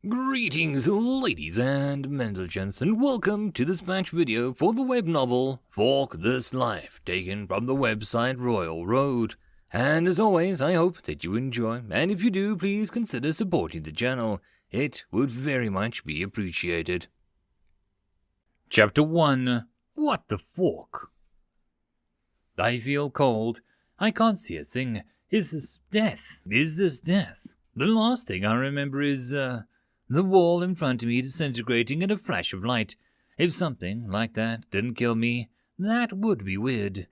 Greetings ladies and gents, and welcome to this batch video for the web novel Fork This Life, taken from the website Royal Road. And as always, I hope that you enjoy, and if you do, please consider supporting the channel. It would very much be appreciated. Chapter 1. What the Fork? I feel cold. I can't see a thing. Is this death? The last thing I remember is, the wall in front of me disintegrating in a flash of light. If something like that didn't kill me, that would be weird.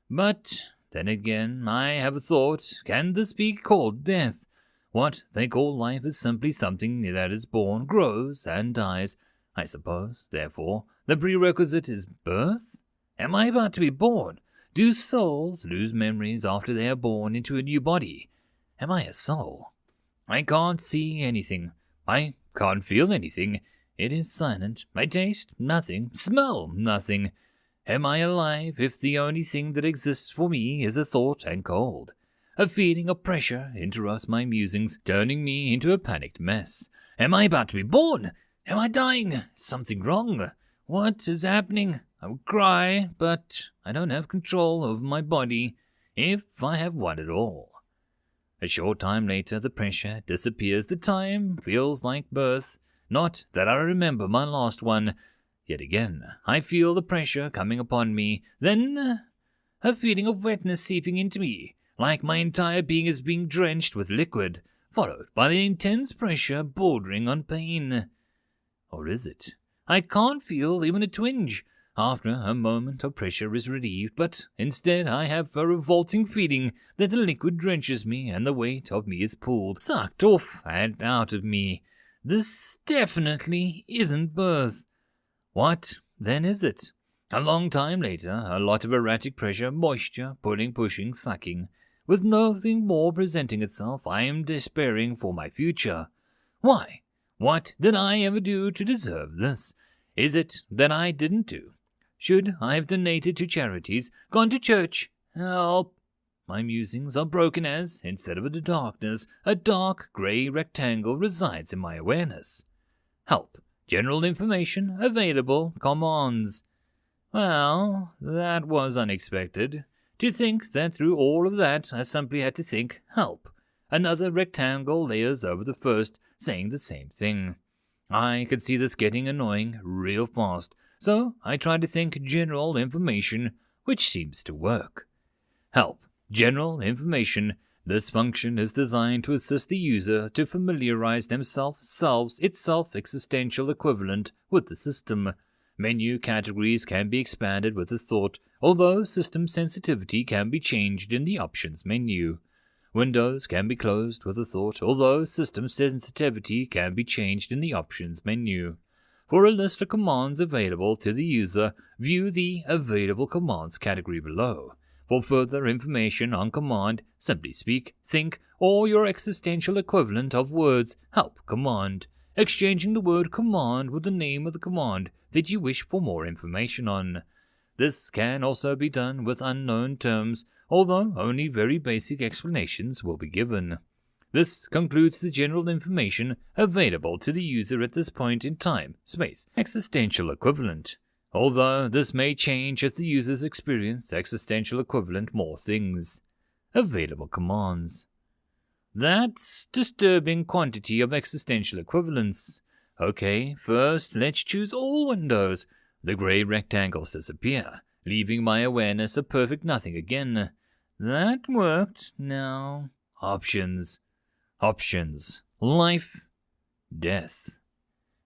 But then again, I have a thought. Can this be called death? What they call life is simply something that is born, grows, and dies, I suppose. Therefore, the prerequisite is birth? Am I about to be born? Do souls lose memories after they are born into a new body? Am I a soul? I can't see anything. I can't feel anything. It is silent. I taste nothing, smell nothing. Am I alive if the only thing that exists for me is a thought and cold? A feeling of pressure interrupts my musings, turning me into a panicked mess. Am I about to be born? Am I dying? Is something wrong? What is happening? I would cry, but I don't have control over my body, if I have one at all. A short time later, the pressure disappears. The time feels like birth. Not that I remember my last one. Yet again, I feel the pressure coming upon me. Then, a feeling of wetness seeping into me, like my entire being is being drenched with liquid, followed by the intense pressure bordering on pain. Or is it? I can't feel even a twinge. After a moment of pressure is relieved, but instead I have a revolting feeling that the liquid drenches me and the weight of me is pulled, sucked off and out of me. This definitely isn't birth. What then is it? A long time later, a lot of erratic pressure, moisture, pulling, pushing, sucking. With nothing more presenting itself, I am despairing for my future. Why? What did I ever do to deserve this? Is it that I didn't do? Should I have donated to charities, gone to church? Help! My musings are broken as, instead of the darkness, a dark grey rectangle resides in my awareness. Help! General information available. Commands. Well, that was unexpected. To think that through all of that, I simply had to think, help. Another rectangle layers over the first, saying the same thing. I could see this getting annoying real fast. So I try to think general information, which seems to work. Help. General information. This function is designed to assist the user to familiarize themselves, its existential equivalent with the system. Menu categories can be expanded with a thought, although system sensitivity can be changed in the options menu. Windows can be closed with a thought, although system sensitivity can be changed in the options menu. For a list of commands available to the user, view the Available Commands category below. For further information on command, simply speak, think, or your existential equivalent of words, help command, exchanging the word command with the name of the command that you wish for more information on. This can also be done with unknown terms, although only very basic explanations will be given. This concludes the general information available to the user at this point in time, space, existential equivalent. Although this may change as the users experience existential equivalent more things. Available commands. That's disturbing quantity of existential equivalents. Okay, first let's choose all windows. The grey rectangles disappear, leaving my awareness of perfect nothing again. That worked. Now, options. Options. Life. Death.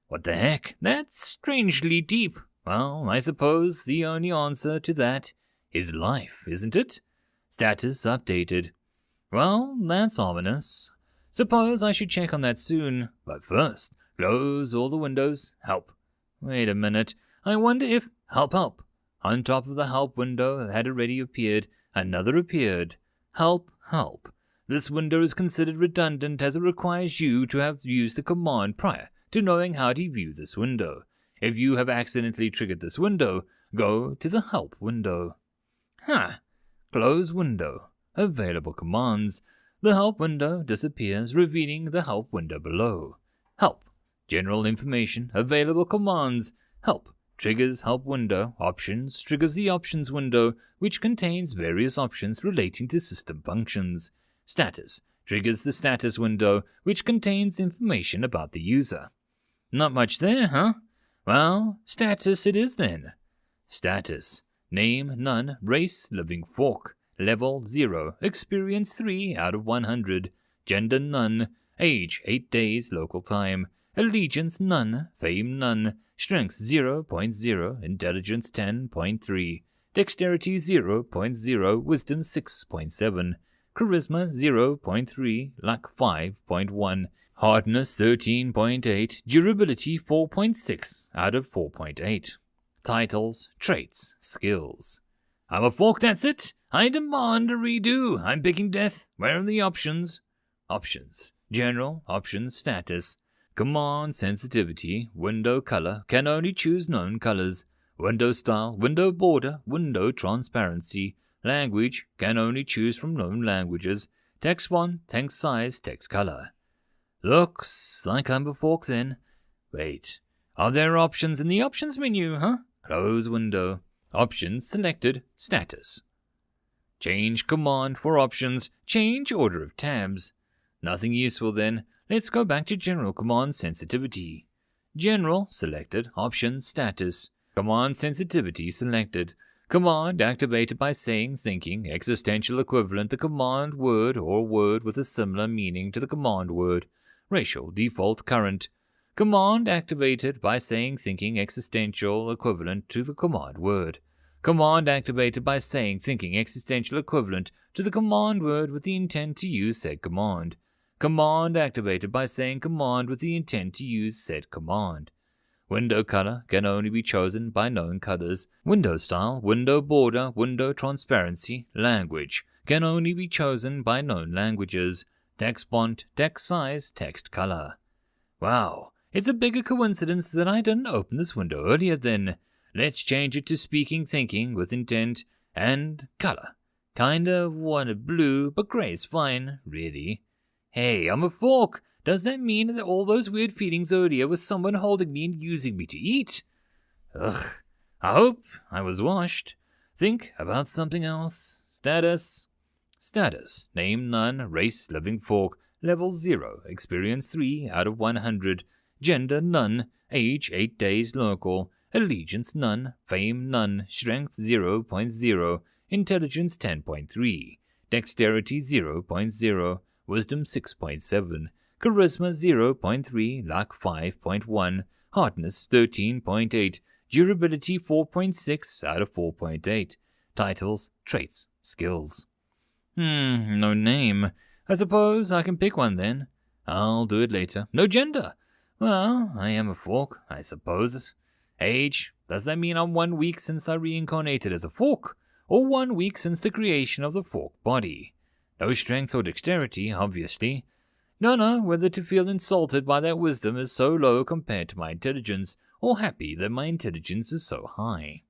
What the heck? That's strangely deep. Well, I suppose the only answer to that is life, isn't it? Status updated. Well, that's ominous. Suppose I should check on that soon. But first, close all the windows. Help. Wait a minute. I wonder if... Help. On top of the help window that had already appeared, another appeared. Help. This window is considered redundant as it requires you to have used the command prior to knowing how to view this window. If you have accidentally triggered this window, go to the help window. Close window. Available commands. The help window disappears, revealing the help window below. Help. General information, available commands. Help. Triggers help window. Options triggers the options window, which contains various options relating to system functions. Status triggers the status window, which contains information about the user. Not much there, huh? Well, status it is then. Status. Name, none. Race, living fork. Level, 0. Experience, 3 out of 100. Gender, none. Age, 8 days, local time. Allegiance, none. Fame, none. Strength, 0.0. Intelligence, 10.3. Dexterity, 0.0. Wisdom, 6.7. Charisma, 0.3. Luck, 5.1. Hardness, 13.8. Durability, 4.6 out of 4.8. Titles, traits, skills. I'm a fork, that's it. I demand a redo. I'm picking death. Where are the options? Options. General, options, status. Command, sensitivity, window color, can only choose known colors. Window style, window border, window transparency. Language, can only choose from known languages. Text 1, text size, text color. Looks like I'm a fork then. Wait, are there options in the options menu, huh? Close window. Options selected, status. Change command for options, change order of tabs. Nothing useful then. Let's go back to general command sensitivity. General selected, options status. Command sensitivity selected. Command activated by saying, thinking, existential equivalent the command word or word with a similar meaning to the command word. Racial default current. Command activated by saying, thinking, existential equivalent to the command word. Command activated by saying, thinking, existential equivalent to the command word with the intent to use said command. Command activated by saying command with the intent to use said command. Window color can only be chosen by known colors. Window style, window border, window transparency. Language can only be chosen by known languages. Text font, text size, text color. Wow, it's a bigger coincidence that I didn't open this window earlier then. Let's change it to speaking, thinking, with intent, and color. Kinda wanted blue, but gray's fine, really. Hey, I'm a fork. Does that mean that all those weird feelings earlier was someone holding me and using me to eat? Ugh, I hope I was washed. Think about something else. Status. Status. Name none. Race living fork. Level 0. Experience 3 out of 100. Gender none. Age 8 days local. Allegiance none. Fame none. Strength 0.0. Intelligence 10.3. Dexterity 0.0. Wisdom 6.7. Charisma 0.3. Luck 5.1. Hardness 13.8. Durability 4.6 out of 4.8. Titles, traits, skills. No name. I suppose I can pick one then. I'll do it later. No gender. Well, I am a fork, I suppose. Age. Does that mean I'm 1 week since I reincarnated as a fork? Or 1 week since the creation of the fork body? No strength or dexterity, obviously. Don't know whether to feel insulted by that wisdom is so low compared to my intelligence, or happy that my intelligence is so high.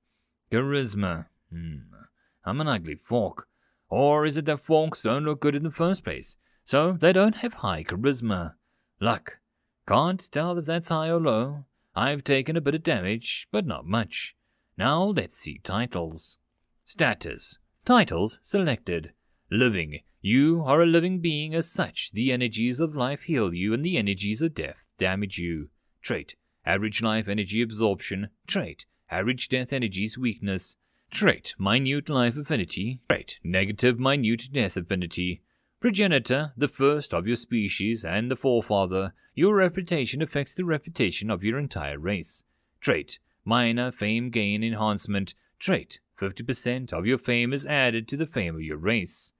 Charisma. I'm an ugly fork. Or is it that forks don't look good in the first place, so they don't have high charisma? Luck. Can't tell if that's high or low. I've taken a bit of damage, but not much. Now let's see titles. Status. Titles selected. Living. You are a living being as such. The energies of life heal you and the energies of death damage you. Trait. Average life energy absorption. Trait. Average death energies weakness. Trait. Minute life affinity. Trait. Negative minute death affinity. Progenitor. The first of your species and the forefather. Your reputation affects the reputation of your entire race. Trait. Minor fame gain enhancement. Trait. 50% of your fame is added to the fame of your race.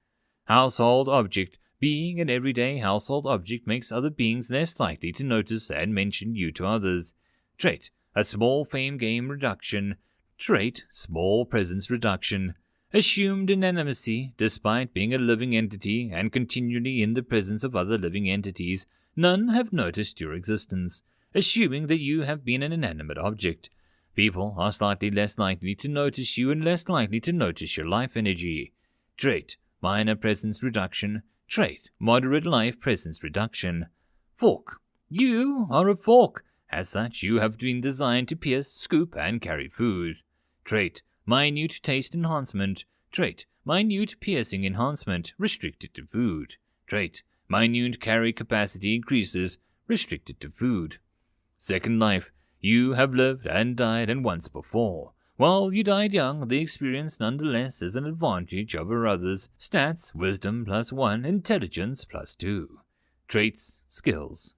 Household object. Being an everyday household object makes other beings less likely to notice and mention you to others. Trait. A small fame gain reduction. Trait. Small presence reduction. Assumed inanimacy. Despite being a living entity and continually in the presence of other living entities, none have noticed your existence, assuming that you have been an inanimate object. People are slightly less likely to notice you and less likely to notice your life energy. Trait. Minor presence reduction. Trait. Moderate life presence reduction. Fork. You are a fork. As such, you have been designed to pierce, scoop, and carry food. Trait, minute taste enhancement. Trait, minute piercing enhancement, restricted to food. Trait, minute carry capacity increases, restricted to food. Second life, you have lived and died and once before. While you died young, the experience nonetheless is an advantage over others. Stats, wisdom +1, intelligence +2. Traits, skills.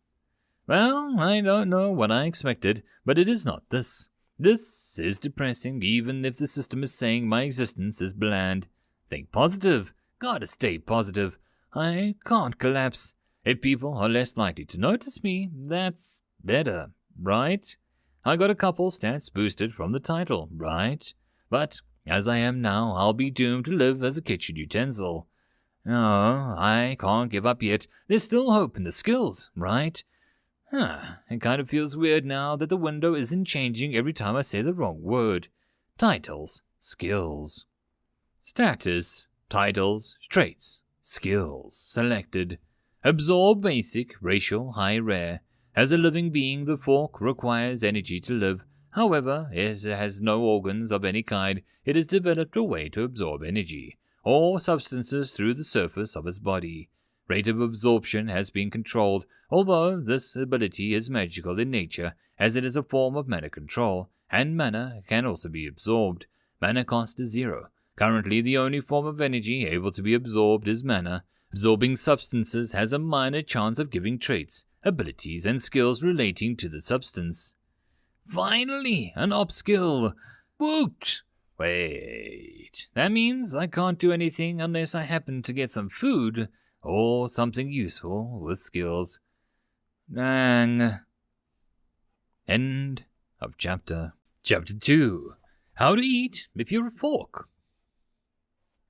Well, I don't know what I expected, but it is not this. This is depressing, even if the system is saying my existence is bland. Think positive. Gotta stay positive. I can't collapse. If people are less likely to notice me, that's better, right? I got a couple stats boosted from the title, right? But as I am now, I'll be doomed to live as a kitchen utensil. No, I can't give up yet. There's still hope in the skills, right? It kind of feels weird now that the window isn't changing every time I say the wrong word. Titles, skills. Status, titles, traits, skills, selected. Absorb basic, racial, high, rare. As a living being, the fork requires energy to live. However, as it has no organs of any kind, it has developed a way to absorb energy, or substances through the surface of its body. Rate of absorption has been controlled, although this ability is magical in nature, as it is a form of mana control, and mana can also be absorbed. Mana cost is 0. Currently, the only form of energy able to be absorbed is mana. Absorbing substances has a minor chance of giving traits, abilities, and skills relating to the substance. Finally, an op skill! Woot! Wait, that means I can't do anything unless I happen to get some food, or something useful with skills. End of chapter. Chapter 2. How to eat if you're a fork.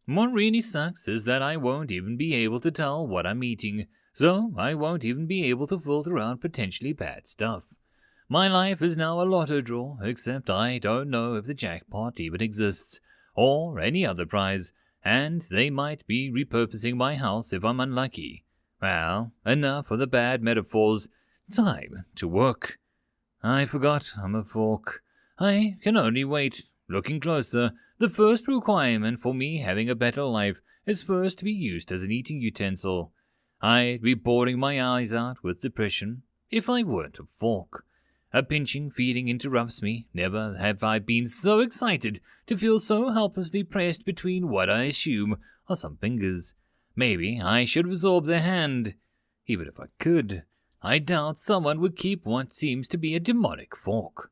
What really sucks is that I won't even be able to tell what I'm eating, so I won't even be able to filter out potentially bad stuff. My life is now a lotto draw, except I don't know if the jackpot even exists, or any other prize, and they might be repurposing my house if I'm unlucky. Well, enough of the bad metaphors. Time to work. I forgot I'm a fork. I can only wait. Looking closer, the first requirement for me having a better life is first to be used as an eating utensil. I'd be boring my eyes out with depression if I weren't a fork. A pinching feeling interrupts me. Never have I been so excited to feel so helplessly pressed between what I assume are some fingers. Maybe I should absorb their hand. Even if I could, I doubt someone would keep what seems to be a demonic fork.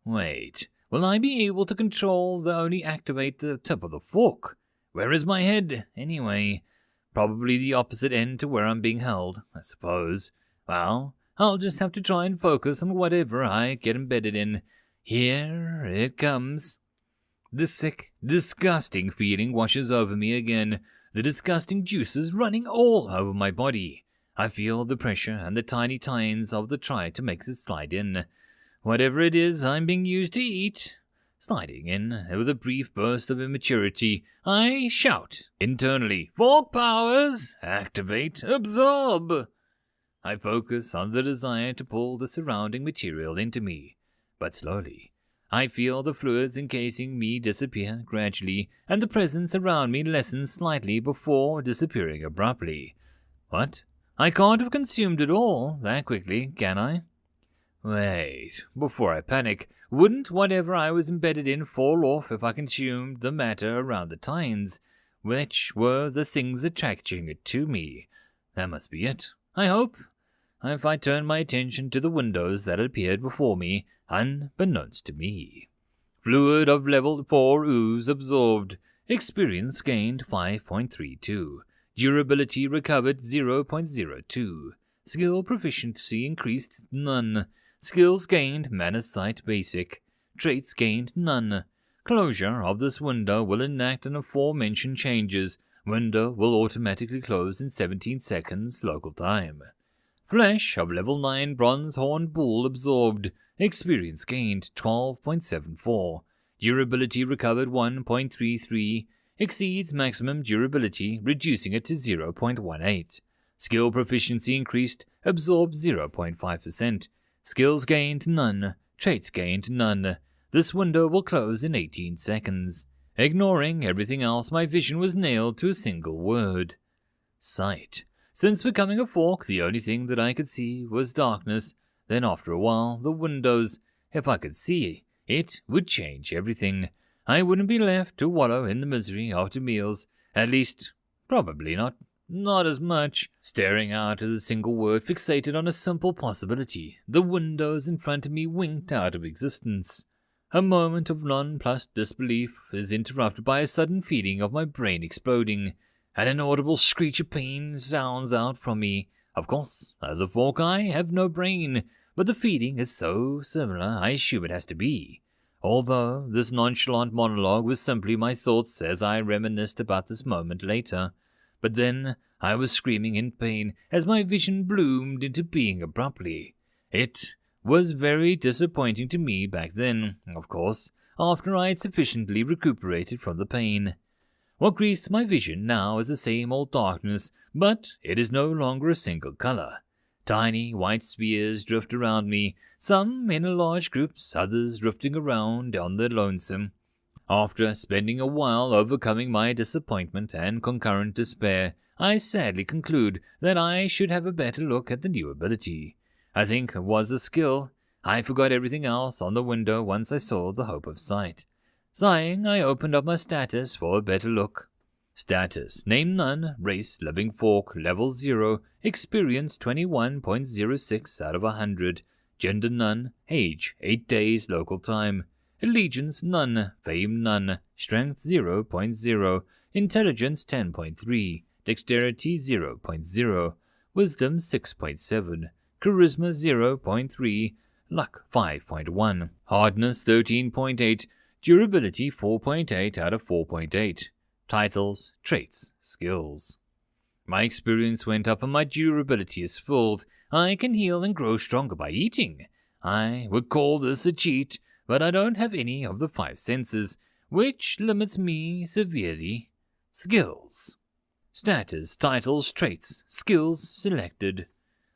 Wait, will I be able to control the only activate the tip of the fork? Where is my head, anyway? Probably the opposite end to where I'm being held, I suppose. Well, I'll just have to try and focus on whatever I get embedded in. Here it comes. The sick, disgusting feeling washes over me again, the disgusting juices running all over my body. I feel the pressure and the tiny tines of the try to make it slide in. Whatever it is I'm being used to eat. Sliding in, with a brief burst of immaturity, I shout internally, "Fork powers! Activate! Absorb!" I focus on the desire to pull the surrounding material into me, but slowly. I feel the fluids encasing me disappear gradually, and the presence around me lessens slightly before disappearing abruptly. What? I can't have consumed it all that quickly, can I? Wait, before I panic, wouldn't whatever I was embedded in fall off if I consumed the matter around the tines, which were the things attracting it to me? That must be it, I hope. If I turn my attention to the windows that appeared before me, unbeknownst to me. Fluid of level 4 ooze absorbed. Experience gained 5.32. Durability recovered 0.02. Skill proficiency increased none. Skills gained mana sight basic. Traits gained none. Closure of this window will enact an aforementioned changes. Window will automatically close in 17 seconds local time. Flesh of level 9 bronze horned bull absorbed. Experience gained 12.74. Durability recovered 1.33. Exceeds maximum durability, reducing it to 0.18. Skill proficiency increased, absorbed 0.5%. Skills gained none. Traits gained none. This window will close in 18 seconds. Ignoring everything else, my vision was nailed to a single word. Sight. Since becoming a fork, the only thing that I could see was darkness. Then after a while, the windows. If I could see, it would change everything. I wouldn't be left to wallow in the misery after meals. At least, probably not. Not as much. Staring out at the single word, fixated on a simple possibility. The windows in front of me winked out of existence. A moment of nonplussed disbelief is interrupted by a sudden feeling of my brain exploding. An inaudible screech of pain sounds out from me. Of course, as a fork I have no brain, but the feeling is so similar I assume it has to be. Although this nonchalant monologue was simply my thoughts as I reminisced about this moment later. But then I was screaming in pain as my vision bloomed into being abruptly. It was very disappointing to me back then, of course, after I had sufficiently recuperated from the pain. What greets my vision now is the same old darkness, but it is no longer a single color. Tiny white spheres drift around me, some in large groups, others drifting around on their lonesome. After spending a while overcoming my disappointment and concurrent despair, I sadly conclude that I should have a better look at the new ability. I think it was a skill. I forgot everything else on the window once I saw the hope of sight. Sighing, I opened up my status for a better look. Status: Name none, race living fork, level 0, experience 21.06 out of 100, gender none, age 8 days local time, allegiance none, fame none, strength 0.0, intelligence 10.3, dexterity 0.0, wisdom 6.7, charisma 0.3, luck 5.1, hardness 13.8, durability 4.8 out of 4.8. Titles, traits, skills. My experience went up and my durability is filled. I can heal and grow stronger by eating. I would call this a cheat, but I don't have any of the 5 senses, which limits me severely. Skills. Status, titles, traits, skills selected.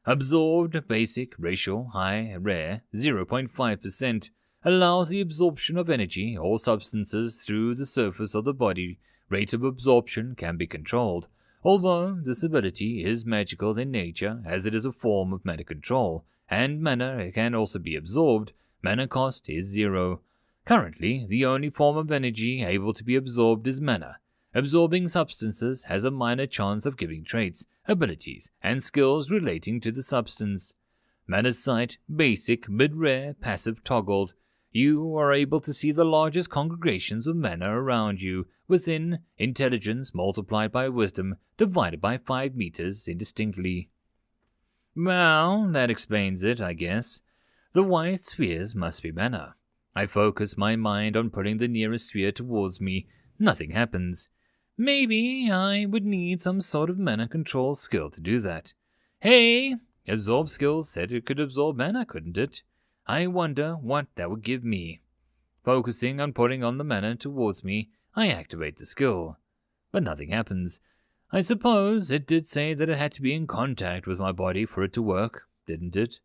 Absorbed, basic, racial, high, rare, 0.5%. Allows the absorption of energy or substances through the surface of the body. Rate of absorption can be controlled, although this ability is magical in nature as it is a form of mana control, and mana can also be absorbed. Mana cost is 0. Currently, the only form of energy able to be absorbed is mana. Absorbing substances has a minor chance of giving traits, abilities, and skills relating to the substance. Mana sight, basic, mid-rare, passive toggled. You are able to see the largest congregations of mana around you, within intelligence multiplied by wisdom divided by 5 meters indistinctly. Well, that explains it, I guess. The white spheres must be mana. I focus my mind on putting the nearest sphere towards me. Nothing happens. Maybe I would need some sort of mana control skill to do that. Hey, absorb skills said it could absorb mana, couldn't it? I wonder what that would give me. Focusing on putting on the mana towards me, I activate the skill. But nothing happens. I suppose it did say that it had to be in contact with my body for it to work, didn't it?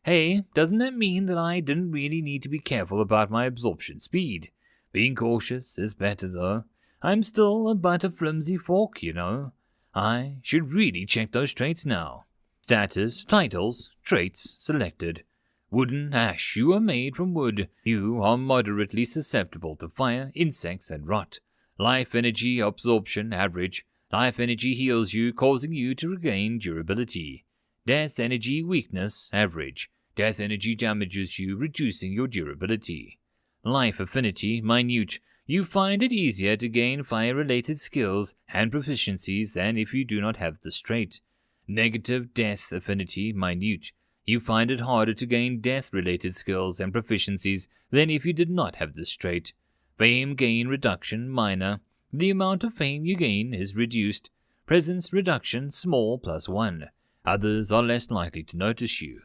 Hey, doesn't that mean that I didn't really need to be careful about my absorption speed? Being cautious is better, though. I'm still but a flimsy fork, you know. I should really check those traits now. Status, titles, traits selected. Wooden ash, you are made from wood. You are moderately susceptible to fire, insects, and rot. Life energy absorption average. Life energy heals you, causing you to regain durability. Death energy weakness average. Death energy damages you, reducing your durability. Life affinity minute. You find it easier to gain fire-related skills and proficiencies than if you do not have this trait. Negative death affinity minute. You find it harder to gain death-related skills and proficiencies than if you did not have this trait. Fame gain reduction minor. The amount of fame you gain is reduced. Presence reduction small +1. Others are less likely to notice you.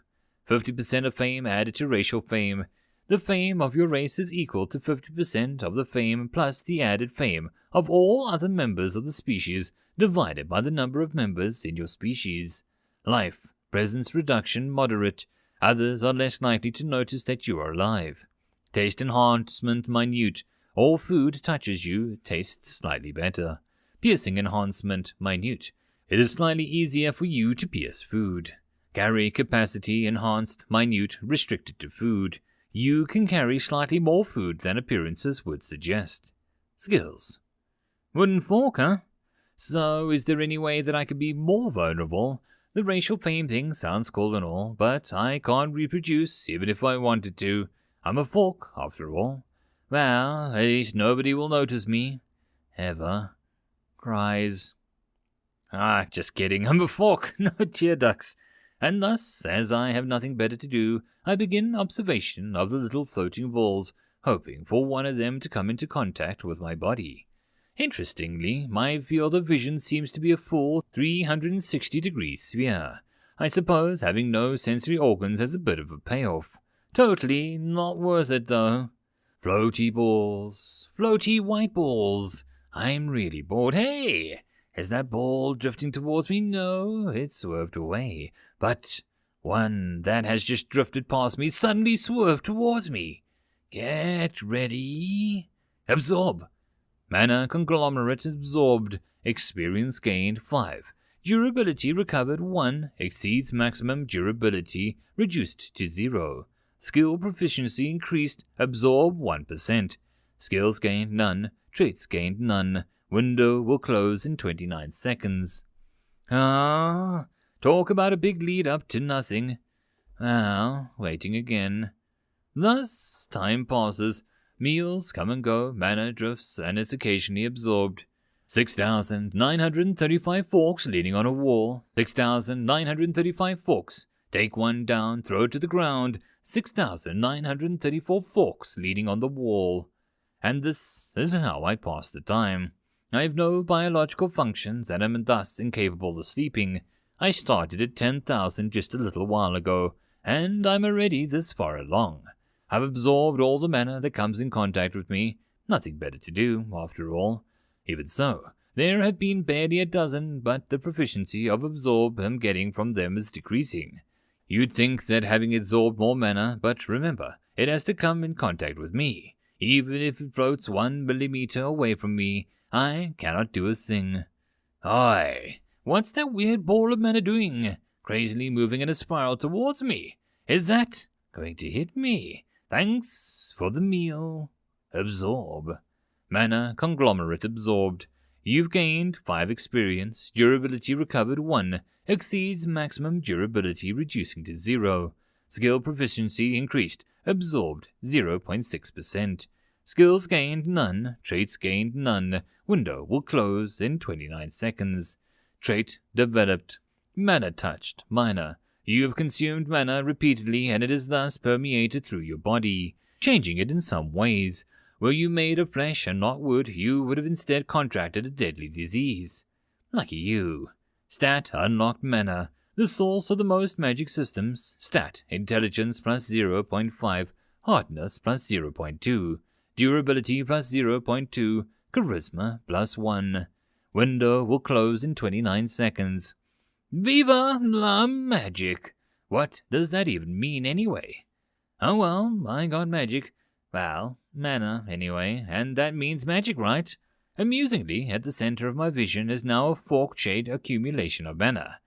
50% of fame added to racial fame. The fame of your race is equal to 50% of the fame plus the added fame of all other members of the species divided by the number of members in your species. Life. Presence reduction moderate. Others are less likely to notice that you are alive. Taste enhancement minute. All food touches you tastes slightly better. Piercing enhancement minute. It is slightly easier for you to pierce food. Carry capacity enhanced minute restricted to food. You can carry slightly more food than appearances would suggest. Skills. Wooden fork, huh? So, is there any way that I could be more vulnerable? The racial fame thing sounds cool and all, but I can't reproduce even if I wanted to. I'm a fork, after all. Well, at least nobody will notice me. Ever. Cries. Just kidding, I'm a fork, no tear ducts. And thus, as I have nothing better to do, I begin observation of the little floating balls, hoping for one of them to come into contact with my body. Interestingly, my field of vision seems to be a full 360-degree sphere. I suppose having no sensory organs has a bit of a payoff. Totally not worth it, though. Floaty balls. Floaty white balls. I'm really bored. Hey! Is that ball drifting towards me? No, it swerved away. But one that has just drifted past me suddenly swerved towards me. Get ready. Absorb. Mana conglomerate absorbed. Experience gained 5. Durability recovered 1. Exceeds maximum durability reduced to 0. Skill proficiency increased. Absorb 1%. Skills gained none. Traits gained none. Window will close in 29 seconds. Talk about a big lead up to nothing. Well, waiting again. Thus, time passes. Meals come and go, mana drifts, and is occasionally absorbed. 6,935 forks leaning on a wall. 6,935 forks. Take one down, throw it to the ground. 6,934 forks leaning on the wall. And this is how I pass the time. I have no biological functions and am thus incapable of sleeping. I started at 10,000 just a little while ago, and I'm already this far along. I've absorbed all the mana that comes in contact with me. Nothing better to do, after all. Even so, there have been barely a dozen, but the proficiency of absorb I'm getting from them is decreasing. You'd think that having absorbed more mana, but remember, it has to come in contact with me. Even if it floats 1 millimeter away from me, I cannot do a thing. Oi! What's that weird ball of mana doing? Crazily moving in a spiral towards me. Is that going to hit me? Thanks for the meal. Absorb. Mana conglomerate absorbed. You've gained 5 experience. Durability recovered 1. Exceeds maximum durability reducing to 0. Skill proficiency increased. Absorbed 0.6%. Skills gained none. Traits gained none. Window will close in 29 seconds. Trait developed. Mana touched. Minor. You have consumed mana repeatedly and it is thus permeated through your body, changing it in some ways. Were you made of flesh and not wood, you would have instead contracted a deadly disease. Lucky you. Stat unlocked mana. The source of the most magic systems. Stat intelligence plus 0.5. Hardness plus 0.2. Durability plus 0.2. Charisma plus 1. Window will close in 29 seconds. Viva la magic! What does that even mean anyway? Oh well, I got magic. Well, mana anyway, and that means magic, right? Amusingly, at the center of my vision is now a fork-shaped accumulation of mana.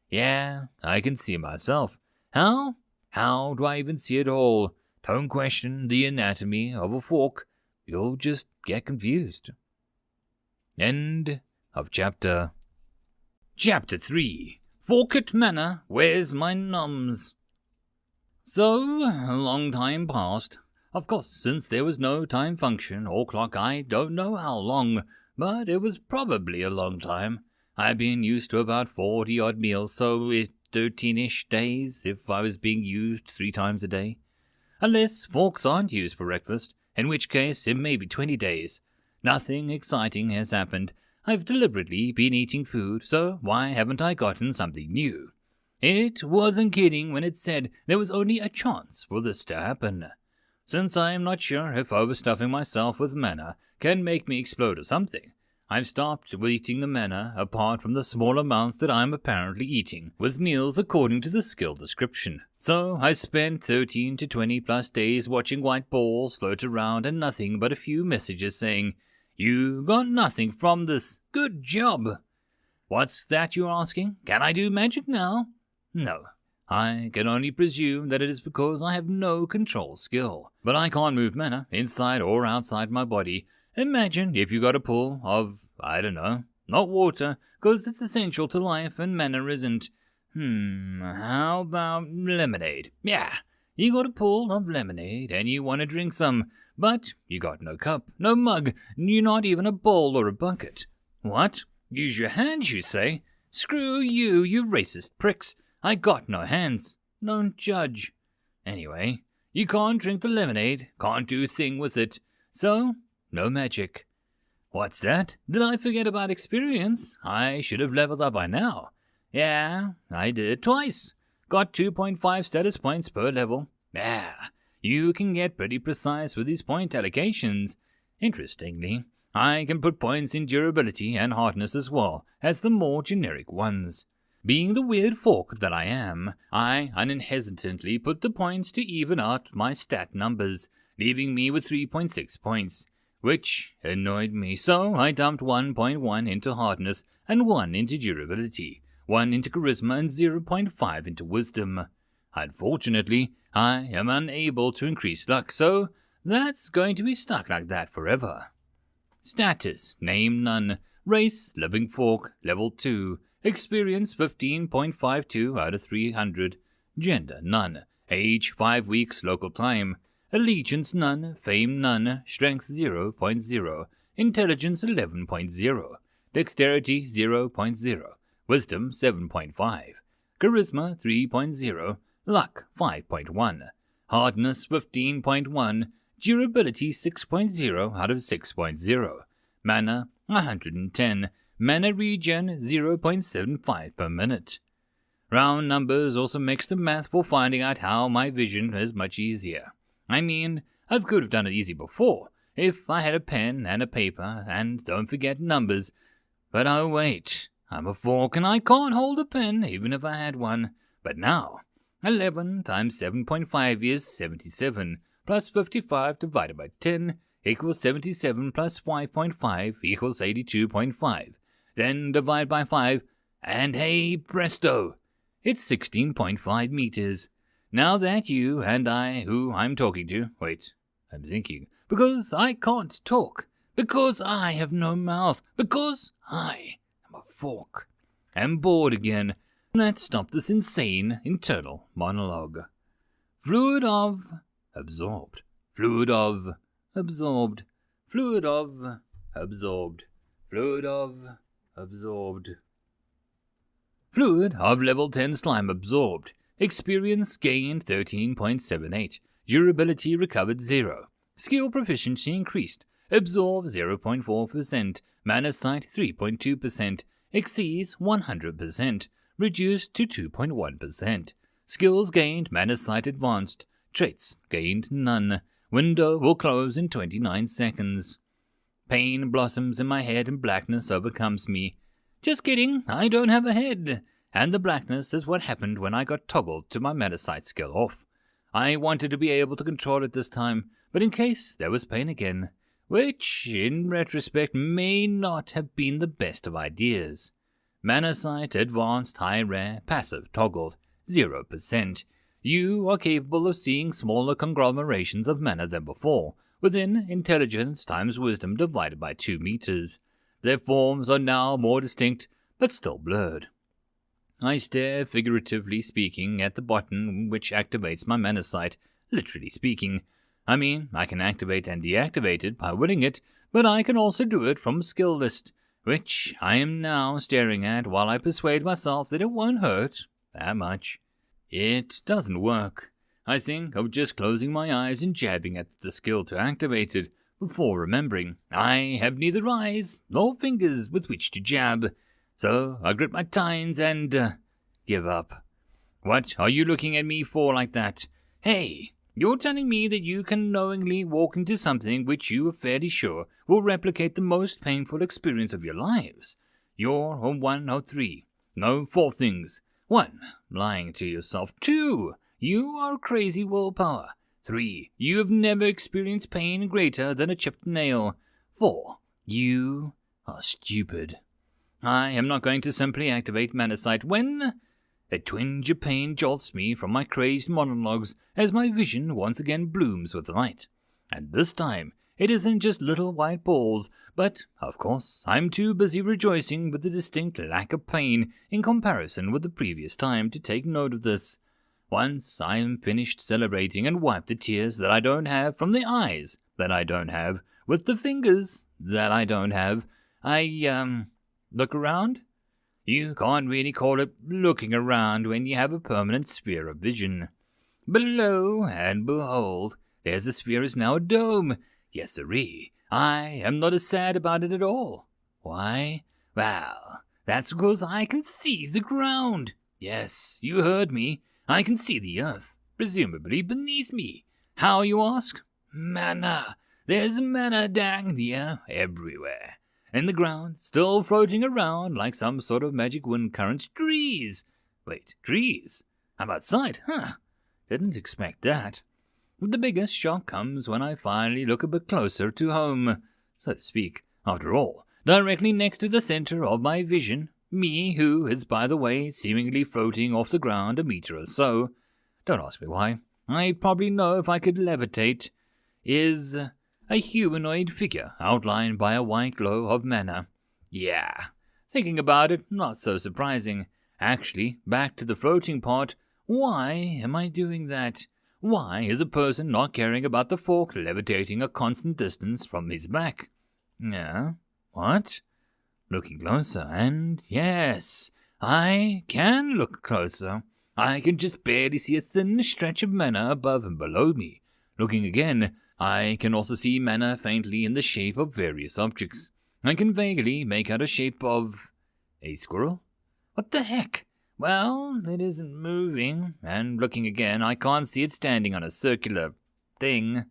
Yeah, I can see myself. How? How do I even see it all? Don't question the anatomy of a fork. You'll just get confused. End of chapter. Chapter 3. Forked mana, where's my nums? So, a long time passed. Of course, since there was no time function or clock, I don't know how long, but it was probably a long time. I've been used to about 40-odd meals, so it's 13-ish days if I was being used 3 times a day. Unless forks aren't used for breakfast, in which case it may be 20 days. Nothing exciting has happened. I've deliberately been eating food, so why haven't I gotten something new? It wasn't kidding when it said there was only a chance for this to happen. Since I am not sure if overstuffing myself with mana can make me explode or something, I've stopped eating the mana apart from the small amounts that I'm apparently eating, with meals according to the skill description. So I spent 13 to 20 plus days watching white balls float around and nothing but a few messages saying, "You got nothing from this. Good job." What's that you're asking? Can I do magic now? No. I can only presume that it is because I have no control skill. But I can't move mana inside or outside my body. Imagine if you got a pool of, I don't know, not water, because it's essential to life and mana isn't. How about lemonade? Yeah, you got a pool of lemonade and you want to drink some, but you got no cup, no mug, you're not even a bowl or a bucket. What? Use your hands, you say? Screw you, you racist pricks. I got no hands. Don't judge. Anyway, you can't drink the lemonade, can't do a thing with it, so no magic. What's that? Did I forget about experience? I should have leveled up by now. Yeah, I did twice. Got 2.5 status points per level. Yeah, you can get pretty precise with these point allocations. Interestingly, I can put points in durability and hardness as well as the more generic ones. Being the weird fork that I am, I unhesitantly put the points to even out my stat numbers, leaving me with 3.6 points, which annoyed me, so I dumped 1.1 into hardness and 1 into durability, 1 into charisma and 0.5 into wisdom. Unfortunately, I am unable to increase luck, so that's going to be stuck like that forever. Status, name none, race, living fork, level 2, experience 15.52 out of 300, gender none, age 5 weeks local time, allegiance none, fame none, strength 0.0, intelligence 11.0, dexterity 0.0, wisdom 7.5, charisma 3.0, luck 5.1, hardness 15.1, durability 6.0 out of 6.0, mana 110, mana regen 0.75 per minute. Round numbers also makes the math for finding out how my vision is much easier. I mean, I could have done it easy before, if I had a pen and a paper, and don't forget numbers. But oh wait, I'm a fork and I can't hold a pen even if I had one. But now, 11 times 7.5 is 77, plus 55 divided by 10 equals 77 plus 5.5 equals 82.5. Then divide by 5, and hey presto, it's 16.5 meters. Now that you and I, who I'm talking to, wait, I'm thinking, because I can't talk, because I have no mouth, because I am a fork, am bored again. Let's stop this insane internal monologue. Fluid of absorbed, fluid of absorbed, fluid of absorbed, fluid of absorbed. Fluid of level 10 slime absorbed. Experience gained 13.78. Durability recovered 0. Skill proficiency increased. Absorb 0.4%. Mana sight 3.2%. Exceeds 100%. Reduced to 2.1%. Skills gained mana sight advanced. Traits gained none. Window will close in 29 seconds. Pain blossoms in my head and blackness overcomes me. Just kidding, I don't have a head. And the blackness is what happened when I got toggled to my mana sight skill off. I wanted to be able to control it this time, but in case there was pain again, which, in retrospect, may not have been the best of ideas. Mana sight, advanced, high rare, passive toggled, 0%. You are capable of seeing smaller conglomerations of mana than before, within intelligence times wisdom divided by 2 meters. Their forms are now more distinct, but still blurred. I stare, figuratively speaking, at the button which activates my mana sight, literally speaking. I mean, I can activate and deactivate it by winning it, but I can also do it from skill list, which I am now staring at while I persuade myself that it won't hurt that much. It doesn't work. I think of just closing my eyes and jabbing at the skill to activate it, before remembering I have neither eyes nor fingers with which to jab, so I grit my tines and give up. What are you looking at me for like that? Hey, You're telling me that you can knowingly walk into something which you are fairly sure will replicate the most painful experience of your lives. You're on one of three. No, four things. 1. Lying to yourself. 2. You are crazy willpower. 3. You have never experienced pain greater than a chipped nail. 4. You are stupid. I am not going to simply activate Manasight when a twinge of pain jolts me from my crazed monologues as my vision once again blooms with light. And this time, it isn't just little white balls, but, of course, I'm too busy rejoicing with the distinct lack of pain in comparison with the previous time to take note of this. Once I am finished celebrating and wipe the tears that I don't have from the eyes that I don't have, with the fingers that I don't have, I, look around? You can't really call it looking around when you have a permanent sphere of vision. Below, and behold, there's the sphere is now a dome. Yes, sirree, I am not as sad about it at all. Why? Well, that's because I can see the ground. Yes, you heard me. I can see the earth, presumably beneath me. How, you ask? Mana. There's mana down here everywhere. In the ground, still floating around like some sort of magic wind current. Trees! Wait, trees? I'm outside, huh? Didn't expect that. The biggest shock comes when I finally look a bit closer to home, so to speak. After all, directly next to the center of my vision, me, who is, by the way, seemingly floating off the ground a meter or so, don't ask me why, I probably know if I could levitate, is a humanoid figure outlined by a white glow of mana. Yeah, thinking about it, not so surprising. Actually, back to the floating part, why am I doing that? Why is a person not caring about the fork levitating a constant distance from his back? Yeah, what? Looking closer, and yes, I can look closer. I can just barely see a thin stretch of mana above and below me. Looking again, I can also see mana faintly in the shape of various objects. I can vaguely make out a shape of a squirrel? What the heck? Well, it isn't moving, and looking again, I can't see it standing on a circular thing.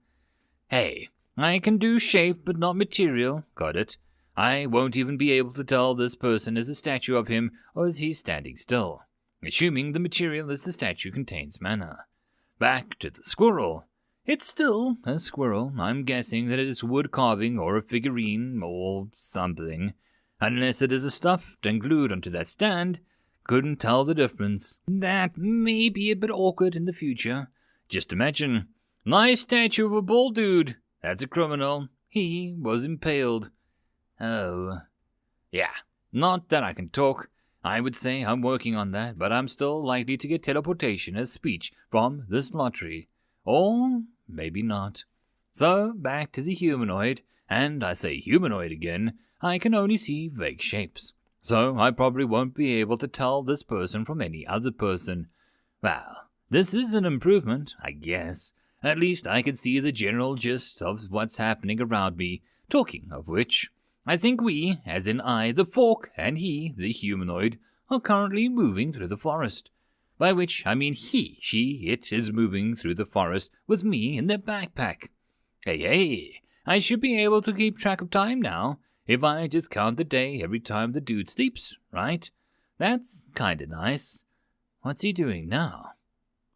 Hey, I can do shape but not material, got it. I won't even be able to tell this person is a statue of him or is he standing still, assuming the material is the statue contains mana. Back to the squirrel. It's still a squirrel. I'm guessing that it is wood carving or a figurine or something. Unless it is a stuffed and glued onto that stand. Couldn't tell the difference. That may be a bit awkward in the future. Just imagine. Nice statue of a bull dude. That's a criminal. He was impaled. Oh. Yeah, not that I can talk. I would say I'm working on that, but I'm still likely to get teleportation as speech from this lottery. Or maybe not. So, back to the humanoid, and I say humanoid again, I can only see vague shapes. So, I probably won't be able to tell this person from any other person. Well, this is an improvement, I guess. At least I can see the general gist of what's happening around me. Talking of which, I think we, as in I, the fork, and he, the humanoid, are currently moving through the forest. By which I mean he, she, it is moving through the forest with me in their backpack. Hey, I should be able to keep track of time now, if I just count the day every time the dude sleeps, right? That's kinda nice. What's he doing now?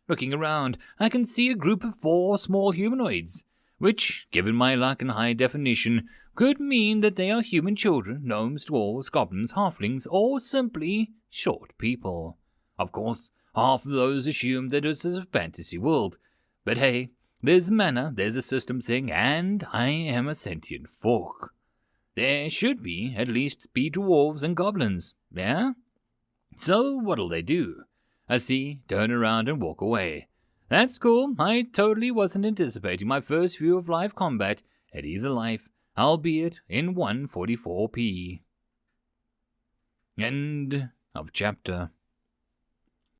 Looking around, I can see a group of 4 small humanoids, which, given my luck and high definition, could mean that they are human children, gnomes, dwarves, goblins, halflings, or simply short people. Of course, half of those assume that it's a fantasy world. But hey, there's mana, there's a system thing, and I am a sentient fork. There should be, at least, be dwarves and goblins, yeah? So what'll they do? I see, turn around and walk away. That's cool, I totally wasn't anticipating my first view of live combat at either life, albeit in 144p. End of chapter.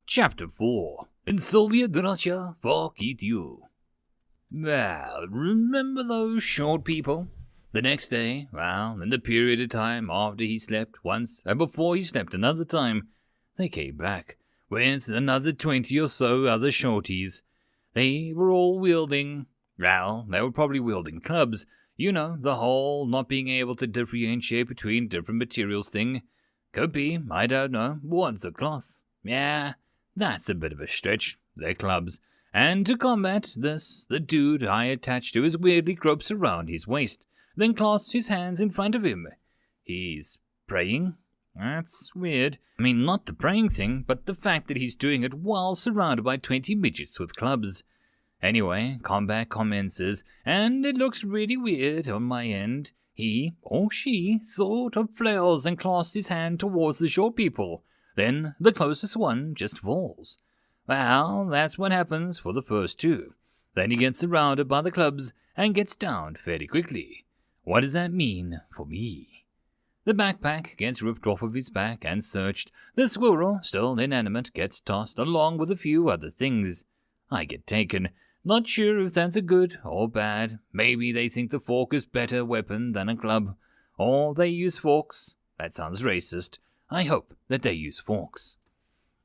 Chapter 4. In Soviet Russia, fuck it you. Well, remember those short people? The next day, well, in the period of time after he slept once and before he slept another time, they came back with another 20 or so other shorties. They were all wielding, well, they were probably wielding clubs. You know, the whole not being able to differentiate between different materials thing. Could be, I don't know, wads of cloth. Yeah, that's a bit of a stretch. They're clubs. And to combat this, the dude I attached to is weirdly gropes around his waist, then clasps his hands in front of him. He's praying? That's weird. I mean, not the praying thing, but the fact that he's doing it while surrounded by 20 midgets with clubs. Anyway, combat commences, and it looks really weird on my end. He, or she, sort of flails and clasps his hand towards the short people. Then the closest one just falls. Well, that's what happens for the first two. Then he gets surrounded by the clubs and gets downed fairly quickly. What does that mean for me? The backpack gets ripped off of his back and searched. The squirrel, still inanimate, gets tossed along with a few other things. I get taken. Not sure if that's a good or bad. Maybe they think the fork is better weapon than a club. Or they use forks. That sounds racist. I hope that they use forks.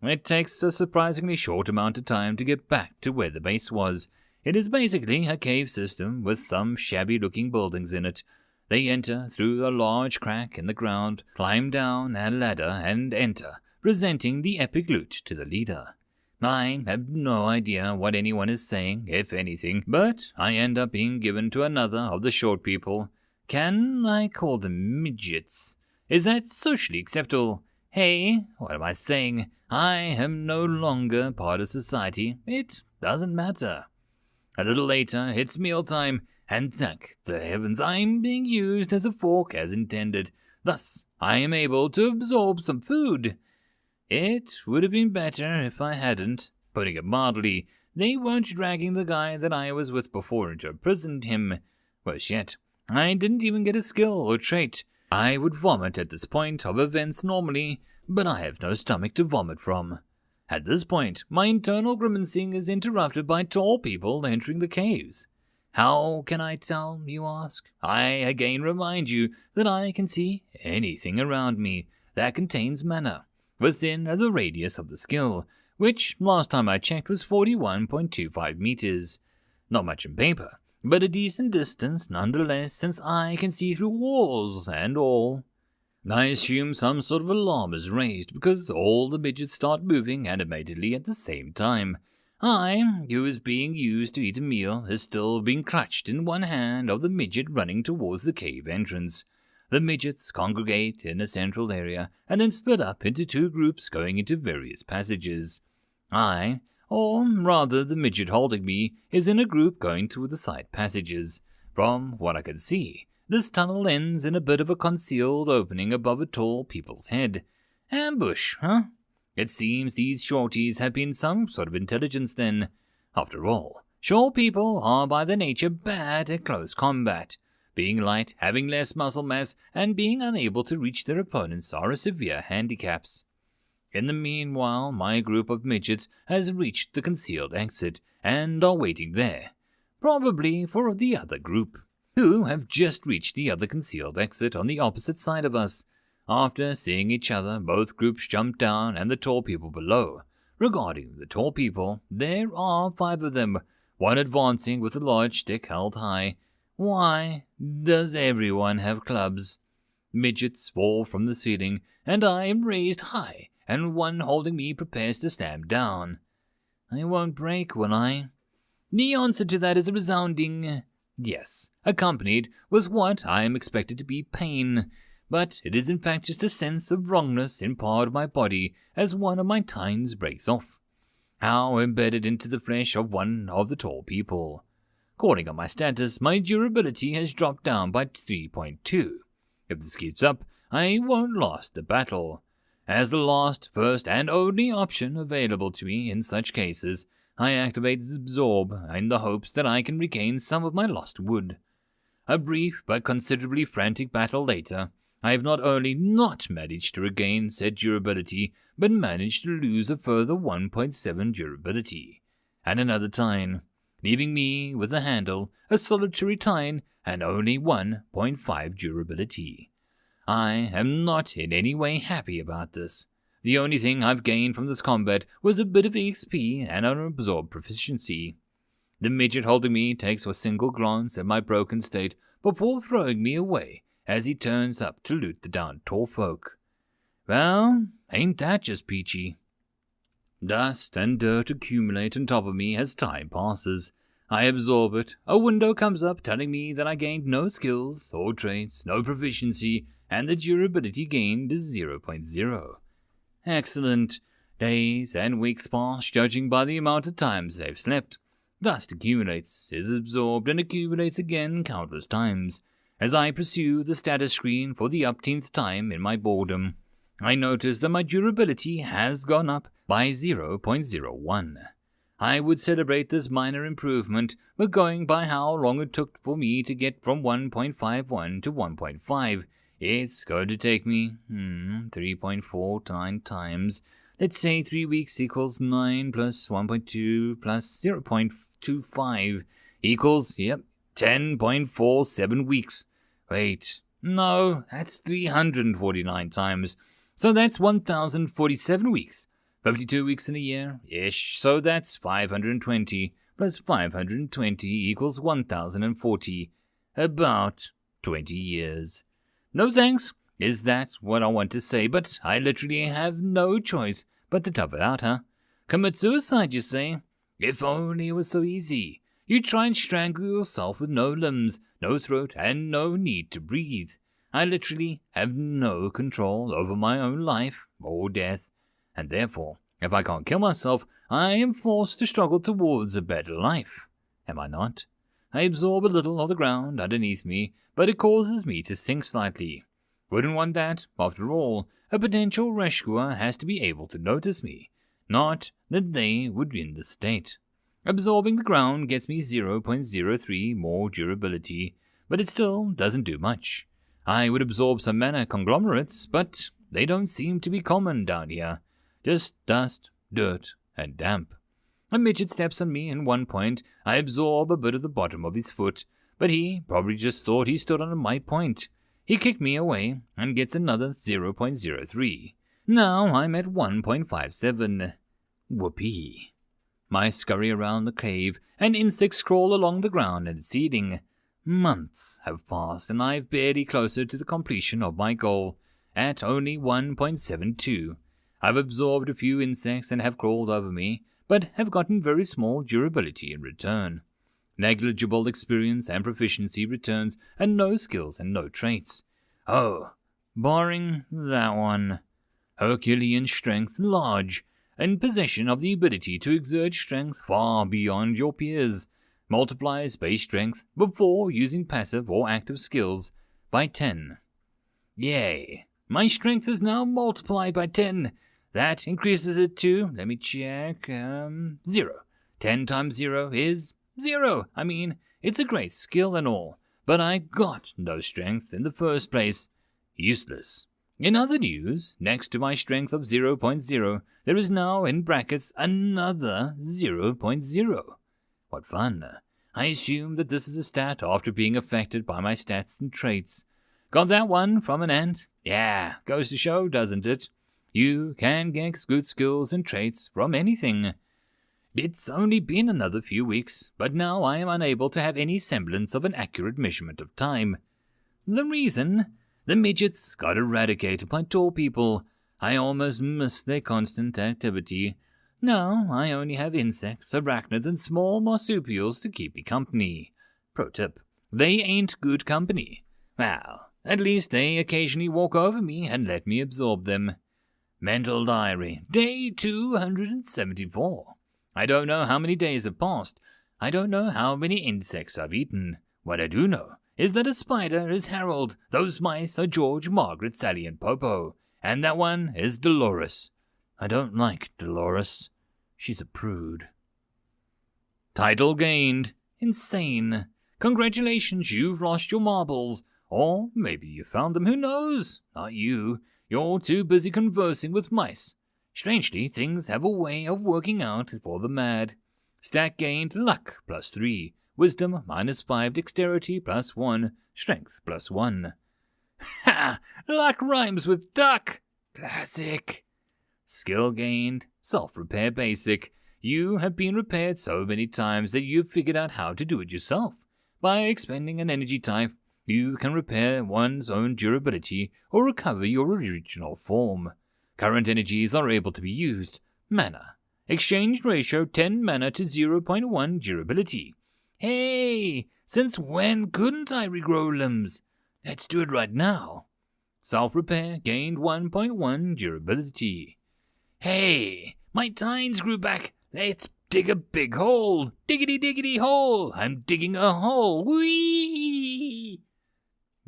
It takes a surprisingly short amount of time to get back to where the base was. It is basically a cave system with some shabby-looking buildings in it. They enter through a large crack in the ground, climb down a ladder, and enter, presenting the epic loot to the leader. I have no idea what anyone is saying, if anything, but I end up being given to another of the short people. Can I call them midgets? Is that socially acceptable? Hey, what am I saying? I am no longer part of society. It doesn't matter. A little later, it's mealtime, and thank the heavens I'm being used as a fork as intended. Thus, I am able to absorb some food. It would have been better if I hadn't. Putting it mildly, they weren't dragging the guy that I was with before and imprisoned him. Worse yet, I didn't even get a skill or trait. I would vomit at this point of events normally, but I have no stomach to vomit from. At this point, my internal grimacing is interrupted by tall people entering the caves. How can I tell, you ask? I again remind you that I can see anything around me that contains mana, within the radius of the skill, which last time I checked was 41.25 meters. Not much in paper, but a decent distance nonetheless, since I can see through walls and all. I assume some sort of alarm is raised because all the midgets start moving animatedly at the same time. I, who is being used to eat a meal, is still being clutched in one hand of the midget running towards the cave entrance. The midgets congregate in a central area and then split up into two groups going into various passages. I, or rather the midget holding me, is in a group going to the side passages. From what I can see, this tunnel ends in a bit of a concealed opening above a tall people's head. Ambush, huh? It seems these shorties have been some sort of intelligence then. After all, short people are by their nature bad at close combat. Being light, having less muscle mass, and being unable to reach their opponents are severe handicaps. In the meanwhile, my group of midgets has reached the concealed exit and are waiting there, probably for the other group, who have just reached the other concealed exit on the opposite side of us. After seeing each other, both groups jump down and the tall people below. Regarding the tall people, there are 5 of them, one advancing with a large stick held high. Why does everyone have clubs? Midgets fall from the ceiling, and I am raised high, and one holding me prepares to stamp down. I won't break, will I? The answer to that is a resounding yes, accompanied with what I am expected to be pain. But it is in fact just a sense of wrongness in part of my body as one of my tines breaks off. How embedded into the flesh of one of the tall people. According to my status, my durability has dropped down by 3.2. If this keeps up, I won't last the battle. As the last, first, and only option available to me in such cases, I activate Absorb in the hopes that I can regain some of my lost wood. A brief but considerably frantic battle later, I have not only not managed to regain said durability, but managed to lose a further 1.7 durability, and another tine, leaving me with a handle, a solitary tine, and only 1.5 durability. I am not in any way happy about this. The only thing I've gained from this combat was a bit of EXP and an absorb proficiency. The midget holding me takes a single glance at my broken state before throwing me away as he turns up to loot the down tall folk. Well, ain't that just peachy? Dust and dirt accumulate on top of me as time passes. I absorb it. A window comes up telling me that I gained no skills or traits, no proficiency, and the durability gained is 0.0. Excellent. Days and weeks pass, judging by the amount of times they've slept. Dust accumulates, is absorbed, and accumulates again countless times. As I pursue the status screen for the upteenth time in my boredom, I notice that my durability has gone up by 0.01. I would celebrate this minor improvement, but going by how long it took for me to get from 1.51 to 1.5, it's going to take me 3.49 times. Let's say 3 weeks equals 9 plus 1.2 plus 0.25 equals, 10.47 weeks. Wait, no, that's 349 times. So that's 1,047 weeks. 52 weeks in a year-ish, so that's 520 plus 520 equals 1,040. About 20 years. No thanks. Is that what I want to say? But I literally have no choice but to tough it out, huh? Commit suicide, you say? If only it was so easy. You try and strangle yourself with no limbs, no throat, and no need to breathe. I literally have no control over my own life or death, and therefore, if I can't kill myself, I am forced to struggle towards a better life. Am I not? I absorb a little of the ground underneath me, but it causes me to sink slightly. Wouldn't want that. After all, a potential rescuer has to be able to notice me, not that they would be in the state. Absorbing the ground gets me 0.03 more durability, but it still doesn't do much. I would absorb some mana conglomerates, but they don't seem to be common down here. Just dust, dirt, and damp. A midget steps on me, and 1 point I absorb a bit of the bottom of his foot, but he probably just thought he stood on my point. He kicked me away and gets another 0.03. Now I'm at 1.57. Whoopee. I scurry around the cave, and insects crawl along the ground and the ceiling. Months have passed, and I'm barely closer to the completion of my goal, at only 1.72. I've absorbed a few insects and have crawled over me, but have gotten very small durability in return. Negligible experience and proficiency returns, and no skills and no traits. Oh, barring that one. Herculean strength large, in possession of the ability to exert strength far beyond your peers. Multiplies base strength before using passive or active skills by 10. Yay! My strength is now multiplied by 10. That increases it to, let me check, 0. 10 times 0 is 0. I mean, it's a great skill and all, but I got no strength in the first place. Useless. In other news, next to my strength of 0.0, there is now, in brackets, another 0.0. What fun. I assume that this is a stat after being affected by my stats and traits. Got that one from an ant? Yeah, goes to show, doesn't it? You can get good skills and traits from anything. It's only been another few weeks, but now I am unable to have any semblance of an accurate measurement of time. The reason? The midgets got eradicated by tall people. I almost missed their constant activity. Now I only have insects, arachnids, and small marsupials to keep me company. Pro tip, they ain't good company. Well, at least they occasionally walk over me and let me absorb them. Mental diary, day 274. I don't know how many days have passed. I don't know how many insects I've eaten. What I do know is that a spider is Harold, those mice are George, Margaret, Sally, and Popo, and that one is Dolores. I don't like Dolores. She's a prude. Title gained. Insane. Congratulations, you've lost your marbles. Or maybe you found them, who knows? Not you. You're too busy conversing with mice. Strangely, things have a way of working out for the mad. Stat gained, luck +3, wisdom -5, dexterity +1, strength +1. Ha! Luck rhymes with duck! Classic. Skill gained, self-repair basic. You have been repaired so many times that you've figured out how to do it yourself. By expending an energy type, you can repair one's own durability or recover your original form. Current energies are able to be used. Mana. Exchange ratio 10 mana to 0.1 durability. Hey, since when couldn't I regrow limbs? Let's do it right now. Self-repair gained 1.1 durability. Hey, my tines grew back. Let's dig a big hole. Diggity diggity hole. I'm digging a hole. Whee!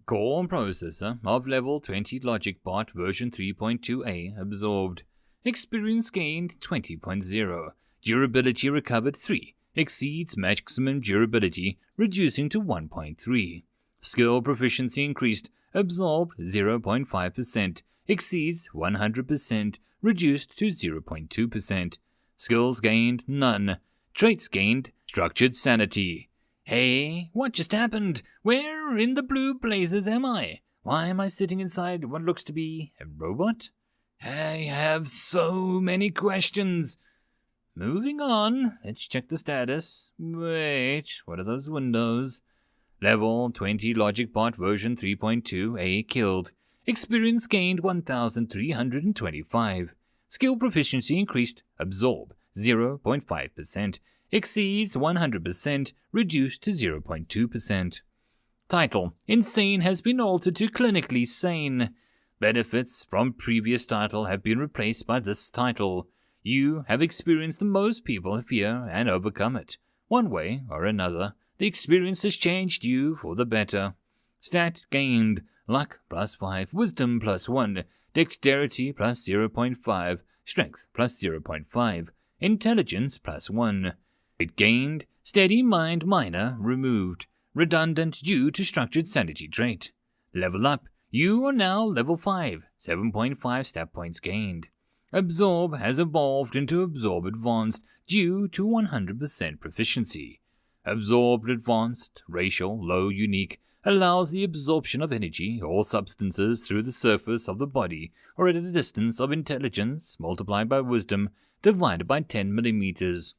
Core processor of level 20 logic bot version 3.2a absorbed. Experience gained 20.0. Durability recovered 3. Exceeds maximum durability, reducing to 1.3. Skill proficiency increased. Absorbed 0.5%. Exceeds 100%, reduced to 0.2%. Skills gained none. Traits gained structured sanity. Hey, what just happened? Where in the blue blazes am I? Why am I sitting inside what looks to be a robot? I have so many questions. Moving on, let's check the status. Wait, what are those windows? Level 20 Logic Bot version 3.2a killed. Experience gained 1,325. Skill proficiency increased. Absorb 0.5%. Exceeds 100%, reduced to 0.2%. Title: Insane has been altered to clinically sane. Benefits from previous title have been replaced by this title. You have experienced the most people fear and overcome it. One way or another, the experience has changed you for the better. Stat gained: Luck plus 5, Wisdom plus 1, Dexterity plus 0.5, Strength plus 0.5, Intelligence plus 1. It gained: Steady Mind Minor removed. Redundant due to structured sanity trait. Level up. You are now level 5, 7.5 stat points gained. Absorb has evolved into Absorb Advanced due to 100% proficiency. Absorbed Advanced, racial, low, unique, allows the absorption of energy or substances through the surface of the body or at a distance of intelligence multiplied by wisdom divided by 10 millimeters.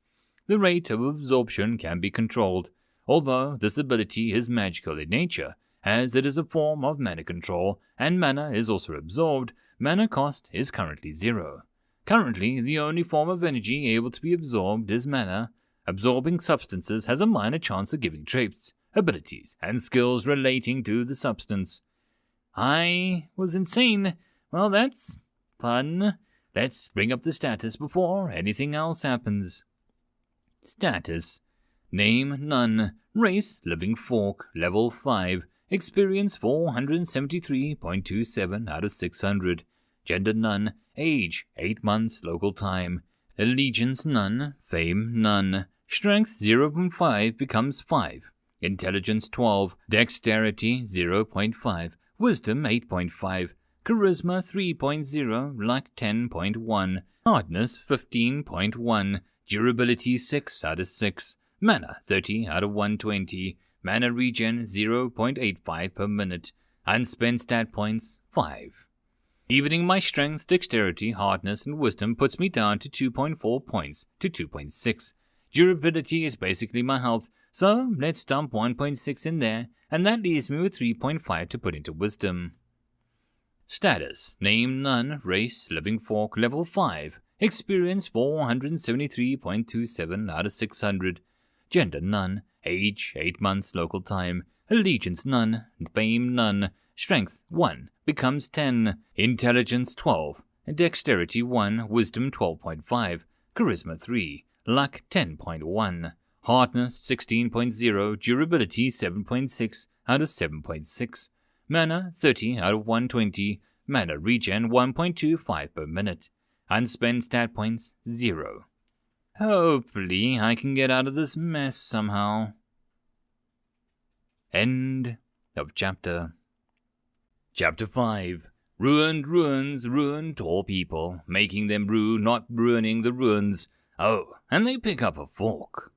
The rate of absorption can be controlled, although this ability is magical in nature, as it is a form of mana control and mana is also absorbed. Mana cost is currently 0. Currently, the only form of energy able to be absorbed is mana. Absorbing substances has a minor chance of giving traits, abilities, and skills relating to the substance. I was insane. Well, that's fun. Let's bring up the status before anything else happens. Status: Name none. Race living fork, level 5. Experience 473.27 out of 600. Gender none. Age 8 months local time. Allegiance none. Fame none. Strength 0.5 becomes 5. Intelligence 12. Dexterity 0.5. Wisdom 8.5. Charisma 3.0. Luck 10.1. Hardness 15.1. Durability 6 out of 6. Mana 30 out of 120. Mana regen 0.85 per minute. Unspent stat points 5. Evening my strength, dexterity, hardness, and wisdom puts me down to 2.4 points to 2.6. Durability is basically my health, so let's dump 1.6 in there, and that leaves me with 3.5 to put into wisdom. Status: Name none. Race living fork, level 5. Experience 473.27 out of 600. Gender none. Age 8 months local time. Allegiance none. Fame none. Strength 1 becomes 10. Intelligence 12. Dexterity 1. Wisdom 12.5. Charisma 3. Luck 10.1. Hardness 16.0. Durability 7.6 out of 7.6. Mana 30 out of 120. Mana regen 1.25 per minute. Unspent stat points 0. Hopefully I can get out of this mess somehow. End of chapter. Chapter 5. Ruined ruins ruin tall people, making them rue not ruining the ruins. Oh, and they pick up a fork.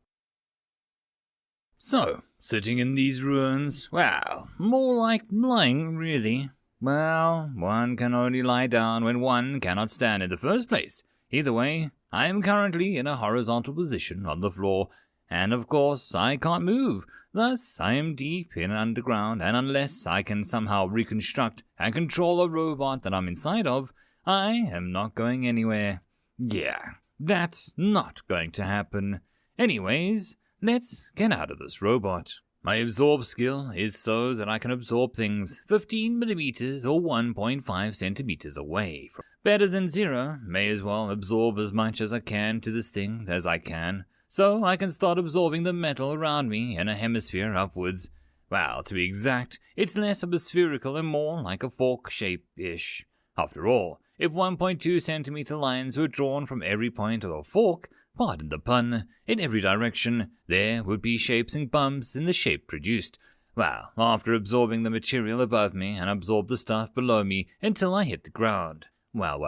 So, sitting in these ruins, well, more like lying, really. Well, one can only lie down when one cannot stand in the first place. Either way, I am currently in a horizontal position on the floor, and of course I can't move. Thus, I am deep in underground, and unless I can somehow reconstruct and control a robot that I'm inside of, I am not going anywhere. Yeah, that's not going to happen. Anyways, let's get out of this robot. My absorb skill is so that I can absorb things 15 millimeters or 1.5 centimeters away. Better than 0, may as well absorb as much as I can to this thing as I can, so I can start absorbing the metal around me in a hemisphere upwards. Well, to be exact, it's less of a spherical and more like a fork shape-ish. After all, if 1.2 centimeter lines were drawn from every point of a fork, pardon the pun, in every direction, there would be shapes and bumps in the shape produced. Well, after absorbing the material above me and absorb the stuff below me until I hit the ground. Well,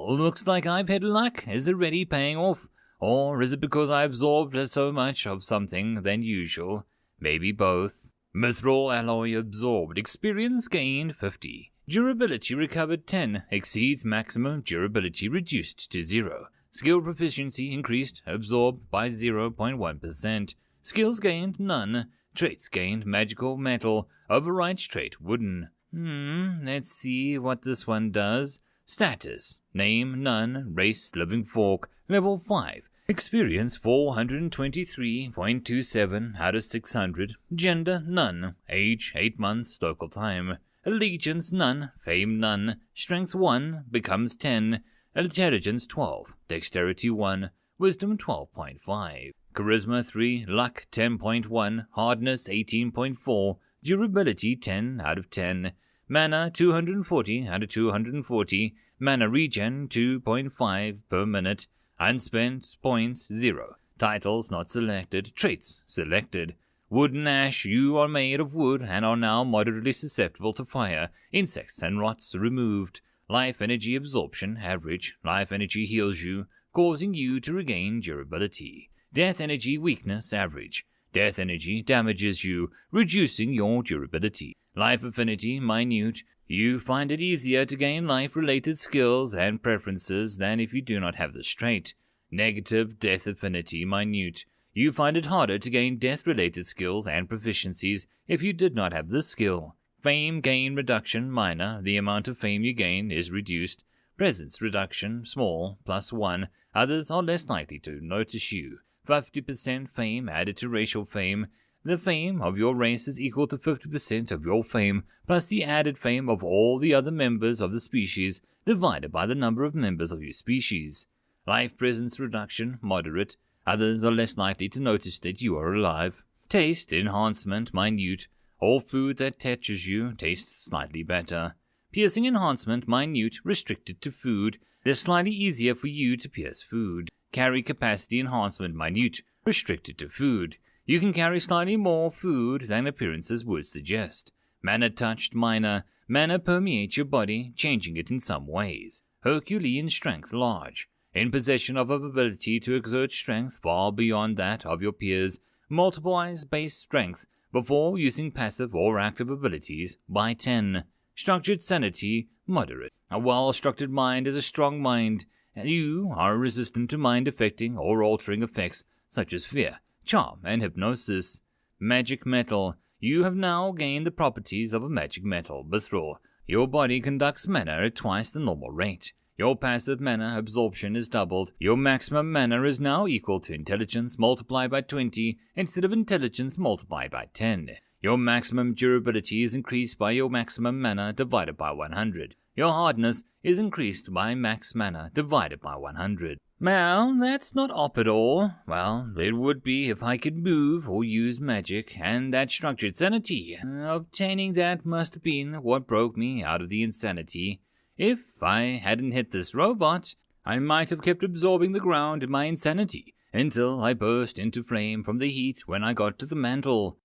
looks like I've had luck is already paying off. Or is it because I absorbed so much of something than usual? Maybe both. Mithril alloy absorbed, experience gained 50. Durability recovered 10, exceeds maximum durability reduced to 0. Skill proficiency increased, absorbed by 0.1%. Skills gained none. Traits gained magical metal, overrides trait wooden. Let's see what this one does. Status, name none, race living fork, level 5. Experience 423.27 out of 600. Gender none. Age 8 months, local time. Allegiance none. Fame none. Strength 1 becomes 10. Intelligence 12. Dexterity 1. Wisdom 12.5. Charisma 3. Luck 10.1. Hardness 18.4. Durability 10 out of 10. Mana 240 out of 240. Mana regen 2.5 per minute. Unspent points 0. Titles not selected. Traits selected. Wood and ash, you are made of wood and are now moderately susceptible to fire. Insects and rots removed. Life energy absorption average. Life energy heals you, causing you to regain durability. Death energy weakness average. Death energy damages you, reducing your durability. Life affinity minute. You find it easier to gain life-related skills and preferences than if you do not have this trait. Negative death affinity minute. You find it harder to gain death-related skills and proficiencies if you did not have this skill. Fame gain reduction minor. The amount of fame you gain is reduced. Presence reduction small, +1. Others are less likely to notice you. 50% fame added to racial fame. The fame of your race is equal to 50% of your fame, plus the added fame of all the other members of the species, divided by the number of members of your species. Life presence reduction, moderate. Others are less likely to notice that you are alive. Taste enhancement, minute. All food that touches you tastes slightly better. Piercing enhancement, minute, restricted to food. It is slightly easier for you to pierce food. Carry capacity enhancement, minute, restricted to food. You can carry slightly more food than appearances would suggest. Mana touched minor. Mana permeates your body, changing it in some ways. Herculean strength large. In possession of an ability to exert strength far beyond that of your peers. Multiplies base strength before using passive or active abilities by 10. Structured sanity moderate. A well-structured mind is a strong mind, and you are resistant to mind-affecting or altering effects such as fear, charm, and hypnosis. Magic metal. You have now gained the properties of a magic metal, Mithril. Your body conducts mana at twice the normal rate. Your passive mana absorption is doubled. Your maximum mana is now equal to intelligence multiplied by 20 instead of intelligence multiplied by 10. Your maximum durability is increased by your maximum mana divided by 100. Your hardness is increased by max mana divided by 100. Well, that's not op at all. Well, it would be if I could move or use magic, and that structured sanity. Obtaining that must have been what broke me out of the insanity. If I hadn't hit this robot, I might have kept absorbing the ground in my insanity, until I burst into flame from the heat when I got to the mantle.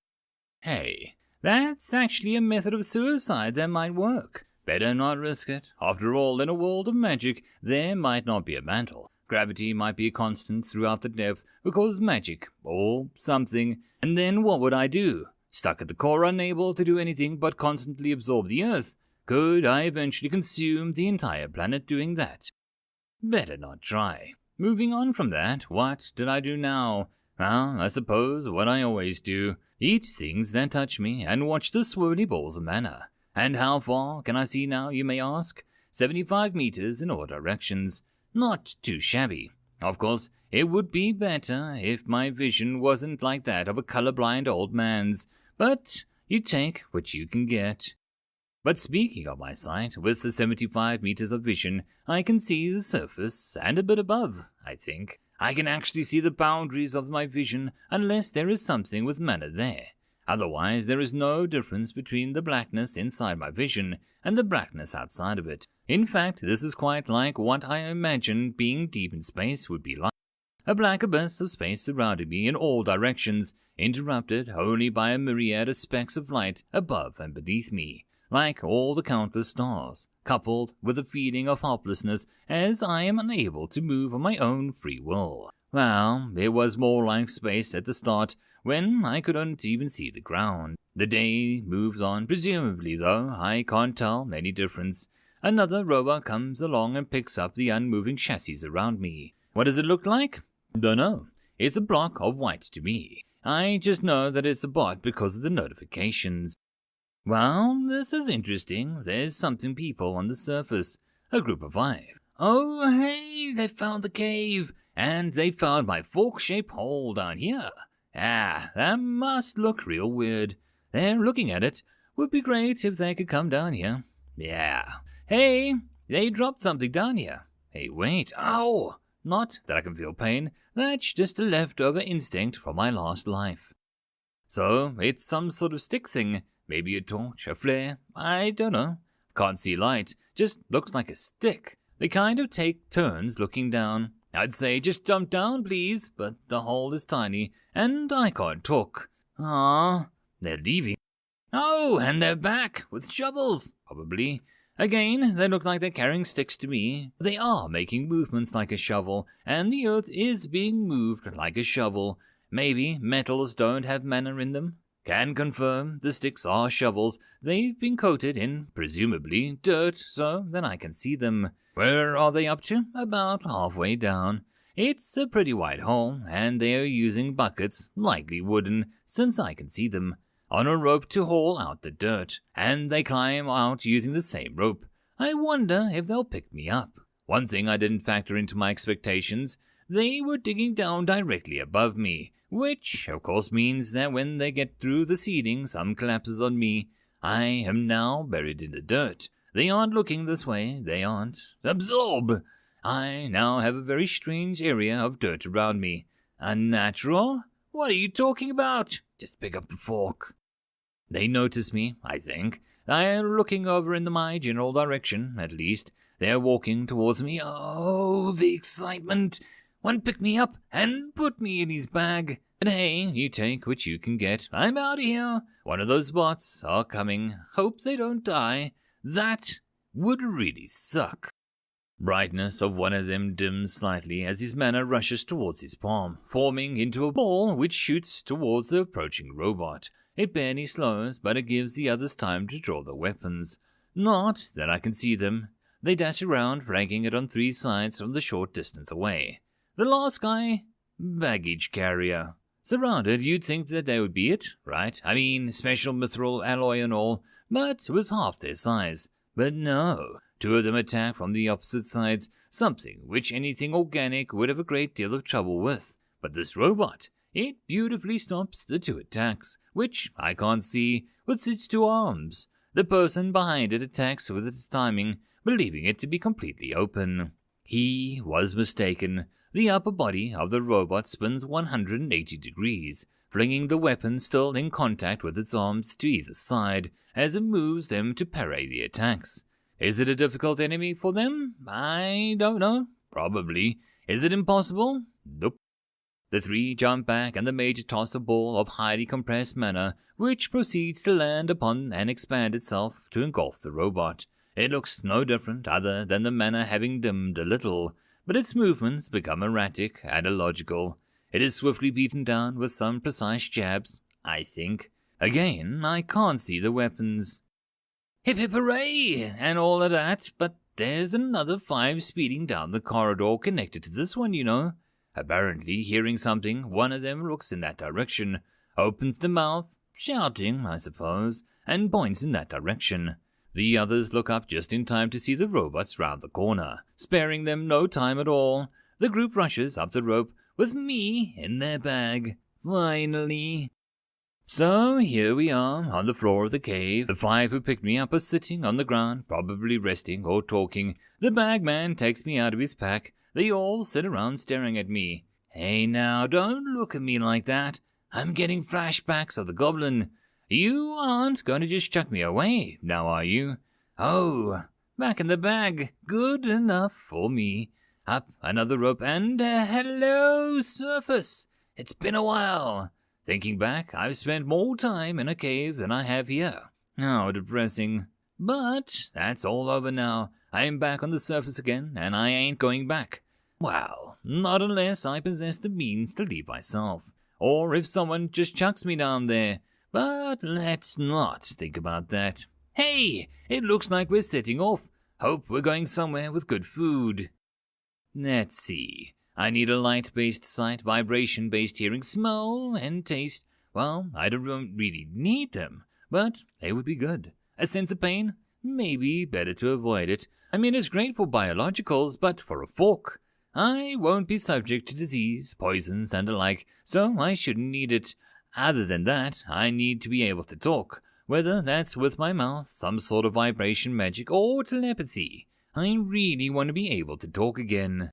Hey, that's actually a method of suicide that might work. Better not risk it. After all, in a world of magic, there might not be a mantle. Gravity might be a constant throughout the depth because magic, or something. And then what would I do? Stuck at the core, unable to do anything but constantly absorb the Earth? Could I eventually consume the entire planet doing that? Better not try. Moving on from that, what did I do now? Well, I suppose what I always do. Eat things that touch me and watch the swirly balls of mana. And how far can I see now, you may ask? 75 meters in all directions. Not too shabby. Of course, it would be better if my vision wasn't like that of a colorblind old man's, but you take what you can get. But speaking of my sight, with the 75 meters of vision, I can see the surface and a bit above, I think. I can actually see the boundaries of my vision unless there is something with mana there. Otherwise, there is no difference between the blackness inside my vision and the blackness outside of it. In fact, this is quite like what I imagine being deep in space would be like. A black abyss of space surrounding me in all directions, interrupted only by a myriad of specks of light above and beneath me, like all the countless stars, coupled with a feeling of helplessness as I am unable to move on my own free will. Well, it was more like space at the start, when I couldn't even see the ground. The day moves on, presumably though, I can't tell any difference. Another rover comes along and picks up the unmoving chassis around me. What does it look like? Dunno. It's a block of white to me. I just know that it's a bot because of the notifications. Well, this is interesting. There's something people on the surface. A group of 5. Oh, hey, they found the cave. And they found my fork-shaped hole down here. Ah, that must look real weird. They're looking at it. Would be great if they could come down here. Yeah. Hey, they dropped something down here. Hey, wait. Ow! Not that I can feel pain. That's just a leftover instinct from my last life. So, it's some sort of stick thing. Maybe a torch, a flare. I don't know. Can't see light. Just looks like a stick. They kind of take turns looking down. I'd say just jump down, please, but the hole is tiny, and I can't talk. Ah, they're leaving. Oh, and they're back, with shovels, probably. Again, they look like they're carrying sticks to me. They are making movements like a shovel, and the earth is being moved like a shovel. Maybe metals don't have mana in them. Can confirm the sticks are shovels. They've been coated in, presumably, dirt, so that I can see them. Where are they up to? About halfway down. It's a pretty wide hole, and they are using buckets, likely wooden, since I can see them, on a rope to haul out the dirt, and they climb out using the same rope. I wonder if they'll pick me up. One thing I didn't factor into my expectations, they were digging down directly above me, which of course means that when they get through the seeding, some collapses on me. I am now buried in the dirt. They aren't looking this way, they aren't. Absorb! I now have a very strange area of dirt around me. Unnatural? What are you talking about? Just pick up the fork. They notice me, I think. They're looking over in my general direction, at least. They're walking towards me. Oh, the excitement! One pick me up and put me in his bag. And hey, you take what you can get. I'm out of here. One of those bots are coming. Hope they don't die. That would really suck. Brightness of one of them dims slightly as his mana rushes towards his palm, forming into a ball which shoots towards the approaching robot. It barely slows, but it gives the others time to draw their weapons. Not that I can see them. They dash around, flanking it on 3 sides from the short distance away. The last guy? Baggage carrier. Surrounded, you'd think that they would be it, right? I mean, special mithril alloy and all, but it was half their size. But no, 2 of them attack from the opposite sides, something which anything organic would have a great deal of trouble with. But this robot, it beautifully stops the 2 attacks, which I can't see, with its 2 arms. The person behind it attacks with its timing, believing it to be completely open. He was mistaken. The upper body of the robot spins 180 degrees, flinging the weapon still in contact with its arms to either side as it moves them to parry the attacks. Is it a difficult enemy for them? I don't know. Probably. Is it impossible? Nope. The 3 jump back and the major toss a ball of highly compressed mana, which proceeds to land upon and expand itself to engulf the robot. It looks no different other than the mana having dimmed a little, but its movements become erratic and illogical. It is swiftly beaten down with some precise jabs, I think. Again, I can't see the weapons. Hip hip hooray! And all of that, but there's another 5 speeding down the corridor connected to this one, you know. Apparently hearing something, one of them looks in that direction, opens the mouth, shouting, I suppose, and points in that direction. The others look up just in time to see the robots round the corner, sparing them no time at all. The group rushes up the rope with me in their bag. Finally. So here we are, on the floor of the cave. The 5 who picked me up are sitting on the ground, probably resting or talking. The bagman takes me out of his pack. They all sit around staring at me. Hey now, don't look at me like that. I'm getting flashbacks of the goblin. You aren't going to just chuck me away, now are you? Oh, back in the bag. Good enough for me. Up another rope and hello, surface. It's been a while. Thinking back, I've spent more time in a cave than I have here. How depressing. But that's all over now. I am back on the surface again, and I ain't going back. Well, not unless I possess the means to leave myself. Or if someone just chucks me down there. But let's not think about that. Hey, it looks like we're setting off. Hope we're going somewhere with good food. Let's see. I need a light-based sight, vibration-based hearing, smell, and taste. Well, I don't really need them, but they would be good. A sense of pain? Maybe better to avoid it. I mean, it's great for biologicals, but for a fork. I won't be subject to disease, poisons, and the like, so I shouldn't need it. Other than that, I need to be able to talk, whether that's with my mouth, some sort of vibration magic, or telepathy. I really want to be able to talk again.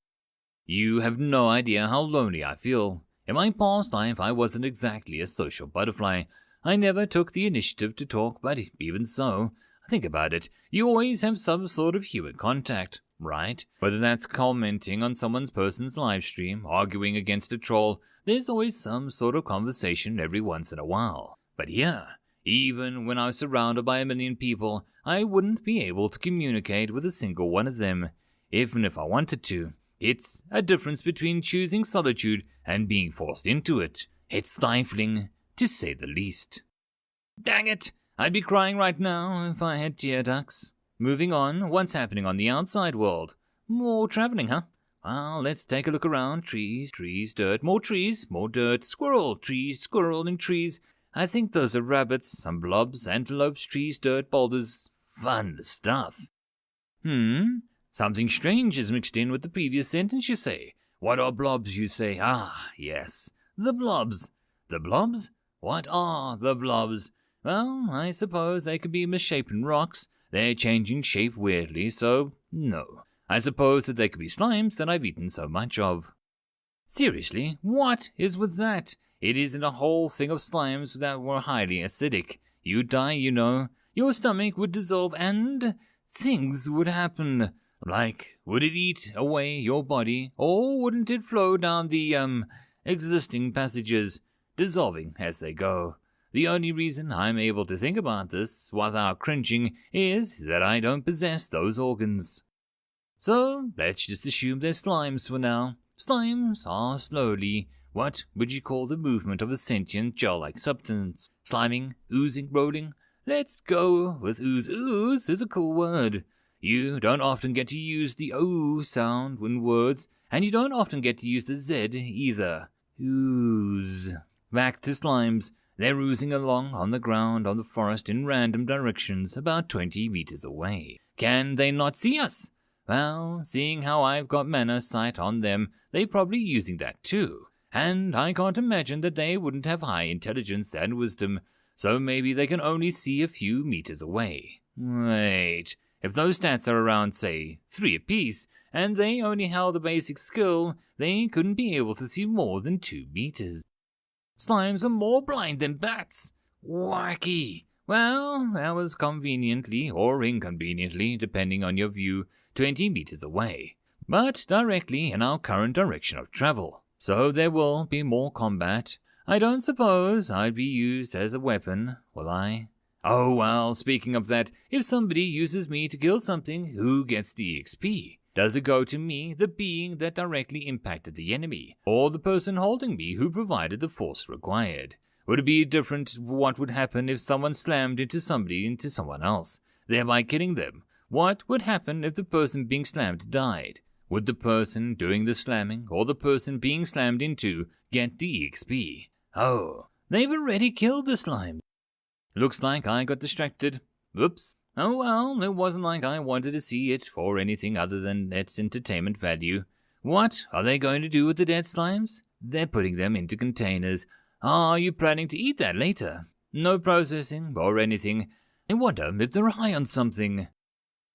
You have no idea how lonely I feel. In my past life, I wasn't exactly a social butterfly. I never took the initiative to talk, but even so, think about it, you always have some sort of human contact, right? Whether that's commenting on someone's person's live stream, arguing against a troll, there's always some sort of conversation every once in a while. But here, even when I was surrounded by 1 million people, I wouldn't be able to communicate with a single one of them, even if I wanted to. It's a difference between choosing solitude and being forced into it. It's stifling, to say the least. Dang it! I'd be crying right now if I had tear ducts. Moving on, what's happening on the outside world? More traveling, huh? Well, let's take a look around. Trees, dirt, more dirt, squirrel, trees, squirrel, and trees. I think those are rabbits, some blobs, antelopes, trees, dirt, boulders. Fun stuff. Something strange is mixed in with the previous sentence, you say. What are blobs, you say? Ah, yes, the blobs. The blobs? What are the blobs? Well, I suppose they could be misshapen rocks. They're changing shape weirdly, so no. I suppose that they could be slimes that I've eaten so much of. Seriously, what is with that? It isn't a whole thing of slimes that were highly acidic. You'd die, you know. Your stomach would dissolve and things would happen. Like, would it eat away your body, or wouldn't it flow down the, existing passages, dissolving as they go? The only reason I'm able to think about this without cringing is that I don't possess those organs. So, let's just assume they're slimes for now. Slimes are slowly, what would you call the movement of a sentient gel-like substance? Sliming, oozing, rolling? Let's go with ooze. Ooze is a cool word. You don't often get to use the O sound in words, and you don't often get to use the Z either. Ooze. Back to slimes. They're oozing along on the ground on the forest in random directions about 20 meters away. Can they not see us? Well, seeing how I've got mana sight on them, they're probably using that too. And I can't imagine that they wouldn't have high intelligence and wisdom, so maybe they can only see a few meters away. Wait, if those stats are around, say, 3 apiece, and they only held a basic skill, they couldn't be able to see more than 2 meters. Slimes are more blind than bats. Wacky. Well, that was conveniently or inconveniently, depending on your view, 20 meters away, but directly in our current direction of travel. So there will be more combat. I don't suppose I'd be used as a weapon, will I? Oh well, speaking of that, if somebody uses me to kill something, who gets the XP? Does it go to me, the being that directly impacted the enemy, or the person holding me who provided the force required? Would it be different what would happen if someone slammed into someone else, thereby killing them? What would happen if the person being slammed died? Would the person doing the slamming or the person being slammed into get the EXP? Oh, they've already killed the slime. Looks like I got distracted. Oops. Oh well, it wasn't like I wanted to see it for anything other than its entertainment value. What are they going to do with the dead slimes? They're putting them into containers. Are you planning to eat that later? No processing or anything. I wonder if they're high on something.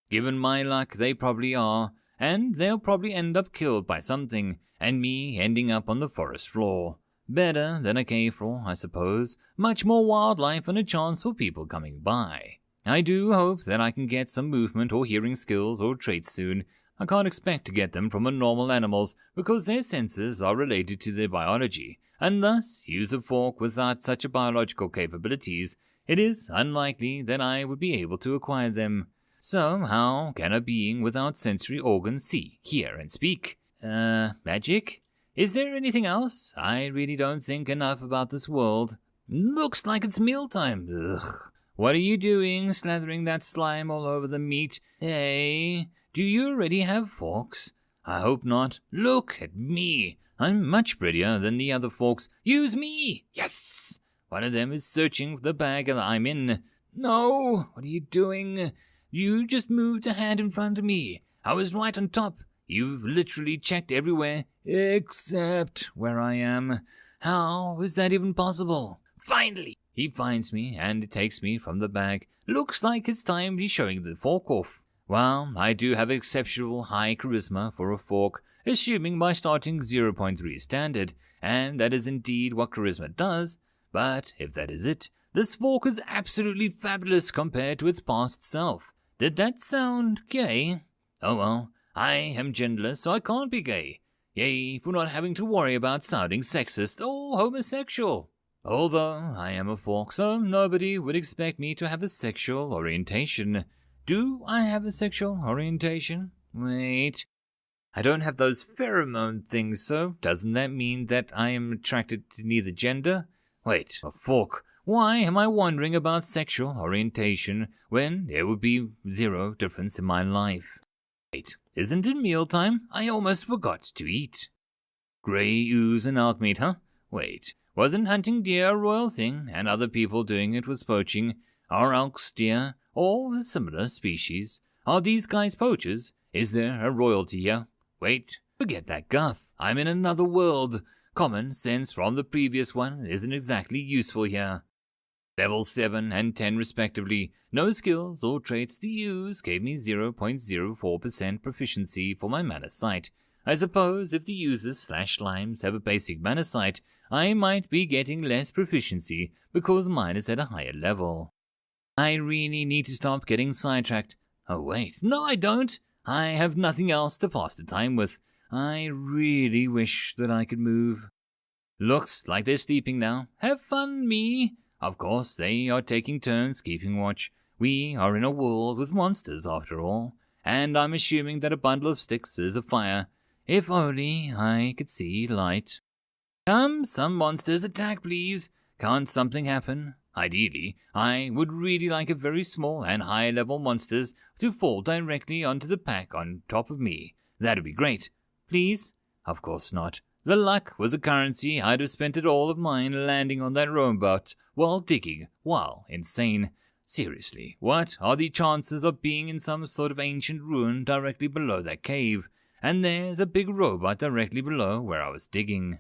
Given my luck, they probably are, and they'll probably end up killed by something, and me ending up on the forest floor. Better than a cave floor, I suppose. Much more wildlife and a chance for people coming by. I do hope that I can get some movement or hearing skills or traits soon. I can't expect to get them from normal animals because their senses are related to their biology, and thus use a fork without such biological capabilities. It is unlikely that I would be able to acquire them. So how can a being without sensory organs see, hear, and speak? Magic? Is there anything else? I really don't think enough about this world. Looks like it's mealtime. Ugh. What are you doing, slathering that slime all over the meat? Hey, do you already have forks? I hope not. Look at me. I'm much prettier than the other forks. Use me! Yes! One of them is searching for the bag that I'm in. No! What are you doing? You just moved a hand in front of me. I was right on top. You've literally checked everywhere, except where I am. How is that even possible? Finally! He finds me and takes me from the bag. Looks like it's time he's showing the fork off. Well, I do have exceptional high charisma for a fork, assuming my starting 0.3 standard, and that is indeed what charisma does. But if that is it, this fork is absolutely fabulous compared to its past self. Did that sound gay? Oh well, I am genderless, so I can't be gay. Yay for not having to worry about sounding sexist or homosexual. Although I am a fork, so nobody would expect me to have a sexual orientation. Do I have a sexual orientation? Wait. I don't have those pheromone things, so doesn't that mean that I am attracted to neither gender? Wait, a fork. Why am I wondering about sexual orientation when there would be zero difference in my life? Wait, isn't it mealtime? I almost forgot to eat. Grey ooze and elk meat, huh? Wait, wasn't hunting deer a royal thing, and other people doing it was poaching? Are elks deer, or a similar species? Are these guys poachers? Is there a royalty here? Wait, forget that guff. I'm in another world. Common sense from the previous one isn't exactly useful here. Level 7 and 10 respectively. No skills or traits to use gave me 0.04% proficiency for my mana sight. I suppose if the users / slimes have a basic mana sight, I might be getting less proficiency because mine is at a higher level. I really need to stop getting sidetracked. Oh wait, no I don't. I have nothing else to pass the time with. I really wish that I could move. Looks like they're sleeping now. Have fun, me. Of course, they are taking turns keeping watch. We are in a world with monsters after all, and I'm assuming that a bundle of sticks is a fire. If only I could see light. Come, some monsters, attack please. Can't something happen? Ideally, I would really like a very small and high-level monsters to fall directly onto the pack on top of me. That'd be great. Please? Of course not. The luck was a currency. I'd have spent it all of mine landing on that rowboat while digging. Wow, insane. Seriously, what are the chances of being in some sort of ancient ruin directly below that cave? And there's a big robot directly below where I was digging.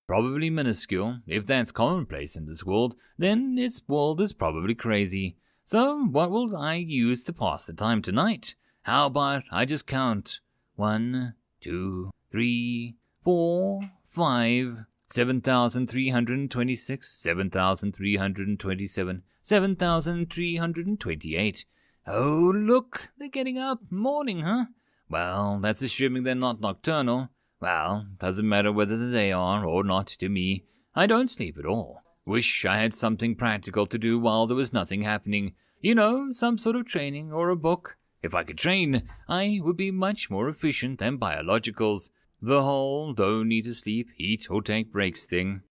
Probably minuscule. If that's commonplace in this world, then its world is probably crazy. So what will I use to pass the time tonight? How about I just count? 1, 2, 3, 4, 5, 7,326, 7,327, 7,328. Oh, look, they're getting up. Morning, huh? Well, that's assuming they're not nocturnal. Well, doesn't matter whether they are or not to me. I don't sleep at all. Wish I had something practical to do while there was nothing happening. You know, some sort of training or a book. If I could train, I would be much more efficient than biologicals. The whole don't need to sleep, eat, or take breaks thing.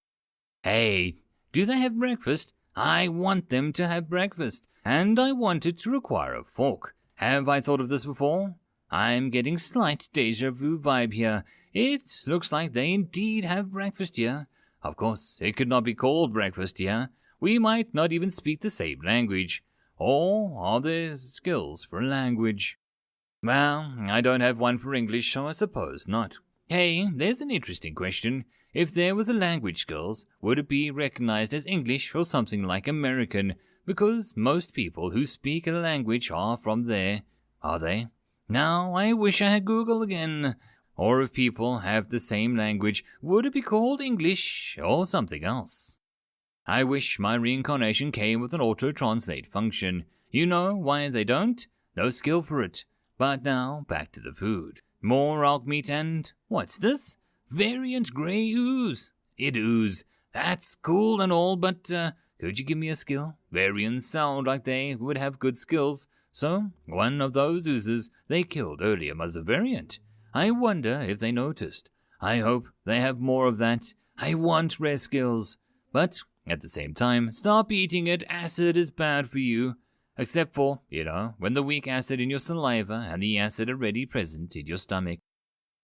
Hey, do they have breakfast? I want them to have breakfast, and I want it to require a fork. Have I thought of this before? I'm getting slight deja vu vibe here. It looks like they indeed have breakfast here. Of course, it could not be called breakfast here. We might not even speak the same language. Or are there skills for a language? Well, I don't have one for English, so I suppose not. Hey, there's an interesting question. If there was a language skills, would it be recognized as English or something like American? Because most people who speak a language are from there, are they? Now, I wish I had Google again. Or if people have the same language, would it be called English or something else? I wish my reincarnation came with an auto-translate function. You know why they don't? No skill for it. But now, back to the food. More elk meat and... what's this? Variant grey ooze. It ooze. That's cool and all, but could you give me a skill? Variants sound like they would have good skills. So, one of those oozes they killed earlier was a variant. I wonder if they noticed. I hope they have more of that. I want rare skills. But, at the same time, stop eating it. Acid is bad for you. Except for, when the weak acid in your saliva and the acid already present in your stomach.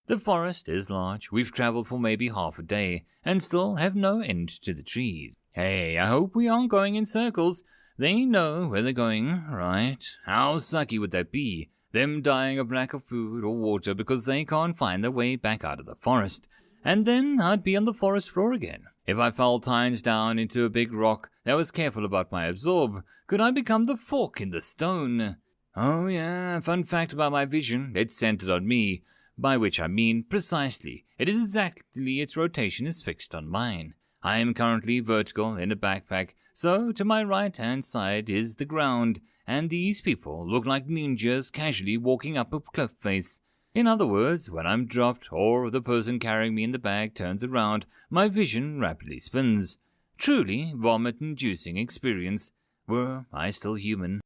The forest is large. We've traveled for maybe half a day, and still have no end to the trees. Hey, I hope we aren't going in circles. They know where they're going, right? How sucky would that be? Them dying of lack of food or water because they can't find their way back out of the forest. And then I'd be on the forest floor again. If I fell tines down into a big rock that was careful about my absorb, could I become the fork in the stone? Oh yeah, fun fact about my vision, it's centered on me, by which I mean precisely, it is exactly its rotation is fixed on mine. I am currently vertical in a backpack, so to my right-hand side is the ground, and these people look like ninjas casually walking up a cliff face. In other words, when I'm dropped or the person carrying me in the bag turns around, my vision rapidly spins. Truly vomit-inducing experience. Were I still human?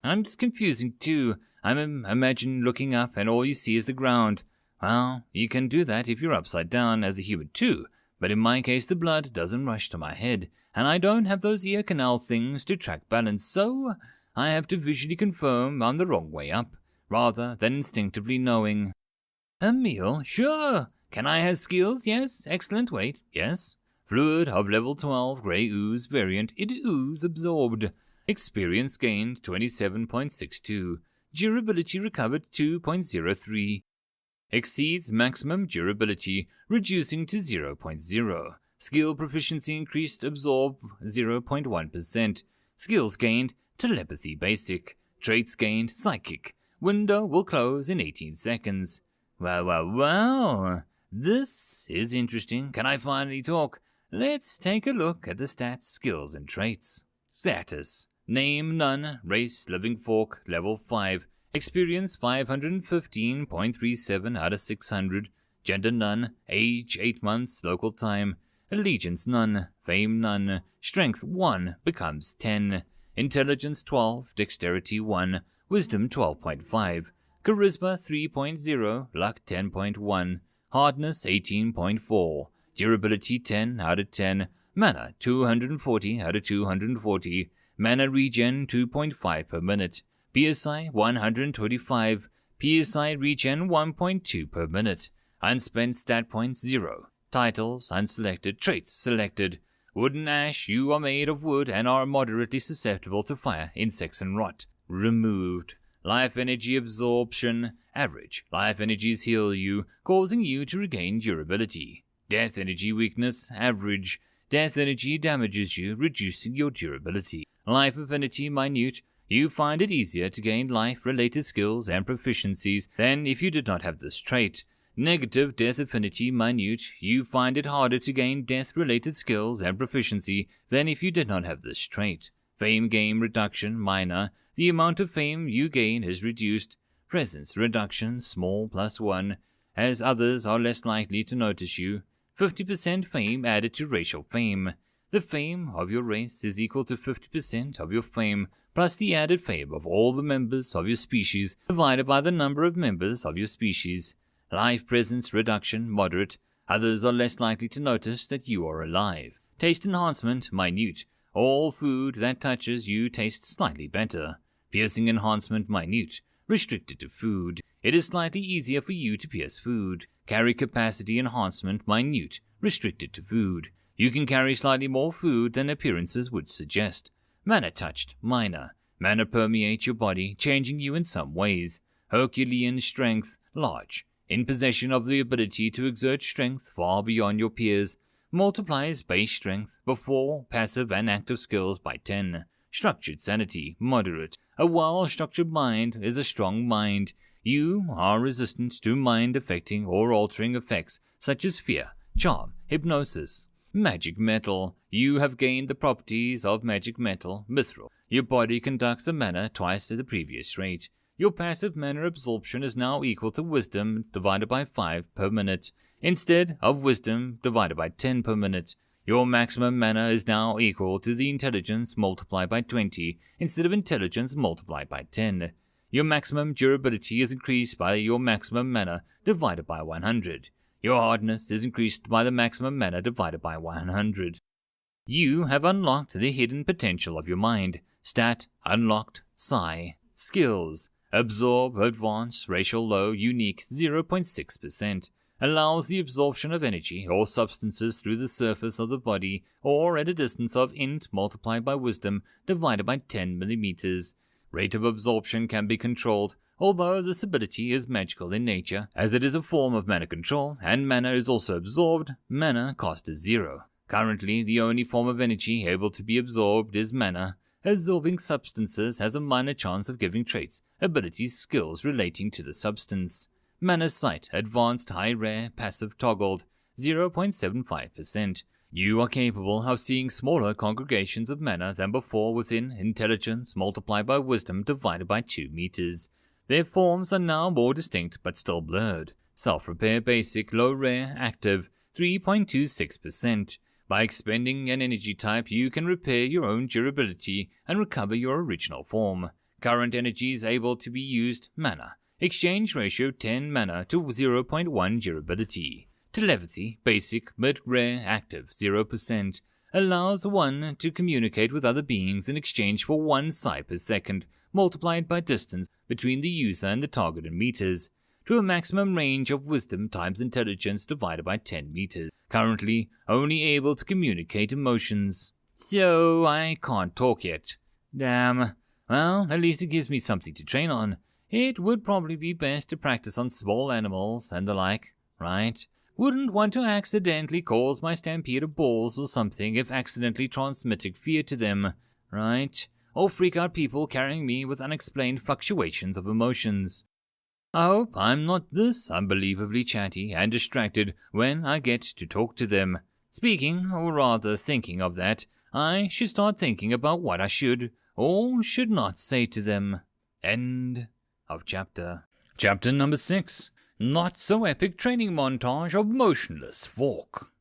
And it's confusing too. Imagine looking up and all you see is the ground. Well, you can do that if you're upside down as a human too, but in my case the blood doesn't rush to my head, and I don't have those ear canal things to track balance, so I have to visually confirm I'm the wrong way up, rather than instinctively knowing. A meal? Sure! Can I have skills? Yes. Excellent. Wait. Yes. Fluid of level 12, grey ooze variant, it ooze absorbed. Experience gained 27.62. Durability recovered 2.03. Exceeds maximum durability, reducing to 0.0. Skill proficiency increased, absorb 0.1%. Skills gained, telepathy basic. Traits gained, psychic. Window will close in 18 seconds. Well. This is interesting. Can I finally talk? Let's take a look at the stats, skills, and traits. Status. Name none. Race living fork. Level 5. Experience 515.37 out of 600. Gender none. Age 8 months. Local time. Allegiance none. Fame none. Strength 1 becomes 10. Intelligence 12. Dexterity 1. Wisdom 12.5. Charisma 3.0. Luck 10.1. Hardness 18.4. Durability 10 out of 10. Mana 240 out of 240. Mana regen 2.5 per minute. PSI 125. PSI regen 1.2 per minute. Unspent stat points 0. Titles unselected. Traits selected. Wood and ash, you are made of wood and are moderately susceptible to fire, insects and rot. Removed. Life energy absorption, average. Life energies heal you, causing you to regain durability. Death energy weakness, average. Death energy damages you, reducing your durability. Life affinity minute. You find it easier to gain life-related skills and proficiencies than if you did not have this trait. Negative death affinity minute. You find it harder to gain death-related skills and proficiency than if you did not have this trait. Fame gain reduction minor. The amount of fame you gain is reduced. Presence reduction small +1, as others are less likely to notice you. 50% fame added to racial fame. The fame of your race is equal to 50% of your fame, plus the added fame of all the members of your species, divided by the number of members of your species. Life presence reduction moderate. Others are less likely to notice that you are alive. Taste enhancement minute. All food that touches you tastes slightly better. Piercing enhancement minute. restricted to food. It is slightly easier for you to pierce food. Carry capacity enhancement minute, restricted to food. You can carry slightly more food than appearances would suggest. Mana touched, minor. Mana permeates your body, changing you in some ways. Herculean strength, large. In possession of the ability to exert strength far beyond your peers. Multiplies base strength before passive and active skills by 10. Structured sanity, moderate. A well-structured mind is a strong mind. You are resistant to mind-affecting or altering effects such as fear, charm, hypnosis. Magic metal. You have gained the properties of magic metal, mithril. Your body conducts a mana twice at the previous rate. Your passive mana absorption is now equal to wisdom divided by 5 per minute, instead of wisdom divided by 10 per minute. Your maximum mana is now equal to the intelligence multiplied by 20, instead of intelligence multiplied by 10. Your maximum durability is increased by your maximum mana divided by 100. Your hardness is increased by the maximum mana divided by 100. You have unlocked the hidden potential of your mind. Stat, unlocked, psi. Skills, absorb, advance, racial low, unique, 0.6%. Allows the absorption of energy or substances through the surface of the body or at a distance of int multiplied by wisdom divided by 10 millimeters. Rate of absorption can be controlled, although this ability is magical in nature, as it is a form of mana control, and mana is also absorbed. Mana cost is 0. Currently, the only form of energy able to be absorbed is mana. Absorbing substances has a minor chance of giving traits, abilities, skills relating to the substance. Mana sight, advanced, high rare, passive toggled, 0.75%. You are capable of seeing smaller congregations of mana than before within intelligence multiplied by wisdom divided by 2 meters. Their forms are now more distinct but still blurred. Self-repair basic, low rare, active, 3.26%. By expending an energy type, you can repair your own durability and recover your original form. Current energies able to be used, mana. Exchange ratio 10 mana to 0.1 durability. Telepathy, basic, mid-rare, active, 0%. Allows one to communicate with other beings in exchange for 1 psi per second, multiplied by distance between the user and the target in meters, to a maximum range of wisdom times intelligence divided by 10 meters. Currently, only able to communicate emotions. So, I can't talk yet. Damn. Well, at least it gives me something to train on. It would probably be best to practice on small animals and the like, right? Wouldn't want to accidentally cause my stampede of balls or something if accidentally transmitting fear to them, right? Or freak out people carrying me with unexplained fluctuations of emotions. I hope I'm not this unbelievably chatty and distracted when I get to talk to them. Speaking, or rather thinking of that, I should start thinking about what I should or should not say to them. End of chapter. Chapter number 6. Not so epic training montage of motionless fork.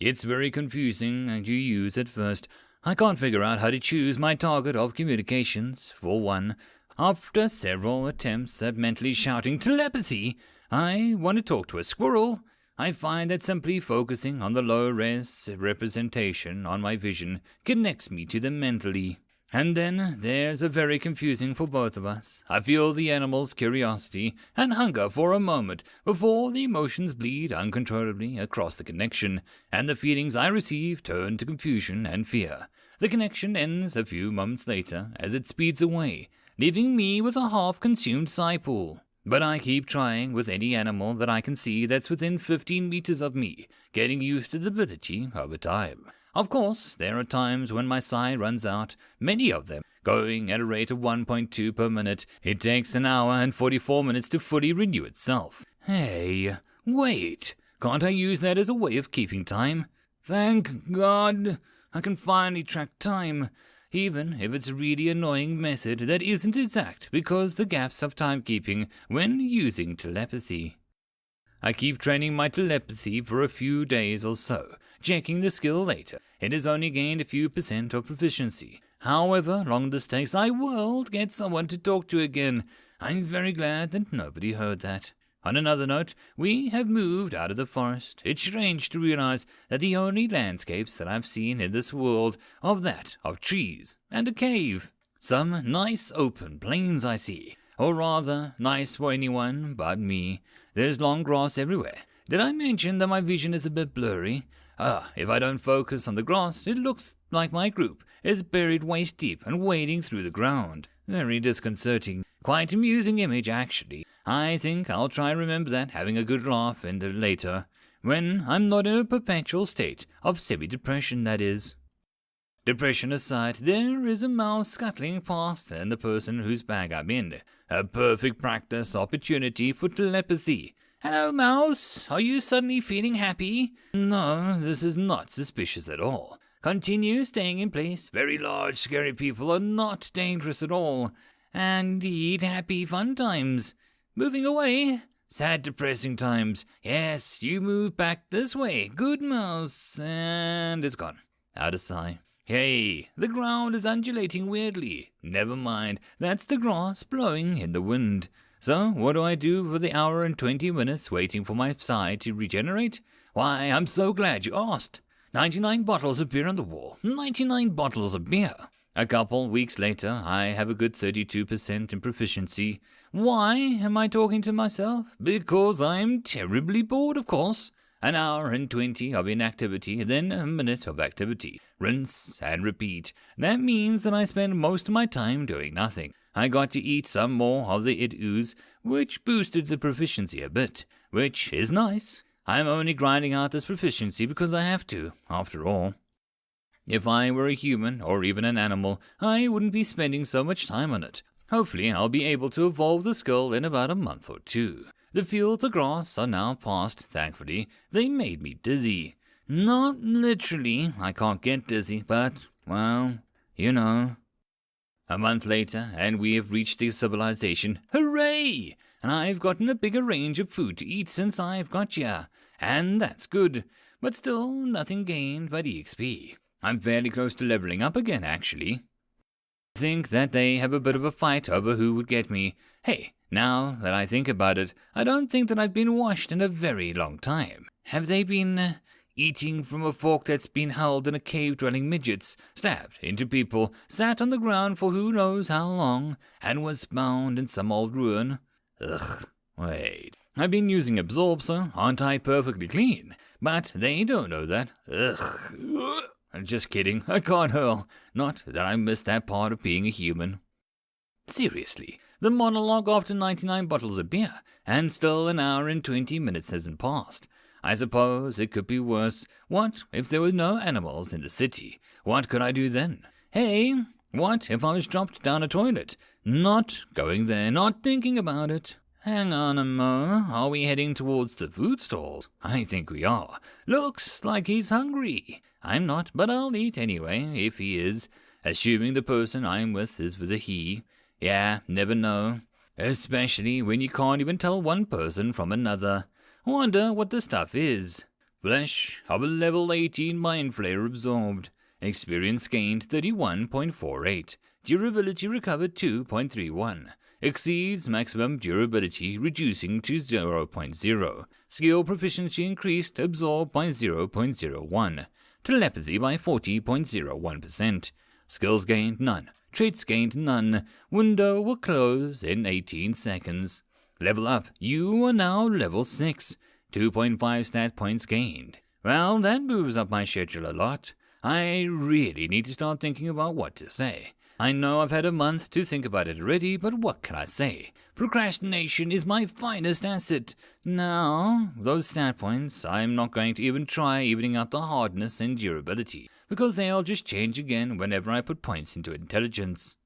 It's very confusing to use at first. I can't figure out how to choose my target of communications, for one. After several attempts at mentally shouting telepathy, I want to talk to a squirrel. I find that simply focusing on the low-res representation on my vision connects me to them mentally. And then there's a very confusing for both of us. I feel the animal's curiosity and hunger for a moment before the emotions bleed uncontrollably across the connection, and the feelings I receive turn to confusion and fear. The connection ends a few moments later as it speeds away, leaving me with a half-consumed psi pool. But I keep trying with any animal that I can see that's within 15 meters of me, getting used to the ability over time. Of course, there are times when my psi runs out, many of them, going at a rate of 1.2 per minute. It takes an hour and 44 minutes to fully renew itself. Hey, wait, can't I use that as a way of keeping time? Thank God, I can finally track time, even if it's a really annoying method that isn't exact because the gaps of timekeeping when using telepathy. I keep training my telepathy for a few days or so, checking the skill later. It has only gained a few % of proficiency. However long this takes, I will get someone to talk to again. I'm very glad that nobody heard that. On another note, we have moved out of the forest. It's strange to realize that the only landscapes that I've seen in this world are that of trees and a cave. Some nice open plains I see, or rather, nice for anyone but me. There's long grass everywhere. Did I mention that my vision is a bit blurry? If I don't focus on the grass, it looks like my group is buried waist deep and wading through the ground. Very disconcerting. Quite amusing image, actually. I think I'll try and remember that, having a good laugh later, when I'm not in a perpetual state of semi-depression, that is. Depression aside, there is a mouse scuttling past and the person whose bag I'm in. A perfect practice opportunity for telepathy. Hello, mouse. Are you suddenly feeling happy? No, this is not suspicious at all. Continue staying in place. Very large, scary people are not dangerous at all. Indeed, happy, fun times. Moving away. Sad, depressing times. Yes, you move back this way. Good, mouse. And it's gone. Out of sight. Hey, the ground is undulating weirdly. Never mind, that's the grass blowing in the wind. So, what do I do for the hour and 20 minutes waiting for my side to regenerate? Why, I'm so glad you asked. 99 bottles of beer on the wall. 99 bottles of beer. A couple weeks later, I have a good 32% in proficiency. Why am I talking to myself? Because I'm terribly bored, of course. An hour and 20 of inactivity, then a minute of activity. Rinse and repeat. That means that I spend most of my time doing nothing. I got to eat some more of the HIATUS, which boosted the proficiency a bit, which is nice. I'm only grinding out this proficiency because I have to, after all. If I were a human, or even an animal, I wouldn't be spending so much time on it. Hopefully I'll be able to evolve the skill in about a month or two. The fields of grass are now past, thankfully. They made me dizzy. Not literally, I can't get dizzy, but, well, you know. A month later, and we have reached the civilization. Hooray! And I've gotten a bigger range of food to eat since I've got ya. And that's good. But still, nothing gained but EXP. I'm fairly close to leveling up again, actually. I think that they have a bit of a fight over who would get me. Hey, now that I think about it, I don't think that I've been washed in a very long time. Have they been eating from a fork that's been held in a cave-dwelling midgets, stabbed into people, sat on the ground for who knows how long, and was found in some old ruin? Ugh, wait. I've been using Absorb, so aren't I perfectly clean? But they don't know that. Ugh. Just kidding, I can't hurl. Not that I missed that part of being a human. Seriously, the monologue after 99 bottles of beer, and still an hour and 20 minutes hasn't passed. I suppose it could be worse. What if there were no animals in the city? What could I do then? Hey, what if I was dropped down a toilet? Not going there, not thinking about it. Hang on a mo, are we heading towards the food stalls? I think we are. Looks like he's hungry. I'm not, but I'll eat anyway, if he is. Assuming the person I'm with is with a he. Yeah, never know. Especially when you can't even tell one person from another. Wonder what the stuff is. Flesh of a level 18 Mind Flayer absorbed. Experience gained 31.48. Durability recovered 2.31. Exceeds maximum durability, reducing to 0.0. Skill proficiency increased, absorbed by 0.01. Telepathy by 40.01%. Skills gained, none. Traits gained, none. Window will close in 18 seconds. Level up. You are now level 6. 2.5 stat points gained. Well, that moves up my schedule a lot. I really need to start thinking about what to say. I know I've had a month to think about it already, but what can I say? Procrastination is my finest asset. Now, those stat points, I'm not going to even try evening out the hardness and durability, because they'll just change again whenever I put points into intelligence.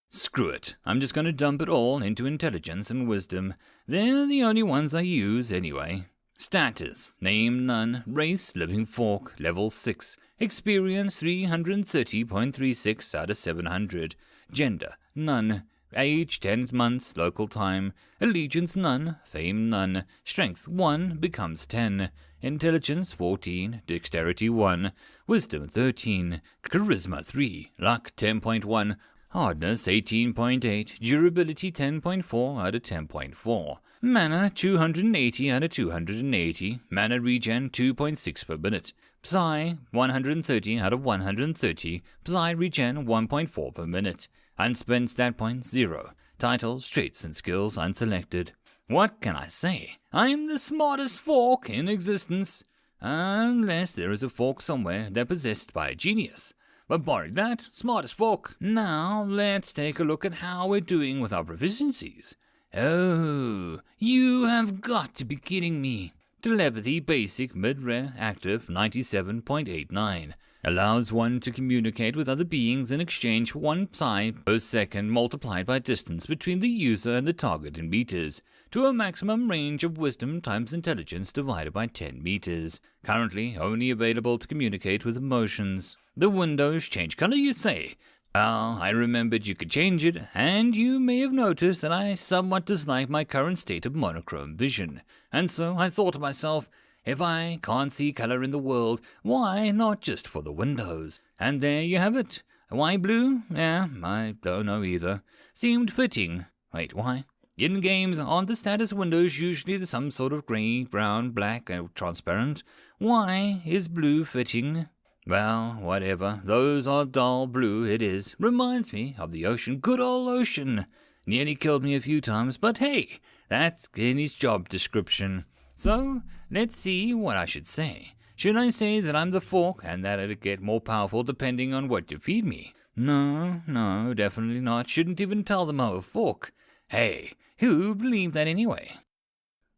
Screw it, I'm just going to dump it all into intelligence and wisdom. They're the only ones I use anyway. Status, name none, race living fork, level 6, experience 330.36 out of 700, gender none, age 10 months, local time, allegiance none, fame none, strength 1 becomes 10, intelligence 14, dexterity 1, wisdom 13, charisma 3, luck 10.1, hardness 18.8, durability 10.4 out of 10.4, mana 280 out of 280, mana regen 2.6 per minute, Psi 130 out of 130, Psi regen 1.4 per minute, unspent stat point 0, titles, traits and skills unselected. What can I say? I'm the smartest fork in existence. Unless there is a fork somewhere that possessed by a genius. But barring that, smartest fork. Now, let's take a look at how we're doing with our proficiencies. Oh, you have got to be kidding me. Telepathy Basic Mid-Rare Active 97.89. Allows one to communicate with other beings in exchange for 1 psi per second multiplied by distance between the user and the target in meters, to a maximum range of wisdom times intelligence divided by 10 meters. Currently only available to communicate with emotions. The windows change color, you say? Well, I remembered you could change it, and you may have noticed that I somewhat dislike my current state of monochrome vision. And so I thought to myself, if I can't see color in the world, why not just for the windows? And there you have it. Why blue? Yeah, I don't know either. Seemed fitting. Wait, why? In games, aren't the status windows usually some sort of grey, brown, black, and transparent? Why is blue fitting? Well, whatever. Those are dull blue, it is. Reminds me of the ocean. Good old ocean. Nearly killed me a few times, but hey, that's in his job description. So, let's see what I should say. Should I say that I'm the fork and that it'll get more powerful depending on what you feed me? No, definitely not. Shouldn't even tell them I'm a fork. Hey, who believed that anyway?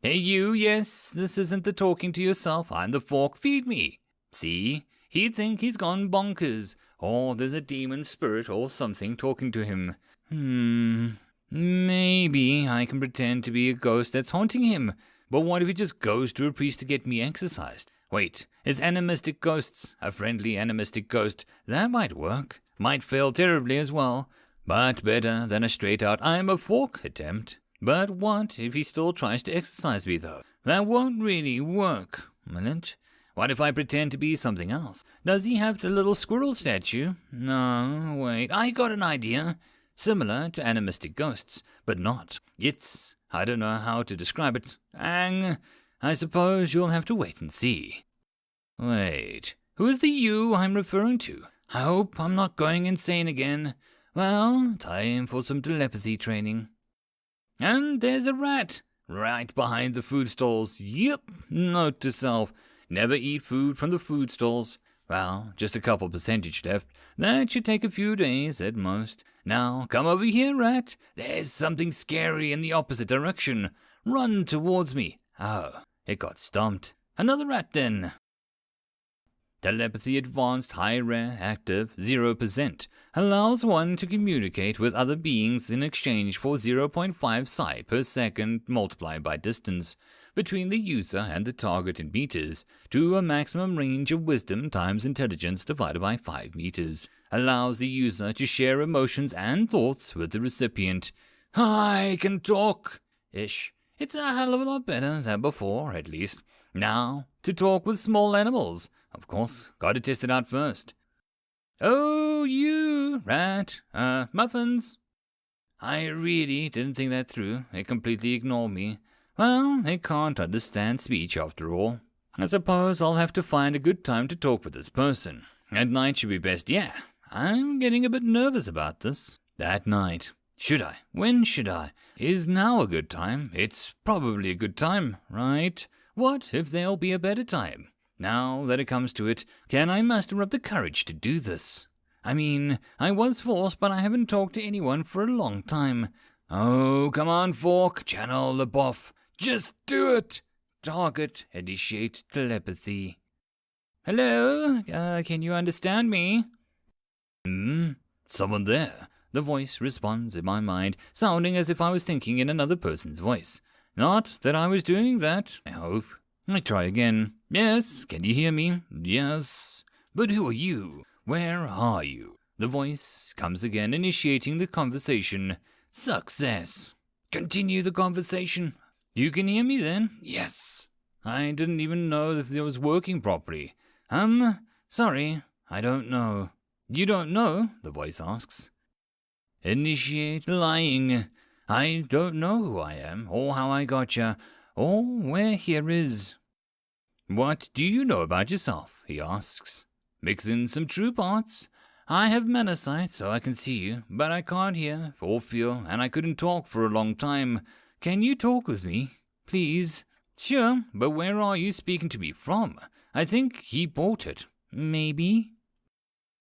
Hey you, yes, this isn't the talking to yourself. I'm the fork, feed me. See? He'd think he's gone bonkers, or there's a demon spirit or something talking to him. Maybe I can pretend to be a ghost that's haunting him. But what if he just goes to a priest to get me exorcised? Wait, is animistic ghosts a friendly animistic ghost? That might work. Might fail terribly as well, but better than a straight-out I'm a fork attempt. But what if he still tries to exorcise me, though? That won't really work, will it? What if I pretend to be something else? Does he have the little squirrel statue? No, wait, I got an idea. Similar to animistic ghosts, but not. I don't know how to describe it. I suppose you'll have to wait and see. Wait, who is the you I'm referring to? I hope I'm not going insane again. Well, time for some telepathy training. And there's a rat, right behind the food stalls. Yep, note to self. Never eat food from the food stalls. Well, just a couple percentage left. That should take a few days at most. Now, come over here, rat. There's something scary in the opposite direction. Run towards me. Oh, it got stomped. Another rat then. Telepathy Advanced High Rare Active 0%. Allows one to communicate with other beings in exchange for 0.5 psi per second multiplied by distance between the user and the target in meters, to a maximum range of wisdom times intelligence divided by 5 meters. Allows the user to share emotions and thoughts with the recipient. I can talk! Ish. It's a hell of a lot better than before, at least. Now, to talk with small animals. Of course, gotta test it out first. Oh, you, rat. Muffins. I really didn't think that through. It completely ignored me. Well, they can't understand speech after all. I suppose I'll have to find a good time to talk with this person. At night should be best, yeah. I'm getting a bit nervous about this. That night. Should I? When should I? Is now a good time? It's probably a good time, right? What if there'll be a better time? Now that it comes to it, can I muster up the courage to do this? I mean, I was forced, but I haven't talked to anyone for a long time. Oh, come on, Fork, channel the buff. Just do it! Target, initiate telepathy. Hello? Can you understand me? Someone there. The voice responds in my mind, sounding as if I was thinking in another person's voice. Not that I was doing that, I hope. I try again. Yes, can you hear me? Yes. But who are you? Where are you? The voice comes again, initiating the conversation. Success. Continue the conversation. You can hear me then? Yes. I didn't even know if it was working properly. Sorry, I don't know. You don't know? The voice asks. Initiate lying. I don't know who I am, or how I gotcha, or where here is. What do you know about yourself? He asks. Mix in some true parts. I have mana sight so I can see you, but I can't hear or feel, and I couldn't talk for a long time. Can you talk with me? Please? Sure, but where are you speaking to me from? I think he bought it. Maybe?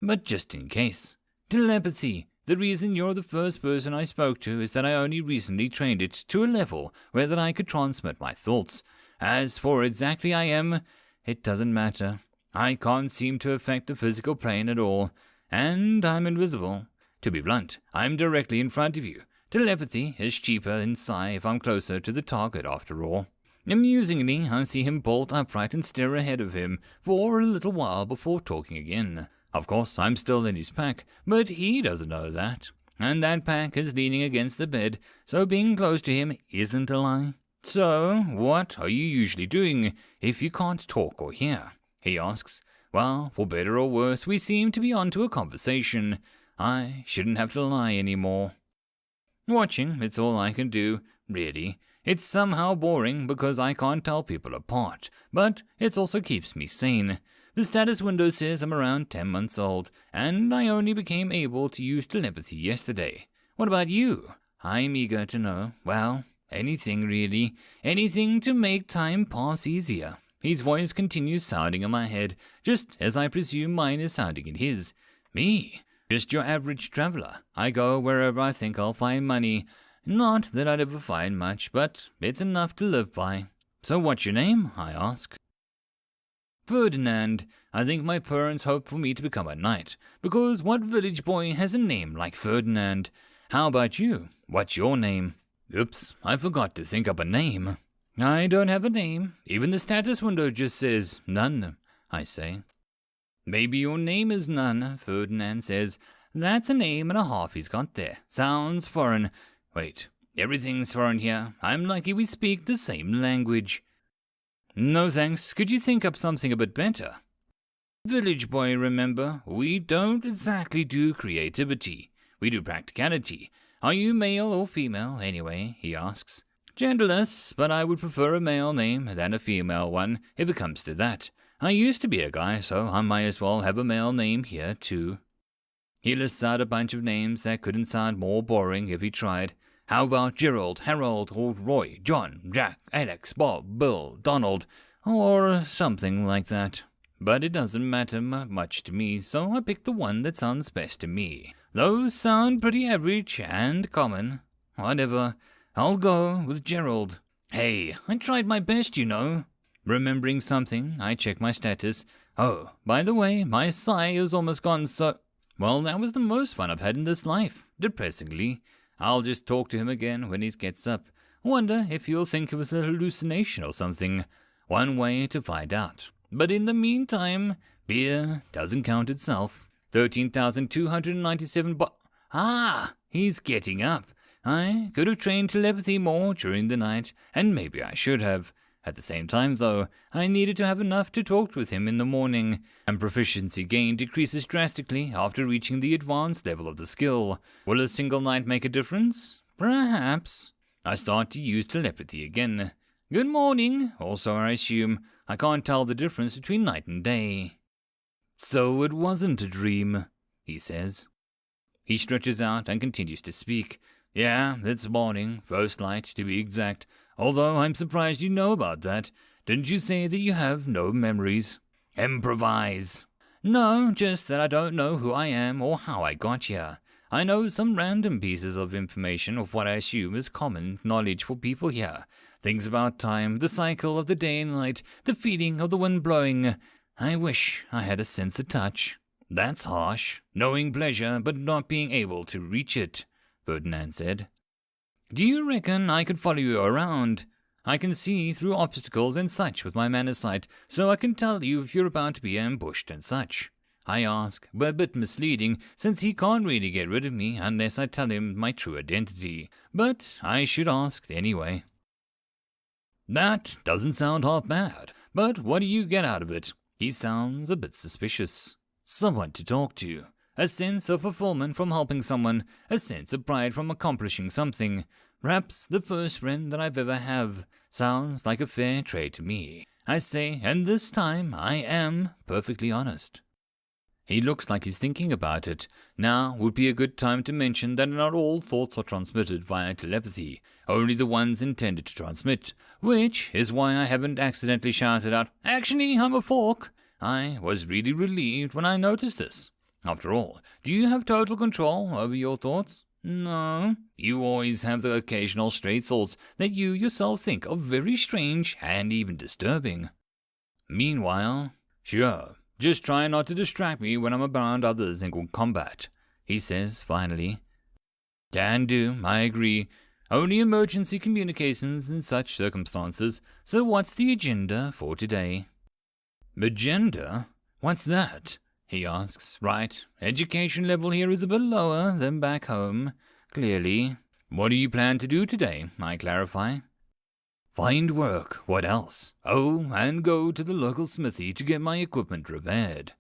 But just in case. Telepathy. The reason you're the first person I spoke to is that I only recently trained it to a level where that I could transmit my thoughts. As for exactly I am, it doesn't matter. I can't seem to affect the physical plane at all, and I'm invisible. To be blunt, I'm directly in front of you. Telepathy is cheaper in psi if I'm closer to the target after all. Amusingly, I see him bolt upright and stare ahead of him for a little while before talking again. Of course, I'm still in his pack, but he doesn't know that. And that pack is leaning against the bed, so being close to him isn't a lie. So, what are you usually doing if you can't talk or hear? He asks. Well, for better or worse, we seem to be onto a conversation. I shouldn't have to lie anymore. Watching, it's all I can do, really. It's somehow boring because I can't tell people apart, but it also keeps me sane. The status window says I'm around 10 months old, and I only became able to use telepathy yesterday. What about you? I'm eager to know. Well, anything really. Anything to make time pass easier. His voice continues sounding in my head, just as I presume mine is sounding in his. Me? Just your average traveler. I go wherever I think I'll find money. Not that I'd ever find much, but it's enough to live by. So what's your name? I ask. Ferdinand. I think my parents hope for me to become a knight, because what village boy has a name like Ferdinand? How about you? What's your name? Oops, I forgot to think up a name. I don't have a name. Even the status window just says none, I say. Maybe your name is none, Ferdinand says. That's a name and a half he's got there. Sounds foreign. Wait, everything's foreign here. I'm lucky we speak the same language. No thanks. Could you think up something a bit better? Village boy, remember, we don't exactly do creativity. We do practicality. Are you male or female, anyway? He asks. Genderless, but I would prefer a male name than a female one, if it comes to that. I used to be a guy, so I might as well have a male name here, too. He lists out a bunch of names that couldn't sound more boring if he tried. How about Gerald, Harold, or Roy, John, Jack, Alex, Bob, Bill, Donald, or something like that? But it doesn't matter much to me, so I picked the one that sounds best to me. Those sound pretty average and common. Whatever. I'll go with Gerald. Hey, I tried my best, you know. Remembering something, I check my status. Oh, by the way, my psi is almost gone, so... Well, that was the most fun I've had in this life, depressingly. I'll just talk to him again when he gets up. Wonder if he'll think it was a hallucination or something. One way to find out. But in the meantime, beer doesn't count itself. 13,297 he's getting up. I could have trained telepathy more during the night, and maybe I should have. At the same time, though, I needed to have enough to talk with him in the morning, and proficiency gain decreases drastically after reaching the advanced level of the skill. Will a single night make a difference? Perhaps. I start to use telepathy again. Good morning, also I assume. I can't tell the difference between night and day. So it wasn't a dream, he says. He stretches out and continues to speak. Yeah, it's morning, first light to be exact. Although I'm surprised you know about that. Didn't you say that you have no memories? Improvise. No, just that I don't know who I am or how I got here. I know some random pieces of information of what I assume is common knowledge for people here. Things about time, the cycle of the day and night, the feeling of the wind blowing. I wish I had a sense of touch. That's harsh, knowing pleasure but not being able to reach it, Ferdinand said. Do you reckon I could follow you around? I can see through obstacles and such with my mana sight, so I can tell you if you're about to be ambushed and such. I ask, but a bit misleading, since he can't really get rid of me unless I tell him my true identity. But I should ask anyway. That doesn't sound half bad, but what do you get out of it? He sounds a bit suspicious. Someone to talk to. A sense of fulfillment from helping someone, a sense of pride from accomplishing something. Perhaps the first friend that I've ever have. Sounds like a fair trade to me. I say, and this time I am perfectly honest. He looks like he's thinking about it. Now would be a good time to mention that not all thoughts are transmitted via telepathy, only the ones intended to transmit, which is why I haven't accidentally shouted out, "Actually, I'm a fork." I was really relieved when I noticed this. After all, do you have total control over your thoughts? No. You always have the occasional stray thoughts that you yourself think are very strange and even disturbing. Meanwhile, sure. Just try not to distract me when I'm around others in combat, he says finally. Can do, I agree. Only emergency communications in such circumstances, so what's the agenda for today? Agenda? What's that? He asks. Right, education level here is a bit lower than back home, clearly. What do you plan to do today, I clarify. Find work, what else? Oh, and go to the local smithy to get my equipment repaired.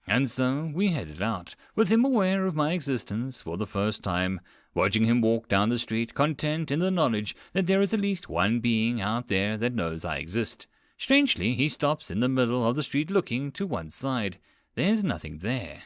And so we headed out, with him aware of my existence for the first time, watching him walk down the street, content in the knowledge that there is at least one being out there that knows I exist. Strangely, he stops in the middle of the street looking to one side. There's nothing there.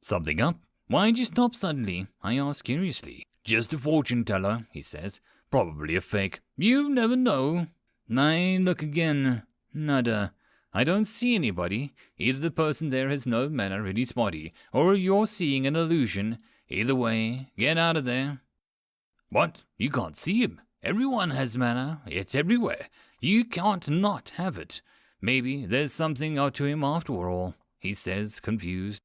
Something up? Why'd you stop suddenly? I ask curiously. Just a fortune teller, he says. Probably a fake. You never know. I look again. Nada. I don't see anybody. Either the person there has no manner in his body, or you're seeing an illusion. Either way, get out of there. What? You can't see him. Everyone has manner. It's everywhere. You can't not have it. Maybe there's something to him after all, he says, confused.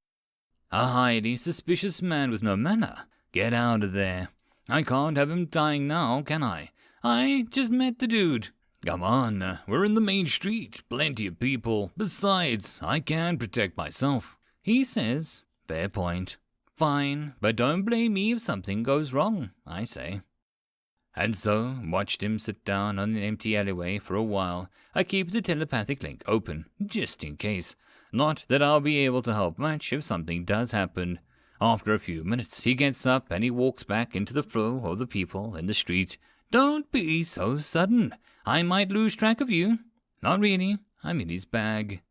A highly suspicious man with no manner. Get out of there. I can't have him dying now, can I? I just met the dude. Come on, we're in the main street, plenty of people. Besides, I can protect myself, he says. Fair point. Fine, but don't blame me if something goes wrong, I say. And so, watched him sit down on an empty alleyway for a while. I keep the telepathic link open, just in case. Not that I'll be able to help much if something does happen. After a few minutes, he gets up and he walks back into the flow of the people in the street. Don't be so sudden. I might lose track of you. Not really. I'm in his bag.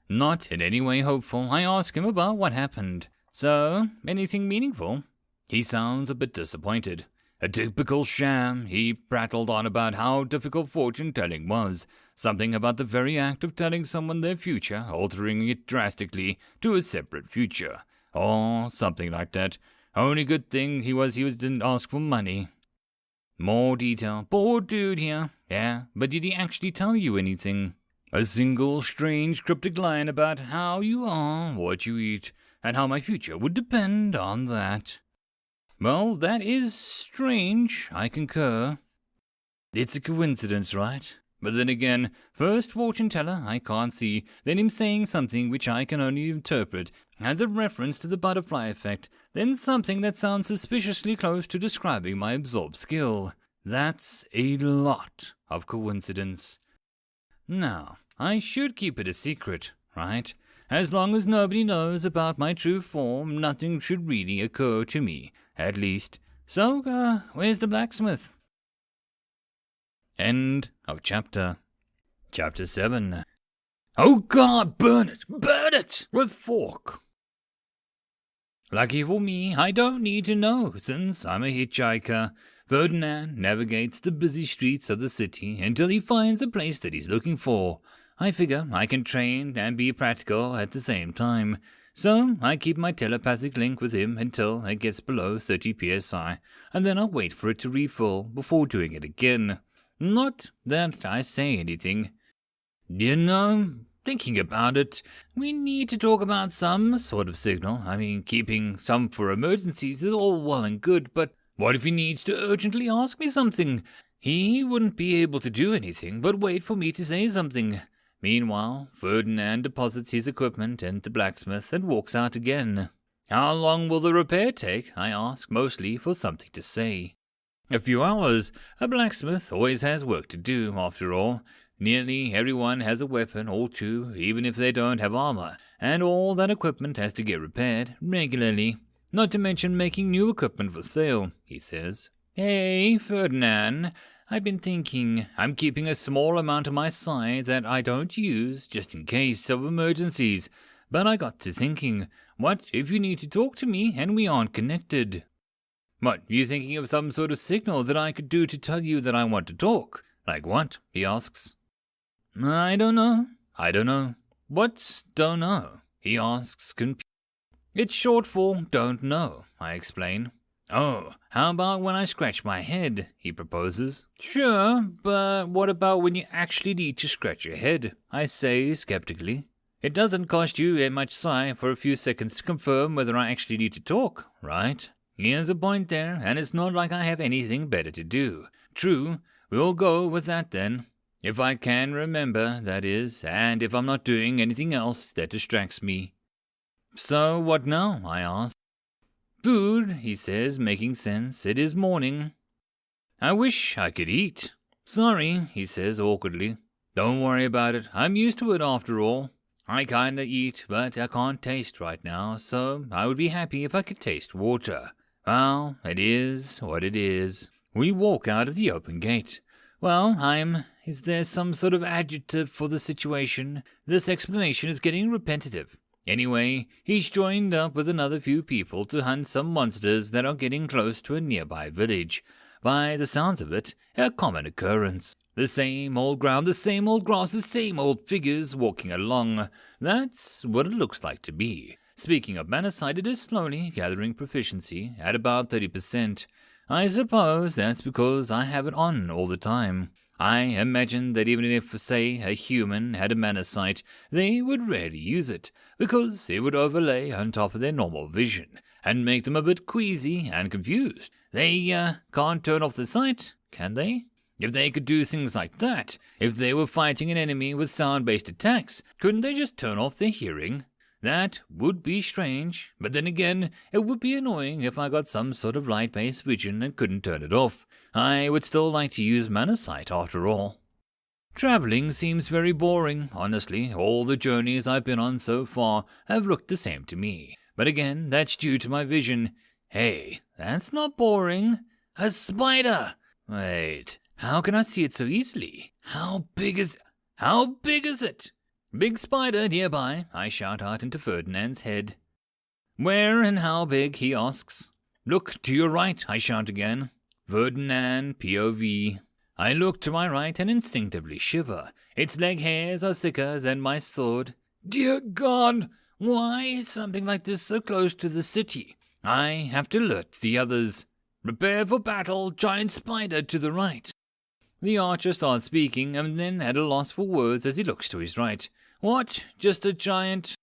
Not in any way hopeful, I ask him about what happened. So, anything meaningful? He sounds a bit disappointed. A typical sham. He prattled on about how difficult fortune-telling was. Something about the very act of telling someone their future, altering it drastically to a separate future. Or something like that. Only good thing he didn't ask for money. More detail. Poor dude here. Yeah, but did he actually tell you anything? A single strange cryptic line about how you are, what you eat, and how my future would depend on that. Well, that is strange, I concur. It's a coincidence, right? But then again, first fortune teller I can't see, then him saying something which I can only interpret as a reference to the butterfly effect, then something that sounds suspiciously close to describing my absorbed skill. That's a lot of coincidence. Now, I should keep it a secret, right? As long as nobody knows about my true form, nothing should really occur to me, at least. So, where's the blacksmith? End of chapter. Chapter 7. Oh God, burn it! Burn it! With fork! Lucky for me, I don't need to know, since I'm a hitchhiker. Ferdinand navigates the busy streets of the city until he finds a place that he's looking for. I figure I can train and be practical at the same time. So I keep my telepathic link with him until it gets below 30 psi, and then I'll wait for it to refill before doing it again. Not that I say anything. You know, thinking about it, we need to talk about some sort of signal. I mean, keeping some for emergencies is all well and good, but what if he needs to urgently ask me something? He wouldn't be able to do anything but wait for me to say something. Meanwhile, Ferdinand deposits his equipment in the blacksmith and walks out again. How long will the repair take? I ask, mostly for something to say. A few hours. A blacksmith always has work to do, after all. Nearly everyone has a weapon or two, even if they don't have armor, and all that equipment has to get repaired regularly. Not to mention making new equipment for sale, he says. Hey, Ferdinand. I've been thinking. I'm keeping a small amount of my psi that I don't use, just in case of emergencies. But I got to thinking, what if you need to talk to me and we aren't connected? What, you thinking of some sort of signal that I could do to tell you that I want to talk? Like what? He asks. I don't know. What's don't know? He asks, confused. It's short for don't know, I explain. Oh, how about when I scratch my head? He proposes. Sure, but what about when you actually need to scratch your head? I say skeptically. It doesn't cost you much psi for a few seconds to confirm whether I actually need to talk, right? Here's a point there, and it's not like I have anything better to do. True, we'll go with that then. If I can remember, that is, and if I'm not doing anything else that distracts me. So what now? I ask. Food, he says, making sense. It is morning. I wish I could eat. Sorry, he says awkwardly. Don't worry about it. I'm used to it after all. I kinda eat, but I can't taste right now, so I would be happy if I could taste water. Well, it is what it is. We walk out of the open gate. Well, is there some sort of adjective for the situation? This explanation is getting repetitive. Anyway, he's joined up with another few people to hunt some monsters that are getting close to a nearby village. By the sounds of it, a common occurrence. The same old ground, the same old grass, the same old figures walking along. That's what it looks like to me. Speaking of Manasite, it is slowly gathering proficiency at about 30%. I suppose that's because I have it on all the time. I imagine that even if, say, a human had a Manasite, they would rarely use it, because it would overlay on top of their normal vision, and make them a bit queasy and confused. They can't turn off the sight, can they? If they could do things like that, if they were fighting an enemy with sound-based attacks, couldn't they just turn off their hearing? That would be strange, but then again, it would be annoying if I got some sort of light-based vision and couldn't turn it off. I would still like to use Manasite after all. Traveling seems very boring, honestly. All the journeys I've been on so far have looked the same to me. But again, that's due to my vision. Hey, that's not boring. A spider! Wait, how can I see it so easily? How big is it? Big spider nearby, I shout out into Ferdinand's head. Where and how big, he asks. Look to your right, I shout again. Ferdinand, POV. I look to my right and instinctively shiver. Its leg hairs are thicker than my sword. Dear God, why is something like this so close to the city? I have to alert the others. Prepare for battle, giant spider to the right. The archer starts speaking and then at a loss for words as he looks to his right. What? Just a giant...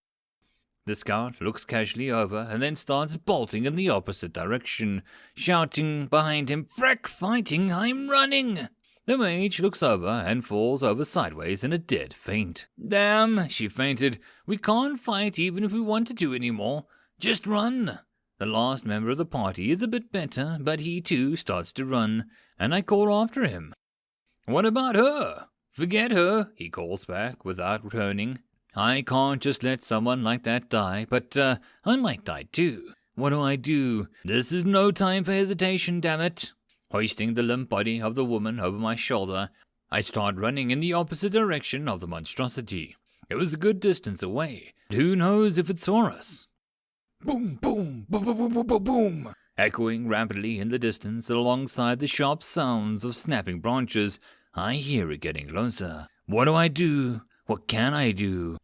The scout looks casually over and then starts bolting in the opposite direction, shouting behind him, Freck fighting, I'm running! The mage looks over and falls over sideways in a dead faint. Damn, she fainted. We can't fight even if we wanted to anymore. Just run. The last member of the party is a bit better, but he too starts to run, and I call after him. What about her? Forget her, he calls back without returning. I can't just let someone like that die, but I might die too. What do? This is no time for hesitation, damn it. Hoisting the limp body of the woman over my shoulder, I start running in the opposite direction of the monstrosity. It was a good distance away. Who knows if it saw us? Boom, boom, boom, boom, boom, boom, boom, boom. Echoing rapidly in the distance alongside the sharp sounds of snapping branches, I hear it getting closer. What do? What can I do?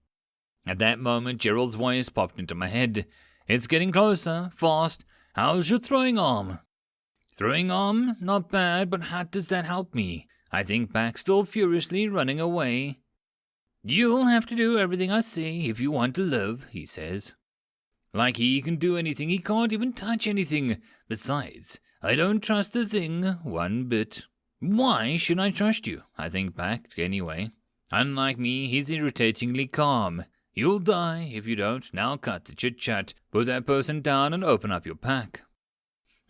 At that moment, Gerald's voice popped into my head. It's getting closer, fast. How's your throwing arm? Throwing arm? Not bad, but how does that help me? I think back, still furiously running away. You'll have to do everything I say if you want to live, he says. Like he can do anything, he can't even touch anything. Besides, I don't trust the thing one bit. Why should I trust you? I think back, anyway. Unlike me, he's irritatingly calm. You'll die if you don't. Now cut the chit-chat. Put that person down and open up your pack.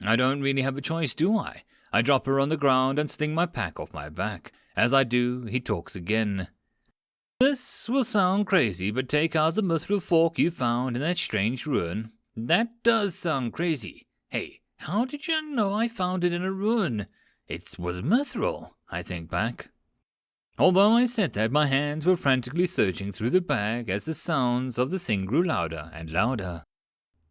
I don't really have a choice, do I? I drop her on the ground and sling my pack off my back. As I do, he talks again. This will sound crazy, but take out the mithril fork you found in that strange ruin. That does sound crazy. Hey, How did you know I found it in a ruin? It was mithril, I think back. Although I said that, my hands were frantically searching through the bag as the sounds of the thing grew louder and louder.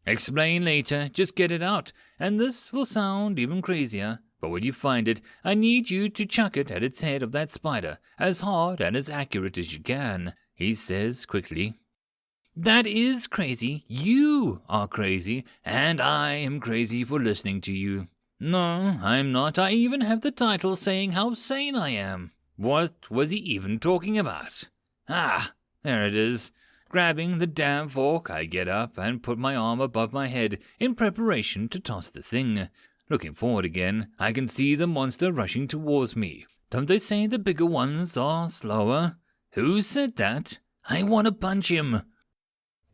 Explain later, just get it out, and this will sound even crazier. But when you find it, I need you to chuck it at its head of that spider, as hard and as accurate as you can, he says quickly. That is crazy. You are crazy, and I am crazy for listening to you. No, I'm not. I even have the title saying how sane I am. What was he even talking about? Ah, there it is. Grabbing the damn fork, I get up and put my arm above my head in preparation to toss the thing. Looking forward again, I can see the monster rushing towards me. Don't they say the bigger ones are slower? Who said that? I want to punch him.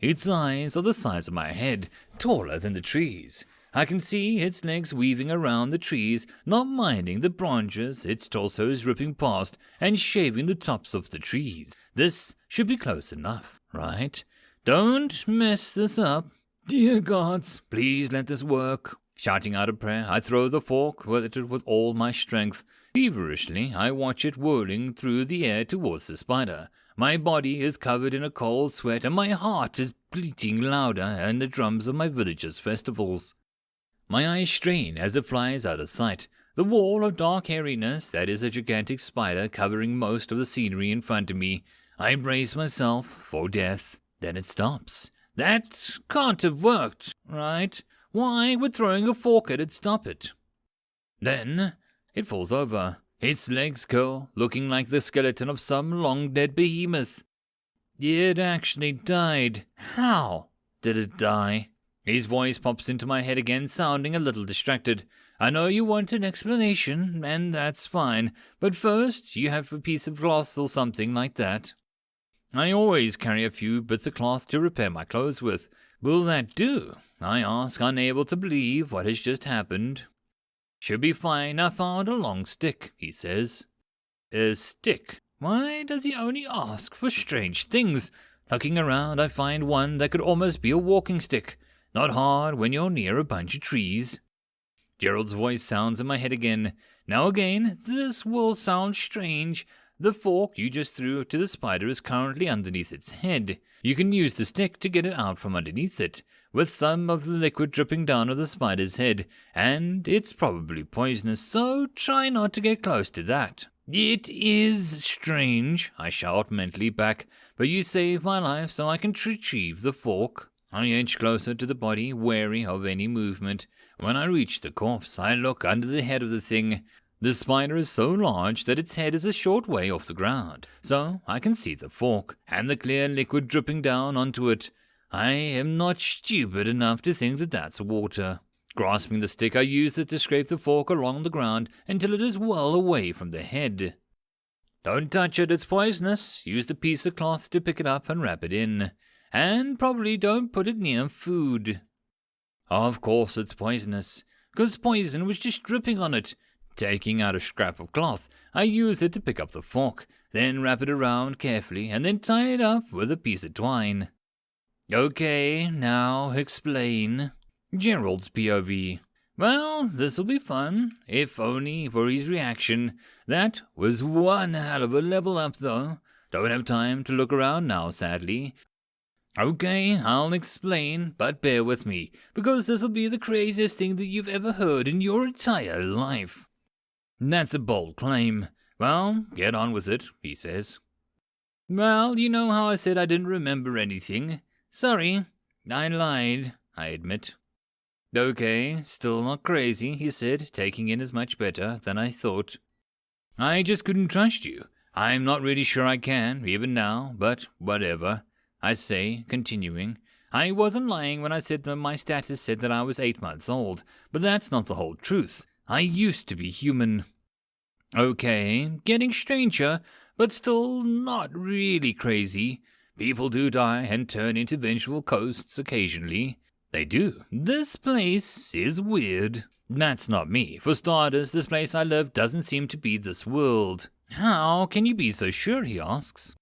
Its eyes are the size of my head, taller than the trees. I can see its legs weaving around the trees, not minding the branches its torso is ripping past and shaving the tops of the trees. This should be close enough, right? Don't mess this up. Dear gods, please let this work. Shouting out a prayer, I throw the fork at it with all my strength. Feverishly, I watch it whirling through the air towards the spider. My body is covered in a cold sweat, and my heart is beating louder than the drums of my villagers' festivals. My eyes strain as it flies out of sight. The wall of dark hairiness that is a gigantic spider covering most of the scenery in front of me. I brace myself for death. Then it stops. That can't have worked, right? Why would throwing a fork at it stop it? Then it falls over. Its legs curl, looking like the skeleton of some long-dead behemoth. It actually died. How did it die? His voice pops into my head again, sounding a little distracted. I know you want an explanation, and that's fine, but first you have a piece of cloth or something like that. I always carry a few bits of cloth to repair my clothes with. Will that do? I ask, unable to believe what has just happened. Should be fine. I found a long stick, he says. A stick? Why does he only ask for strange things? Looking around, I find one that could almost be a walking stick. Not hard when you're near a bunch of trees. Gerald's voice sounds in my head again. Now again, this will sound strange. The fork you just threw to the spider is currently underneath its head. You can use the stick to get it out from underneath it, with some of the liquid dripping down on the spider's head, and it's probably poisonous, so try not to get close to that. It is strange, I shout mentally back, but you saved my life so I can retrieve the fork. I inch closer to the body, wary of any movement. When I reach the corpse, I look under the head of the thing. The spider is so large that its head is a short way off the ground, so I can see the fork and the clear liquid dripping down onto it. I am not stupid enough to think that that's water. Grasping the stick, I use it to scrape the fork along the ground until it is well away from the head. Don't touch it, it's poisonous. Use the piece of cloth to pick it up and wrap it in. And probably don't put it near food. Of course it's poisonous, because poison was just dripping on it. Taking out a scrap of cloth, I use it to pick up the fork, then wrap it around carefully, and then tie it up with a piece of twine. Okay, now explain. Gerald's POV. Well, this'll be fun, if only for his reaction. That was one hell of a level up, though. Don't have time to look around now, sadly. Okay, I'll explain, but bear with me, because this'll be the craziest thing that you've ever heard in your entire life. That's a bold claim. Well, get on with it, he says. Well, you know how I said I didn't remember anything. Sorry, I lied, I admit. Okay, still not crazy, he said, taking in as much better than I thought. I just couldn't trust you. I'm not really sure I can, even now, but whatever. I say, continuing. I wasn't lying when I said that my status said that I was 8 months old, but that's not the whole truth. I used to be human. Okay, getting stranger, but still not really crazy. People do die and turn into vengeful ghosts occasionally. They do. This place is weird. That's not me. For starters, this place I live doesn't seem to be this world. How can you be so sure, he asks.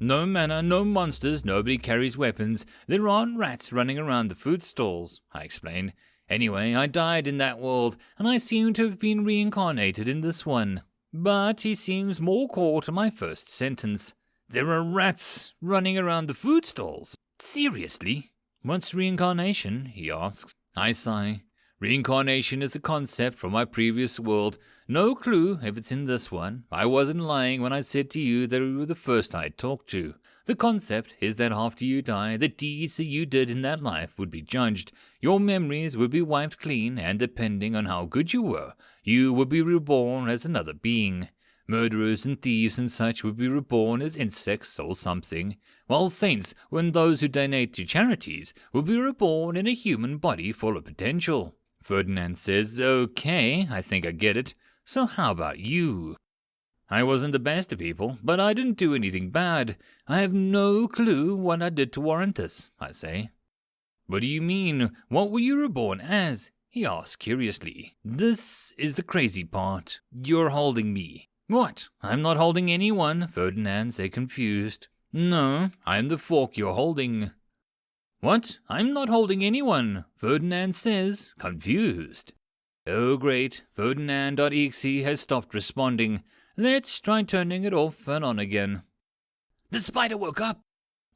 No manner, no monsters, nobody carries weapons. There aren't rats running around the food stalls, I explain. Anyway, I died in that world, and I seem to have been reincarnated in this one. But he seems more caught in my first sentence. There are rats running around the food stalls. Seriously? What's reincarnation? He asks. I sigh. Reincarnation is a concept from my previous world. No clue if it's in this one. I wasn't lying when I said to you that you were the first I'd talked to. The concept is that after you die, the deeds that you did in that life would be judged. Your memories would be wiped clean, and depending on how good you were, you would be reborn as another being. Murderers and thieves and such would be reborn as insects or something, while saints and those who donate to charities would be reborn in a human body full of potential. Ferdinand says, okay, I think I get it. So how about you? I wasn't the best of people, but I didn't do anything bad. I have no clue what I did to warrant this, I say. What do you mean? What were you reborn as? He asks curiously. This is the crazy part. You're holding me. What? I'm not holding anyone, Ferdinand says confused. No, I'm the fork you're holding. What? I'm not holding anyone, Ferdinand says, confused. Oh great, Ferdinand.exe has stopped responding. Let's try turning it off and on again. The spider woke up.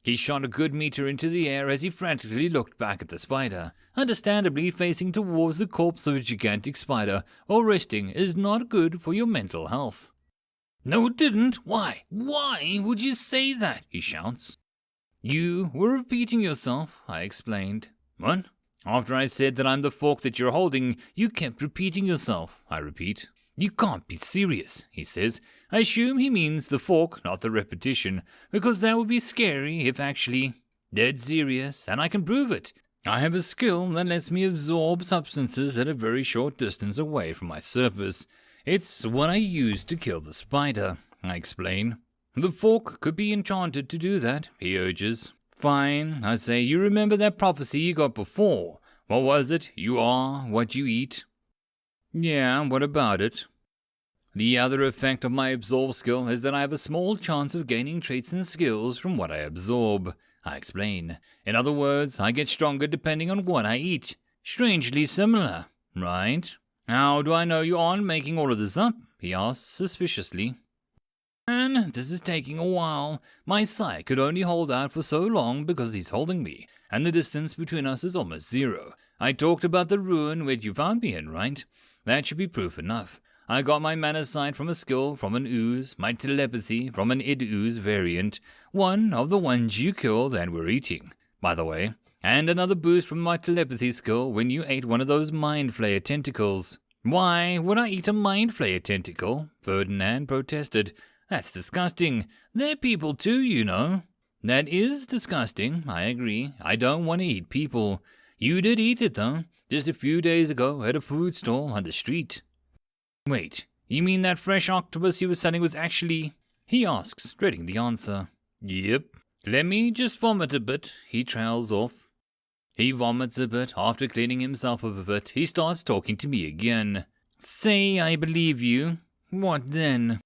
He shot a good meter into the air as he frantically looked back at the spider. Understandably, facing towards the corpse of a gigantic spider or resting is not good for your mental health. No, it didn't. Why? Why would you say that? He shouts. You were repeating yourself, I explained. What? After I said that I'm the fork that you're holding, you kept repeating yourself, I repeat. You can't be serious, he says. I assume he means the fork, not the repetition, because that would be scary if actually dead serious, and I can prove it. I have a skill that lets me absorb substances at a very short distance away from my surface. It's what I used to kill the spider, I explain. The fork could be enchanted to do that, he urges. Fine, I say, you remember that prophecy you got before. What was it? You are what you eat. Yeah, what about it? The other effect of my absorb skill is that I have a small chance of gaining traits and skills from what I absorb, I explain. In other words, I get stronger depending on what I eat. Strangely similar, right? How do I know you aren't making all of this up? He asks suspiciously. And this is taking a while. My sire could only hold out for so long because he's holding me, and the distance between us is almost zero. I talked about the ruin which you found me in, right? That should be proof enough. I got my mana sight from a skill from an ooze, my telepathy from an id-ooze variant, one of the ones you killed and were eating, by the way, and another boost from my telepathy skill when you ate one of those mind flayer tentacles. Why would I eat a mind flayer tentacle? Ferdinand protested. That's disgusting. They're people too, you know. That is disgusting, I agree. I don't want to eat people. You did eat it, though, just a few days ago at a food stall on the street. Wait, you mean that fresh octopus you were selling was actually... He asks, dreading the answer. Yep. Let me just vomit a bit, he trails off. He vomits a bit. After cleaning himself up a bit, he starts talking to me again. Say I believe you. What then?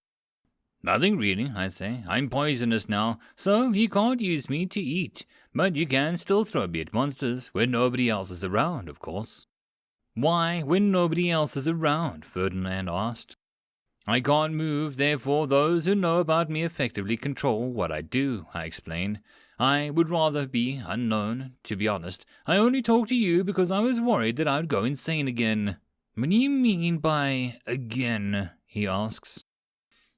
Nothing really, I say. I'm poisonous now, so you can't use me to eat. But you can still throw me at monsters when nobody else is around, of course. Why, when nobody else is around? Ferdinand asked. I can't move, therefore those who know about me effectively control what I do, I explain. I would rather be unknown, to be honest. I only talked to you because I was worried that I would go insane again. What do you mean by again? He asks.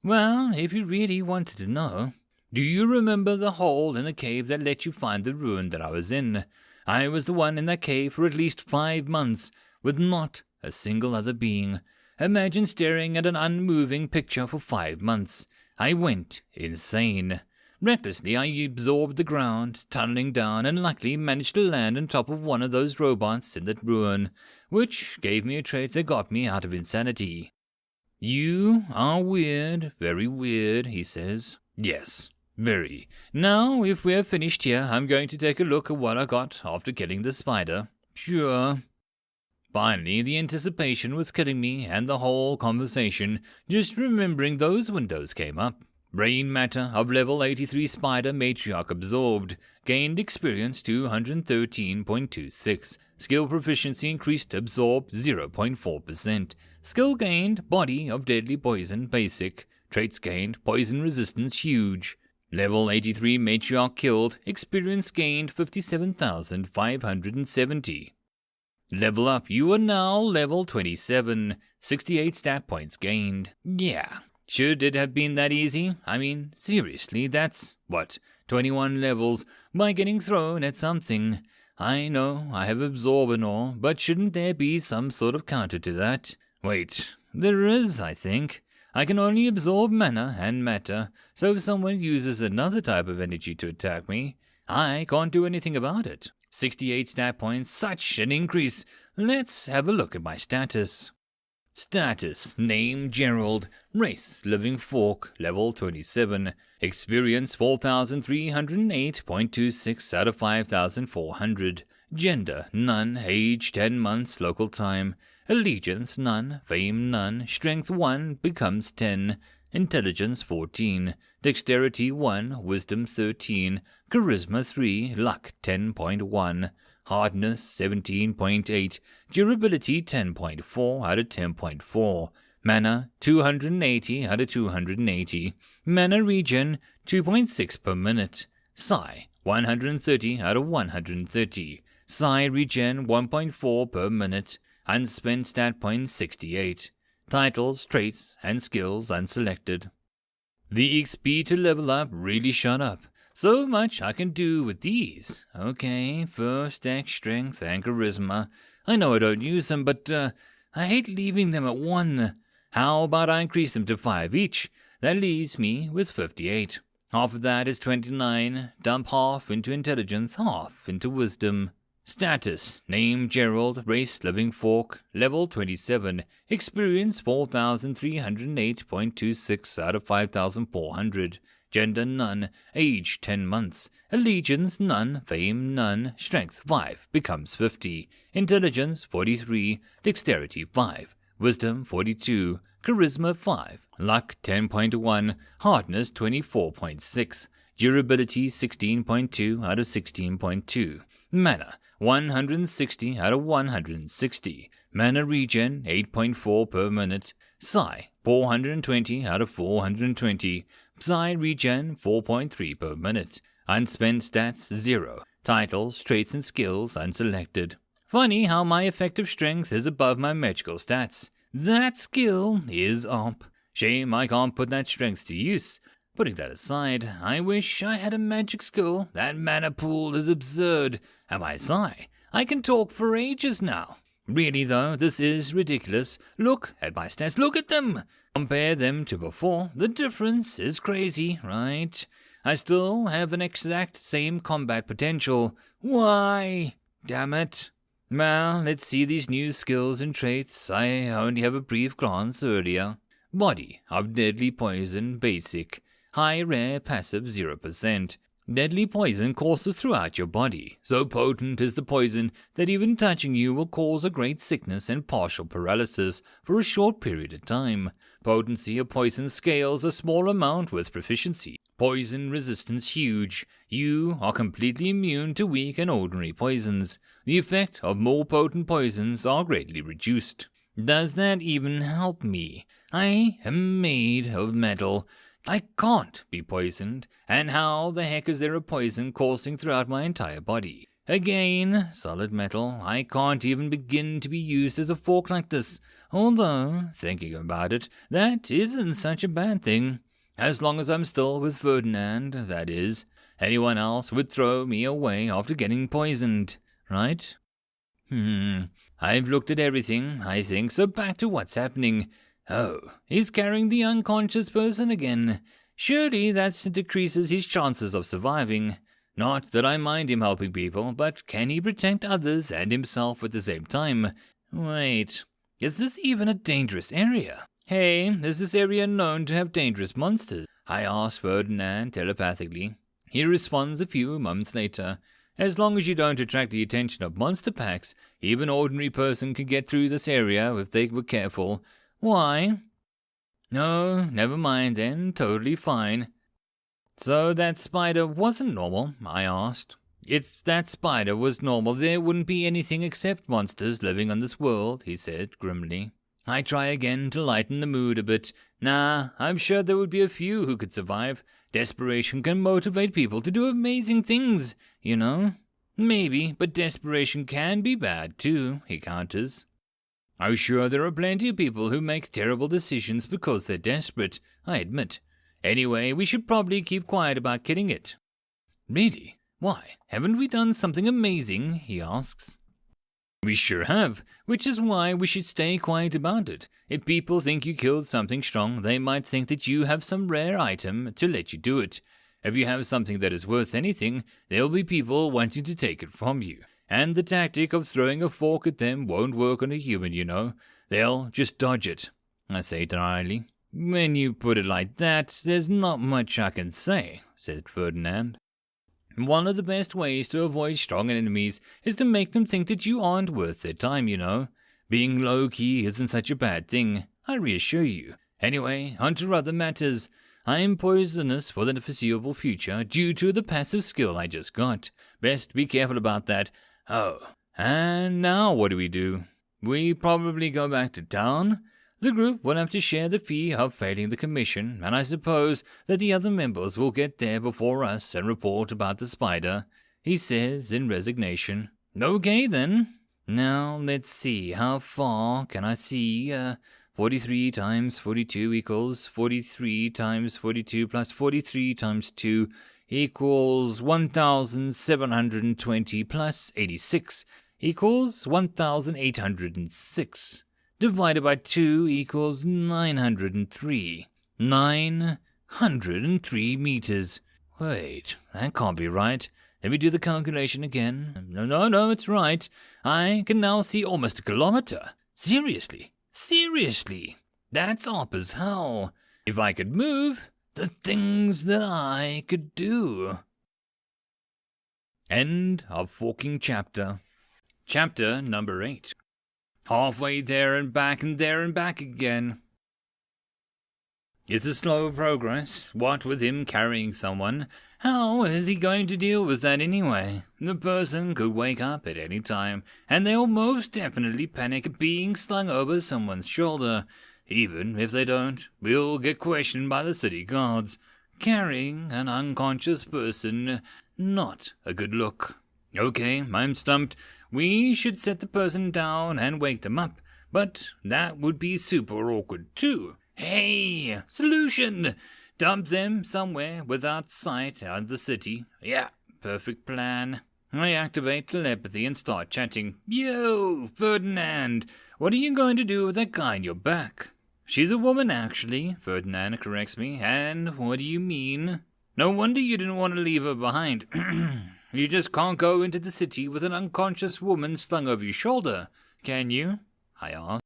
Well, if you really wanted to know. Do you remember the hole in the cave that let you find the ruin that I was in? I was the one in that cave for at least 5 months, with not a single other being. Imagine staring at an unmoving picture for 5 months. I went insane. Recklessly, I absorbed the ground, tunneling down, and luckily managed to land on top of one of those robots in that ruin, which gave me a trait that got me out of insanity. You are weird, very weird, he says. Yes, very. Now, if we're finished here, I'm going to take a look at what I got after killing the spider. Sure. Finally, the anticipation was killing me, and the whole conversation, just remembering those windows came up. Brain matter of level 83 spider matriarch absorbed. Gained experience 213.26. Skill proficiency increased to absorb 0.4%. Skill gained, body of deadly poison, basic. Traits gained, poison resistance, huge. Level 83 matriarch killed, experience gained 57,570. Level up, you are now level 27, 68 stat points gained. Yeah, should it have been that easy? I mean, seriously, that's, 21 levels by getting thrown at something. I know, I have absorb and all, but shouldn't there be some sort of counter to that? Wait, there is, I think. I can only absorb mana and matter, so if someone uses another type of energy to attack me, I can't do anything about it. 68 stat points, such an increase. Let's have a look at my status. Status, name Gerald, race living fork, level 27, experience 4,308.26 out of 5,400, gender none, age 10 months, local time, allegiance none, fame none, strength 1 becomes 10, intelligence 14, dexterity 1, wisdom 13, charisma 3, luck 10.1, hardness 17.8, durability 10.4 out of 10.4, mana 280 out of 280, mana regen 2.6 per minute, psi 130 out of 130, psi regen 1.4 per minute, unspent stat points 68, titles, traits, and skills unselected. The XP to level up really shot up. So much I can do with these. Okay, first dex, strength, and charisma. I know I don't use them, but I hate leaving them at 1. How about I increase them to 5 each? That leaves me with 58. Half of that is 29. Dump half into intelligence, half into wisdom. Status, name Gerald, race living fork, level 27, experience 4,308.26 out of 5,400, gender none, age 10 months, allegiance none, fame none, strength 5 becomes 50, intelligence 43, dexterity 5, wisdom 42, charisma 5, luck 10.1, hardness 24.6, durability 16.2 out of 16.2, mana 160 out of 160, mana regen 8.4 per minute, psi 420 out of 420, psi regen 4.3 per minute, unspent stats 0, titles, traits and skills unselected. Funny how my effective strength is above my magical stats. That skill is up. Shame I can't put that strength to use. Putting that aside, I wish I had a magic skill. That mana pool is absurd. And my psi, I can talk for ages now. Really though, this is ridiculous. Look at my stats, look at them! Compare them to before, the difference is crazy, right? I still have an exact same combat potential. Why? Damn it. Well, let's see these new skills and traits. I only have a brief glance earlier. Body of deadly poison, basic. High rare passive 0%. Deadly poison courses throughout your body. So potent is the poison that even touching you will cause a great sickness and partial paralysis for a short period of time. Potency of poison scales a small amount with proficiency. Poison resistance huge. You are completely immune to weak and ordinary poisons. The effect of more potent poisons are greatly reduced. Does that even help me? I am made of metal. I can't be poisoned, and how the heck is there a poison coursing throughout my entire body? Again, solid metal, I can't even begin to be used as a fork like this, although, thinking about it, that isn't such a bad thing. As long as I'm still with Ferdinand, that is. Anyone else would throw me away after getting poisoned, right? I've looked at everything, I think, so back to what's happening. Oh, he's carrying the unconscious person again. Surely that decreases his chances of surviving. Not that I mind him helping people, but can he protect others and himself at the same time? Wait, is this even a dangerous area? Hey, is this area known to have dangerous monsters? I asked Ferdinand telepathically. He responds a few moments later. As long as you don't attract the attention of monster packs, even an ordinary person can get through this area if they were careful. Why? No, never mind then, totally fine. So that spider wasn't normal, I asked. If that spider was normal, there wouldn't be anything except monsters living on this world, he said grimly. I try again to lighten the mood a bit. Nah, I'm sure there would be a few who could survive. Desperation can motivate people to do amazing things, you know. Maybe, but desperation can be bad too, he counters. I'm sure there are plenty of people who make terrible decisions because they're desperate, I admit. Anyway, we should probably keep quiet about killing it. Really? Why, haven't we done something amazing? He asks. We sure have, which is why we should stay quiet about it. If people think you killed something strong, they might think that you have some rare item to let you do it. If you have something that is worth anything, there'll be people wanting to take it from you. And the tactic of throwing a fork at them won't work on a human, you know. They'll just dodge it, I say dryly. When you put it like that, there's not much I can say, said Ferdinand. One of the best ways to avoid strong enemies is to make them think that you aren't worth their time, you know. Being low-key isn't such a bad thing, I reassure you. Anyway, on to other matters. I am poisonous for the foreseeable future due to the passive skill I just got. Best be careful about that. Oh, and now what do? We probably go back to town? The group will have to share the fee of failing the commission, and I suppose that the other members will get there before us and report about the spider, he says in resignation. Okay then. Now let's see, how far can I see? 43 times 42 equals 43 times 42 plus 43 times 2 equals 1,720 plus 86 equals 1,806. Divided by 2 equals 903. 903 meters. Wait, that can't be right. Let me do the calculation again. No, it's right. I can now see almost a kilometer. Seriously. That's up as hell. If I could move, the things that I could do. End of forking chapter. Chapter number 8. Halfway there and back again. It's a slow progress, what with him carrying someone. How is he going to deal with that anyway? The person could wake up at any time, and they'll most definitely panic at being slung over someone's shoulder. Even if they don't, we'll get questioned by the city guards. Carrying an unconscious person, not a good look. Okay, I'm stumped. We should set the person down and wake them up, but that would be super awkward too. Hey, solution! Dump them somewhere without sight of the city. Yeah, perfect plan. I activate telepathy and start chatting. Yo, Ferdinand, what are you going to do with that guy on your back? She's a woman, actually, Ferdinand corrects me. And what do you mean? No wonder you didn't want to leave her behind. You just can't go into the city with an unconscious woman slung over your shoulder, can you? I asked.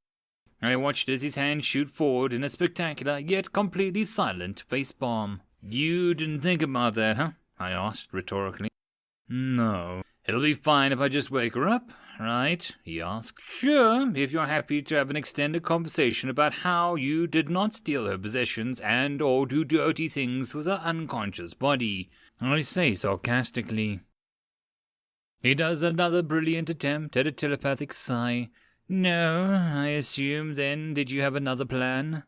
I watched as his hand shoot forward in a spectacular yet completely silent facepalm. You didn't think about that, huh? I asked rhetorically. No. It'll be fine if I just wake her up, right? He asked. Sure, if you're happy to have an extended conversation about how you did not steal her possessions and or do dirty things with her unconscious body, I say sarcastically. He does another brilliant attempt at a telepathic sigh. No, I assume then that you have another plan?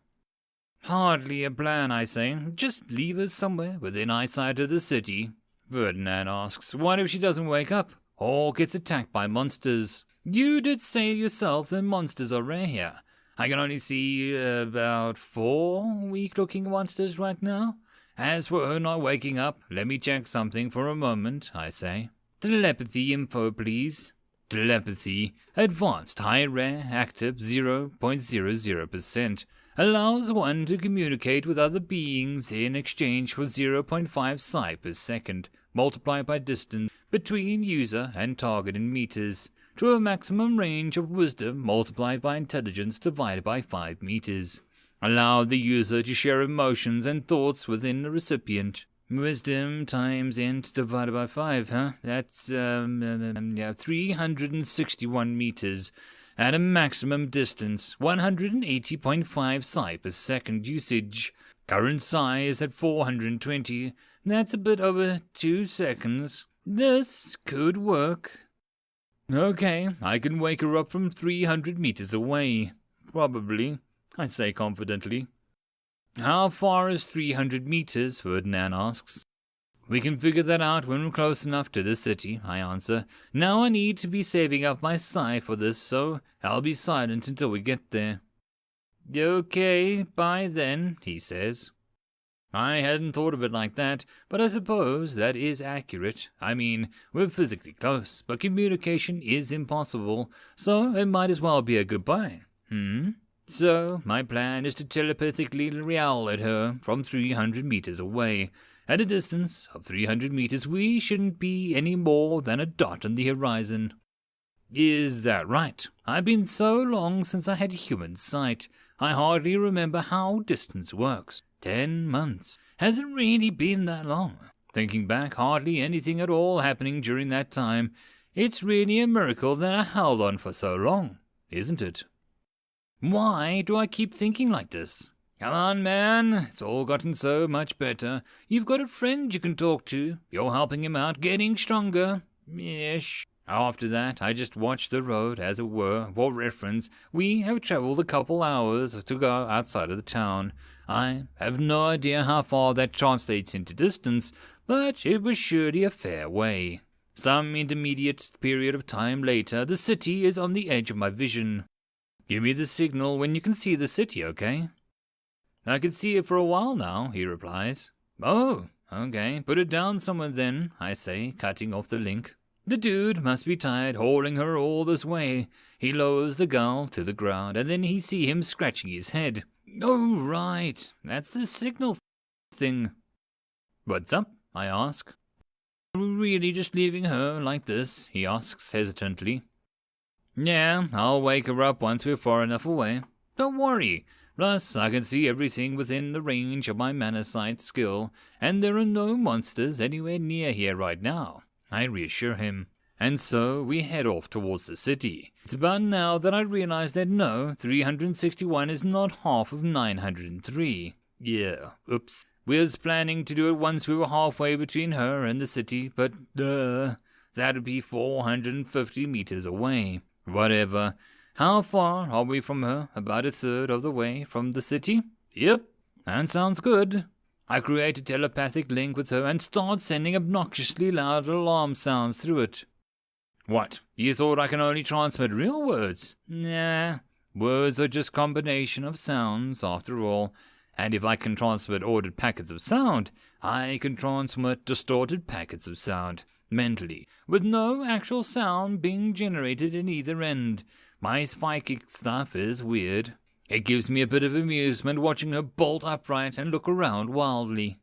Hardly a plan, I say. Just leave her somewhere within eyesight of the city. Ferdinand asks, what if she doesn't wake up or gets attacked by monsters? You did say yourself that monsters are rare here. I can only see about 4 weak-looking monsters right now. As for her not waking up, let me check something for a moment, I say. Telepathy info, please. Telepathy, advanced high rare, active 0.00%, allows one to communicate with other beings in exchange for 0.5 psi per second, multiplied by distance between user and target in meters, to a maximum range of wisdom multiplied by intelligence divided by 5 meters. Allow the user to share emotions and thoughts within the recipient. Wisdom times int divided by 5, huh? That's 361 meters at a maximum distance, 180.5 psi per second usage. Current psi is at 420. That's a bit over 2 seconds. This could work. Okay, I can wake her up from 300 meters away. Probably, I say confidently. How far is 300 meters? Ferdinand asks. We can figure that out when we're close enough to the city, I answer. Now I need to be saving up my sigh for this, so I'll be silent until we get there. Okay, bye then, he says. I hadn't thought of it like that, but I suppose that is accurate. I mean, we're physically close, but communication is impossible, so it might as well be a goodbye. So, my plan is to telepathically growl at her from 300 meters away. At a distance of 300 meters, we shouldn't be any more than a dot on the horizon. Is that right? I've been so long since I had human sight, I hardly remember how distance works. 10 months. Hasn't really been that long. Thinking back, hardly anything at all happening during that time. It's really a miracle that I held on for so long, isn't it? Why do I keep thinking like this? Come on, man. It's all gotten so much better. You've got a friend you can talk to. You're helping him out, getting stronger. Ish. After that, I just watched the road, as it were. For reference, we have travelled a couple hours to go outside of the town. I have no idea how far that translates into distance, but it was surely a fair way. Some intermediate period of time later, the city is on the edge of my vision. Give me the signal when you can see the city, okay? I could see it for a while now, he replies. Oh, okay, put it down somewhere then, I say, cutting off the link. The dude must be tired hauling her all this way. He lowers the gull to the ground, and then he see him scratching his head. Oh, right, that's the signal thing. What's up? I ask. Are we really just leaving her like this? He asks hesitantly. Yeah, I'll wake her up once we're far enough away. Don't worry. Plus, I can see everything within the range of my manasight skill, and there are no monsters anywhere near here right now, I reassure him. And so we head off towards the city. It's about now that I realize that no, 361 is not half of 903. Yeah, oops. We was planning to do it once we were halfway between her and the city, but that'd be 450 meters away. Whatever. How far are we from her? About a third of the way from the city? Yep, that sounds good. I create a telepathic link with her and start sending obnoxiously loud alarm sounds through it. What, you thought I can only transmit real words? Nah, words are just combination of sounds after all, and if I can transmit ordered packets of sound, I can transmit distorted packets of sound, mentally, with no actual sound being generated in either end. My psychic stuff is weird. It gives me a bit of amusement watching her bolt upright and look around wildly.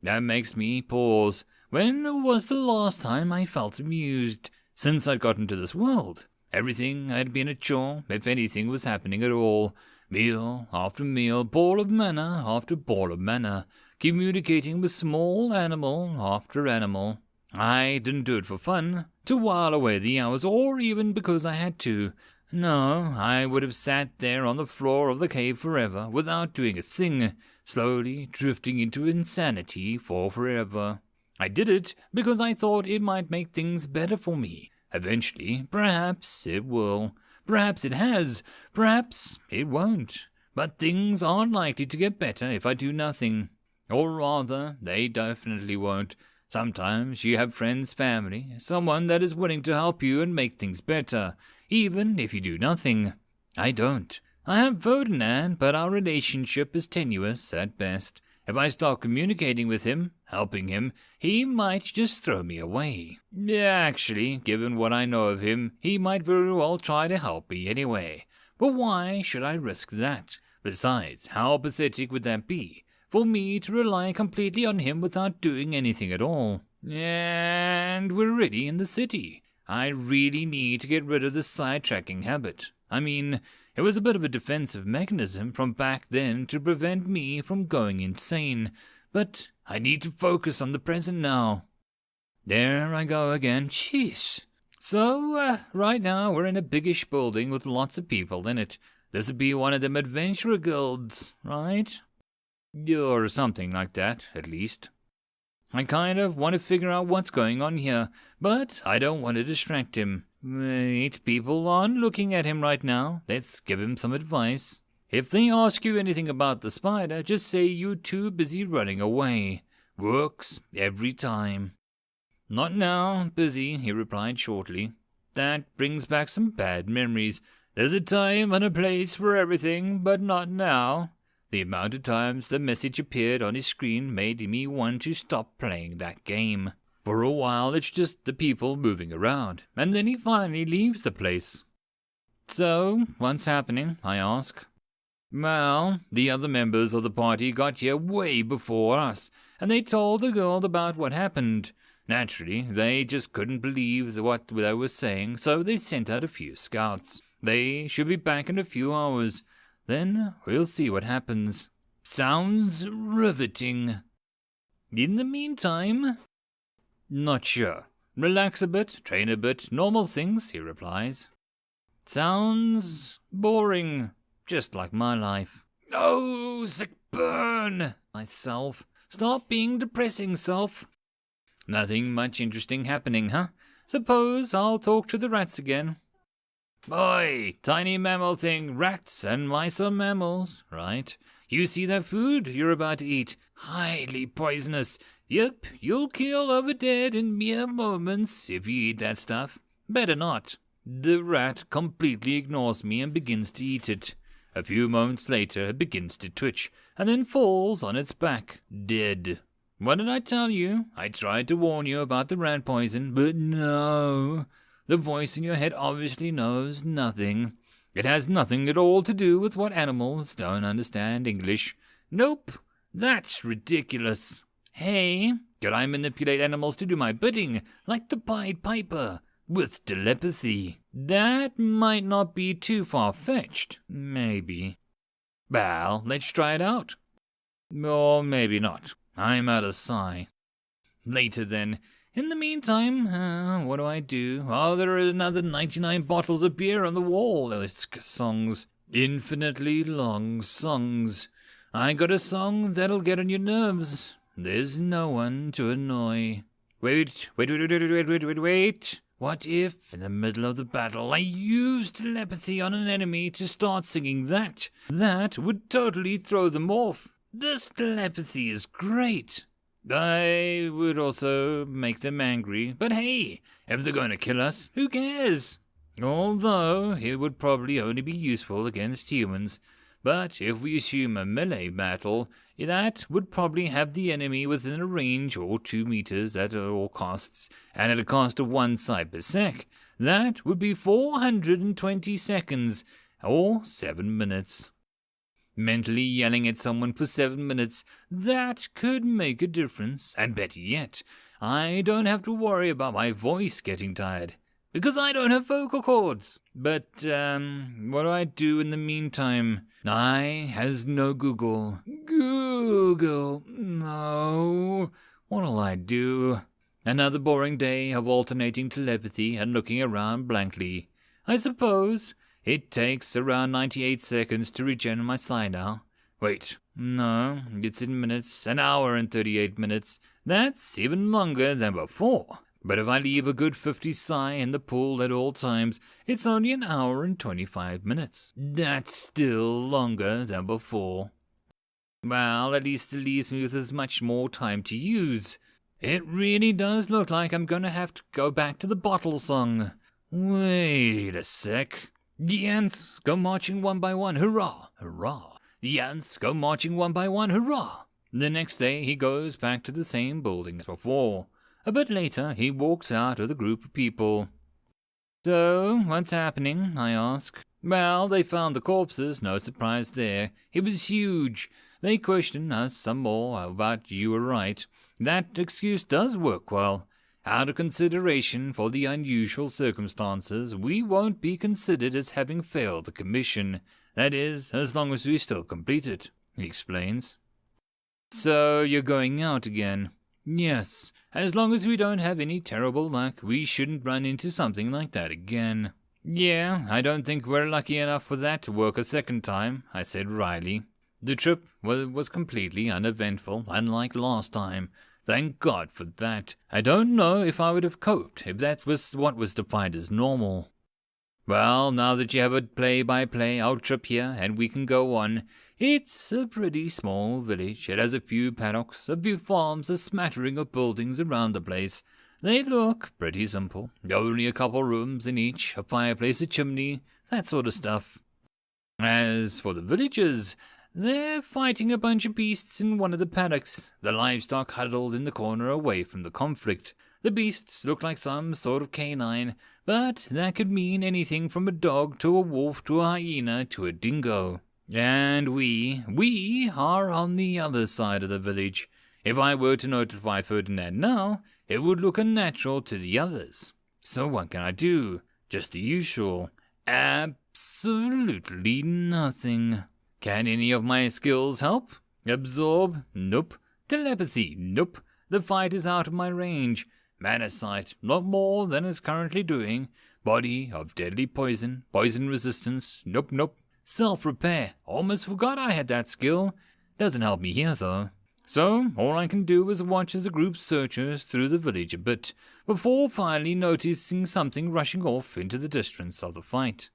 That makes me pause. When was the last time I felt amused? Since I'd got into this world. Everything had been a chore, if anything was happening at all. Meal after meal, ball of mana after ball of mana, communicating with small animal after animal. I didn't do it for fun, to while away the hours, or even because I had to. No, I would have sat there on the floor of the cave forever, without doing a thing, slowly drifting into insanity for forever. I did it because I thought it might make things better for me. Eventually, perhaps it will. Perhaps it has. Perhaps it won't. But things aren't likely to get better if I do nothing. Or rather, they definitely won't. Sometimes you have friends, family, someone that is willing to help you and make things better, even if you do nothing. I don't. I have Ferdinand, but our relationship is tenuous at best. If I start communicating with him, helping him, he might just throw me away. Yeah, actually, given what I know of him, he might very well try to help me anyway. But why should I risk that? Besides, how pathetic would that be? For me to rely completely on him without doing anything at all. And we're already in the city. I really need to get rid of this sidetracking habit. I mean, it was a bit of a defensive mechanism from back then to prevent me from going insane, but I need to focus on the present now. There I go again, jeez. So, right now we're in a biggish building with lots of people in it. This'd be one of them adventurer guilds, right? Or something like that, at least. I kind of want to figure out what's going on here, but I don't want to distract him. Wait, people aren't looking at him right now. Let's give him some advice. If they ask you anything about the spider, just say you're too busy running away. Works every time. Not now, busy, he replied shortly. That brings back some bad memories. There's a time and a place for everything, but not now. The amount of times the message appeared on his screen made me want to stop playing that game. For a while it's just the people moving around, and then he finally leaves the place. So, what's happening? I ask. Well, the other members of the party got here way before us, and they told the girl about what happened. Naturally, they just couldn't believe what they were saying, so they sent out a few scouts. They should be back in a few hours. Then we'll see what happens. Sounds riveting. In the meantime... Not sure. Relax a bit, train a bit, normal things, he replies. Sounds boring. Just like my life. Oh, sick burn! Myself. Stop being depressing, self. Nothing much interesting happening, huh? Suppose I'll talk to the rats again. Boy, tiny mammal thing, rats and mice are mammals, right? You see that food you're about to eat? Highly poisonous. Yep, you'll keel over dead in mere moments if you eat that stuff. Better not. The rat completely ignores me and begins to eat it. A few moments later, it begins to twitch, and then falls on its back, dead. What did I tell you? I tried to warn you about the rat poison, but no. The voice in your head obviously knows nothing. It has nothing at all to do with what animals don't understand English. Nope, that's ridiculous. Hey, could I manipulate animals to do my bidding, like the Pied Piper? With telepathy. That might not be too far-fetched. Maybe. Well, let's try it out. Or maybe not. I'm out of sigh. Later then. In the meantime, what do? Oh, there are another 99 bottles of beer on the wall. Those songs. Infinitely long songs. I got a song that'll get on your nerves. There's no one to annoy. Wait. What if, in the middle of the battle, I used telepathy on an enemy to start singing that? That would totally throw them off. This telepathy is great. I would also make them angry, but hey, if they're going to kill us, who cares? Although, it would probably only be useful against humans. But if we assume a melee battle, that would probably have the enemy within a range or 2 meters at all costs, and at a cost of 1 cybersec. That would be 420 seconds, or 7 minutes. Mentally yelling at someone for 7 minutes, that could make a difference, and better yet, I don't have to worry about my voice getting tired, because I don't have vocal cords. But, what do I do in the meantime? I has no Google. Google, no. What'll I do? Another boring day of alternating telepathy and looking around blankly. I suppose it takes around 98 seconds to regen my psi now. Wait, no, it's in minutes, an hour and 38 minutes. That's even longer than before. But if I leave a good 50 psi in the pool at all times, it's only an hour and 25 minutes. That's still longer than before. Well, at least it leaves me with as much more time to use. It really does look like I'm gonna have to go back to the bottle song. Wait a sec. The ants go marching one by one, hurrah, hurrah. The ants go marching one by one, hurrah. The next day he goes back to the same building as before. A bit later, he walks out with a group of people. So, what's happening? I ask. Well, they found the corpses, no surprise there. It was huge. They questioned us some more about you were right. That excuse does work well. Out of consideration for the unusual circumstances, we won't be considered as having failed the commission. That is, as long as we still complete it, he explains. So, you're going out again? Yes, as long as we don't have any terrible luck, we shouldn't run into something like that again. Yeah, I don't think we're lucky enough for that to work a second time, I said wryly. The trip was completely uneventful, unlike last time. Thank God for that. I don't know if I would have coped if that was what was defined as normal. Well, now that you have a play-by-play, I'll trip here and we can go on. It's a pretty small village. It has a few paddocks, a few farms, a smattering of buildings around the place. They look pretty simple. Only a couple rooms in each, a fireplace, a chimney, that sort of stuff. As for the villagers, they're fighting a bunch of beasts in one of the paddocks, the livestock huddled in the corner away from the conflict. The beasts look like some sort of canine, but that could mean anything from a dog to a wolf to a hyena to a dingo. And we are on the other side of the village. If I were to notify Ferdinand now, it would look unnatural to the others. So what can I do? Just the usual. Absolutely nothing. Can any of my skills help? Absorb? Nope. Telepathy? Nope. The fight is out of my range. Mana sight? Not more than it's currently doing. Body of deadly poison? Poison resistance? Nope, nope. Self-repair? Almost forgot I had that skill. Doesn't help me here, though. So, all I can do is watch as the group searches through the village a bit, before finally noticing something rushing off into the distance of the fight.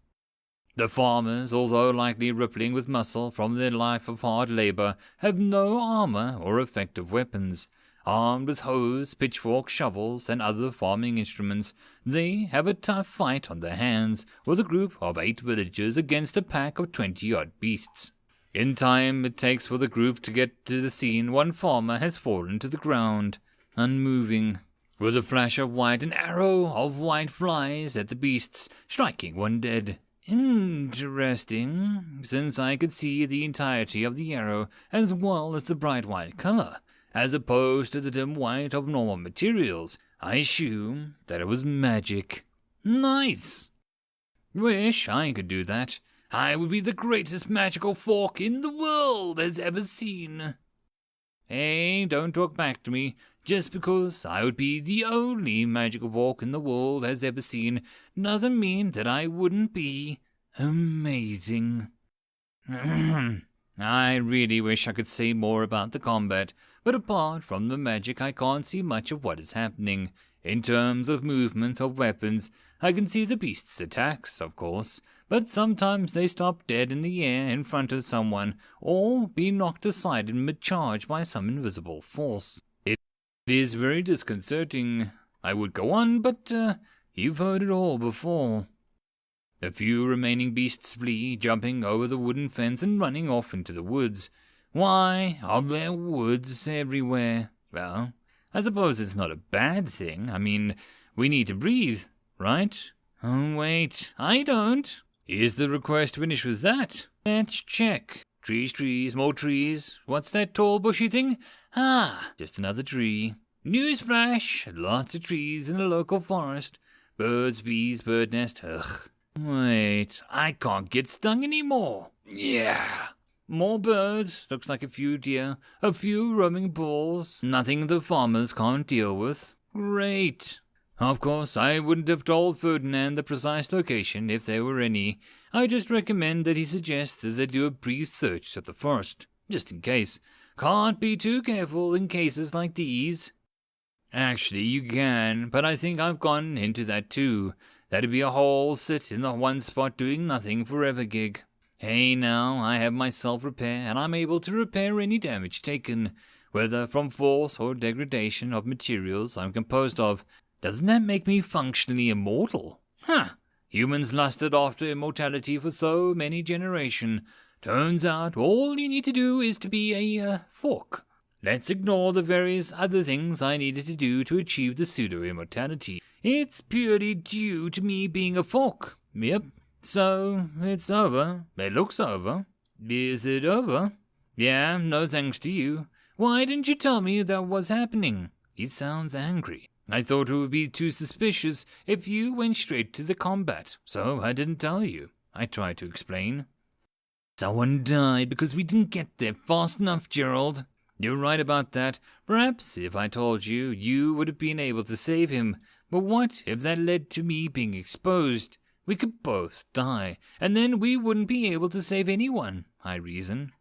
The farmers, although likely rippling with muscle from their life of hard labor, have no armor or effective weapons. Armed with hoes, pitchforks, shovels, and other farming instruments, they have a tough fight on their hands with a group of 8 villagers against a pack of 20-odd beasts. In time it takes for the group to get to the scene, one farmer has fallen to the ground, unmoving. With a flash of white, an arrow of white flies at the beasts, striking one dead. Interesting, since I could see the entirety of the arrow as well as the bright white color. As opposed to the dim white of normal materials, I assume that it was magic. Nice! Wish I could do that. I would be the greatest magical fork in the world has ever seen. Hey, don't talk back to me. Just because I would be the only magical fork in the world has ever seen doesn't mean that I wouldn't be amazing. I really wish I could say more about the combat, but apart from the magic I can't see much of what is happening. In terms of movement of weapons, I can see the beast's attacks, of course, but sometimes they stop dead in the air in front of someone, or be knocked aside in mid-charge by some invisible force. It is very disconcerting. I would go on, but you've heard it all before. A few remaining beasts flee, jumping over the wooden fence and running off into the woods. Why are there woods everywhere? Well, I suppose it's not a bad thing. I mean, we need to breathe, right? Oh, wait, I don't. Is the request finished with that? Let's check. Trees, more trees. What's that tall bushy thing? Ah, just another tree. Newsflash, lots of trees in the local forest. Birds, bees, bird nest, ugh. Wait, I can't get stung anymore. Yeah. More birds, looks like a few deer, a few roaming bulls, nothing the farmers can't deal with. Great. Of course, I wouldn't have told Ferdinand the precise location if there were any. I just recommend that he suggests that they do a brief search of the forest, just in case. Can't be too careful in cases like these. Actually, you can, but I think I've gone into that too. That'd be a whole sit in the one spot doing nothing forever gig. Hey now, I have my self-repair, and I'm able to repair any damage taken, whether from force or degradation of materials I'm composed of. Doesn't that make me functionally immortal? Huh. Humans lusted after immortality for so many generations. Turns out all you need to do is to be a fork. Let's ignore the various other things I needed to do to achieve the pseudo-immortality. It's purely due to me being a fork. Yep. So, it's over. It looks over. Is it over? Yeah, no thanks to you. Why didn't you tell me that was happening? He sounds angry. I thought it would be too suspicious if you went straight to the combat, so I didn't tell you. I tried to explain. Someone died because we didn't get there fast enough, Gerald. You're right about that. Perhaps if I told you, you would have been able to save him. But what if that led to me being exposed? We could both die, and then we wouldn't be able to save anyone, I reason.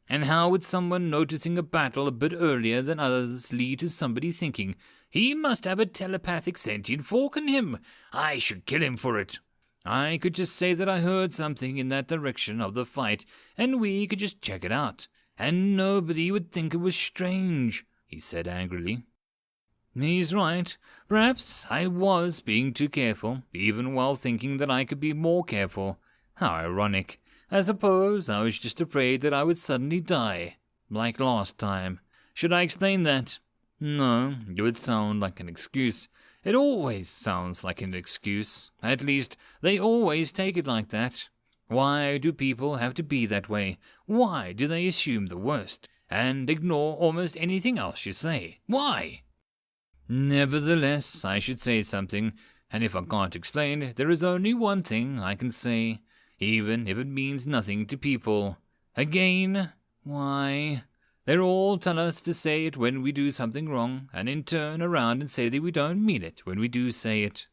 And how would someone noticing a battle a bit earlier than others lead to somebody thinking, he must have a telepathic sentient fork in him, I should kill him for it? I could just say that I heard something in that direction of the fight, and we could just check it out, and nobody would think it was strange, he said angrily. He's right. Perhaps I was being too careful, even while thinking that I could be more careful. How ironic. I suppose I was just afraid that I would suddenly die, like last time. Should I explain that? No, it would sound like an excuse. It always sounds like an excuse. At least, they always take it like that. Why do people have to be that way? Why do they assume the worst, and ignore almost anything else you say? Why? Nevertheless, I should say something, and if I can't explain, there is only one thing I can say, even if it means nothing to people. Again, why? They all tell us to say it when we do something wrong, and in turn around and say that we don't mean it when we do say it.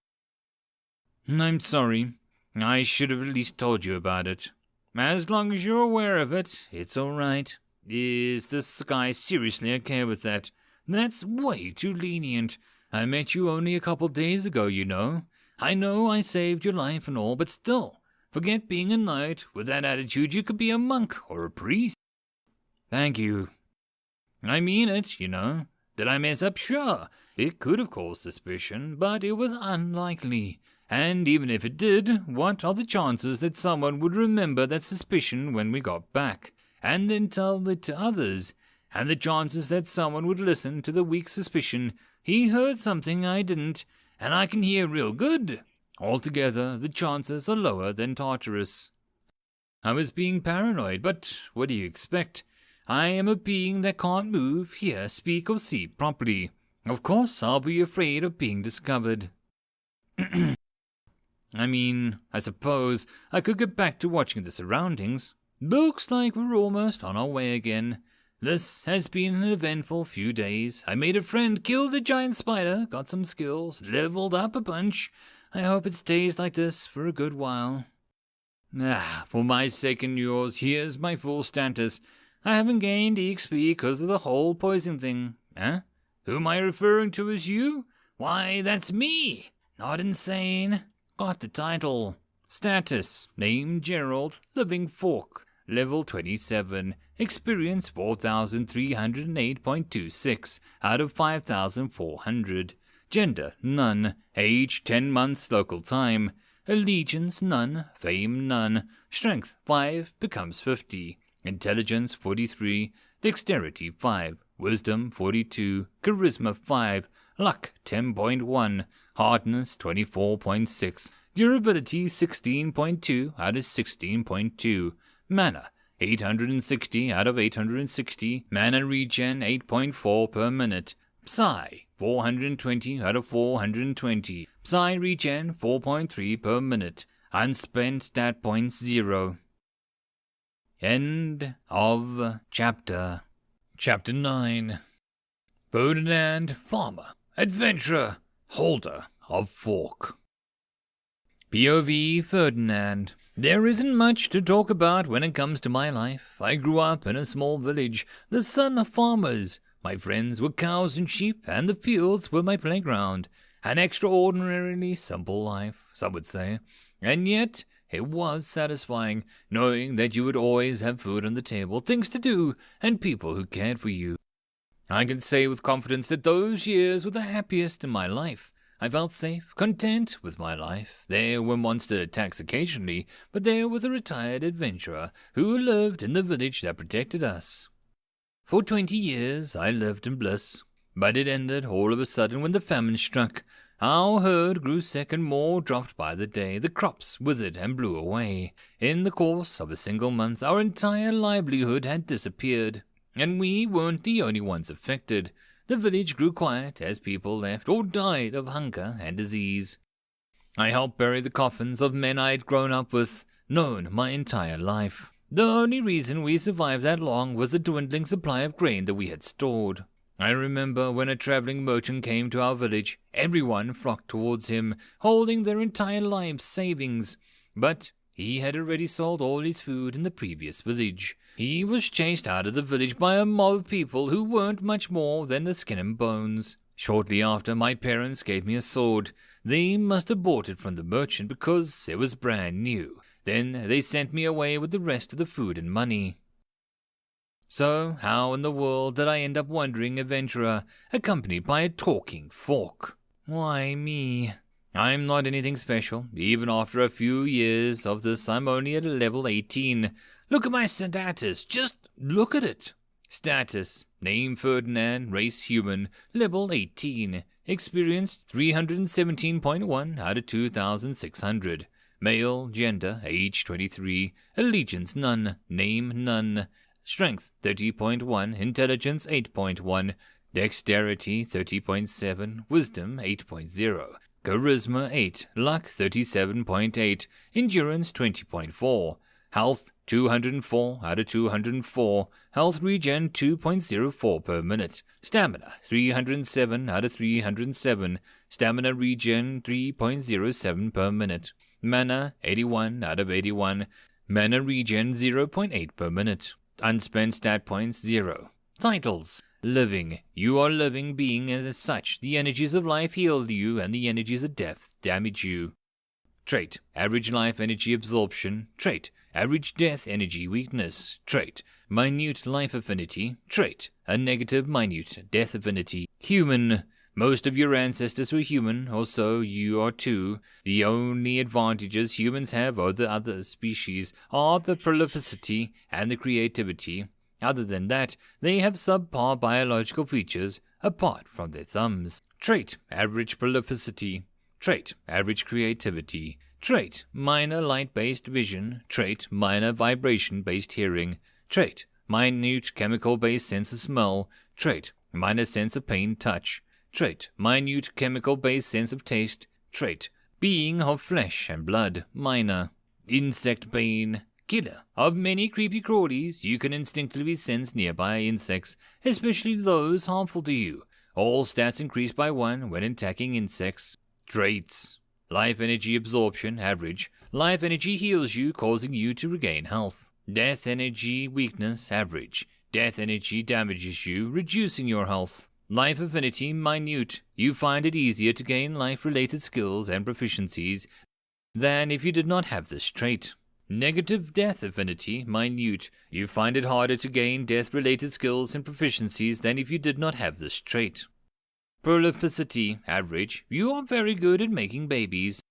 I'm sorry. I should have at least told you about it. As long as you're aware of it, it's all right. Is this guy seriously okay with that? That's way too lenient. I met you only a couple days ago, you know. I know I saved your life and all, but still, forget being a knight. With that attitude, you could be a monk or a priest. Thank you. I mean it, you know. Did I mess up? Sure. It could have caused suspicion, but it was unlikely. And even if it did, what are the chances that someone would remember that suspicion when we got back, and then tell it to others? And the chances that someone would listen to the weak suspicion, he heard something I didn't, and I can hear real good. Altogether, the chances are lower than Tartarus. I was being paranoid, but what do you expect? I am a being that can't move, hear, speak, or see properly. Of course, I'll be afraid of being discovered. I suppose I could get back to watching the surroundings. Looks like we're almost on our way again. This has been an eventful few days. I made a friend, killed a giant spider, got some skills, leveled up a bunch. I hope it stays like this for a good while. For my sake and yours, here's my full status. I haven't gained EXP because of the whole poison thing. Who am I referring to as you? Why, that's me. Not insane. Got the title. Status, name Gerald, living fork. Level 27, experience 4,308.26 out of 5,400. Gender, none. Age, 10 months local time. Allegiance, none. Fame, none. Strength, 5, becomes 50. Intelligence, 43. Dexterity, 5. Wisdom, 42. Charisma, 5. Luck, 10.1. Hardness, 24.6. Durability, 16.2 out of 16.2. Mana, 860 out of 860. Mana regen, 8.4 per minute. Psi, 420 out of 420. Psi regen, 4.3 per minute. Unspent stat points, 0. End of chapter. Chapter 9. Ferdinand, farmer, adventurer, holder of fork. POV Ferdinand. There isn't much to talk about when it comes to my life. I grew up in a small village, the son of farmers. My friends were cows and sheep, and the fields were my playground. An extraordinarily simple life, some would say. And yet, it was satisfying, knowing that you would always have food on the table, things to do, and people who cared for you. I can say with confidence that those years were the happiest in my life. I felt safe, content with my life. There were monster attacks occasionally, but there was a retired adventurer who lived in the village that protected us. For 20 years I lived in bliss, but it ended all of a sudden when the famine struck. Our herd grew sick and more dropped by the day. The crops withered and blew away. In the course of a single month, our entire livelihood had disappeared, and we weren't the only ones affected. The village grew quiet as people left or died of hunger and disease. I helped bury the coffins of men I had grown up with, known my entire life. The only reason we survived that long was the dwindling supply of grain that we had stored. I remember when a traveling merchant came to our village, everyone flocked towards him, holding their entire lives' savings. But he had already sold all his food in the previous village. He was chased out of the village by a mob of people who weren't much more than the skin and bones. Shortly after, my parents gave me a sword. They must have bought it from the merchant because it was brand new. Then they sent me away with the rest of the food and money. So, how in the world did I end up wandering adventurer, accompanied by a talking fork? Why me? I'm not anything special. Even after a few years of this, I'm only at level 18. Look at my status. Just look at it. Status: name Ferdinand, race human, level 18. Experience 317.1 out of 2,600. Male, gender, age 23. Allegiance none. Name none. Strength 30.1, intelligence 8.1, dexterity 30.7, wisdom 8.0, charisma 8, luck 37.8, endurance 20.4, health 204 out of 204, health regen 2.04 per minute, stamina 307 out of 307, stamina regen 3.07 per minute, mana 81 out of 81, mana regen 0.8 per minute. Unspent stat points 0. Titles: Living. You are living being, as such. The energies of life heal you and the energies of death damage you. Trait: average life energy absorption. Trait: average death energy weakness. Trait: minute life affinity. Trait: a negative minute death affinity. Human. Most of your ancestors were human, or so you are too. The only advantages humans have over the other species are the prolificity and the creativity. Other than that, they have subpar biological features, apart from their thumbs. Trait: average prolificity. Trait: average creativity. Trait: minor light-based vision. Trait: minor vibration-based hearing. Trait: minute chemical-based sense of smell. Trait: minor sense of pain touch. Trait: minute chemical-based sense of taste. Trait: being of flesh and blood, minor. Insect bane. Killer of many creepy crawlies, you can instinctively sense nearby insects, especially those harmful to you. All stats increase by 1 when attacking insects. Traits: life energy absorption, average. Life energy heals you, causing you to regain health. Death energy weakness, average. Death energy damages you, reducing your health. Life affinity, minute. You find it easier to gain life-related skills and proficiencies than if you did not have this trait. Negative death affinity, minute. You find it harder to gain death-related skills and proficiencies than if you did not have this trait. Prolificity, average. You are very good at making babies.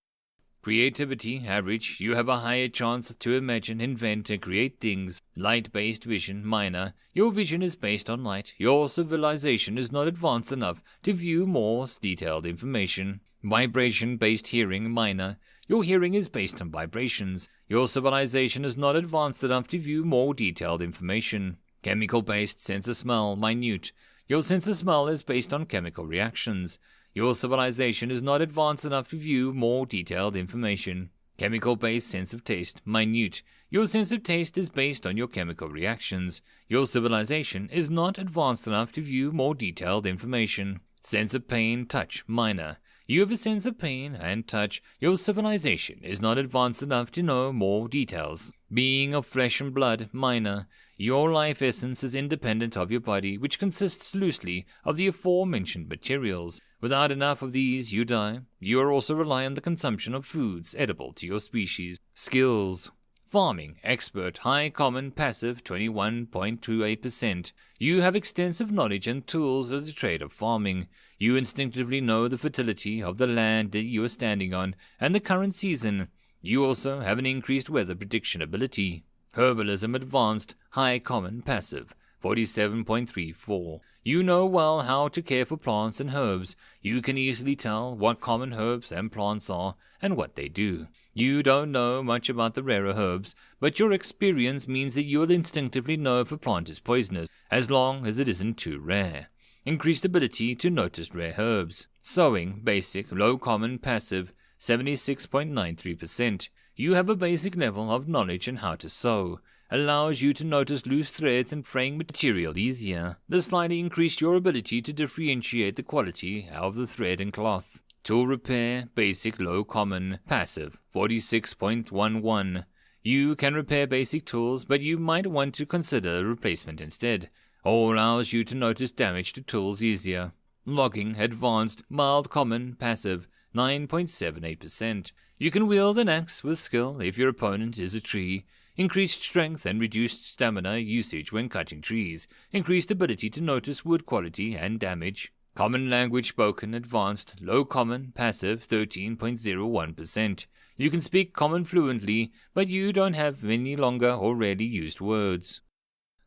Creativity, average. You have a higher chance to imagine, invent, and create things. Light-based vision, minor. Your vision is based on light. Your civilization is not advanced enough to view more detailed information. Vibration-based hearing, minor. Your hearing is based on vibrations. Your civilization is not advanced enough to view more detailed information. Chemical-based sense of smell, minute. Your sense of smell is based on chemical reactions. Your civilization is not advanced enough to view more detailed information. Chemical-based sense of taste, minute. Your sense of taste is based on your chemical reactions. Your civilization is not advanced enough to view more detailed information. Sense of pain, touch, minor. You have a sense of pain and touch. Your civilization is not advanced enough to know more details. Being of flesh and blood, minor. Your life essence is independent of your body, which consists loosely of the aforementioned materials. Without enough of these, you die. You are also rely on the consumption of foods edible to your species. Skills: farming, expert, high common, passive, 21.28%. You have extensive knowledge and tools of the trade of farming. You instinctively know the fertility of the land that you are standing on and the current season. You also have an increased weather prediction ability. Herbalism advanced, high common, passive, 47.34. You know well how to care for plants and herbs. You can easily tell what common herbs and plants are and what they do. You don't know much about the rarer herbs, but your experience means that you'll instinctively know if a plant is poisonous, as long as it isn't too rare. Increased ability to notice rare herbs. Sowing, basic, low common, passive, 76.93%. You have a basic level of knowledge on how to sew. Allows you to notice loose threads and fraying material easier. This slightly increased your ability to differentiate the quality of the thread and cloth. Tool repair, basic, low common, passive, 46.11. You can repair basic tools, but you might want to consider a replacement instead, or allows you to notice damage to tools easier. Logging, Advanced, Mild Common, Passive, 9.78%. You can wield an axe with skill if your opponent is a tree. Increased strength and reduced stamina usage when cutting trees. Increased ability to notice wood quality and damage. Common Language Spoken, Advanced, Low Common, Passive, 13.01%. You can speak Common fluently, but you don't have any longer or rarely used words.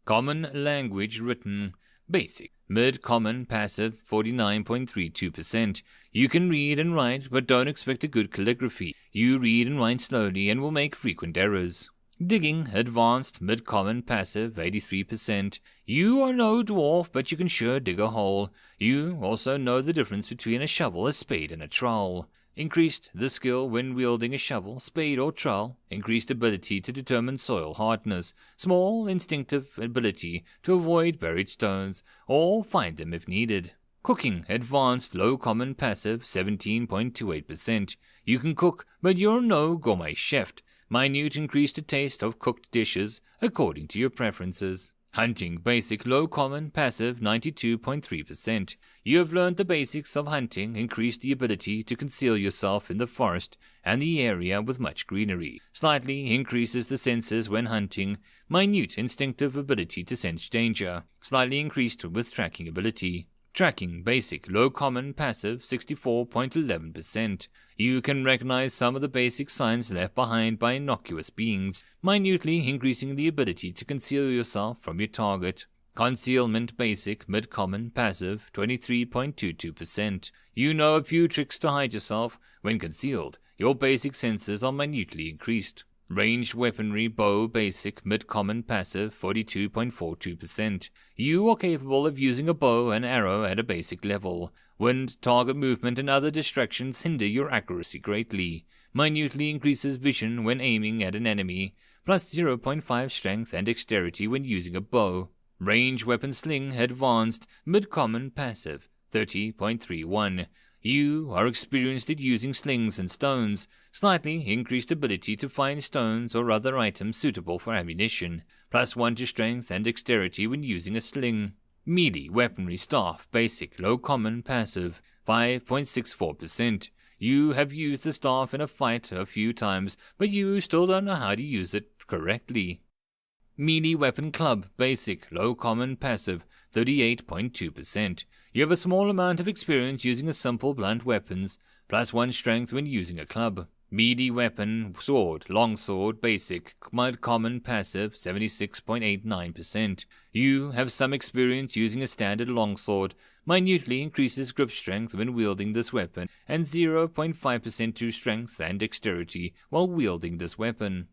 Common Language Written, Basic, Mid-Common, Passive, 49.32%. You can read and write, but don't expect a good calligraphy. You read and write slowly and will make frequent errors. Digging, Advanced, Mid-Common, Passive, 83%. You are no dwarf, but you can sure dig a hole. You also know the difference between a shovel, a spade, and a trowel. Increased the skill when wielding a shovel, spade, or trowel. Increased ability to determine soil hardness. Small instinctive ability to avoid buried stones, or find them if needed. Cooking, Advanced, Low Common, Passive, 17.28%. You can cook, but you're no gourmet chef. Minute increased the taste of cooked dishes according to your preferences. Hunting, Basic, Low Common, Passive, 92.3%. You have learned the basics of hunting, increased the ability to conceal yourself in the forest and the area with much greenery. Slightly increases the senses when hunting. Minute instinctive ability to sense danger. Slightly increased with tracking ability. Tracking, Basic, Low Common, Passive, 64.11%. You can recognize some of the basic signs left behind by innocuous beings, minutely increasing the ability to conceal yourself from your target. Concealment, Basic, Mid-Common, Passive, 23.22%. You know a few tricks to hide yourself. When concealed, your basic senses are minutely increased. Ranged weaponry, Bow, Basic, Mid-Common, Passive, 42.42%. You are capable of using a bow and arrow at a basic level. Wind, target movement, and other distractions hinder your accuracy greatly. Minutely increases vision when aiming at an enemy, plus 0.5 strength and dexterity when using a bow. Range weapon sling, Advanced, Mid-Common, Passive, 30.31. You are experienced at using slings and stones, slightly increased ability to find stones or other items suitable for ammunition, plus 1 to strength and dexterity when using a sling. Melee weaponry, Staff, Basic, Low Common, Passive, 5.64%. You have used the staff in a fight a few times, but you still don't know how to use it correctly. Melee weapon club, Basic, Low Common, Passive, 38.2%. You have a small amount of experience using a simple blunt weapons, plus 1 strength when using a club. Melee weapon, sword, longsword, Basic, Mid-Common, Passive, 76.89%. You have some experience using a standard longsword, minutely increases grip strength when wielding this weapon, and 0.5% to strength and dexterity while wielding this weapon.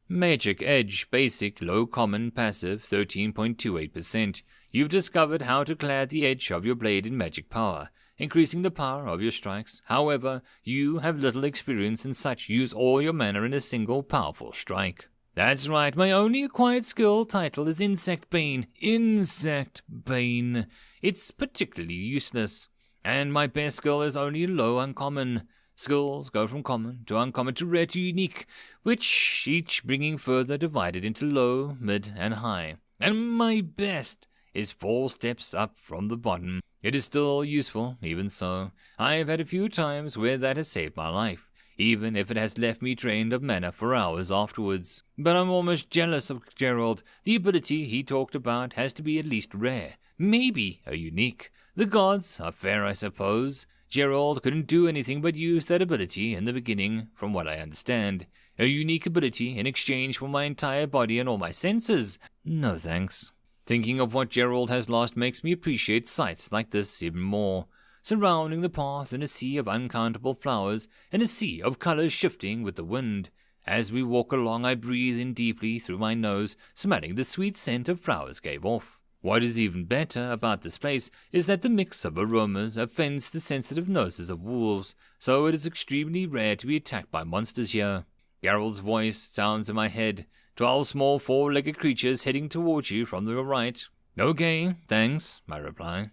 Magic Edge, Basic, Low Common, Passive, 13.28%. You've discovered how to clad the edge of your blade in magic power, increasing the power of your strikes. However, you have little experience in such. Use all your mana in a single powerful strike. That's right, my only acquired skill title is Insect Bane. Insect Bane. It's particularly useless. And my best skill is only low uncommon. Skills go from common to uncommon to rare to unique, which each bringing further divided into low, mid, and high. And my best is 4 steps up from the bottom. It is still useful, even so. I have had a few times where that has saved my life, even if it has left me drained of mana for hours afterwards. But I'm almost jealous of Gerald. The ability he talked about has to be at least rare, maybe a unique. The gods are fair, I suppose. Gerald couldn't do anything but use that ability in the beginning, from what I understand. A unique ability in exchange for my entire body and all my senses? No thanks. Thinking of what Gerald has lost makes me appreciate sights like this even more. Surrounding the path in a sea of uncountable flowers, and a sea of colors shifting with the wind. As we walk along, I breathe in deeply through my nose, smelling the sweet scent of flowers gave off. What is even better about this place is that the mix of aromas offends the sensitive noses of wolves, so it is extremely rare to be attacked by monsters here. Gerald's voice sounds in my head. 12 small 4-legged creatures heading towards you from the right. Okay, thanks, I reply.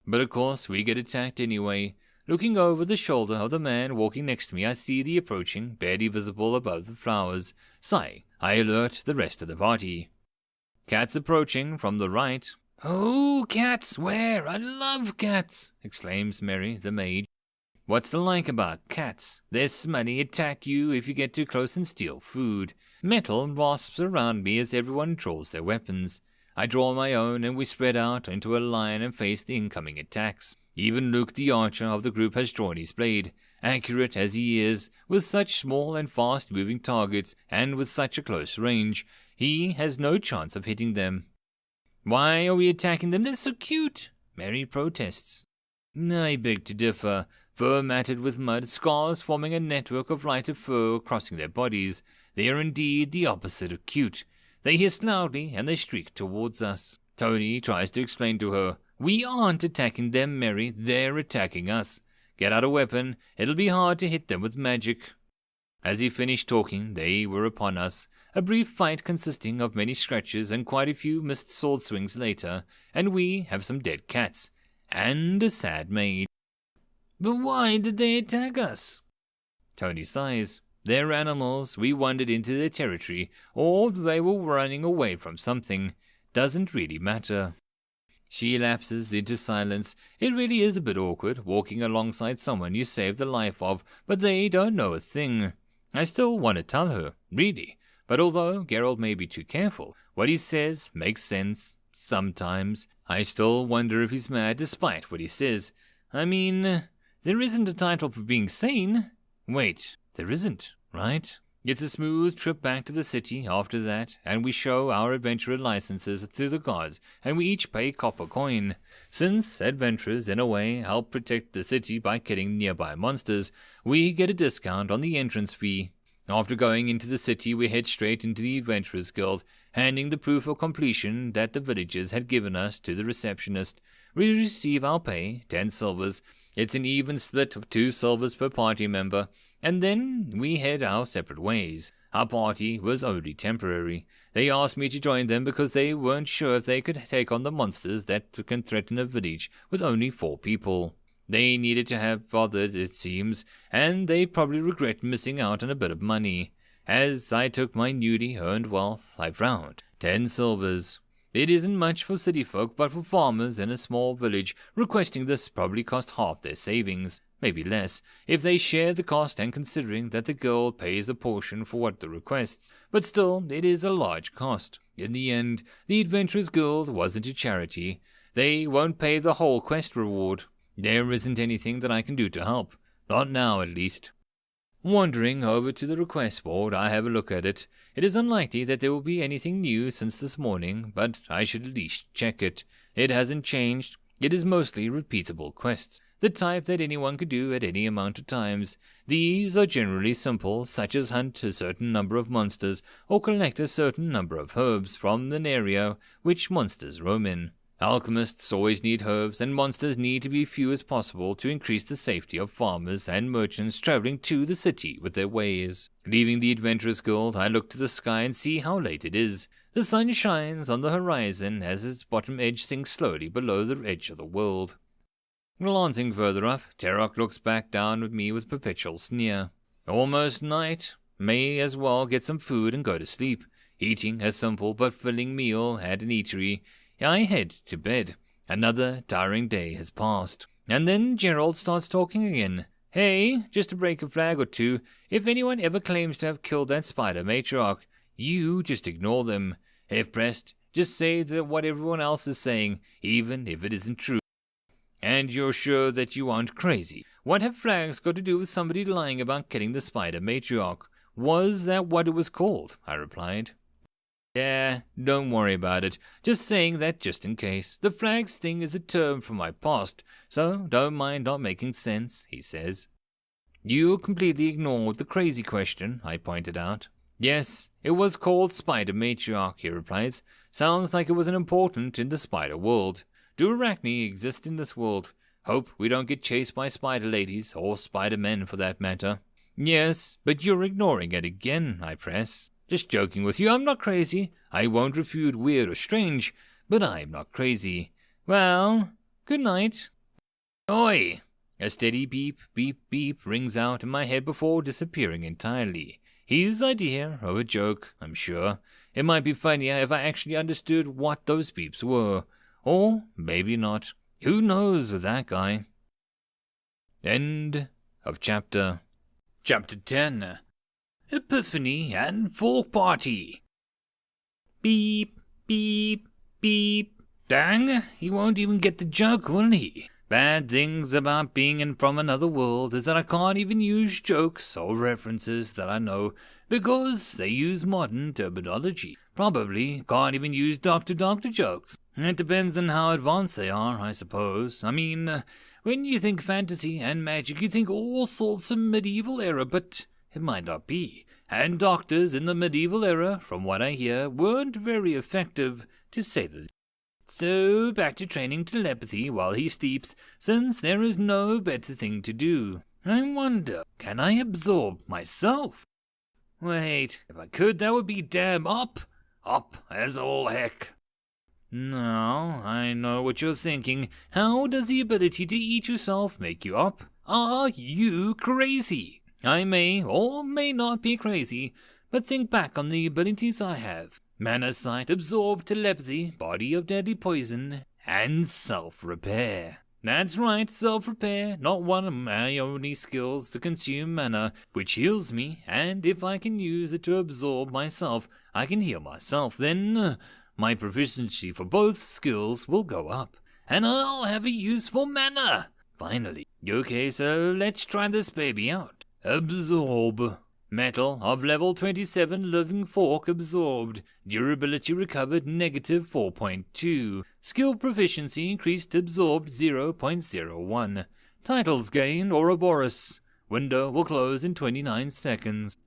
But of course, we get attacked anyway. Looking over the shoulder of the man walking next to me, I see the approaching, barely visible above the flowers. Sighing, I alert the rest of the party. Cats approaching from the right. "Oh, cats, where? I love cats!" exclaims Mary, the maid. "What's the like about cats? They're smutty, attack you if you get too close and steal food. Metal rasps around me as everyone draws their weapons. I draw my own and we spread out into a line and face the incoming attacks. Even Luke the archer of the group has drawn his blade. Accurate as he is, with such small and fast-moving targets and with such a close range, he has no chance of hitting them. "Why are we attacking them? They're so cute," Mary protests. I beg to differ. Fur matted with mud, scars forming a network of lighter fur crossing their bodies. They are indeed the opposite of cute. They hiss loudly and they streak towards us. Tony tries to explain to her, "We aren't attacking them, Mary. They're attacking us. Get out a weapon. It'll be hard to hit them with magic." As he finished talking, they were upon us. A brief fight consisting of many scratches and quite a few missed sword swings later, and we have some dead cats. And a sad maid. "But why did they attack us?" Tony sighs. "They're animals. We wandered into their territory, or they were running away from something. Doesn't really matter." She lapses into silence. It really is a bit awkward, walking alongside someone you saved the life of, but they don't know a thing. I still want to tell her, really, but although Geralt may be too careful, what he says makes sense. Sometimes. I still wonder if he's mad despite what he says. I mean, there isn't a title for being sane. Wait, there isn't, right? It's a smooth trip back to the city after that, and we show our adventurer licenses to the guards, and we each pay copper coin. Since adventurers, in a way, help protect the city by killing nearby monsters, we get a discount on the entrance fee. After going into the city, we head straight into the Adventurers Guild, handing the proof of completion that the villagers had given us to the receptionist. We receive our pay, 10 silvers. It's an even split of 2 silvers per party member, and then we head our separate ways. Our party was only temporary. They asked me to join them because they weren't sure if they could take on the monsters that can threaten a village with only 4 people. They needed to have bothered, it seems, and they probably regret missing out on a bit of money. As I took my newly earned wealth, I frowned. 10 silvers. It isn't much for city folk, but for farmers in a small village, requesting this probably cost half their savings, maybe less, if they share the cost and considering that the guild pays a portion for what the requests, but still, it is a large cost. In the end, the Adventurers Guild wasn't a charity. They won't pay the whole quest reward. There isn't anything that I can do to help. Not now, at least. Wandering over to the request board, I have a look at it. It is unlikely that there will be anything new since this morning, but I should at least check it. It hasn't changed. It is mostly repeatable quests, the type that anyone could do at any amount of times. These are generally simple, such as hunt a certain number of monsters or collect a certain number of herbs from an area which monsters roam in. Alchemists always need herbs, and monsters need to be few as possible to increase the safety of farmers and merchants traveling to the city with their wares. Leaving the Adventurers Guild, I look to the sky and see how late it is. The sun shines on the horizon as its bottom edge sinks slowly below the edge of the world. Glancing further up, Terok looks back down at me with perpetual sneer. Almost night. May as well get some food and go to sleep. Eating a simple but filling meal at an eatery, I head to bed. Another tiring day has passed. And then Gerald starts talking again. "Hey, just to break a flag or two, if anyone ever claims to have killed that spider matriarch, you just ignore them. If pressed, just say that what everyone else is saying, even if it isn't true. And you're sure that you aren't crazy. What have flags got to do with somebody lying about killing the spider matriarch? Was that what it was called?" I replied. "Yeah, don't worry about it. Just saying that just in case. The flags thing is a term from my past, so don't mind not making sense," he says. "You completely ignored the crazy question," I pointed out. "Yes, it was called Spider Matriarch," he replies. "Sounds like it was an important in the spider world. Do arachne exist in this world? Hope we don't get chased by spider ladies, or spider men for that matter." "Yes, but you're ignoring it again," I press. "Just joking with you, I'm not crazy. I won't refute weird or strange, but I'm not crazy. Well, good night." "Oi!" A steady beep, beep, beep rings out in my head before disappearing entirely. His idea of a joke, I'm sure. It might be funnier if I actually understood what those beeps were. Or maybe not. Who knows with that guy? End of chapter. Chapter 10. Epiphany and Fork Party. Beep, beep, beep. Dang, he won't even get the joke, will he? Bad things about being from another world is that I can't even use jokes or references that I know because they use modern terminology. Probably can't even use Doctor jokes. It depends on how advanced they are, I suppose. I mean, when you think fantasy and magic, you think all sorts of medieval era, but it might not be. And doctors in the medieval era, from what I hear, weren't very effective, to say the least. So, back to training telepathy while he sleeps, since there is no better thing to do. I wonder, can I absorb myself? Wait, if I could, that would be damn up as all heck. Now, I know what you're thinking. How does the ability to eat yourself make you up? Are you crazy? I may or may not be crazy, but think back on the abilities I have. Mana sight, absorb, telepathy, body of deadly poison, and self-repair. That's right, self-repair, not one of my only skills to consume mana, which heals me, and if I can use it to absorb myself, I can heal myself, then my proficiency for both skills will go up, and I'll have a use for mana, finally. Okay, so let's try this baby out. Absorb. Metal of level 27 living fork absorbed. Durability recovered negative 4.2. Skill proficiency increased absorbed 0.01. Titles gained Ouroboros. Window will close in 29 seconds.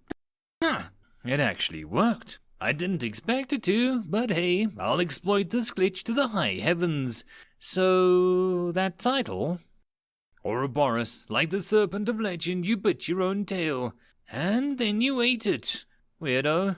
It actually worked. I didn't expect it to, but hey, I'll exploit this glitch to the high heavens. So, that title? Ouroboros, like the serpent of legend, you bit your own tail. And then you ate it. Weirdo.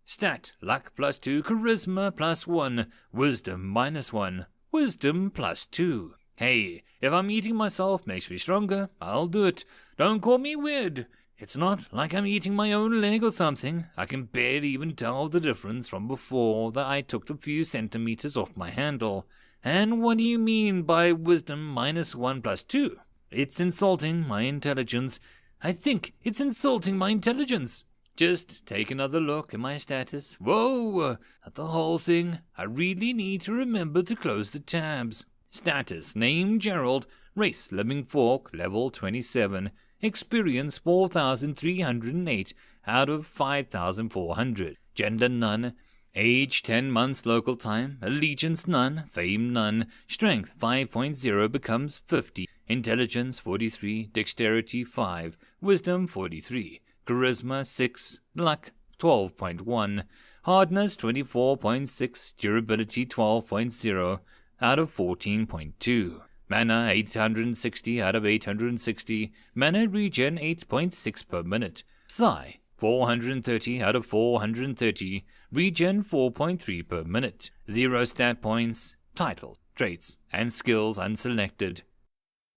Stat, luck +2, charisma +1, wisdom -1, wisdom +2. Hey, if I'm eating myself makes me stronger, I'll do it. Don't call me weird. It's not like I'm eating my own leg or something. I can barely even tell the difference from before that I took the few centimeters off my handle. And what do you mean by wisdom -1 +2? It's insulting my intelligence. I think it's insulting my intelligence. Just take another look at my status. Whoa! At the whole thing. I really need to remember to close the tabs. Status. Name Gerald. Race Living Fork. Level 27. Experience 4,308 out of 5,400. Gender none. Age 10 months local time. Allegiance none. Fame none. Strength 5.0 becomes 50. Intelligence 43. Dexterity 5. Wisdom 43, Charisma 6, Luck 12.1, Hardness 24.6, Durability 12.0 out of 14.2, Mana 860 out of 860, Mana Regen 8.6 per minute, Psi 430 out of 430, Regen 4.3 per minute, 0 stat points, Titles, Traits, and Skills unselected.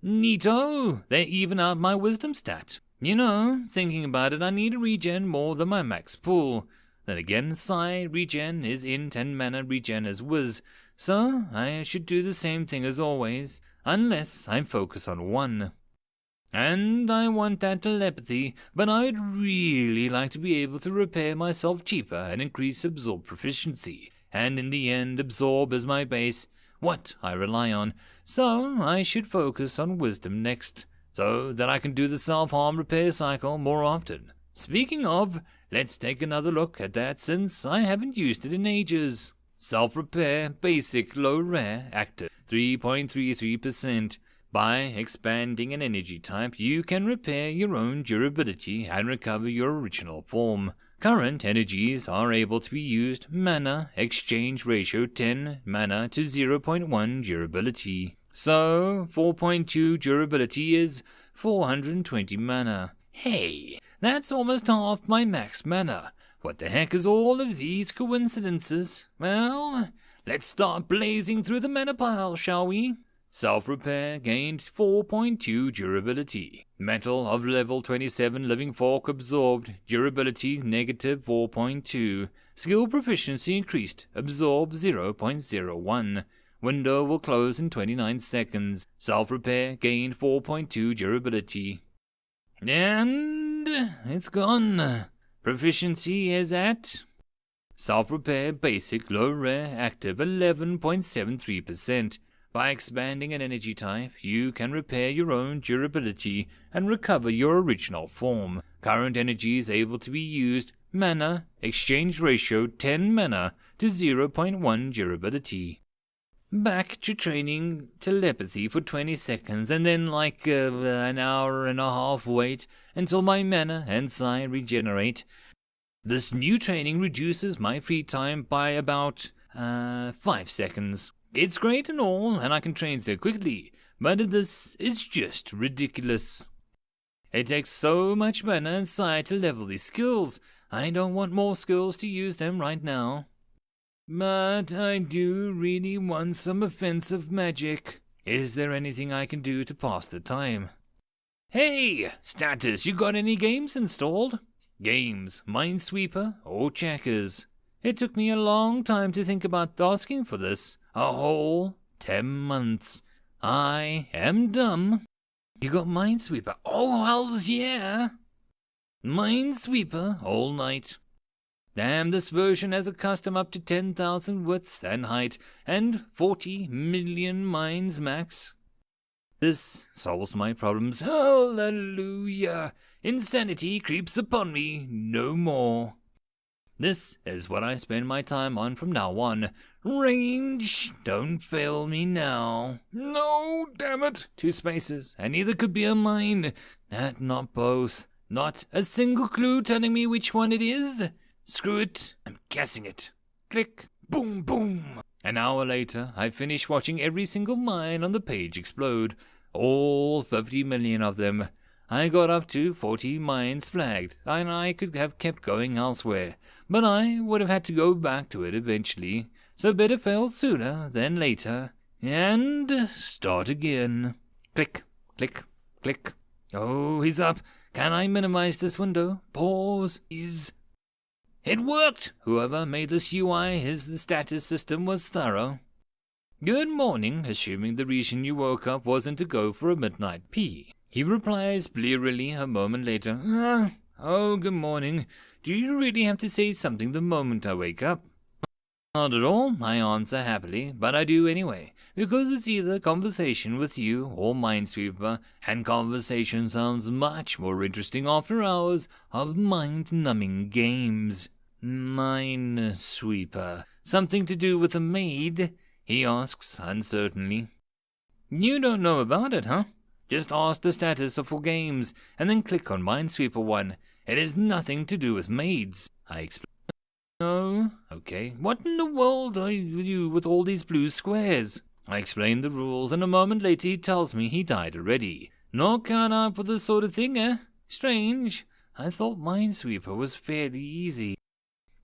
Neato! They even out my Wisdom stat. You know, thinking about it, I need a regen more than my max pool. Then again, Psi regen is int and mana regen is whiz, so I should do the same thing as always, unless I focus on one. And I want that telepathy, but I'd really like to be able to repair myself cheaper and increase absorb proficiency, and in the end absorb as my base, what I rely on, so I should focus on wisdom next, so that I can do the self-harm repair cycle more often. Speaking of, let's take another look at that since I haven't used it in ages. Self-repair, basic, low rare, active, 3.33%. By expanding an energy type, you can repair your own durability and recover your original form. Current energies are able to be used. Mana, exchange ratio 10, mana to 0.1 durability. So, 4.2 durability is 420 mana. Hey, that's almost half my max mana. What the heck is all of these coincidences? Well, let's start blazing through the mana pile, shall we? Self-repair gained 4.2 durability. Metal of level 27 living fork absorbed, durability negative 4.2. Skill proficiency increased, absorb 0.01. Window will close in 29 seconds. Self-repair gained 4.2 durability. And it's gone. Proficiency is at self-repair basic low rare active 11.73%. By expanding an energy type, you can repair your own durability and recover your original form. Current energy is able to be used. Mana, exchange ratio 10 mana to 0.1 durability. Back to training telepathy for 20 seconds and then an hour and a half wait until my mana and psi regenerate. This new training reduces my free time by about 5 seconds. It's great and all, and I can train so quickly, but this is just ridiculous. It takes so much mana and psi to level these skills. I don't want more skills to use them right now. But I do really want some offensive magic. Is there anything I can do to pass the time? Hey, status, you got any games installed? Games, Minesweeper, or Checkers? It took me a long time to think about asking for this. A whole 10 months. I am dumb. You got Minesweeper? Oh, hells yeah! Minesweeper all night. Damn, this version has a custom up to 10,000 width and height, and 40 million mines max. This solves my problems. Hallelujah! Insanity creeps upon me no more. This is what I spend my time on from now on. Range, don't fail me now. No, damn it! 2 spaces, and either could be a mine. Not both. Not a single clue telling me which one it is. Screw it, I'm guessing it. Click, boom, boom. An hour later, I finished watching every single mine on the page explode. All 50 million of them. I got up to 40 mines flagged, and I could have kept going elsewhere, but I would have had to go back to it eventually, so better fail sooner than later, and start again. Click, click, click. Oh, he's up. Can I minimize this window? Pause. It worked! Whoever made this UI, his status system was thorough. Good morning, assuming the reason you woke up wasn't to go for a midnight pee. He replies blearily a moment later. Oh, good morning. Do you really have to say something the moment I wake up? Not at all, I answer happily, but I do anyway, because it's either conversation with you or Minesweeper, and conversation sounds much more interesting after hours of mind-numbing games. Minesweeper. Something to do with a maid? He asks uncertainly. You don't know about it, huh? Just ask the status for games, and then click on Minesweeper 1. It has nothing to do with maids, I explain. Oh, okay. What in the world are you with all these blue squares? I explain the rules, and a moment later he tells me he died already. Not cut out for this sort of thing, eh? Strange. I thought Minesweeper was fairly easy.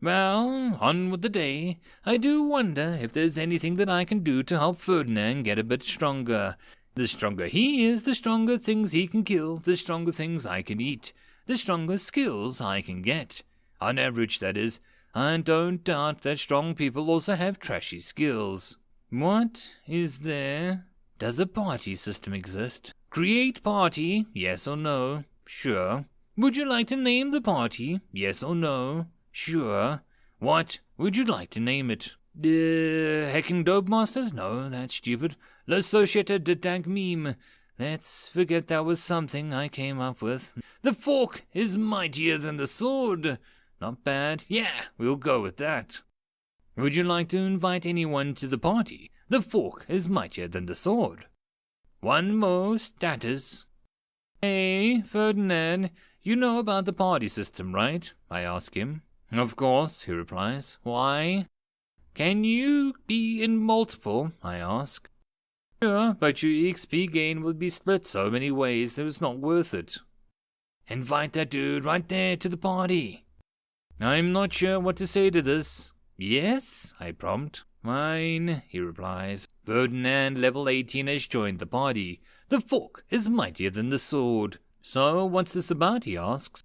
Well, on with the day. I do wonder if there's anything that I can do to help Ferdinand get a bit stronger. The stronger he is, the stronger things he can kill, the stronger things I can eat, the stronger skills I can get. On average, that is. I don't doubt that strong people also have trashy skills. What is there? Does a party system exist? Create party, yes or no? Sure. Would you like to name the party? Yes or no? Sure. What would you like to name it? Hecking Dope Masters? No, that's stupid. L'Associated Detag Meme. Let's forget that was something I came up with. The fork is mightier than the sword. Not bad. Yeah, we'll go with that. Would you like to invite anyone to the party? The fork is mightier than the sword. One more status. Hey, Ferdinand, you know about the party system, right? I ask him. Of course, he replies. Why? Can you be in multiple? I ask. Sure, but your EXP gain would be split so many ways that it's not worth it. Invite that dude right there to the party. I'm not sure what to say to this. Yes, I prompt. Mine, he replies. Ferdinand, level 18, has joined the party. The fork is mightier than the sword. So, what's this about, he asks.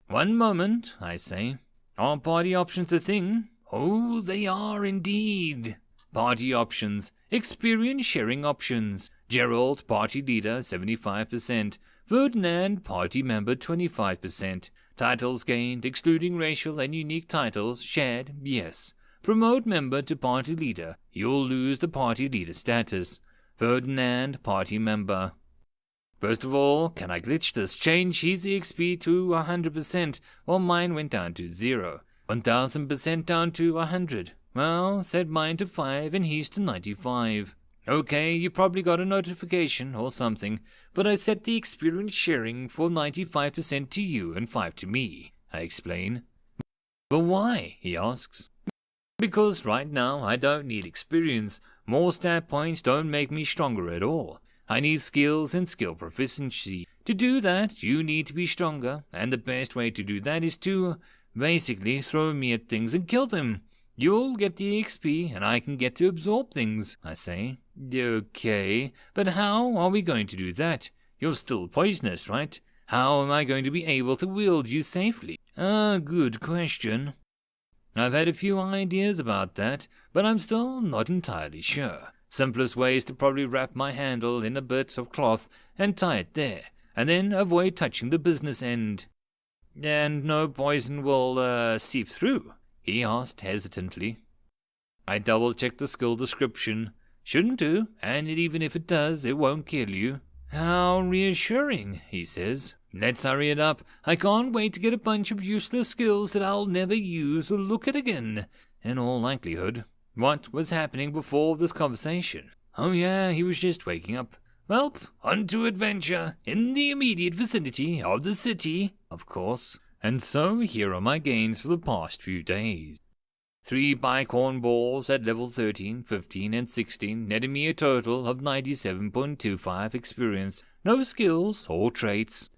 One moment, I say. Are party options a thing? Oh, they are indeed. Party options. Experience sharing options. Gerald, party leader, 75%. Ferdinand, party member, 25%. Titles gained, excluding racial and unique titles, shared, yes. Promote member to party leader. You'll lose the party leader status. Ferdinand, party member. First of all, can I glitch this? Change his XP to 100%, while mine went down to 0. 1000% down to 100. Well, set mine to 5 and he's to 95. Okay, you probably got a notification or something, but I set the experience sharing for 95% to you and 5 to me, I explain. But why? He asks. Because right now I don't need experience. More stat points don't make me stronger at all. I need skills and skill proficiency. To do that, you need to be stronger, and the best way to do that is to basically throw me at things and kill them. You'll get the XP, and I can get to absorb things, I say. Okay, but how are we going to do that? You're still poisonous, right? How am I going to be able to wield you safely? Good question. I've had a few ideas about that, but I'm still not entirely sure. Simplest way is to probably wrap my handle in a bit of cloth and tie it there, and then avoid touching the business end. And no poison will seep through? He asked hesitantly. I double-checked the skill description. Shouldn't do, and even if it does, it won't kill you. How reassuring, he says. Let's hurry it up. I can't wait to get a bunch of useless skills that I'll never use or look at again, in all likelihood. What was happening before this conversation? Oh yeah, he was just waking up. Welp, on to adventure, in the immediate vicinity of the city, of course. And so here are my gains for the past few days. 3 bicorn balls at level 13, 15 and 16 netted me a total of 97.25 experience, no skills or traits.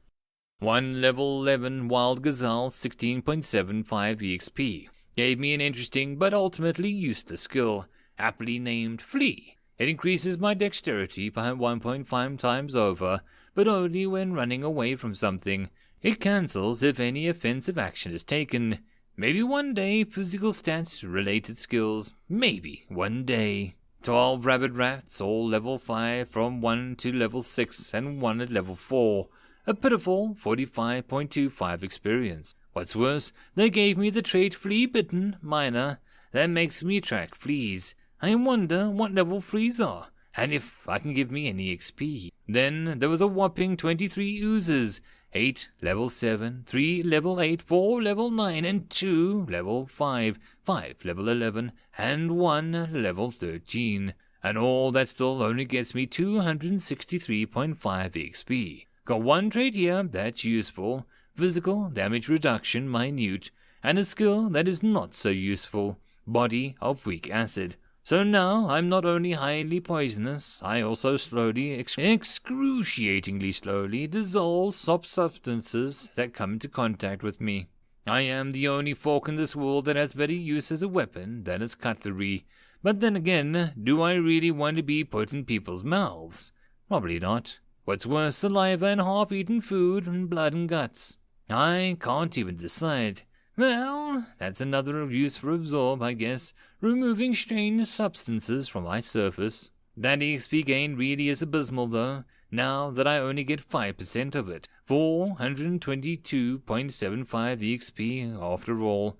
1 level 11 wild gazelle 16.75 EXP. Gave me an interesting but ultimately useless skill, aptly named Flee. It increases my dexterity by 1.5 times over, but only when running away from something. It cancels if any offensive action is taken. Maybe one day physical stats related skills. Maybe one day. 12 rabbit rats, all level 5 from 1 to level 6 and 1 at level 4. A pitiful 45.25 experience. What's worse, they gave me the trait Flea Bitten Minor. That makes me attract fleas. I wonder what level fleas are, and if I can give me any XP. Then there was a whopping 23 oozes. 8 level 7, 3 level 8, 4 level 9, and 2 level 5, 5 level 11, and 1 level 13. And all that still only gets me 263.5 XP. Got one trait here that's useful, physical damage reduction minute, and a skill that is not so useful, body of weak acid. So now I'm not only highly poisonous, I also slowly, excruciatingly slowly, dissolve substances that come into contact with me. I am the only fork in this world that has better use as a weapon than as cutlery. But then again, do I really want to be put in people's mouths? Probably not. What's worse, saliva and half-eaten food and blood and guts. I can't even decide. Well, that's another use for absorb, I guess, removing strange substances from my surface. That EXP gain really is abysmal though, now that I only get 5% of it. 422.75 EXP after all.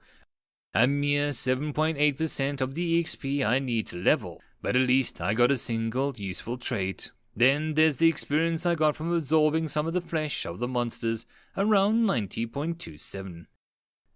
A mere 7.8% of the EXP I need to level, but at least I got a single useful trait. Then there's the experience I got from absorbing some of the flesh of the monsters, around 90.27.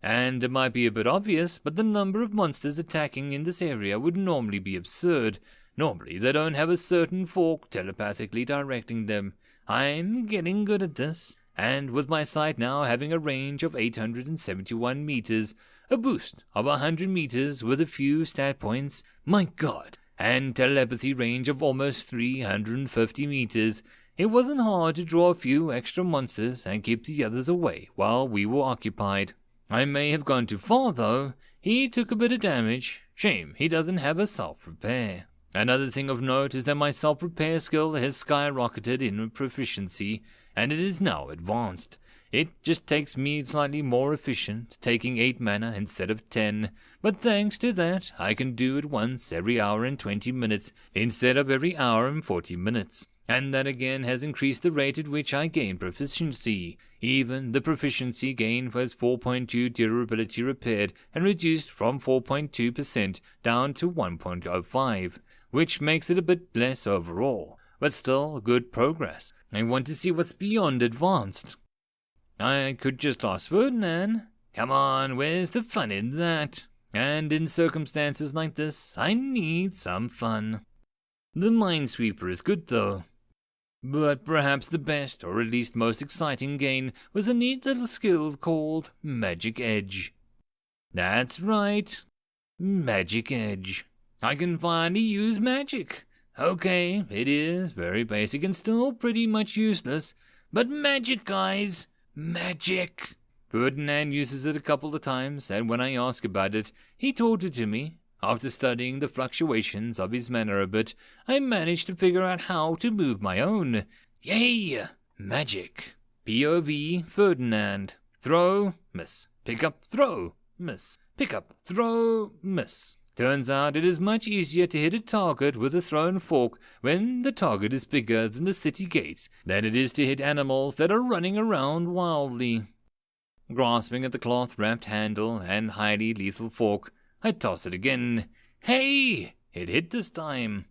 And it might be a bit obvious, but the number of monsters attacking in this area would normally be absurd. Normally they don't have a certain fork telepathically directing them. I'm getting good at this, and with my sight now having a range of 871 meters, a boost of 100 meters with a few stat points, my god, and telepathy range of almost 350 meters, it wasn't hard to draw a few extra monsters and keep the others away while we were occupied. I may have gone too far though. He took a bit of damage. Shame he doesn't have a self-repair. Another thing of note is that my self-repair skill has skyrocketed in proficiency, and it is now advanced. It just takes me slightly more efficient, taking 8 mana instead of 10, but thanks to that, I can do it once every hour and 20 minutes instead of every hour and 40 minutes. And that again has increased the rate at which I gain proficiency. Even the proficiency gain was 4.2 durability repaired and reduced from 4.2% down to 1.05, which makes it a bit less overall, but still good progress. I want to see what's beyond advanced. I could just ask Ferdinand. Come on, where's the fun in that? And in circumstances like this, I need some fun. The Minesweeper is good though. But perhaps the best, or at least most exciting gain, was a neat little skill called Magic Edge. That's right, Magic Edge. I can finally use magic. Okay, it is very basic and still pretty much useless, but magic, guys, magic. Ferdinand uses it a couple of times, and when I ask about it, he taught it to me. After studying the fluctuations of his mana a bit, I managed to figure out how to move my own. Yay! Magic. POV Ferdinand. Throw, miss. Pick up, throw, miss. Pick up, throw, miss. Turns out it is much easier to hit a target with a thrown fork when the target is bigger than the city gates than it is to hit animals that are running around wildly. Grasping at the cloth-wrapped handle and highly lethal fork, I toss it again. Hey! It hit this time.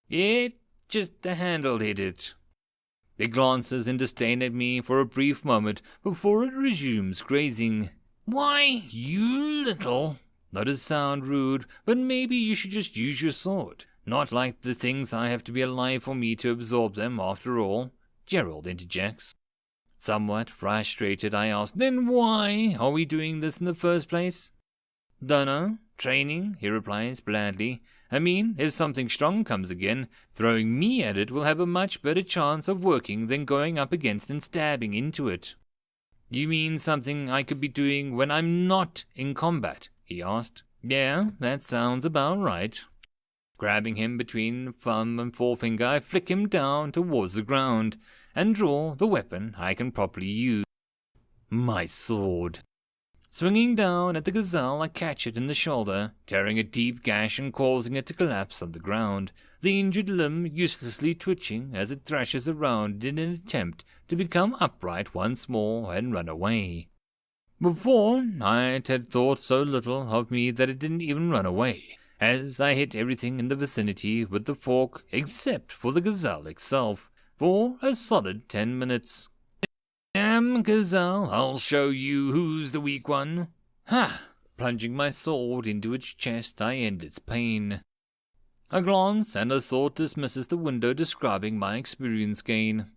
Just the handle hit it. It glances in disdain at me for a brief moment before it resumes grazing. Why, you little... Not to sound rude, but maybe you should just use your sword. Not like the things I have to be alive for me to absorb them, after all. Gerald interjects. Somewhat frustrated, I ask, then why are we doing this in the first place? Dunno. Training, he replies blandly. I mean, if something strong comes again, throwing me at it will have a much better chance of working than going up against and stabbing into it. You mean something I could be doing when I'm not in combat? He asked. Yeah, that sounds about right. Grabbing him between thumb and forefinger, I flick him down towards the ground and draw the weapon I can properly use. My sword. Swinging down at the gazelle, I catch it in the shoulder, tearing a deep gash and causing it to collapse on the ground, the injured limb uselessly twitching as it thrashes around in an attempt to become upright once more and run away. Before, I had thought so little of me that it didn't even run away, as I hit everything in the vicinity with the fork except for the gazelle itself, for a solid 10 minutes. Damn, gazelle, I'll show you who's the weak one. Ha! Plunging my sword into its chest, I end its pain. A glance and a thought dismisses the window describing my experience gain.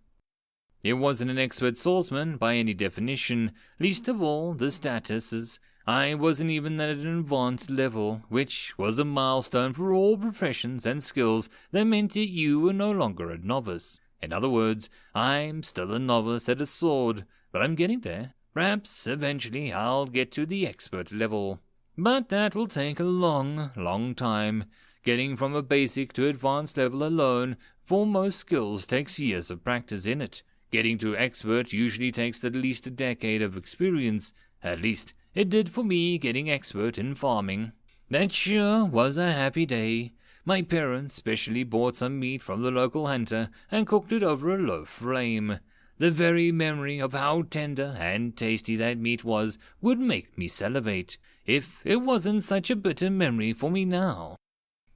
It wasn't an expert swordsman by any definition, least of all the statuses. I wasn't even at an advanced level, which was a milestone for all professions and skills that meant that you were no longer a novice. In other words, I'm still a novice at a sword, but I'm getting there. Perhaps eventually I'll get to the expert level. But that will take a long, long time. Getting from a basic to advanced level alone for most skills takes years of practice in it. Getting to expert usually takes at least a decade of experience. At least it did for me getting expert in farming. That sure was a happy day. My parents specially bought some meat from the local hunter and cooked it over a low flame. The very memory of how tender and tasty that meat was would make me salivate, if it wasn't such a bitter memory for me now.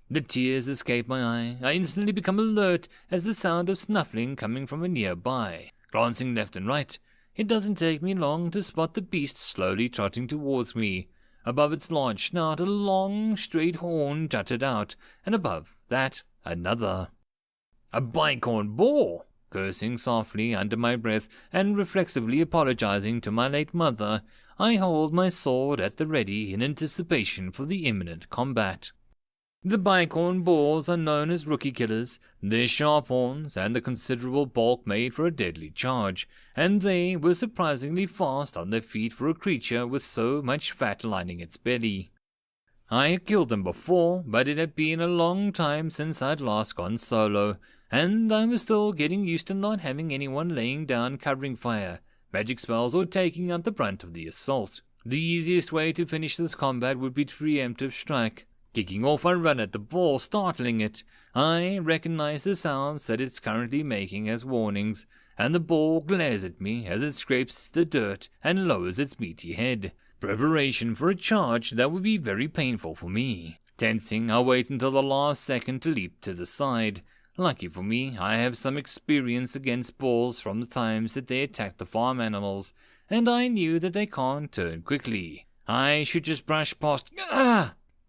The tears escape my eye. I instantly become alert as the sound of snuffling coming from nearby. Glancing left and right, it doesn't take me long to spot the beast slowly trotting towards me. Above its large snout, a long, straight horn jutted out, and above that, another. A bicorn boar! Cursing softly under my breath and reflexively apologizing to my late mother, I hold my sword at the ready in anticipation for the imminent combat. The bicorn boars are known as rookie killers, their sharp horns and the considerable bulk made for a deadly charge, and they were surprisingly fast on their feet for a creature with so much fat lining its belly. I had killed them before, but it had been a long time since I'd last gone solo, and I was still getting used to not having anyone laying down covering fire, magic spells, or taking out the brunt of the assault. The easiest way to finish this combat would be to preemptive strike. Kicking off, I run at the ball, startling it. I recognize the sounds that it's currently making as warnings, and the ball glares at me as it scrapes the dirt and lowers its meaty head. Preparation for a charge that would be very painful for me. Tensing, I wait until the last second to leap to the side. Lucky for me, I have some experience against balls from the times that they attacked the farm animals, and I knew that they can't turn quickly. I should just brush past.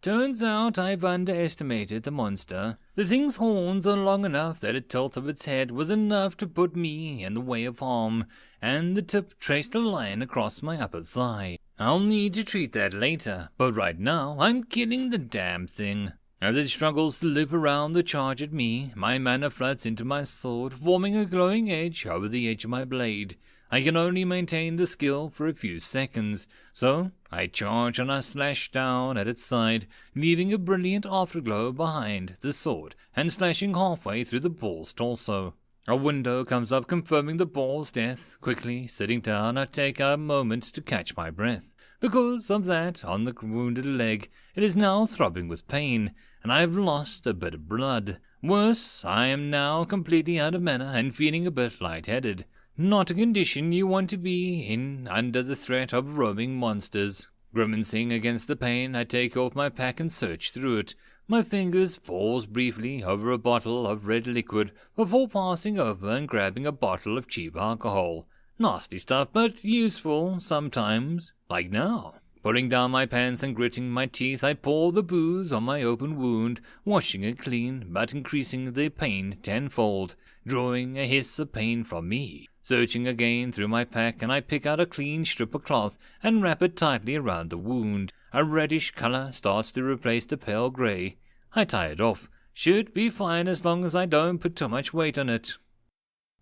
Turns out I've underestimated the monster. The thing's horns are long enough that a tilt of its head was enough to put me in the way of harm, and the tip traced a line across my upper thigh. I'll need to treat that later, but right now I'm killing the damn thing. As it struggles to loop around the charge at me, my mana floods into my sword, forming a glowing edge over the edge of my blade. I can only maintain the skill for a few seconds, so I charge and I slash down at its side, leaving a brilliant afterglow behind the sword and slashing halfway through the ball's torso. A window comes up confirming the ball's death. Quickly sitting down, I take a moment to catch my breath. Because of that, on the wounded leg, it is now throbbing with pain, and I have lost a bit of blood. Worse, I am now completely out of mana and feeling a bit lightheaded. Not a condition you want to be in under the threat of roaming monsters. Grimacing against the pain, I take off my pack and search through it. My fingers pause briefly over a bottle of red liquid before passing over and grabbing a bottle of cheap alcohol. Nasty stuff, but useful sometimes, like now. Pulling down my pants and gritting my teeth, I pour the booze on my open wound, washing it clean, but increasing the pain tenfold, drawing a hiss of pain from me. Searching again through my pack, and I pick out a clean strip of cloth and wrap it tightly around the wound. A reddish color starts to replace the pale gray. I tie it off. Should be fine as long as I don't put too much weight on it.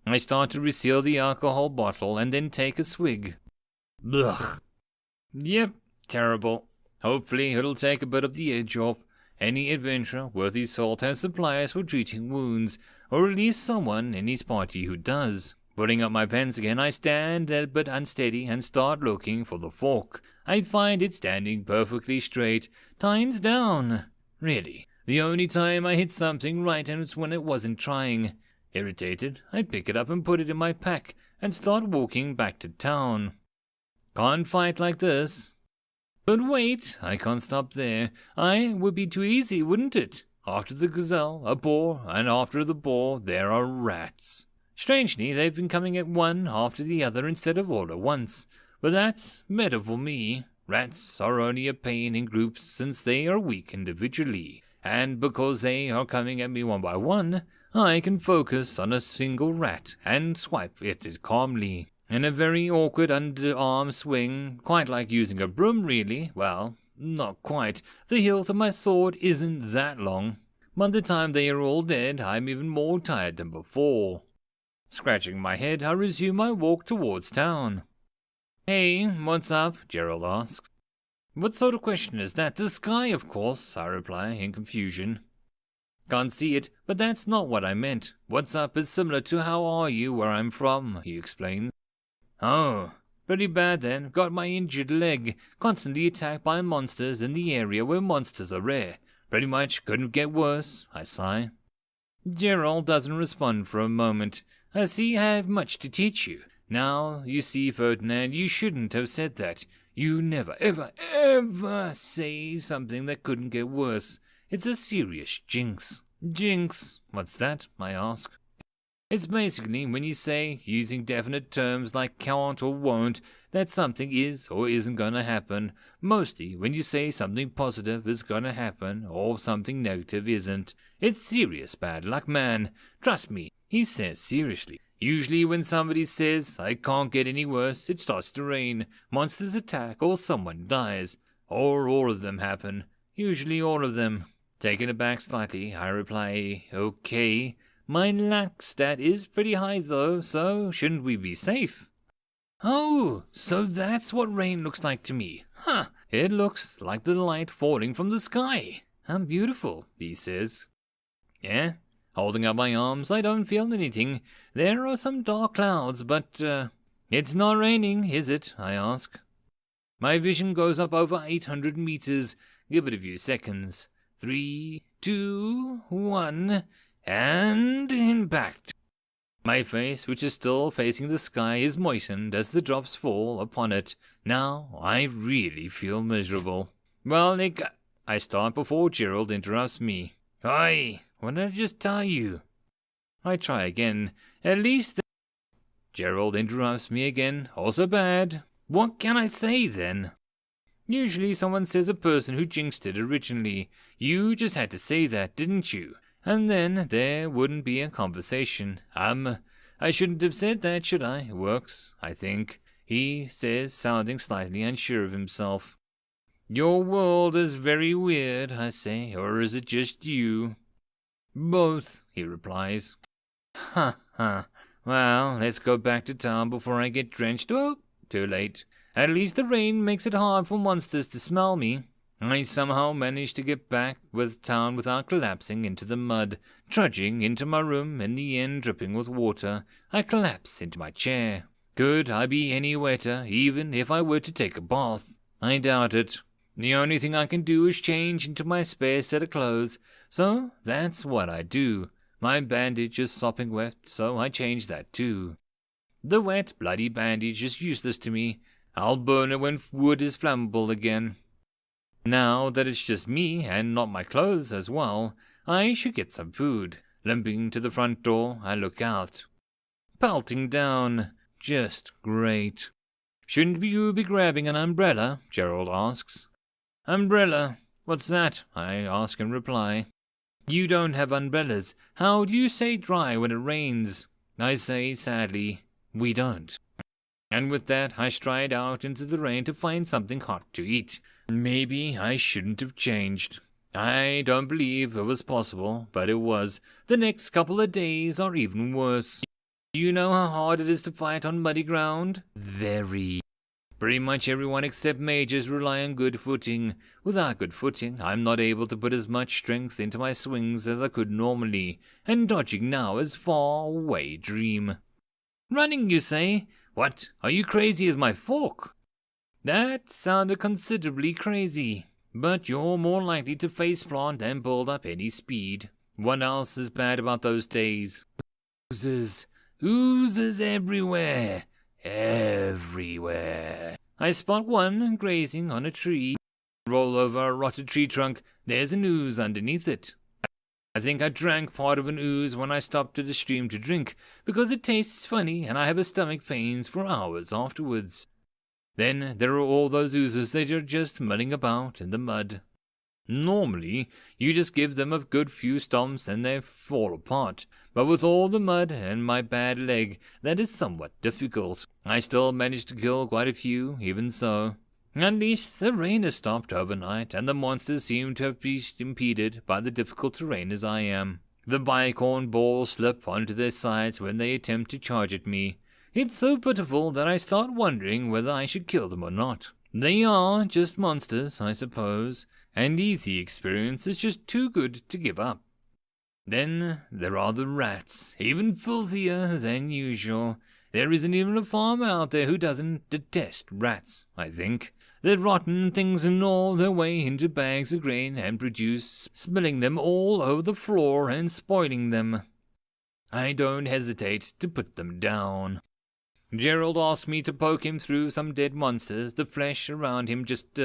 I start to reseal the alcohol bottle and then take a swig. Ugh. Yep, terrible. Hopefully it'll take a bit of the edge off. Any adventurer worth his salt has suppliers for treating wounds, or at least someone in his party who does. Putting up my pants again, I stand a bit unsteady and start looking for the fork. I find it standing perfectly straight, tines down. Really, the only time I hit something right was when it wasn't trying. Irritated, I pick it up and put it in my pack and start walking back to town. Can't fight like this. But wait, I can't stop there. Would be too easy, wouldn't it? After the gazelle, a boar, and after the boar, there are rats. Strangely, they've been coming at one after the other instead of all at once. But that's better for me. Rats are only a pain in groups since they are weak individually. And because they are coming at me one by one, I can focus on a single rat and swipe at it calmly. In a very awkward underarm swing, quite like using a broom really. Well, not quite. The hilt of my sword isn't that long. By the time they are all dead, I'm even more tired than before. Scratching my head, I resume my walk towards town. Hey, what's up? Gerald asks. What sort of question is that? The sky, of course, I reply in confusion. Can't see it, but that's not what I meant. What's up is similar to how are you where I'm from, he explains. Oh, pretty bad then. Got my injured leg, constantly attacked by monsters in the area where monsters are rare. Pretty much couldn't get worse, I sigh. Gerald doesn't respond for a moment. I see I have much to teach you. Now, you see, Ferdinand, you shouldn't have said that. You never, ever, ever say something that couldn't get worse. It's a serious jinx. Jinx? What's that? I ask. It's basically when you say, using definite terms like can't or won't, that something is or isn't going to happen. Mostly when you say something positive is going to happen or something negative isn't. It's serious bad luck, man. Trust me, he says seriously. Usually when somebody says, I can't get any worse, it starts to rain, monsters attack, or someone dies. Or all of them happen. Usually all of them. Taken aback slightly, I reply, okay. My luck stat is pretty high though, so shouldn't we be safe? Oh, so that's what rain looks like to me. Huh, it looks like the light falling from the sky. How beautiful, he says. Yeah, holding up my arms, I don't feel anything. There are some dark clouds, but, it's not raining, is it? I ask. My vision goes up over 800 meters. Give it a few seconds. 3, 2, 1, and impact. My face, which is still facing the sky, is moistened as the drops fall upon it. Now I really feel miserable. Well, Nick, I start before Gerald interrupts me. Oi, what did I just tell you? I try again. At least Gerald interrupts me again. Also bad. What can I say then? Usually someone says a person who jinxed it originally. You just had to say that, didn't you? And then there wouldn't be a conversation. I shouldn't have said that, should I? It works, I think. He says, sounding slightly unsure of himself. Your world is very weird, I say, or is it just you? Both, he replies. Ha ha. Well, let's go back to town before I get drenched. Oh, too late. At least the rain makes it hard for monsters to smell me. I somehow managed to get back with town without collapsing into the mud. Trudging into my room, in the end dripping with water, I collapse into my chair. Could I be any wetter, even if I were to take a bath? I doubt it. The only thing I can do is change into my spare set of clothes, so that's what I do. My bandage is sopping wet, so I change that too. The wet, bloody bandage is useless to me. I'll burn it when wood is flammable again. Now that it's just me, and not my clothes as well, I should get some food. Limping to the front door, I look out. Pelting down. Just great. Shouldn't you be grabbing an umbrella? Gerald asks. Umbrella? What's that? I ask in reply. You don't have umbrellas. How do you stay dry when it rains? I say sadly, we don't. And with that, I stride out into the rain to find something hot to eat. Maybe I shouldn't have changed. I don't believe it was possible, but it was. The next couple of days are even worse. Do you know how hard it is to fight on muddy ground? Very. Pretty much everyone except majors rely on good footing. Without good footing, I'm not able to put as much strength into my swings as I could normally, and dodging now is far away dream. Running, you say? What, are you crazy as my fork? That sounded considerably crazy, but you're more likely to faceplant and build up any speed. What else is bad about those days? Oozes everywhere. Everywhere. I spot one grazing on a tree. Roll over a rotted tree trunk. There's an ooze underneath it. I think I drank part of an ooze when I stopped at the stream to drink, because it tastes funny and I have a stomach pains for hours afterwards. Then there are all those oozes that are just mulling about in the mud. Normally, you just give them a good few stomps and they fall apart, but with all the mud and my bad leg, that is somewhat difficult. I still managed to kill quite a few, even so. At least the rain has stopped overnight, and the monsters seem to have been impeded by the difficult terrain as I am. The bicorn balls slip onto their sides when they attempt to charge at me. It's so pitiful that I start wondering whether I should kill them or not. They are just monsters, I suppose, and easy experience is just too good to give up. Then there are the rats, even filthier than usual. There isn't even a farmer out there who doesn't detest rats, I think. The rotten things gnaw their way into bags of grain and produce, spilling them all over the floor and spoiling them. I don't hesitate to put them down. Gerald asked me to poke him through some dead monsters. The flesh around him just,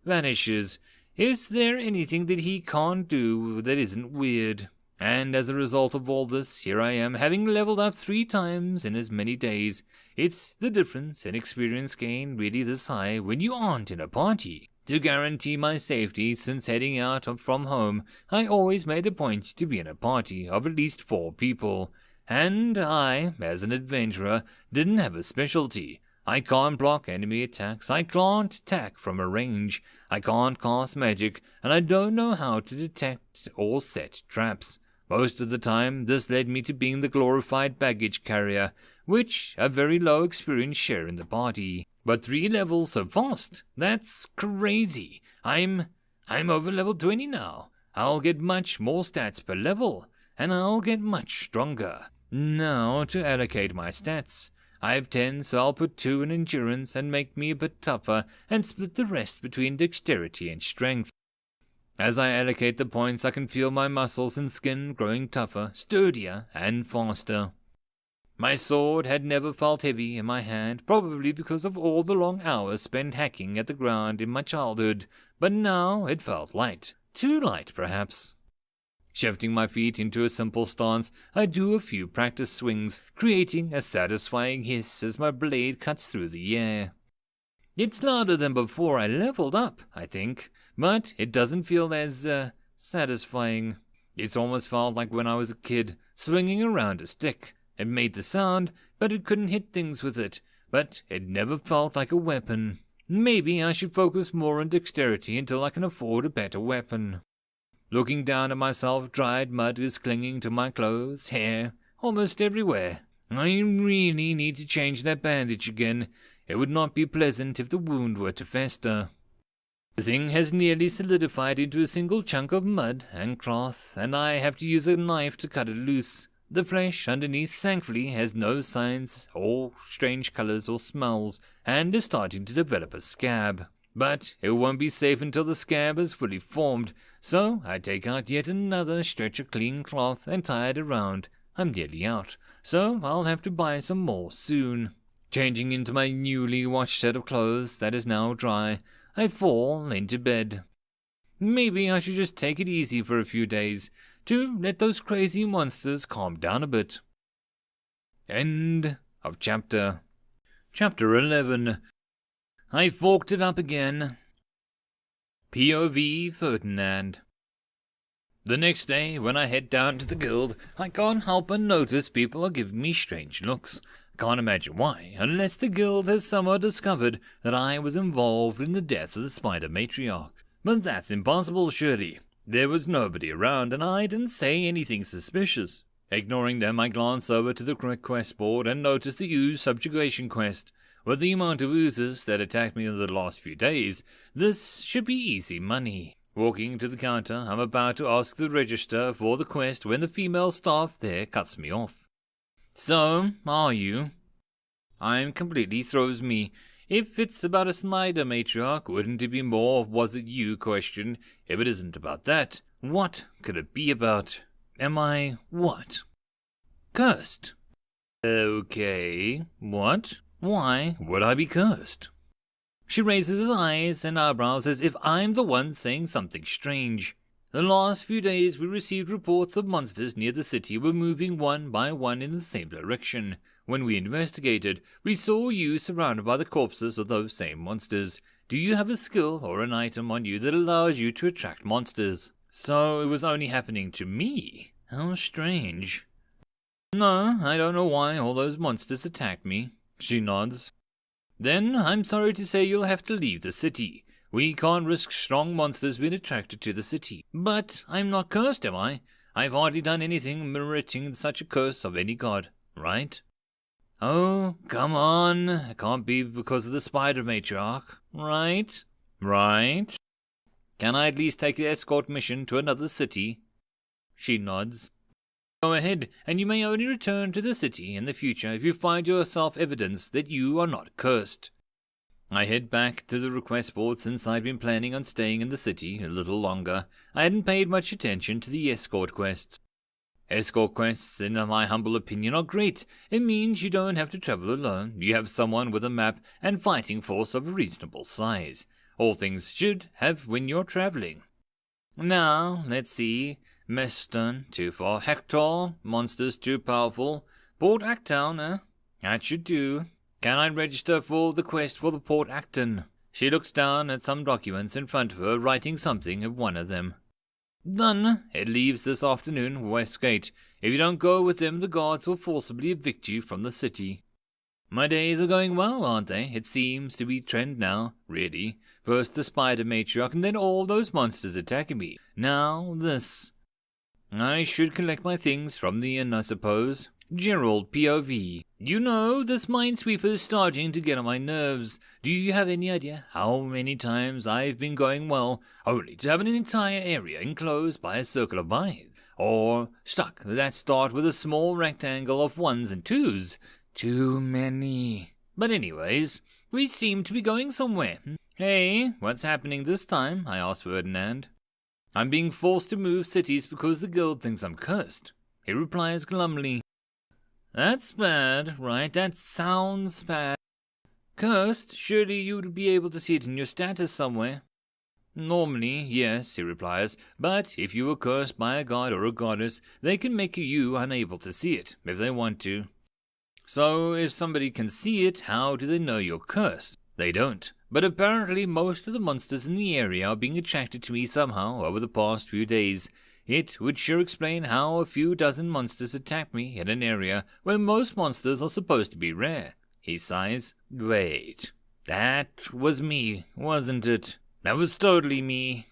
vanishes. Is there anything that he can't do that isn't weird? And as a result of all this, here I am, having leveled up 3 times in as many days. It's the difference in experience gain really this high when you aren't in a party. To guarantee my safety since heading out from home, I always made a point to be in a party of at least 4 people. And I, as an adventurer, didn't have a specialty. I can't block enemy attacks, I can't attack from a range, I can't cast magic, and I don't know how to detect or set traps. Most of the time, this led me to being the glorified baggage carrier, which a very low experience share in the party. But 3 levels so fast? That's crazy. I'm over level 20 now. I'll get much more stats per level, and I'll get much stronger. Now, to allocate my stats. I have 10, so I'll put 2 in endurance and make me a bit tougher, and split the rest between dexterity and strength. As I allocate the points, I can feel my muscles and skin growing tougher, sturdier, and faster. My sword had never felt heavy in my hand, probably because of all the long hours spent hacking at the ground in my childhood, but now it felt light. Too light, perhaps. Shifting my feet into a simple stance, I do a few practice swings, creating a satisfying hiss as my blade cuts through the air. It's louder than before I leveled up, I think, but it doesn't feel as, satisfying. It's almost felt like when I was a kid, swinging around a stick. It made the sound, but it couldn't hit things with it, but it never felt like a weapon. Maybe I should focus more on dexterity until I can afford a better weapon. Looking down at myself, dried mud is clinging to my clothes, hair, almost everywhere. I really need to change that bandage again. It would not be pleasant if the wound were to fester. The thing has nearly solidified into a single chunk of mud and cloth, and I have to use a knife to cut it loose. The flesh underneath thankfully has no signs or strange colors or smells, and is starting to develop a scab. But it won't be safe until the scab is fully formed, so I take out yet another stretch of clean cloth and tie it around. I'm nearly out, so I'll have to buy some more soon. Changing into my newly washed set of clothes that is now dry, I fall into bed. Maybe I should just take it easy for a few days, to let those crazy monsters calm down a bit. End of chapter. Chapter 11. I forked it up again. POV Ferdinand. The next day, when I head down to the guild, I can't help but notice people are giving me strange looks. Can't imagine why, unless the guild has somehow discovered that I was involved in the death of the spider matriarch. But that's impossible, surely. There was nobody around, and I didn't say anything suspicious. Ignoring them, I glance over to the quest board and notice the ooze subjugation quest. With the amount of oozes that attacked me in the last few days, this should be easy money. Walking to the counter, I'm about to ask the register for the quest when the female staff there cuts me off. So, are you? I'm completely throws me. If it's about a spider matriarch, wouldn't it be more was it you question? If it isn't about that, what could it be about? Am I what? Cursed. Okay, what? Why would I be cursed? She raises her eyes and eyebrows as if I'm the one saying something strange. The last few days we received reports of monsters near the city were moving one by one in the same direction. When we investigated, we saw you surrounded by the corpses of those same monsters. Do you have a skill or an item on you that allows you to attract monsters? So it was only happening to me? How strange. No, I don't know why all those monsters attacked me. She nods. Then I'm sorry to say you'll have to leave the city. We can't risk strong monsters being attracted to the city. But I'm not cursed, am I? I've hardly done anything meriting such a curse of any god, right? Oh, come on. It can't be because of the spider matriarch, right? Right? Can I at least take the escort mission to another city? She nods. Go ahead, and you may only return to the city in the future if you find yourself evidence that you are not cursed. I head back to the request board since I'd been planning on staying in the city a little longer. I hadn't paid much attention to the escort quests. Escort quests, in my humble opinion, are great. It means you don't have to travel alone. You have someone with a map and fighting force of a reasonable size. All things should have when you're traveling. Now, let's see. Meston, too far. Hector, monsters too powerful. Port Acton, that should do. Can I register for the quest for the Port Acton? She looks down at some documents in front of her, writing something of one of them. Done. It leaves this afternoon, Westgate. If you don't go with them, the guards will forcibly evict you from the city. My days are going well, aren't they? It seems to be trend now, really. First the spider matriarch, and then all those monsters attacking me. Now this. I should collect my things from the inn, I suppose. Gerald POV. You know, this minesweeper's starting to get on my nerves. Do you have any idea how many times I've been going well, only to have an entire area enclosed by a circle of mines? Or stuck that start with a small rectangle of 1s and 2s? Too many. But anyways, we seem to be going somewhere. Hey, what's happening this time? I asked Ferdinand. I'm being forced to move cities because the guild thinks I'm cursed. He replies glumly. That's bad, right? That sounds bad. Cursed? Surely you'd be able to see it in your status somewhere. Normally, yes, he replies, but if you were cursed by a god or a goddess, they can make you unable to see it, if they want to. So, if somebody can see it, how do they know you're cursed? They don't. But apparently most of the monsters in the area are being attracted to me somehow over the past few days. It would sure explain how a few dozen monsters attacked me in an area where most monsters are supposed to be rare. He sighs. Wait, that was me, wasn't it? That was totally me.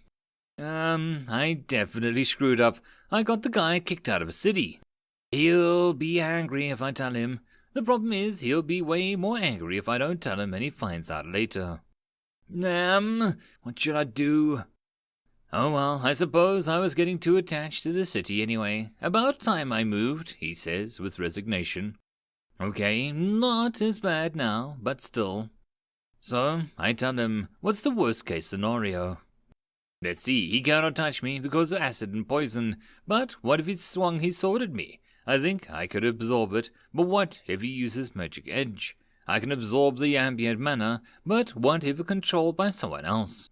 I definitely screwed up. I got the guy kicked out of a city. He'll be angry if I tell him. The problem is he'll be way more angry if I don't tell him and he finds out later. What should I do? Oh well, I suppose I was getting too attached to the city anyway. About time I moved, he says with resignation. Okay, not as bad now, but still. So, I tell him, what's the worst case scenario? Let's see, he cannot touch me because of acid and poison, but what if he swung his sword at me? I think I could absorb it, but what if he uses magic edge? I can absorb the ambient mana, but what if controlled by someone else?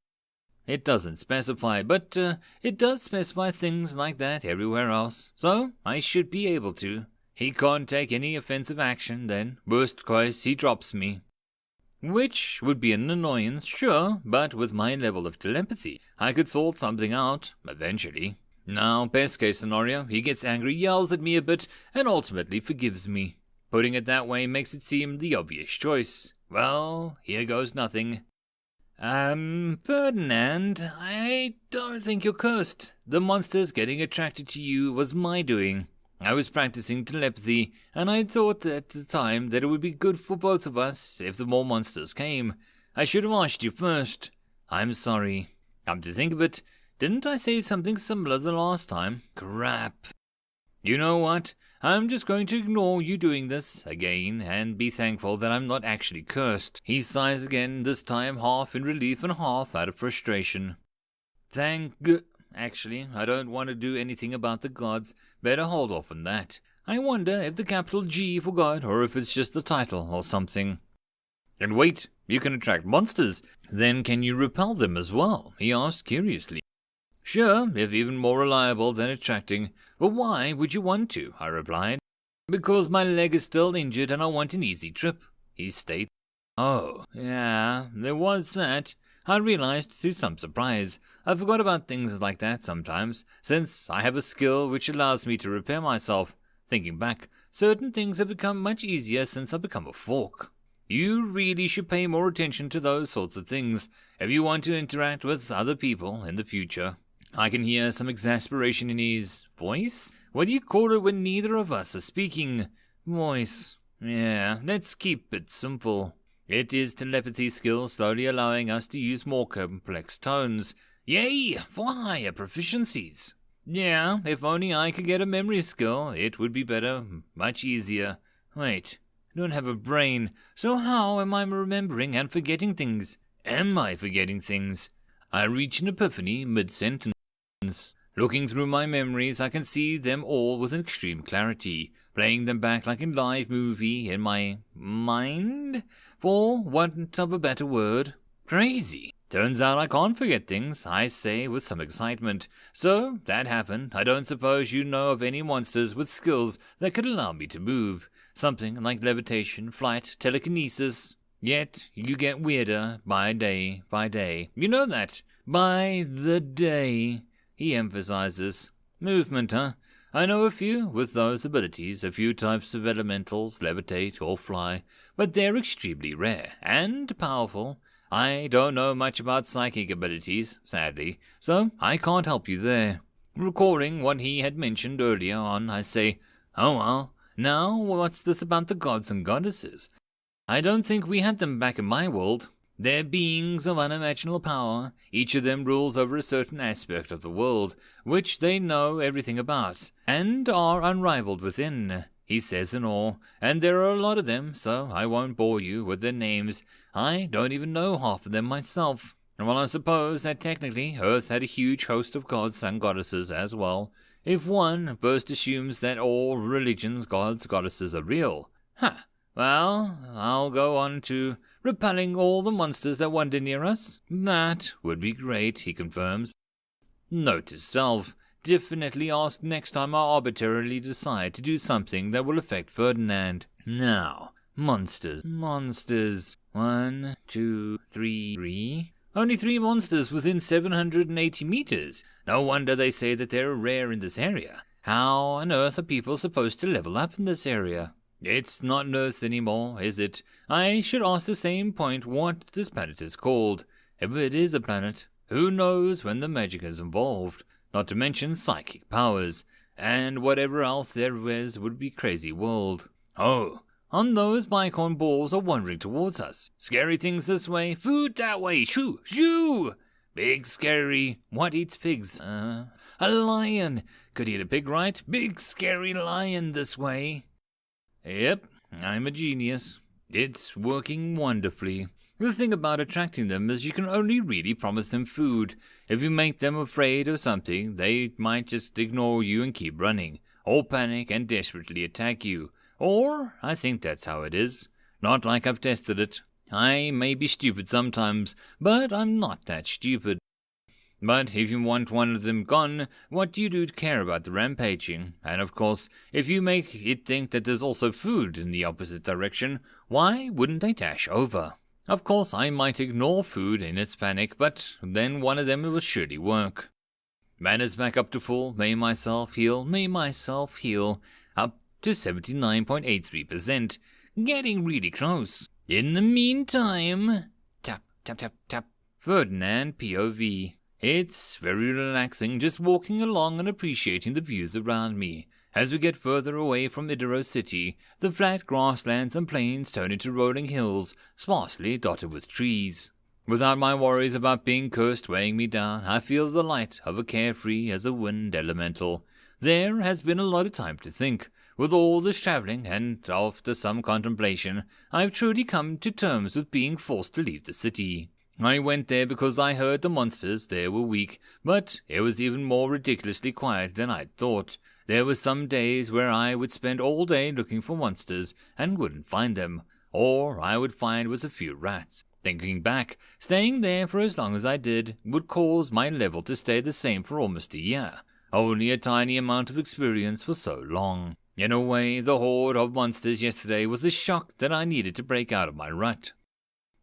It doesn't specify, but it does specify things like that everywhere else, so I should be able to. He can't take any offensive action then, worst case he drops me. Which would be an annoyance, sure, but with my level of telepathy, I could sort something out, eventually. Now, best case scenario, he gets angry, yells at me a bit, and ultimately forgives me. Putting it that way makes it seem the obvious choice. Well, here goes nothing. Ferdinand, I don't think you're cursed. The monsters getting attracted to you was my doing. I was practicing telepathy, and I thought at the time that it would be good for both of us if the more monsters came. I should have asked you first. I'm sorry. Come to think of it, didn't I say something similar the last time? Crap. You know what? I'm just going to ignore you doing this again and be thankful that I'm not actually cursed. He sighs again, this time half in relief and half out of frustration. Actually, I don't want to do anything about the gods. Better hold off on that. I wonder if the capital G for God or if it's just the title or something. And wait, you can attract monsters. Then can you repel them as well? He asked curiously. Sure, if even more reliable than attracting. But why would you want to? I replied. Because my leg is still injured and I want an easy trip, he stated. Oh, yeah, there was that. I realized to some surprise. I forgot about things like that sometimes, since I have a skill which allows me to repair myself. Thinking back, certain things have become much easier since I've become a fork. You really should pay more attention to those sorts of things if you want to interact with other people in the future. I can hear some exasperation in his voice. What do you call it when neither of us are speaking? Voice. Yeah, let's keep it simple. It is telepathy skill slowly allowing us to use more complex tones. Yay, for higher proficiencies. Yeah, if only I could get a memory skill, it would be better, much easier. Wait, I don't have a brain, so how am I remembering and forgetting things? Am I forgetting things? I reach an epiphany mid-sentence. Looking through my memories, I can see them all with extreme clarity, playing them back like a live movie in my mind, for want of a better word. Crazy. Turns out I can't forget things, I say with some excitement. So, that happened. I don't suppose you know of any monsters with skills that could allow me to move. Something like levitation, flight, telekinesis. Yet, you get weirder by day by day. You know that. By the day, he emphasizes. Movement, huh? I know a few with those abilities, a few types of elementals, levitate or fly, but they're extremely rare and powerful. I don't know much about psychic abilities, sadly, so I can't help you there. Recalling what he had mentioned earlier on, I say, "Oh well, now what's this about the gods and goddesses? I don't think we had them back in my world. They're beings of unimaginable power. Each of them rules over a certain aspect of the world, which they know everything about, and are unrivaled within," he says in awe, "and there are a lot of them, so I won't bore you with their names. I don't even know half of them myself. Well, I suppose that technically Earth had a huge host of gods and goddesses as well, if one first assumes that all religions, gods, goddesses are real. Well, I'll go on to repelling all the monsters that wander near us. That would be great," he confirms. Note to self, definitely ask next time I arbitrarily decide to do something that will affect Ferdinand. Now, monsters. 1, 2, 3. Only 3 monsters within 780 meters. No wonder they say that they're rare in this area. How on earth are people supposed to level up in this area? It's not an Earth anymore, is it? I should ask the same point what this planet is called. If it is a planet, who knows when the magic is involved? Not to mention psychic powers, and whatever else there is would be crazy world. Oh, on those bicorn balls are wandering towards us. Scary things this way, food that way, shoo, shoo! Big scary, what eats pigs? A lion! Could eat a pig, right? Big scary lion this way. Yep, I'm a genius. It's working wonderfully. The thing about attracting them is you can only really promise them food. If you make them afraid of something, they might just ignore you and keep running, or panic and desperately attack you. Or, I think that's how it is. Not like I've tested it. I may be stupid sometimes, but I'm not that stupid. But if you want one of them gone, what do you do to care about the rampaging? And of course, if you make it think that there's also food in the opposite direction, why wouldn't they dash over? Of course, I might ignore food in its panic, but then one of them will surely work. Manners back up to full, may myself heal, up to 79.83%, getting really close. In the meantime, tap, tap, tap, tap, Ferdinand POV. It's very relaxing just walking along and appreciating the views around me. As we get further away from Idero City, the flat grasslands and plains turn into rolling hills, sparsely dotted with trees. Without my worries about being cursed weighing me down, I feel the light of a carefree as a wind elemental. There has been a lot of time to think. With all this traveling, and after some contemplation, I've truly come to terms with being forced to leave the city. I went there because I heard the monsters there were weak, but it was even more ridiculously quiet than I'd thought. There were some days where I would spend all day looking for monsters and wouldn't find them. All I would find was a few rats. Thinking back, staying there for as long as I did would cause my level to stay the same for almost a year. Only a tiny amount of experience for so long. In a way, the horde of monsters yesterday was a shock that I needed to break out of my rut.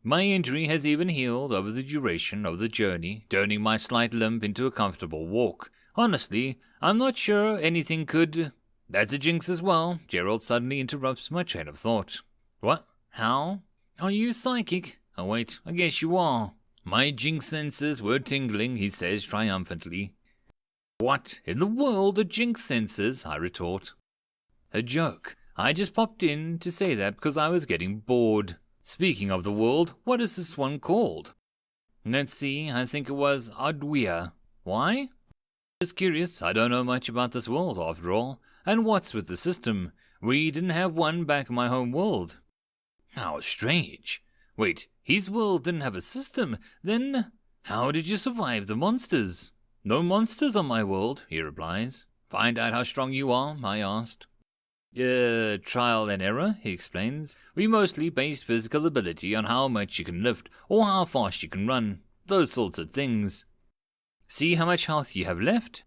My injury has even healed over the duration of the journey, turning my slight limp into a comfortable walk. Honestly, I'm not sure anything could... That's a jinx as well. Gerald suddenly interrupts my train of thought. What? How? Are you psychic? Oh wait, I guess you are. My jinx senses were tingling, he says triumphantly. What in the world are jinx senses? I retort. A joke. I just popped in to say that because I was getting bored. Speaking of the world, what is this one called? Let's see, I think it was Adwea. Why? Just curious, I don't know much about this world after all. And what's with the system? We didn't have one back in my home world. How strange. Wait, his world didn't have a system, then how did you survive the monsters? No monsters on my world, he replies. Find out how strong you are, I asked. Trial and error, he explains. We mostly base physical ability on how much you can lift, or how fast you can run, those sorts of things. See how much health you have left?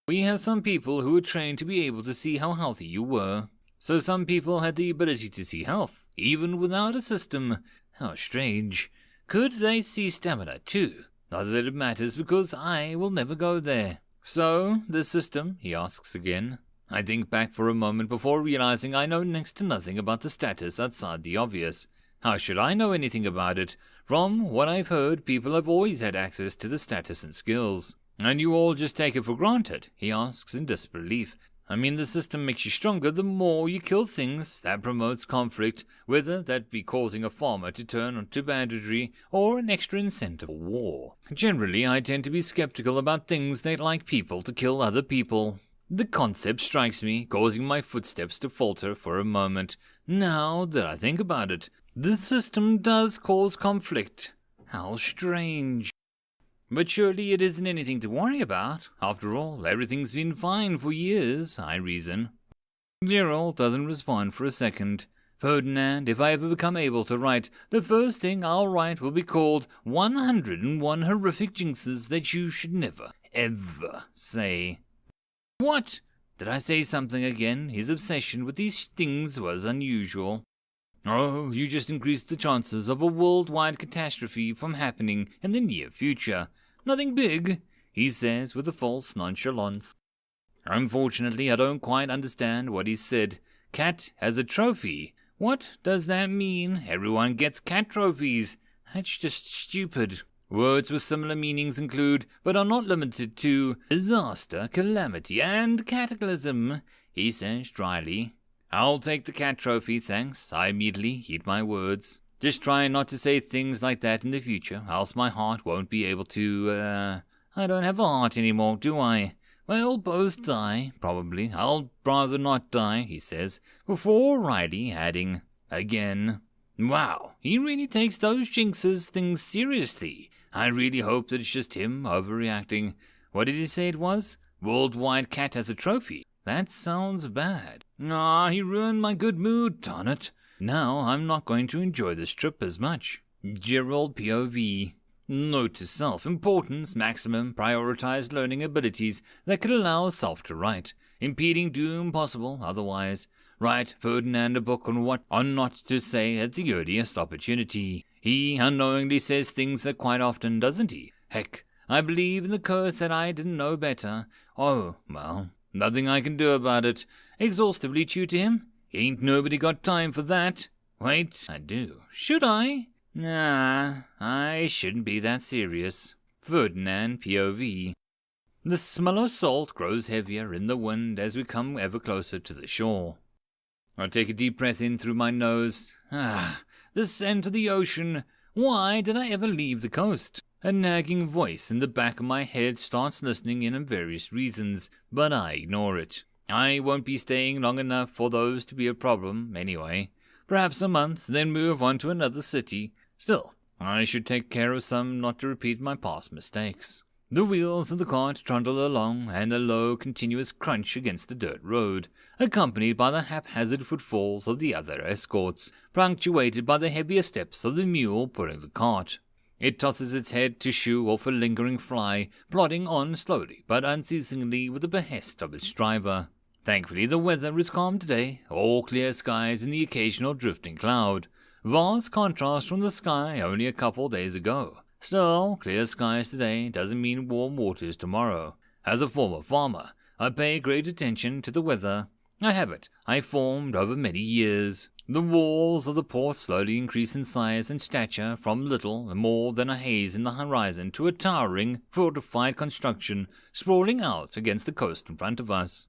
We have some people who were trained to be able to see how healthy you were. So some people had the ability to see health, even without a system. How strange. Could they see stamina too? Not that it matters, because I will never go there. So, the system, he asks again. I think back for a moment before realizing I know next to nothing about the status outside the obvious. How should I know anything about it? From what I've heard, people have always had access to the status and skills. And you all just take it for granted? He asks in disbelief. I mean, the system makes you stronger the more you kill things. That promotes conflict, whether that be causing a farmer to turn onto banditry or an extra incentive for war. Generally, I tend to be skeptical about things that like people to kill other people. The concept strikes me, causing my footsteps to falter for a moment. Now that I think about it, the system does cause conflict. How strange. But surely it isn't anything to worry about. After all, everything's been fine for years, I reason. Gerald doesn't respond for a second. Ferdinand, if I ever become able to write, the first thing I'll write will be called 101 Horrific Jinxes That You Should Never, Ever Say. What? Did I say something again? His obsession with these things was unusual. Oh, you just increased the chances of a worldwide catastrophe from happening in the near future. Nothing big, he says with a false nonchalance. Unfortunately, I don't quite understand what he said. Cat has a trophy. What does that mean? Everyone gets cat trophies. That's just stupid. Words with similar meanings include, but are not limited to, disaster, calamity, and cataclysm, he says dryly. I'll take the cat trophy, thanks. I immediately heed my words. Just try not to say things like that in the future, else my heart won't be able to, I don't have a heart anymore, do I? Well, both die, probably. I'll rather not die, he says, before Riley adding, again. Wow, he really takes those jinxes things seriously. I really hope that it's just him overreacting. What did he say it was? Worldwide cat has a trophy. That sounds bad. Ah, he ruined my good mood, darn it. Now I'm not going to enjoy this trip as much. Gerald POV. Note to self, importance, maximum, prioritized learning abilities that could allow self to write. Impeding doom possible, otherwise. Write Ferdinand a book on what on not to say at the earliest opportunity. He unknowingly says things that quite often, doesn't he? Heck, I believe in the curse that I didn't know better. Oh, well, nothing I can do about it. Exhaustively chew to him? Ain't nobody got time for that. Wait, I do. Should I? Nah, I shouldn't be that serious. Ferdinand POV. The smell of salt grows heavier in the wind as we come ever closer to the shore. I take a deep breath in through my nose. The scent of the ocean. Why did I ever leave the coast? A nagging voice in the back of my head starts listening in on various reasons, but I ignore it. I won't be staying long enough for those to be a problem, anyway. Perhaps a month, then move on to another city. Still, I should take care of some not to repeat my past mistakes. The wheels of the cart trundle along, and a low, continuous crunch against the dirt road, accompanied by the haphazard footfalls of the other escorts, punctuated by the heavier steps of the mule pulling the cart. It tosses its head to shoo off a lingering fly, plodding on slowly but unceasingly with the behest of its driver. Thankfully, the weather is calm today, all clear skies and the occasional drifting cloud. Vast contrast from the sky only a couple days ago. Still, clear skies today doesn't mean warm waters tomorrow. As a former farmer, I pay great attention to the weather, a habit I formed over many years. The walls of the port slowly increase in size and stature from little more than a haze in the horizon to a towering, fortified construction sprawling out against the coast in front of us.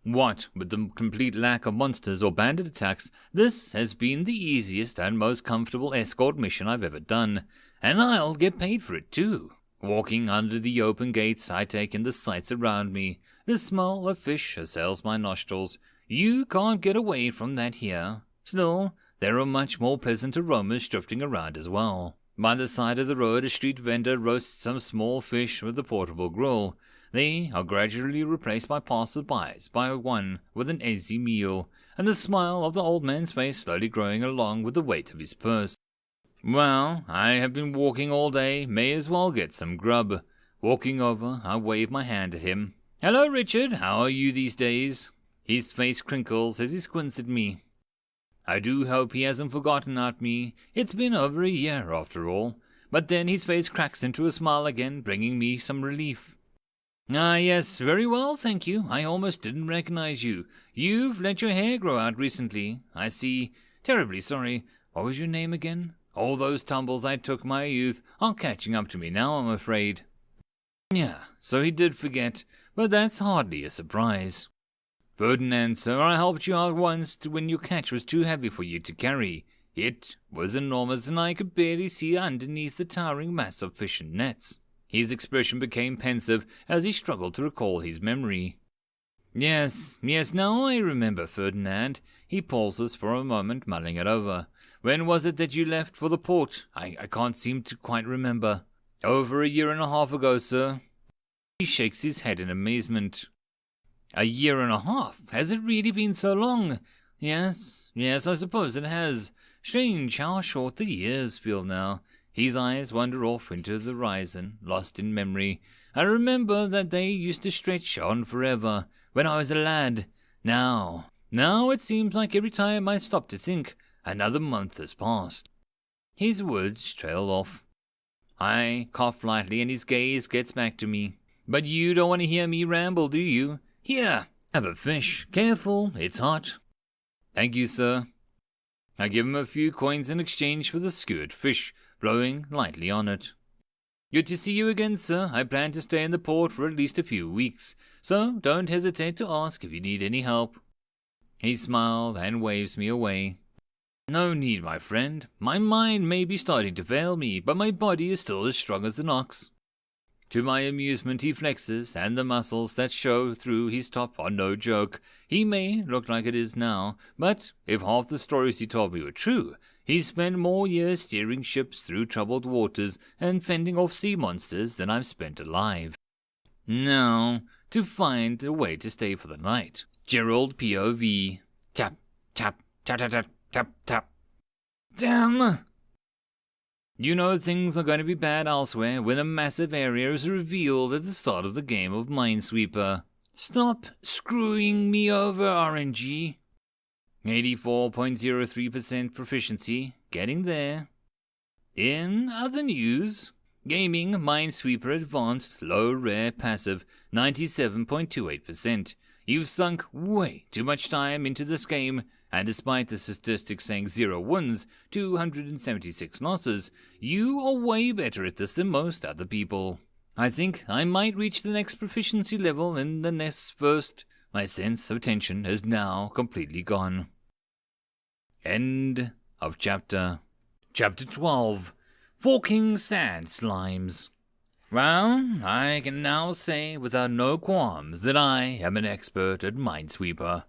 What with the complete lack of monsters or bandit attacks, this has been the easiest and most comfortable escort mission I've ever done, and I'll get paid for it too. Walking under the open gates, I take in the sights around me. The smell of fish assails my nostrils. You can't get away from that here. Still, there are much more pleasant aromas drifting around as well. By the side of the road, a street vendor roasts some small fish with a portable grill. They are gradually replaced by passers-by by one with an easy meal, and the smile of the old man's face slowly growing along with the weight of his purse. Well, I have been walking all day, may as well get some grub. Walking over, I wave my hand at him. Hello, Richard, how are you these days? His face crinkles as he squints at me. I do hope he hasn't forgotten about me. It's been over a year, after all. But then his face cracks into a smile again, bringing me some relief. Ah, yes, very well, thank you. I almost didn't recognize you. You've let your hair grow out recently, I see. Terribly sorry. What was your name again? All those tumbles I took my youth are catching up to me now, I'm afraid. Yeah, so he did forget, but that's hardly a surprise. Ferdinand, sir, I helped you out once when your catch was too heavy for you to carry. It was enormous and I could barely see underneath the towering mass of fish and nets. His expression became pensive as he struggled to recall his memory. Yes, now I remember, Ferdinand. He pauses for a moment, mulling it over. When was it that you left for the port? I can't seem to quite remember. Over a year and a half ago, sir. He shakes his head in amazement. A year and a half? Has it really been so long? Yes, I suppose it has. Strange how short the years feel now. His eyes wander off into the horizon, lost in memory. I remember that they used to stretch on forever, when I was a lad. Now it seems like every time I stop to think, another month has passed. His words trail off. I cough lightly and his gaze gets back to me. But you don't want to hear me ramble, do you? Here, have a fish. Careful, it's hot. Thank you, sir. I give him a few coins in exchange for the skewered fish, blowing lightly on it. Good to see you again, sir. I plan to stay in the port for at least a few weeks, so don't hesitate to ask if you need any help. He smiled and waves me away. No need, my friend. My mind may be starting to fail me, but my body is still as strong as an ox. To my amusement he flexes, and the muscles that show through his top are no joke. He may look like it is now, but if half the stories he told me were true, he spent more years steering ships through troubled waters and fending off sea monsters than I've spent alive. Now, to find a way to stay for the night. Gerald POV. Tap, tap, tap, tap, tap, tap, tap. Damn! You know things are going to be bad elsewhere when a massive area is revealed at the start of the game of Minesweeper. Stop screwing me over, RNG. 84.03% proficiency, getting there. In other news, gaming Minesweeper Advanced Low Rare Passive, 97.28%. You've sunk way too much time into this game, and despite the statistics saying 0 wins, 276 losses, you are way better at this than most other people. I think I might reach the next proficiency level in the next first. My sense of tension is now completely gone. End of chapter. Chapter 12. Forking Sand Slimes. Well, I can now say without no qualms that I am an expert at Minesweeper.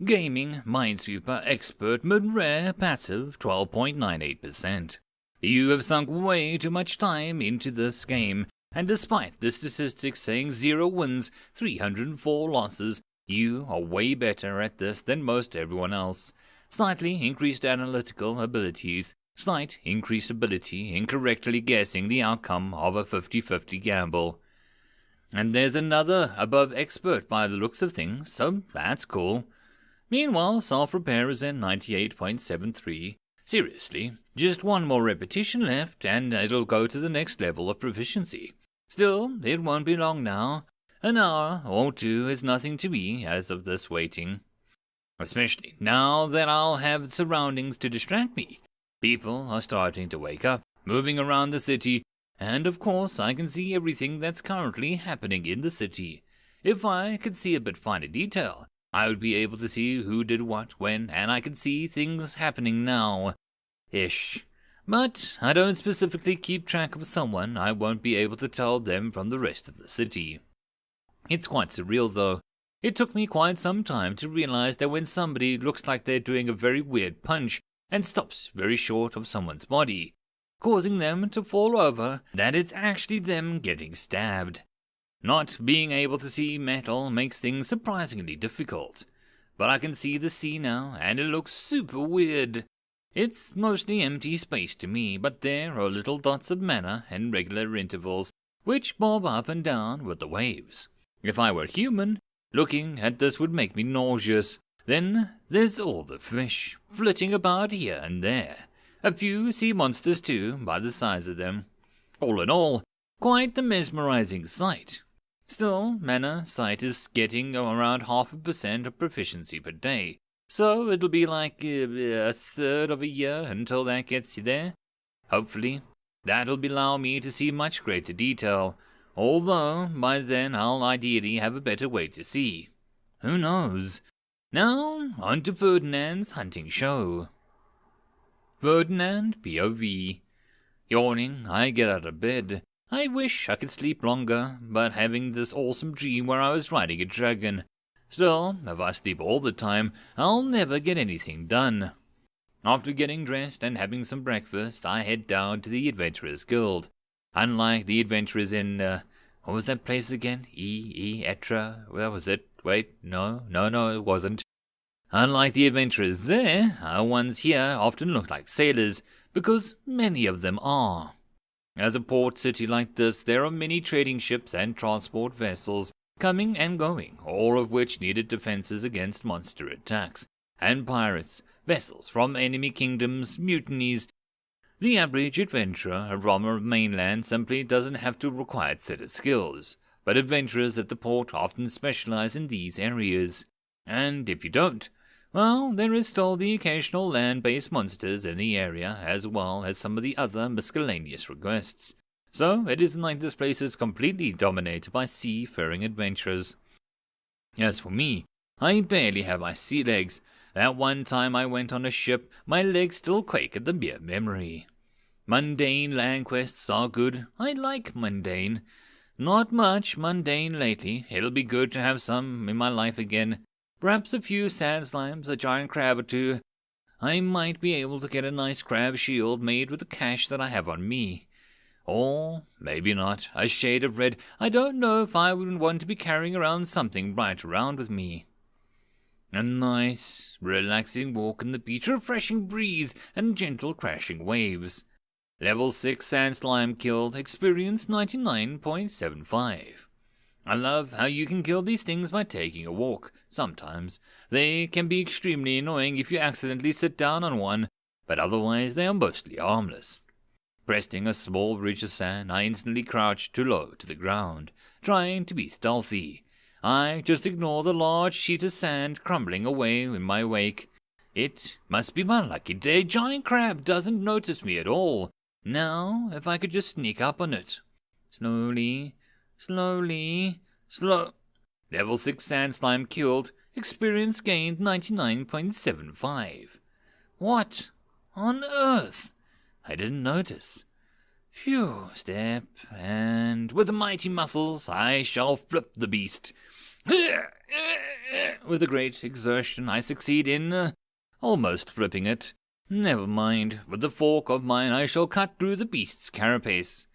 Gaming Minesweeper Expert Mid-Rare Passive 12.98%. You have sunk way too much time into this game, and despite the statistics saying 0 wins, 304 losses, you are way better at this than most everyone else. Slightly increased analytical abilities, slight increased ability in correctly guessing the outcome of a 50-50 gamble. And there's another above expert by the looks of things, so that's cool. Meanwhile, self-repair is at 98.73. Seriously, just one more repetition left and it'll go to the next level of proficiency. Still, it won't be long now. An hour or two is nothing to me as of this waiting. Especially now that I'll have surroundings to distract me. People are starting to wake up, moving around the city, and of course I can see everything that's currently happening in the city. If I could see a bit finer detail, I would be able to see who did what, when, and I can see things happening now. Ish. But I don't specifically keep track of someone, I won't be able to tell them from the rest of the city. It's quite surreal though. It took me quite some time to realize that when somebody looks like they're doing a very weird punch and stops very short of someone's body, causing them to fall over, that it's actually them getting stabbed. Not being able to see metal makes things surprisingly difficult, but I can see the sea now, and it looks super weird. It's mostly empty space to me, but there are little dots of mana in regular intervals, which bob up and down with the waves. If I were human, looking at this would make me nauseous. Then there's all the fish, flitting about here and there. A few sea monsters too, by the size of them. All in all, quite the mesmerizing sight. Still, mana sight is getting around 0.5% of proficiency per day, so it'll be like a third of a year until that gets you there. Hopefully, that'll allow me to see much greater detail. Although, by then I'll ideally have a better way to see. Who knows? Now, on to Ferdinand's hunting show. Ferdinand, POV. Yawning, I get out of bed. I wish I could sleep longer, but having this awesome dream where I was riding a dragon. Still, if I sleep all the time, I'll never get anything done. After getting dressed and having some breakfast, I head down to the Adventurers Guild. Unlike the adventurers in, what was that place again? Etra? Where was it? Wait, no, it wasn't. Unlike the adventurers there, our ones here often look like sailors, because many of them are. As a port city like this, there are many trading ships and transport vessels coming and going, all of which needed defenses against monster attacks, and pirates, vessels from enemy kingdoms, mutinies. The average adventurer from a mainland simply doesn't have the required set of skills, but adventurers at the port often specialize in these areas. And if you don't, well, there is still the occasional land-based monsters in the area, as well as some of the other miscellaneous requests. So it isn't like this place is completely dominated by seafaring adventurers. As for me, I barely have my sea legs. That one time I went on a ship, my legs still quake at the mere memory. Mundane land quests are good. I like mundane. Not much mundane lately. It'll be good to have some in my life again. Perhaps a few sand slimes, a giant crab or two. I might be able to get a nice crab shield made with the cash that I have on me. Or, maybe not, a shade of red. I don't know if I would want to be carrying around something bright around with me. A nice, relaxing walk on the beach, refreshing breeze, and gentle crashing waves. Level 6 sand slime killed, experience 99.75. I love how you can kill these things by taking a walk. Sometimes they can be extremely annoying if you accidentally sit down on one, but otherwise they are mostly harmless. Breasting a small ridge of sand, I instantly crouched too low to the ground, trying to be stealthy. I just ignore the large sheet of sand crumbling away in my wake. It must be my lucky day. Giant crab doesn't notice me at all. Now, if I could just sneak up on it. Slowly. Level 6 sand slime killed. Experience gained 99.75. What on earth? I didn't notice. Phew, step, and with the mighty muscles I shall flip the beast. With a great exertion I succeed in almost flipping it. Never mind, with the fork of mine I shall cut through the beast's carapace.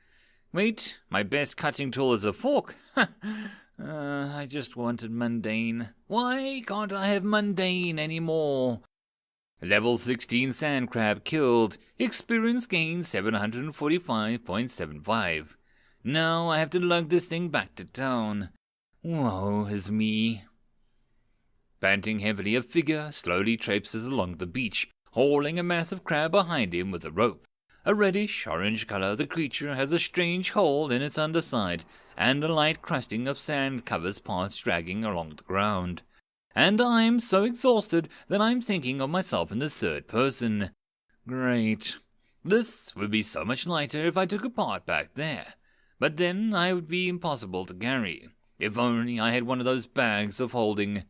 Wait, my best cutting tool is a fork? I just wanted mundane. Why can't I have mundane anymore? Level 16 sand crab killed. Experience gained 745.75. Now I have to lug this thing back to town. Woe is me. Panting heavily, a figure slowly traipses along the beach, hauling a massive crab behind him with a rope. A reddish-orange color, the creature has a strange hole in its underside, and a light crusting of sand covers parts dragging along the ground. And I'm so exhausted that I'm thinking of myself in the third person. Great. This would be so much lighter if I took a part back there. But then I would be impossible to carry. If only I had one of those bags of holding.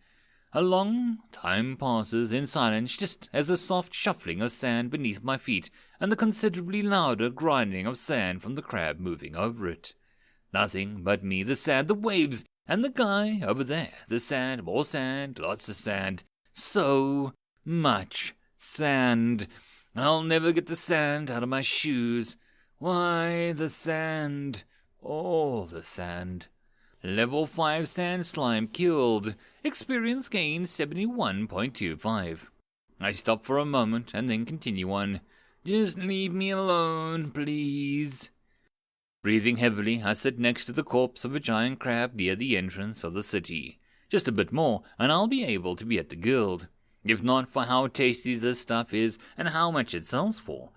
A long time passes in silence, just as a soft shuffling of sand beneath my feet and the considerably louder grinding of sand from the crab moving over it. Nothing but me, the sand, the waves, and the guy over there. The sand, more sand, lots of sand. So much sand. I'll never get the sand out of my shoes. Why, the sand. All the sand. Level 5 sand slime killed. Experience gained 71.25. I stop for a moment and then continue on. Just leave me alone, please. Breathing heavily, I sit next to the corpse of a giant crab near the entrance of the city. Just a bit more, and I'll be able to be at the guild. If not for how tasty this stuff is and how much it sells for,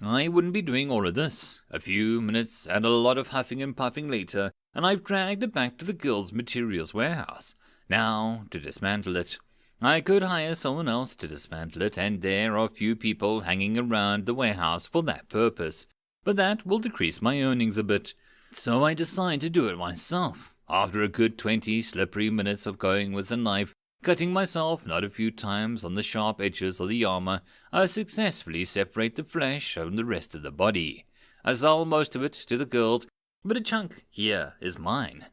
I wouldn't be doing all of this. A few minutes and a lot of huffing and puffing later, and I've dragged it back to the guild's materials warehouse. Now, to dismantle it. I could hire someone else to dismantle it, and there are a few people hanging around the warehouse for that purpose. But that will decrease my earnings a bit. So I decide to do it myself. After a good 20 slippery minutes of going with a knife, cutting myself not a few times on the sharp edges of the armor, I successfully separate the flesh from the rest of the body. I sell most of it to the guild, but a chunk here is mine.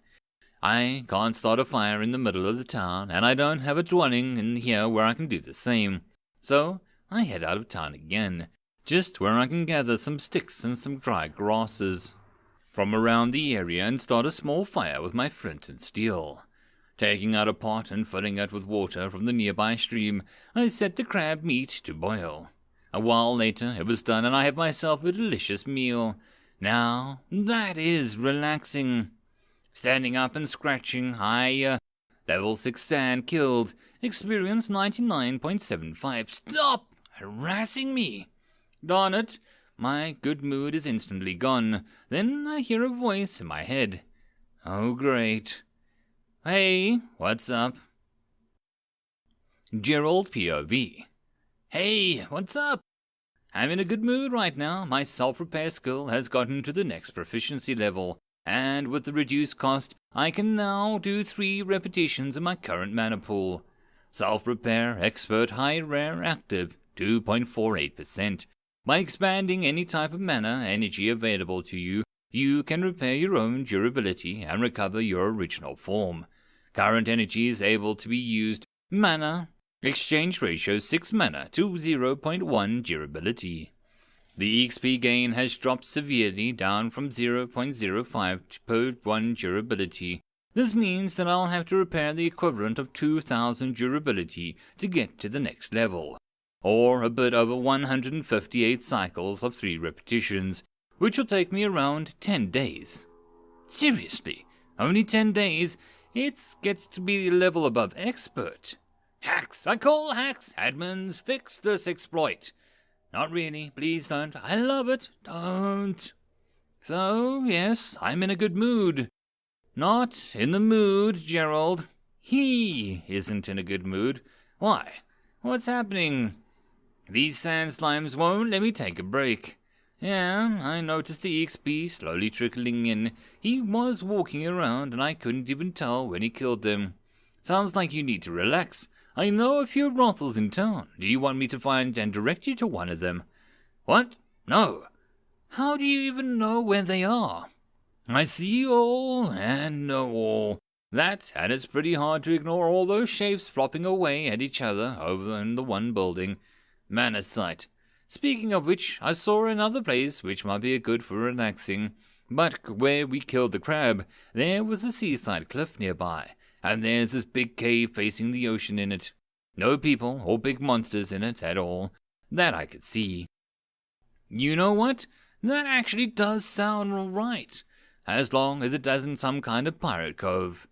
I can't start a fire in the middle of the town, and I don't have a dwelling in here where I can do the same. So I head out of town again, just where I can gather some sticks and some dry grasses from around the area and start a small fire with my flint and steel. Taking out a pot and filling it with water from the nearby stream, I set the crab meat to boil. A while later it was done and I had myself a delicious meal. Now, that is relaxing. Standing up and scratching, level 6 sand killed, experience 99.75. Stop harassing me! Darn it, my good mood is instantly gone. Then I hear a voice in my head. Oh, great. Hey, what's up? Gerald POV. Hey, what's up? I'm in a good mood right now. My self-repair skill has gotten to the next proficiency level, and with the reduced cost, I can now do 3 repetitions in my current mana pool. Self-repair, expert, high, rare, active, 2.48%. By expanding any type of mana energy available to you, you can repair your own durability and recover your original form. Current energy is able to be used. Mana. Exchange ratio 6 mana to 0.1 durability. The XP gain has dropped severely down from 0.05 per 1 durability. This means that I'll have to repair the equivalent of 2,000 durability to get to the next level, or a bit over 158 cycles of 3 repetitions, which will take me around 10 days. Seriously, only 10 days? It gets to be the level above expert. Hacks! I call hacks! Admins, fix this exploit. Not really, please don't. I love it. Don't. So, yes, I'm in a good mood. Not in the mood, Gerald. He isn't in a good mood. Why? What's happening? These sand slimes won't let me take a break. Yeah, I noticed the EXP slowly trickling in. He was walking around and I couldn't even tell when he killed them. Sounds like you need to relax. I know a few brothels in town. Do you want me to find and direct you to one of them? What? No. How do you even know where they are? I see all and know all. That, and it's pretty hard to ignore all those shapes flopping away at each other over in the one building. Man, a sight. Speaking of which, I saw another place which might be good for relaxing. But where we killed the crab, there was a seaside cliff nearby, and there's this big cave facing the ocean in it. No people or big monsters in it at all, that I could see. You know what? That actually does sound all right, as long as it isn't some kind of pirate cove.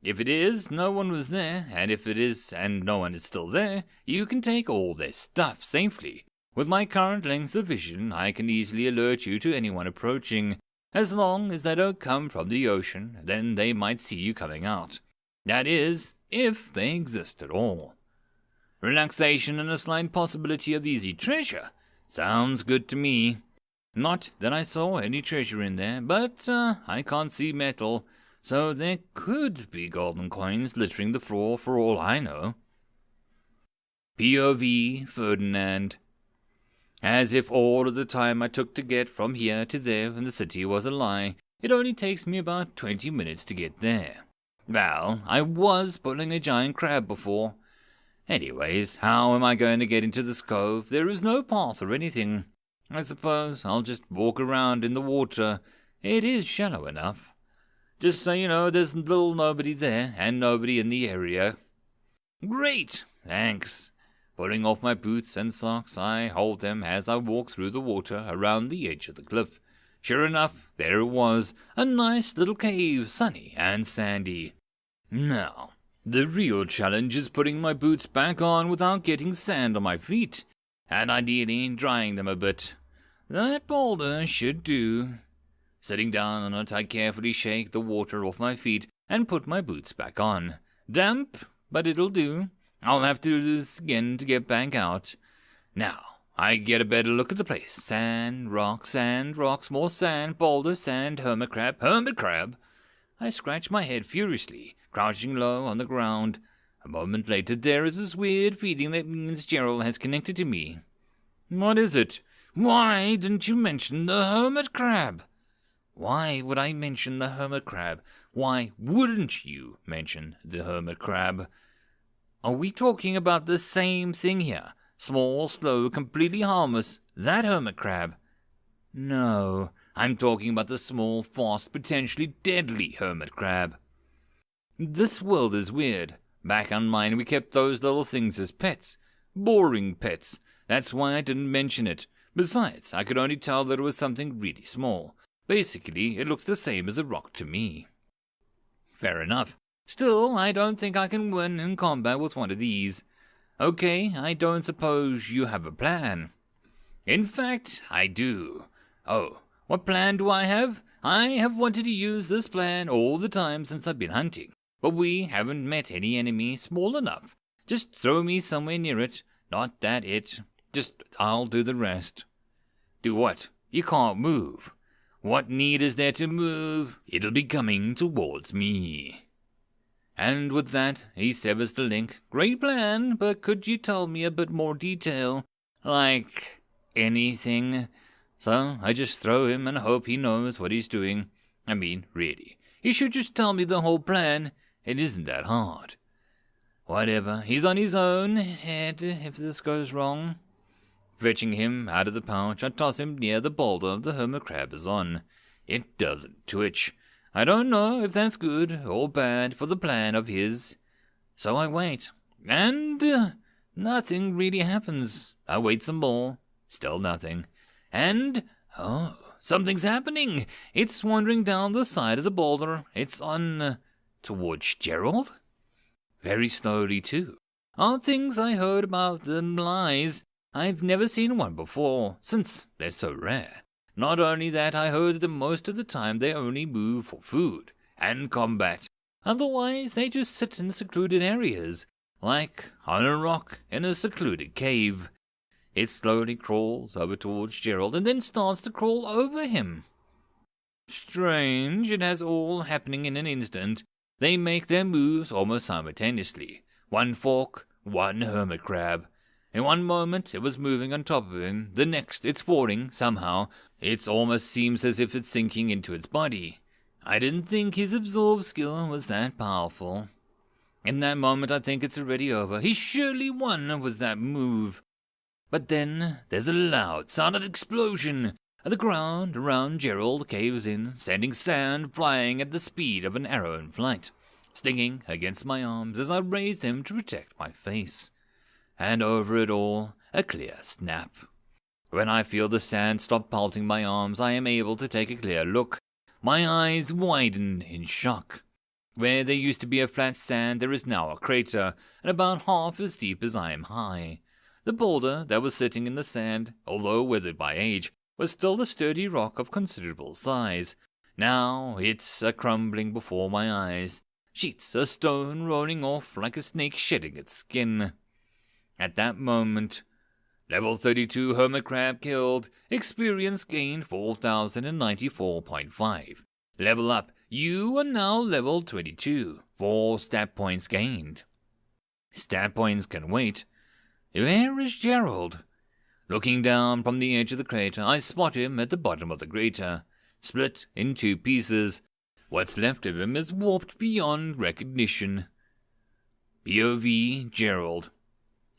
If it is, no one was there, and if it is, and no one is still there, you can take all their stuff safely. With my current length of vision, I can easily alert you to anyone approaching. As long as they don't come from the ocean, then they might see you coming out. That is, if they exist at all. Relaxation and a slight possibility of easy treasure. Sounds good to me. Not that I saw any treasure in there, but I can't see metal, so there could be golden coins littering the floor for all I know. POV Ferdinand. As if all of the time I took to get from here to there in the city was a lie, it only takes me about 20 minutes to get there. Well, I was pulling a giant crab before. Anyways, how am I going to get into this cove? There is no path or anything. I suppose I'll just walk around in the water. It is shallow enough. Just so you know, there's little nobody there, and nobody in the area. Great, thanks. Pulling off my boots and socks, I hold them as I walk through the water around the edge of the cliff. Sure enough, there it was, a nice little cave, sunny and sandy. Now, the real challenge is putting my boots back on without getting sand on my feet, and ideally drying them a bit. That boulder should do. Sitting down on it, I carefully shake the water off my feet and put my boots back on. Damp, but it'll do. I'll have to do this again to get back out. Now, I get a better look at the place. Sand, rocks, more sand, boulder, sand, hermit crab. Hermit crab? I scratch my head furiously, crouching low on the ground. A moment later, there is this weird feeling that means Gerald has connected to me. What is it? Why didn't you mention the hermit crab? Why would I mention the hermit crab? Why wouldn't you mention the hermit crab? Are we talking about the same thing here? Small, slow, completely harmless, that hermit crab? No, I'm talking about the small, fast, potentially deadly hermit crab. This world is weird. Back on mine, we kept those little things as pets. Boring pets. That's why I didn't mention it. Besides, I could only tell that it was something really small. Basically, it looks the same as a rock to me. Fair enough. Still, I don't think I can win in combat with one of these. Okay, I don't suppose you have a plan. In fact, I do. Oh, what plan do I have? I have wanted to use this plan all the time since I've been hunting. But we haven't met any enemy small enough. Just throw me somewhere near it. Not that it. Just I'll do the rest. Do what? You can't move. What need is there to move? It'll be coming towards me. And with that, he severs the link. Great plan, but could you tell me a bit more detail? Like anything? So I just throw him and hope he knows what he's doing. I mean, really, he should just tell me the whole plan. It isn't that hard. Whatever, he's on his own head if this goes wrong. Fetching him out of the pouch, I toss him near the boulder the hermit crab is on. It doesn't twitch. I don't know if that's good or bad for the plan of his. So I wait, and nothing really happens. I wait some more, still nothing. And, something's happening. It's wandering down the side of the boulder. It's on towards Gerald. Very slowly, too. Are things I heard about them lies? I've never seen one before, since they're so rare. Not only that, I heard that most of the time they only move for food and combat. Otherwise, they just sit in secluded areas, like on a rock in a secluded cave. It slowly crawls over towards Gerald and then starts to crawl over him. Strange, it has all happening in an instant. They make their moves almost simultaneously. One fork, one hermit crab. In one moment, it was moving on top of him. The next, it's falling, somehow. It almost seems as if it's sinking into its body. I didn't think his absorb skill was that powerful. In that moment, I think it's already over. He surely won with that move. But then, there's a loud, solid explosion. The ground around Gerald caves in, sending sand flying at the speed of an arrow in flight, stinging against my arms as I raised him to protect my face. And over it all, a clear snap. When I feel the sand stop pelting my arms, I am able to take a clear look. My eyes widen in shock. Where there used to be a flat sand, there is now a crater, and about half as deep as I am high. The boulder that was sitting in the sand, although withered by age, was still a sturdy rock of considerable size. Now it's a crumbling before my eyes, sheets of stone rolling off like a snake shedding its skin. At that moment, level 32 hermit crab killed, experience gained 4094.5. Level up, you are now level 22, 4 stat points gained. Stat points can wait. Where is Gerald? Looking down from the edge of the crater, I spot him at the bottom of the crater, split in 2 pieces. What's left of him is warped beyond recognition. POV Gerald.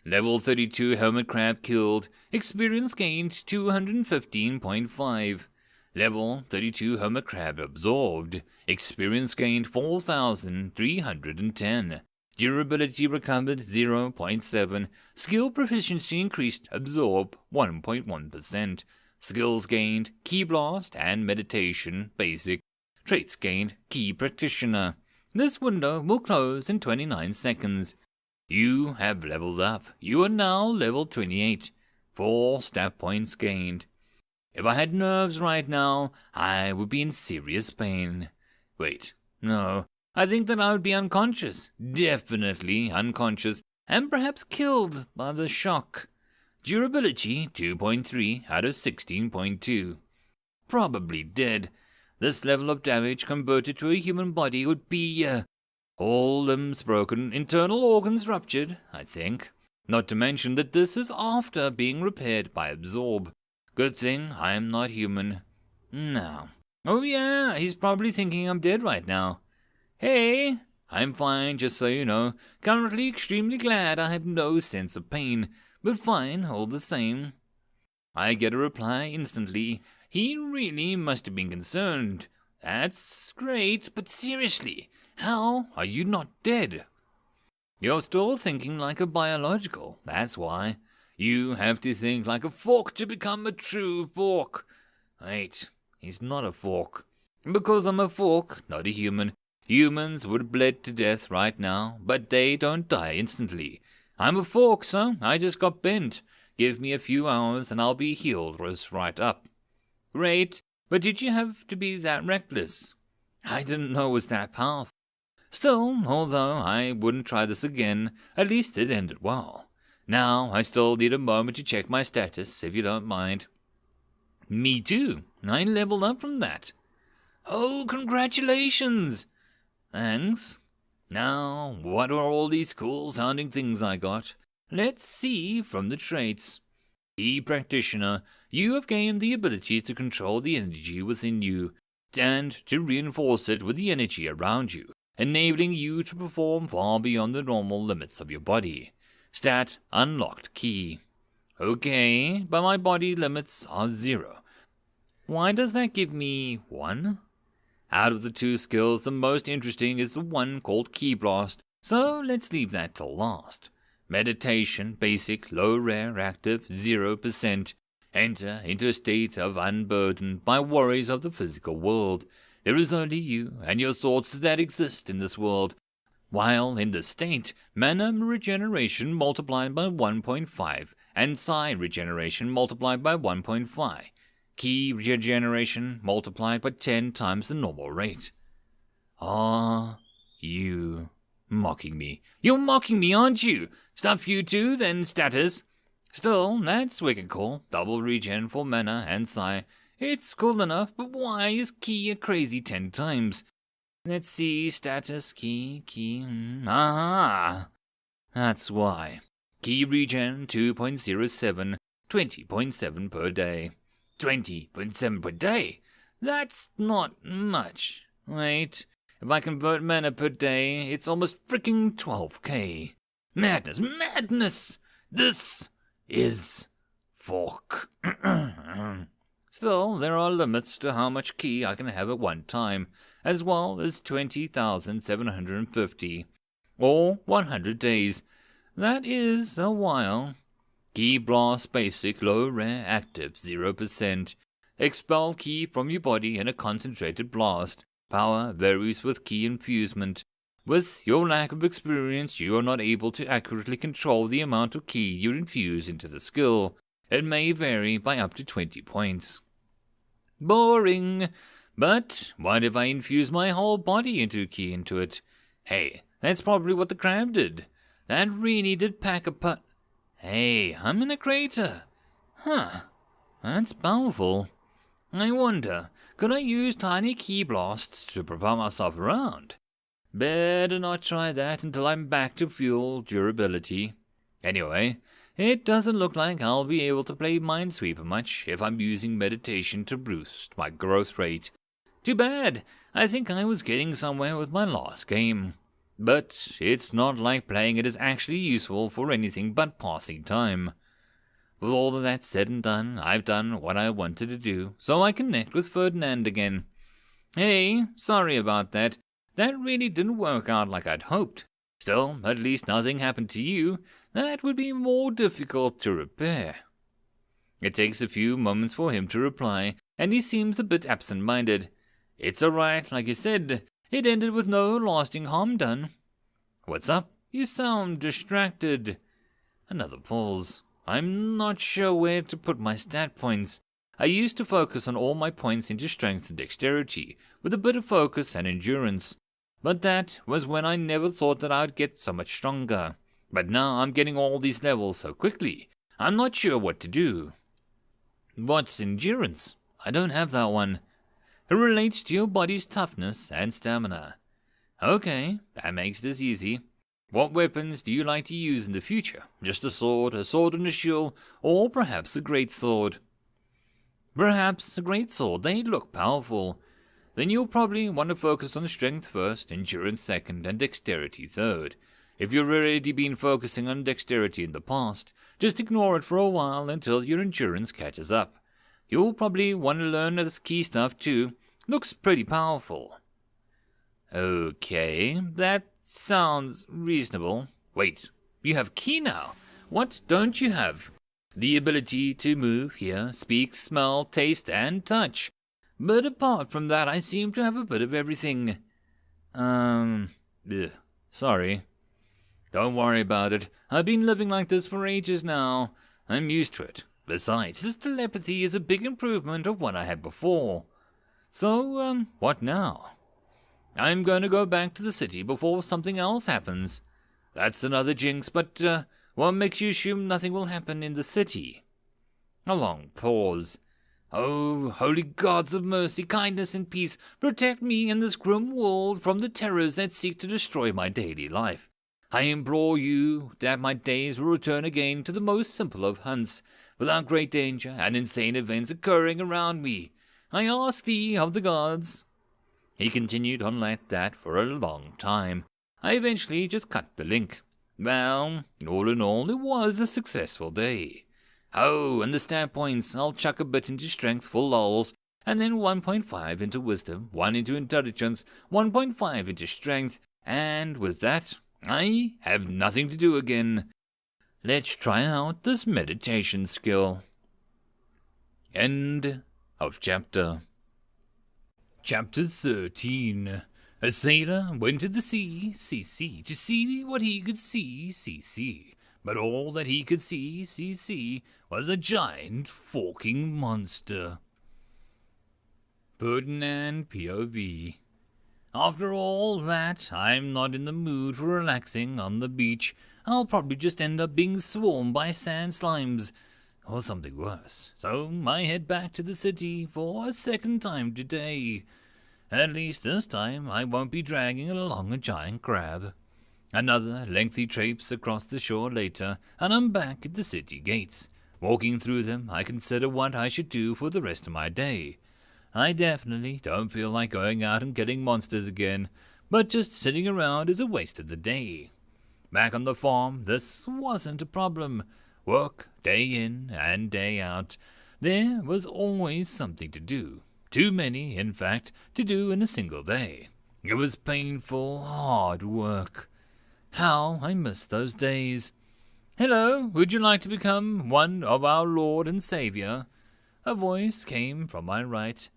Level 32 hermit crab killed, experience gained 215.5. Level 32 hermit crab absorbed, experience gained 4,310. Durability recovered 0.7. Skill proficiency increased, absorb 1.1%. Skills gained, Key Blast and Meditation, basic. Traits gained, Key Practitioner. This window will close in 29 seconds. You have leveled up. You are now level 28. 4 stat points gained. If I had nerves right now, I would be in serious pain. Wait, no. I think that I would be unconscious. Definitely unconscious. And perhaps killed by the shock. Durability 2.3 out of 16.2. Probably dead. This level of damage converted to a human body would be, all limbs broken, internal organs ruptured, I think. Not to mention that this is after being repaired by Absorb. Good thing I am not human. No. Oh yeah, he's probably thinking I'm dead right now. Hey, I'm fine, just so you know. Currently extremely glad I have no sense of pain, but fine all the same. I get a reply instantly. He really must have been concerned. That's great, but seriously, how are you not dead? You're still thinking like a biological, that's why. You have to think like a fork to become a true fork. Wait, he's not a fork. Because I'm a fork, not a human. Humans would have bled to death right now, but they don't die instantly. I'm a fork, so I just got bent. Give me a few hours and I'll be healed right up. Great, but did you have to be that reckless? I didn't know it was that powerful. Still, although I wouldn't try this again, at least it ended well. Now, I still need a moment to check my status, if you don't mind. Me too. I leveled up from that. Oh, congratulations! Thanks. Now, what are all these cool-sounding things I got? Let's see from the traits. Key Practitioner, you have gained the ability to control the energy within you, and to reinforce it with the energy around you, enabling you to perform far beyond the normal limits of your body. Stat unlocked key. Okay, but my body limits are 0. Why does that give me 1? Out of the 2 skills, the most interesting is the one called Key Blast, so let's leave that till last. Meditation, basic, low rare, active, 0%. Enter into a state of unburdened by worries of the physical world. There is only you and your thoughts that exist in this world. While in this state, mana regeneration multiplied by 1.5 and psi regeneration multiplied by 1.5. Key regeneration multiplied by 10 times the normal rate. Are you mocking me? You're mocking me, aren't you? Stuff you too, then, status. Still, that's wicked cool. Double regen for mana and psi. It's cool enough, but why is key a crazy 10 times? Let's see, status, key. Aha! That's why. Key regen 2.07, 20.7 per day. 20.7 per day? That's not much. Wait, if I convert mana per day, it's almost freaking 12k. Madness! This is fork. Still, there are limits to how much key I can have at one time, as well as 20,750, or 100 days. That is a while. Key Blast Basic Low Rare Active 0%. Expel key from your body in a concentrated blast. Power varies with key infusement. With your lack of experience, you are not able to accurately control the amount of key you infuse into the skill. It may vary by up to 20 points. Boring. But what if I infuse my whole body into key into it? Hey, that's probably what the crab did. That really did pack a punch. Hey, I'm in a crater. Huh, that's powerful. I wonder, could I use tiny key blasts to propel myself around? Better not try that until I'm back to full durability. Anyway, it doesn't look like I'll be able to play Minesweeper much if I'm using meditation to boost my growth rate. Too bad. I think I was getting somewhere with my last game. But it's not like playing it is actually useful for anything but passing time. With all of that said and done, I've done what I wanted to do, so I connect with Ferdinand again. Hey, sorry about that. That really didn't work out like I'd hoped. Still, at least nothing happened to you. That would be more difficult to repair. It takes a few moments for him to reply, and he seems a bit absent-minded. It's alright, like you said. It ended with no lasting harm done. What's up? You sound distracted. Another pause. I'm not sure where to put my stat points. I used to focus on all my points into strength and dexterity, with a bit of focus and endurance. But that was when I never thought that I'd get so much stronger. But now I'm getting all these levels so quickly. I'm not sure what to do. What's endurance? I don't have that one. It relates to your body's toughness and stamina. Okay, that makes this easy. What weapons do you like to use in the future? Just a sword and a shield, or perhaps a greatsword? Perhaps a greatsword, they look powerful. Then you'll probably want to focus on strength first, endurance second, and dexterity third. If you've already been focusing on dexterity in the past, just ignore it for a while until your endurance catches up. You'll probably want to learn this key stuff too. Looks pretty powerful. Okay, that sounds reasonable. Wait, you have ki now. What don't you have? The ability to move, hear, speak, smell, taste, and touch. But apart from that, I seem to have a bit of everything. Sorry. Don't worry about it. I've been living like this for ages now. I'm used to it. Besides, this telepathy is a big improvement of what I had before. So, what now? I'm going to go back to the city before something else happens. That's another jinx, but what makes you assume nothing will happen in the city? A long pause. Oh, holy gods of mercy, kindness, and peace, protect me in this grim world from the terrors that seek to destroy my daily life. I implore you that my days will return again to the most simple of hunts, without great danger and insane events occurring around me. I ask thee of the gods. He continued on like that for a long time. I eventually just cut the link. Well, all in all, it was a successful day. Oh, and the stat points, I'll chuck a bit into strength for lulz, and then 1.5 into wisdom, 1 into intelligence, 1.5 into strength, and with that, I have nothing to do again. Let's try out this meditation skill. End of chapter. Chapter 13. A sailor went to the sea, to see what he could see. But all that he could see, was a giant forking monster. Ferdinand POV. After all that, I'm not in the mood for relaxing on the beach. I'll probably just end up being swarmed by sand slimes, or something worse. So I head back to the city for a second time today. At least this time I won't be dragging along a giant crab. Another lengthy traipse across the shore later, and I'm back at the city gates. Walking through them, I consider what I should do for the rest of my day. I definitely don't feel like going out and getting monsters again, but just sitting around is a waste of the day. Back on the farm, this wasn't a problem. Work, day in and day out. There was always something to do. Too many, in fact, to do in a single day. It was painful, hard work. How I miss those days. Hello, would you like to become one of our Lord and Savior? A voice came from my right.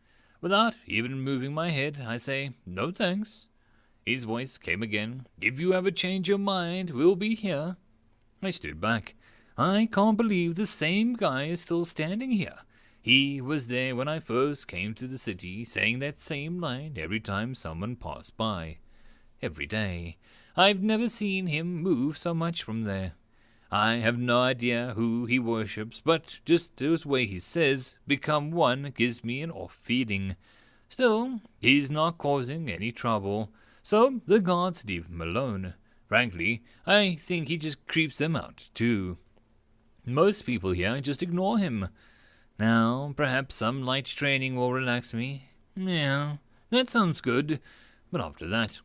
Without even moving my head, I say, no thanks. His voice came again. If you ever change your mind, we'll be here. I stood back. I can't believe the same guy is still standing here. He was there when I first came to the city, saying that same line every time someone passed by. Every day. I've never seen him move so much from there. I have no idea who he worships, but just the way he says, become one, gives me an off feeling. Still, he's not causing any trouble, so the gods leave him alone. Frankly, I think he just creeps them out, too. Most people here just ignore him. Now, perhaps some light training will relax me. Yeah, that sounds good, but after that...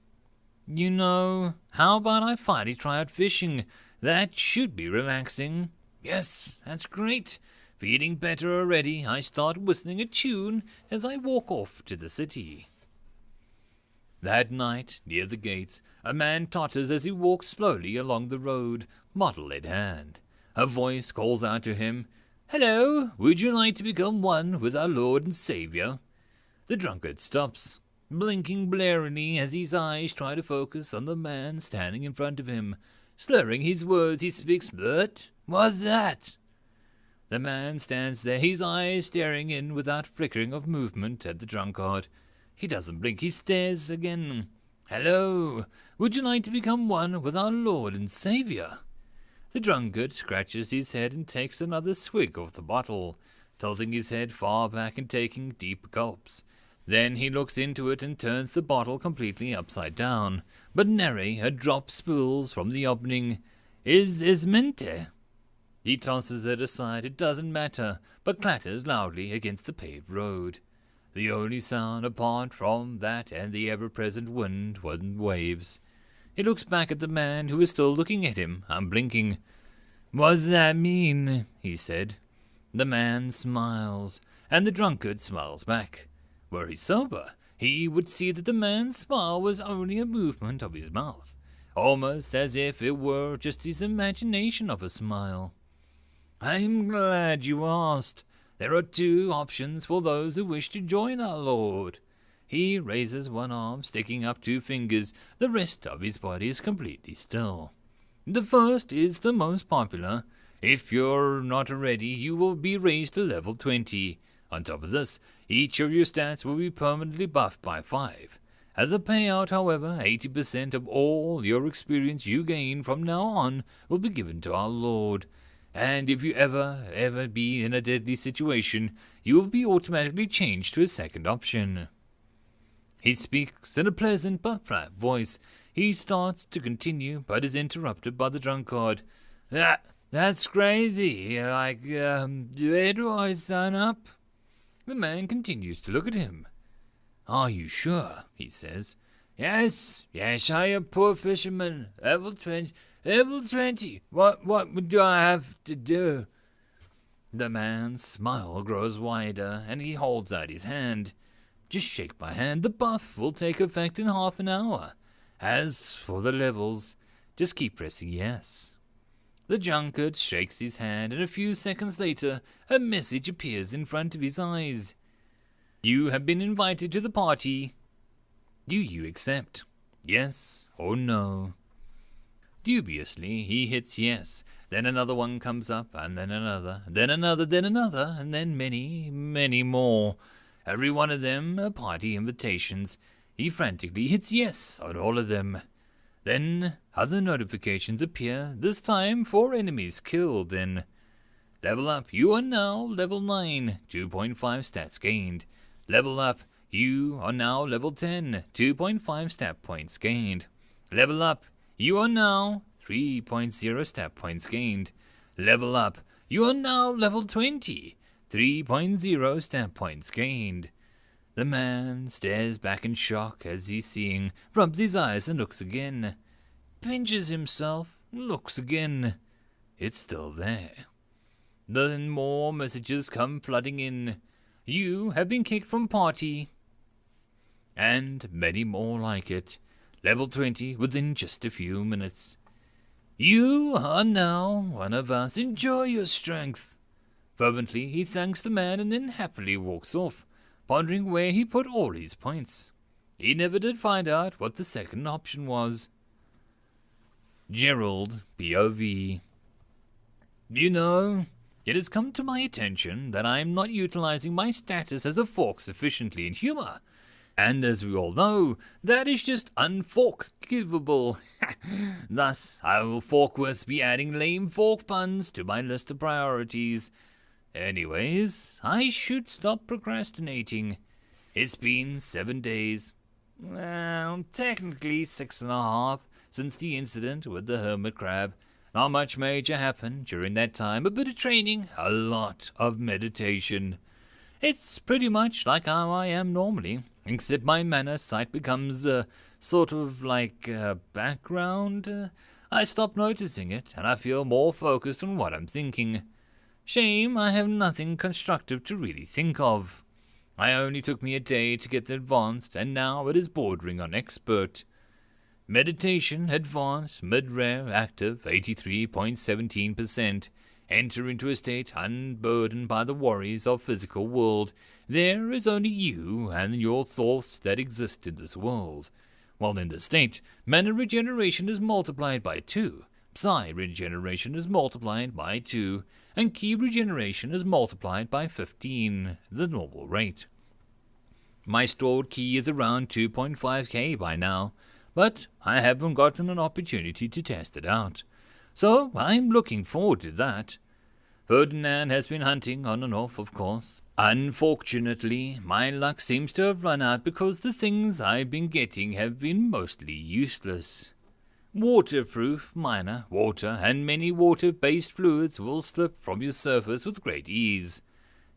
You know, how about I finally try out fishing? That should be relaxing. Yes, that's great. Feeling better already, I start whistling a tune as I walk off to the city. That night, near the gates, a man totters as he walks slowly along the road, bottle in hand. A voice calls out to him, Hello, would you like to become one with our Lord and Savior? The drunkard stops, blinking blaringly as his eyes try to focus on the man standing in front of him. Slurring his words, he speaks, But what's that? The man stands there, his eyes staring in without flickering of movement at the drunkard. He doesn't blink, he stares again. Hello, would you like to become one with our Lord and Savior? The drunkard scratches his head and takes another swig of the bottle, tilting his head far back and taking deep gulps. Then he looks into it and turns the bottle completely upside down, but nary a drop spills from the opening. Is mente. He tosses it aside, it doesn't matter, but clatters loudly against the paved road. The only sound apart from that and the ever-present wind and waves. He looks back at the man who is still looking at him, unblinking. "What's that mean?" he said. The man smiles, and the drunkard smiles back. Were he sober, he would see that the man's smile was only a movement of his mouth, almost as if it were just his imagination of a smile. "I'm glad you asked. There are 2 options for those who wish to join our Lord." He raises one arm, sticking up 2 fingers. The rest of his body is completely still. The first is the most popular. If you're not already, you will be raised to level 20. On top of this, each of your stats will be permanently buffed by 5. As a payout, however, 80% of all your experience you gain from now on will be given to our Lord. And if you ever be in a deadly situation, you will be automatically changed to a second option. He speaks in a pleasant but flat voice. He starts to continue, but is interrupted by the drunkard. That's crazy. Where do I sign up?" The man continues to look at him. "Are you sure?" he says. Yes, I am a poor fisherman. Level 20. Level 20. What do I have to do?" The man's smile grows wider, and he holds out his hand. "Just shake my hand. The buff will take effect in half an hour. As for the levels, just keep pressing yes." The drunkard shakes his hand, and a few seconds later, a message appears in front of his eyes. "You have been invited to the party. Do you accept? Yes or no?" Dubiously, he hits yes. Then another one comes up, and then another, then another, then another, and then many, many more. Every one of them are party invitations. He frantically hits yes on all of them. Then other notifications appear, this time for enemies killed. Then, level up, you are now level 9, 2.5 stats gained. Level up, you are now level 10, 2.5 stat points gained. Level up, you are now 3.0 stat points gained. Level up, you are now level 20, 3.0 stat points gained. The man stares back in shock as he's seeing, rubs his eyes and looks again. Pinches himself, looks again. It's still there. Then more messages come flooding in. You have been kicked from party. And many more like it. Level 20 within just a few minutes. You are now one of us. Enjoy your strength. Fervently he thanks the man and then happily walks off, pondering where he put all his points. He never did find out what the second option was. Gerald, POV. You know, it has come to my attention that I am not utilizing my status as a fork sufficiently in humor. And as we all know, that is just unforkivable. Thus, I will forthwith be adding lame fork puns to my list of priorities. Anyways, I should stop procrastinating. It's been 7 days. Well, technically 6.5 since the incident with the hermit crab. Not much major happened during that time. A bit of training, a lot of meditation. It's pretty much like how I am normally, except my mana sight becomes sort of like background. I stop noticing it, and I feel more focused on what I'm thinking. Shame I have nothing constructive to really think of. I only took me a day to get advanced, and now it is bordering on expert. Meditation, advanced, mid-rare, active, 83.17%. Enter into a state unburdened by the worries of physical world. There is only you and your thoughts that exist in this world. While in this state, mana regeneration is multiplied by 2, psi regeneration is multiplied by 2, and ki regeneration is multiplied by 15, the normal rate. My stored ki is around 2.5k by now, but I haven't gotten an opportunity to test it out. so I'm looking forward to that. Ferdinand has been hunting on and off, of course. Unfortunately, my luck seems to have run out because the things I've been getting have been mostly useless. Waterproof, minor, water, and many water-based fluids will slip from your surface with great ease.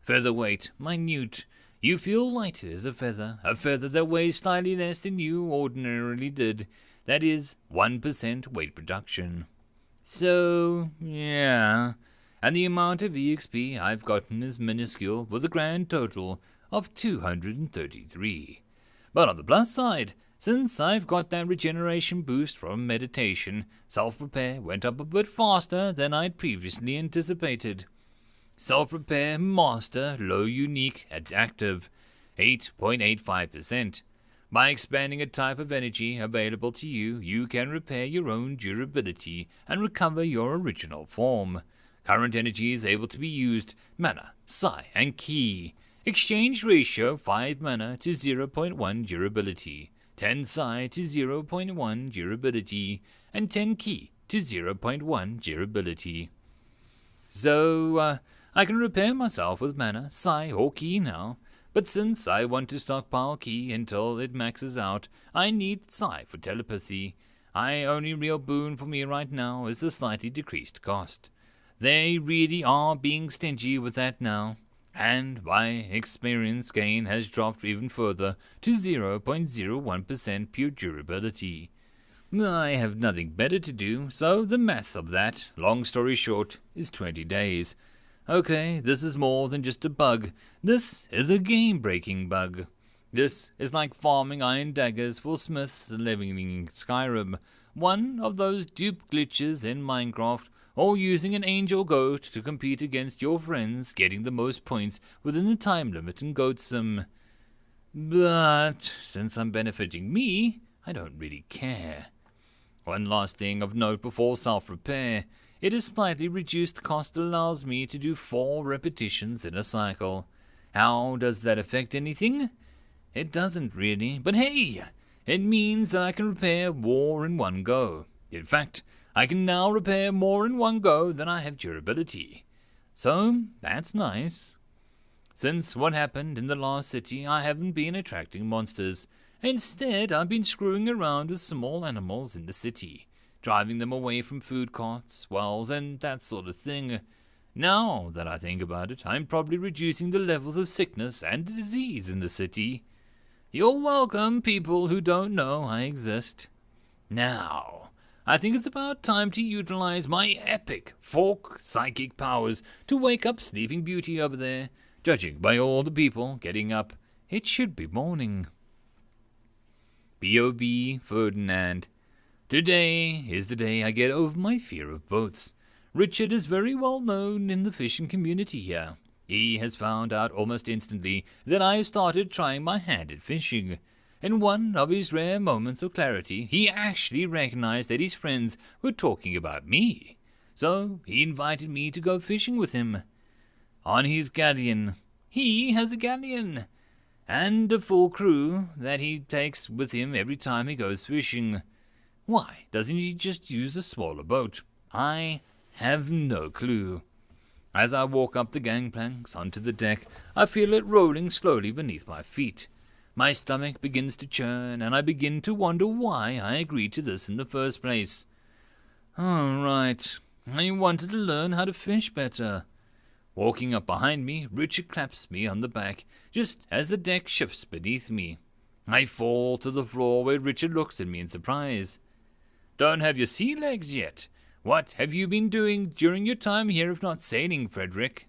Featherweight, minute. You feel lighter as a feather that weighs slightly less than you ordinarily did. That is 1% weight reduction. So, yeah. And the amount of EXP I've gotten is minuscule, with a grand total of 233. But on the plus side, since I've got that regeneration boost from meditation, self-repair went up a bit faster than I'd previously anticipated. Self-repair master low unique at active, 8.85%. By expanding a type of energy available to you, you can repair your own durability and recover your original form. Current energy is able to be used, mana, psi, and ki. Exchange ratio 5 mana to 0.1 durability, 10 psi to 0.1 durability, and 10 ki to 0.1 durability. So, I can repair myself with mana, psi, or ki now, but since I want to stockpile ki until it maxes out, I need psi for telepathy. My only real boon for me right now is the slightly decreased cost. They really are being stingy with that now, and my experience gain has dropped even further to 0.01% pure durability. I have nothing better to do, so the math of that, long story short, is 20 days. Okay, this is more than just a bug. This is a game-breaking bug. This is like farming iron daggers for smiths living in Skyrim, one of those dupe glitches in Minecraft, or using an angel goat to compete against your friends, getting the most points within the time limit in Goatsim. But since I'm benefiting me, I don't really care. One last thing of note before self-repair. It is slightly reduced cost allows me to do 4 repetitions in a cycle. How does that affect anything? It doesn't really, but hey! It means that I can repair more in one go. In fact, I can now repair more in one go than I have durability. So, that's nice. Since what happened in the last city, I haven't been attracting monsters. Instead, I've been screwing around with small animals in the city, driving them away from food carts, wells, and that sort of thing. Now that I think about it, I'm probably reducing the levels of sickness and disease in the city. You're welcome, people who don't know I exist. Now, I think it's about time to utilize my epic folk psychic powers to wake up Sleeping Beauty over there. Judging by all the people getting up, it should be morning. B.O.B. Ferdinand. Today is the day I get over my fear of boats. Richard is very well known in the fishing community here. He has found out almost instantly that I have started trying my hand at fishing. In one of his rare moments of clarity, he actually recognized that his friends were talking about me. So he invited me to go fishing with him. On his galleon. He has a galleon. And a full crew that he takes with him every time he goes fishing. Why doesn't he just use a smaller boat? I have no clue. As I walk up the gangplanks onto the deck, I feel it rolling slowly beneath my feet. My stomach begins to churn, and I begin to wonder why I agreed to this in the first place. All right, I wanted to learn how to fish better. Walking up behind me, Richard claps me on the back, just as the deck shifts beneath me. I fall to the floor where Richard looks at me in surprise. Don't have your sea legs yet. What have you been doing during your time here if not sailing, Frederick?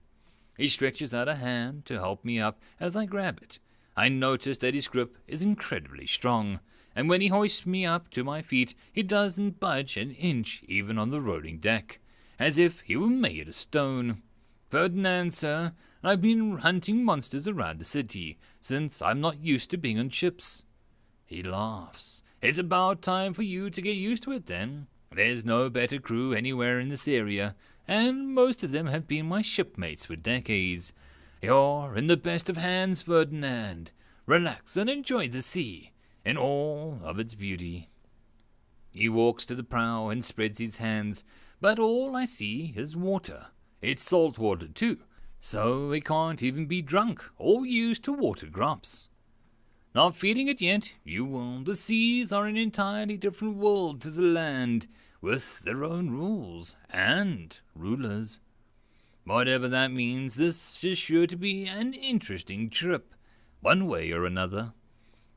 He stretches out a hand to help me up as I grab it. I notice that his grip is incredibly strong, and when he hoists me up to my feet, he doesn't budge an inch even on the rolling deck, as if he were made of stone. Ferdinand, sir, I've been hunting monsters around the city, since I'm not used to being on ships. He laughs. It's about time for you to get used to it then. There's no better crew anywhere in this area, and most of them have been my shipmates for decades. You're in the best of hands, Ferdinand. Relax and enjoy the sea, in all of its beauty. He walks to the prow and spreads his hands, but all I see is water. It's salt water too, so it can't even be drunk or used to water crops. Not feeling it yet, you will. The seas are an entirely different world to the land, with their own rules and rulers. Whatever that means, this is sure to be an interesting trip, one way or another.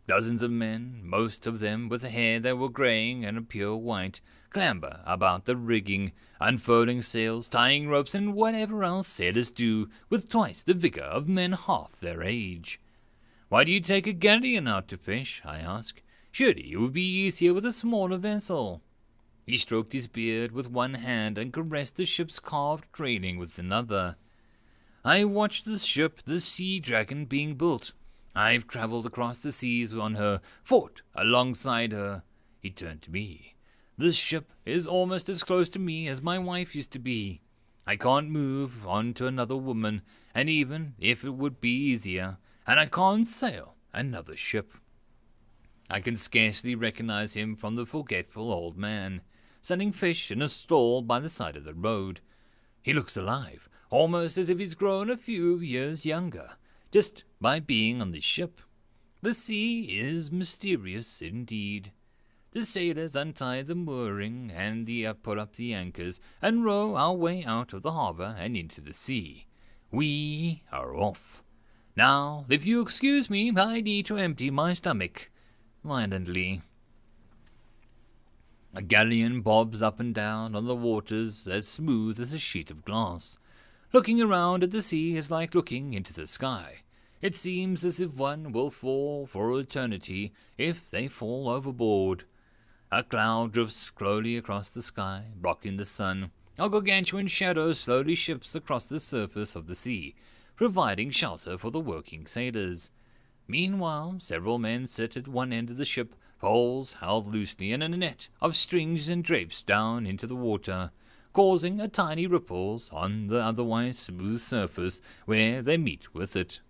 Dozens of men, most of them with hair that were greying and a pure white, clamber about the rigging, unfurling sails, tying ropes, and whatever else sailors do with twice the vigour of men half their age. "Why do you take a galleon out to fish?" I ask. "Surely it would be easier with a smaller vessel." He stroked his beard with one hand and caressed the ship's carved railing with another. "I watched the ship, the Sea Dragon, being built. I've travelled across the seas on her, fought alongside her." He turned to me. "This ship is almost as close to me as my wife used to be. I can't move on to another woman, and even if it would be easier, and I can't sail another ship." I can scarcely recognize him from the forgetful old man, selling fish in a stall by the side of the road. He looks alive, almost as if he's grown a few years younger, just by being on the ship. The sea is mysterious indeed. The sailors untie the mooring and pull up the anchors and row our way out of the harbour and into the sea. We are off. Now, if you excuse me, I need to empty my stomach. Violently. A galleon bobs up and down on the waters as smooth as a sheet of glass. Looking around at the sea is like looking into the sky. It seems as if one will fall for eternity if they fall overboard. A cloud drifts slowly across the sky, blocking the sun. A gargantuan shadow slowly shifts across the surface of the sea, providing shelter for the working sailors. Meanwhile, several men sit at one end of the ship, poles held loosely in a net of strings and drapes down into the water, causing a tiny ripples on the otherwise smooth surface where they meet with it.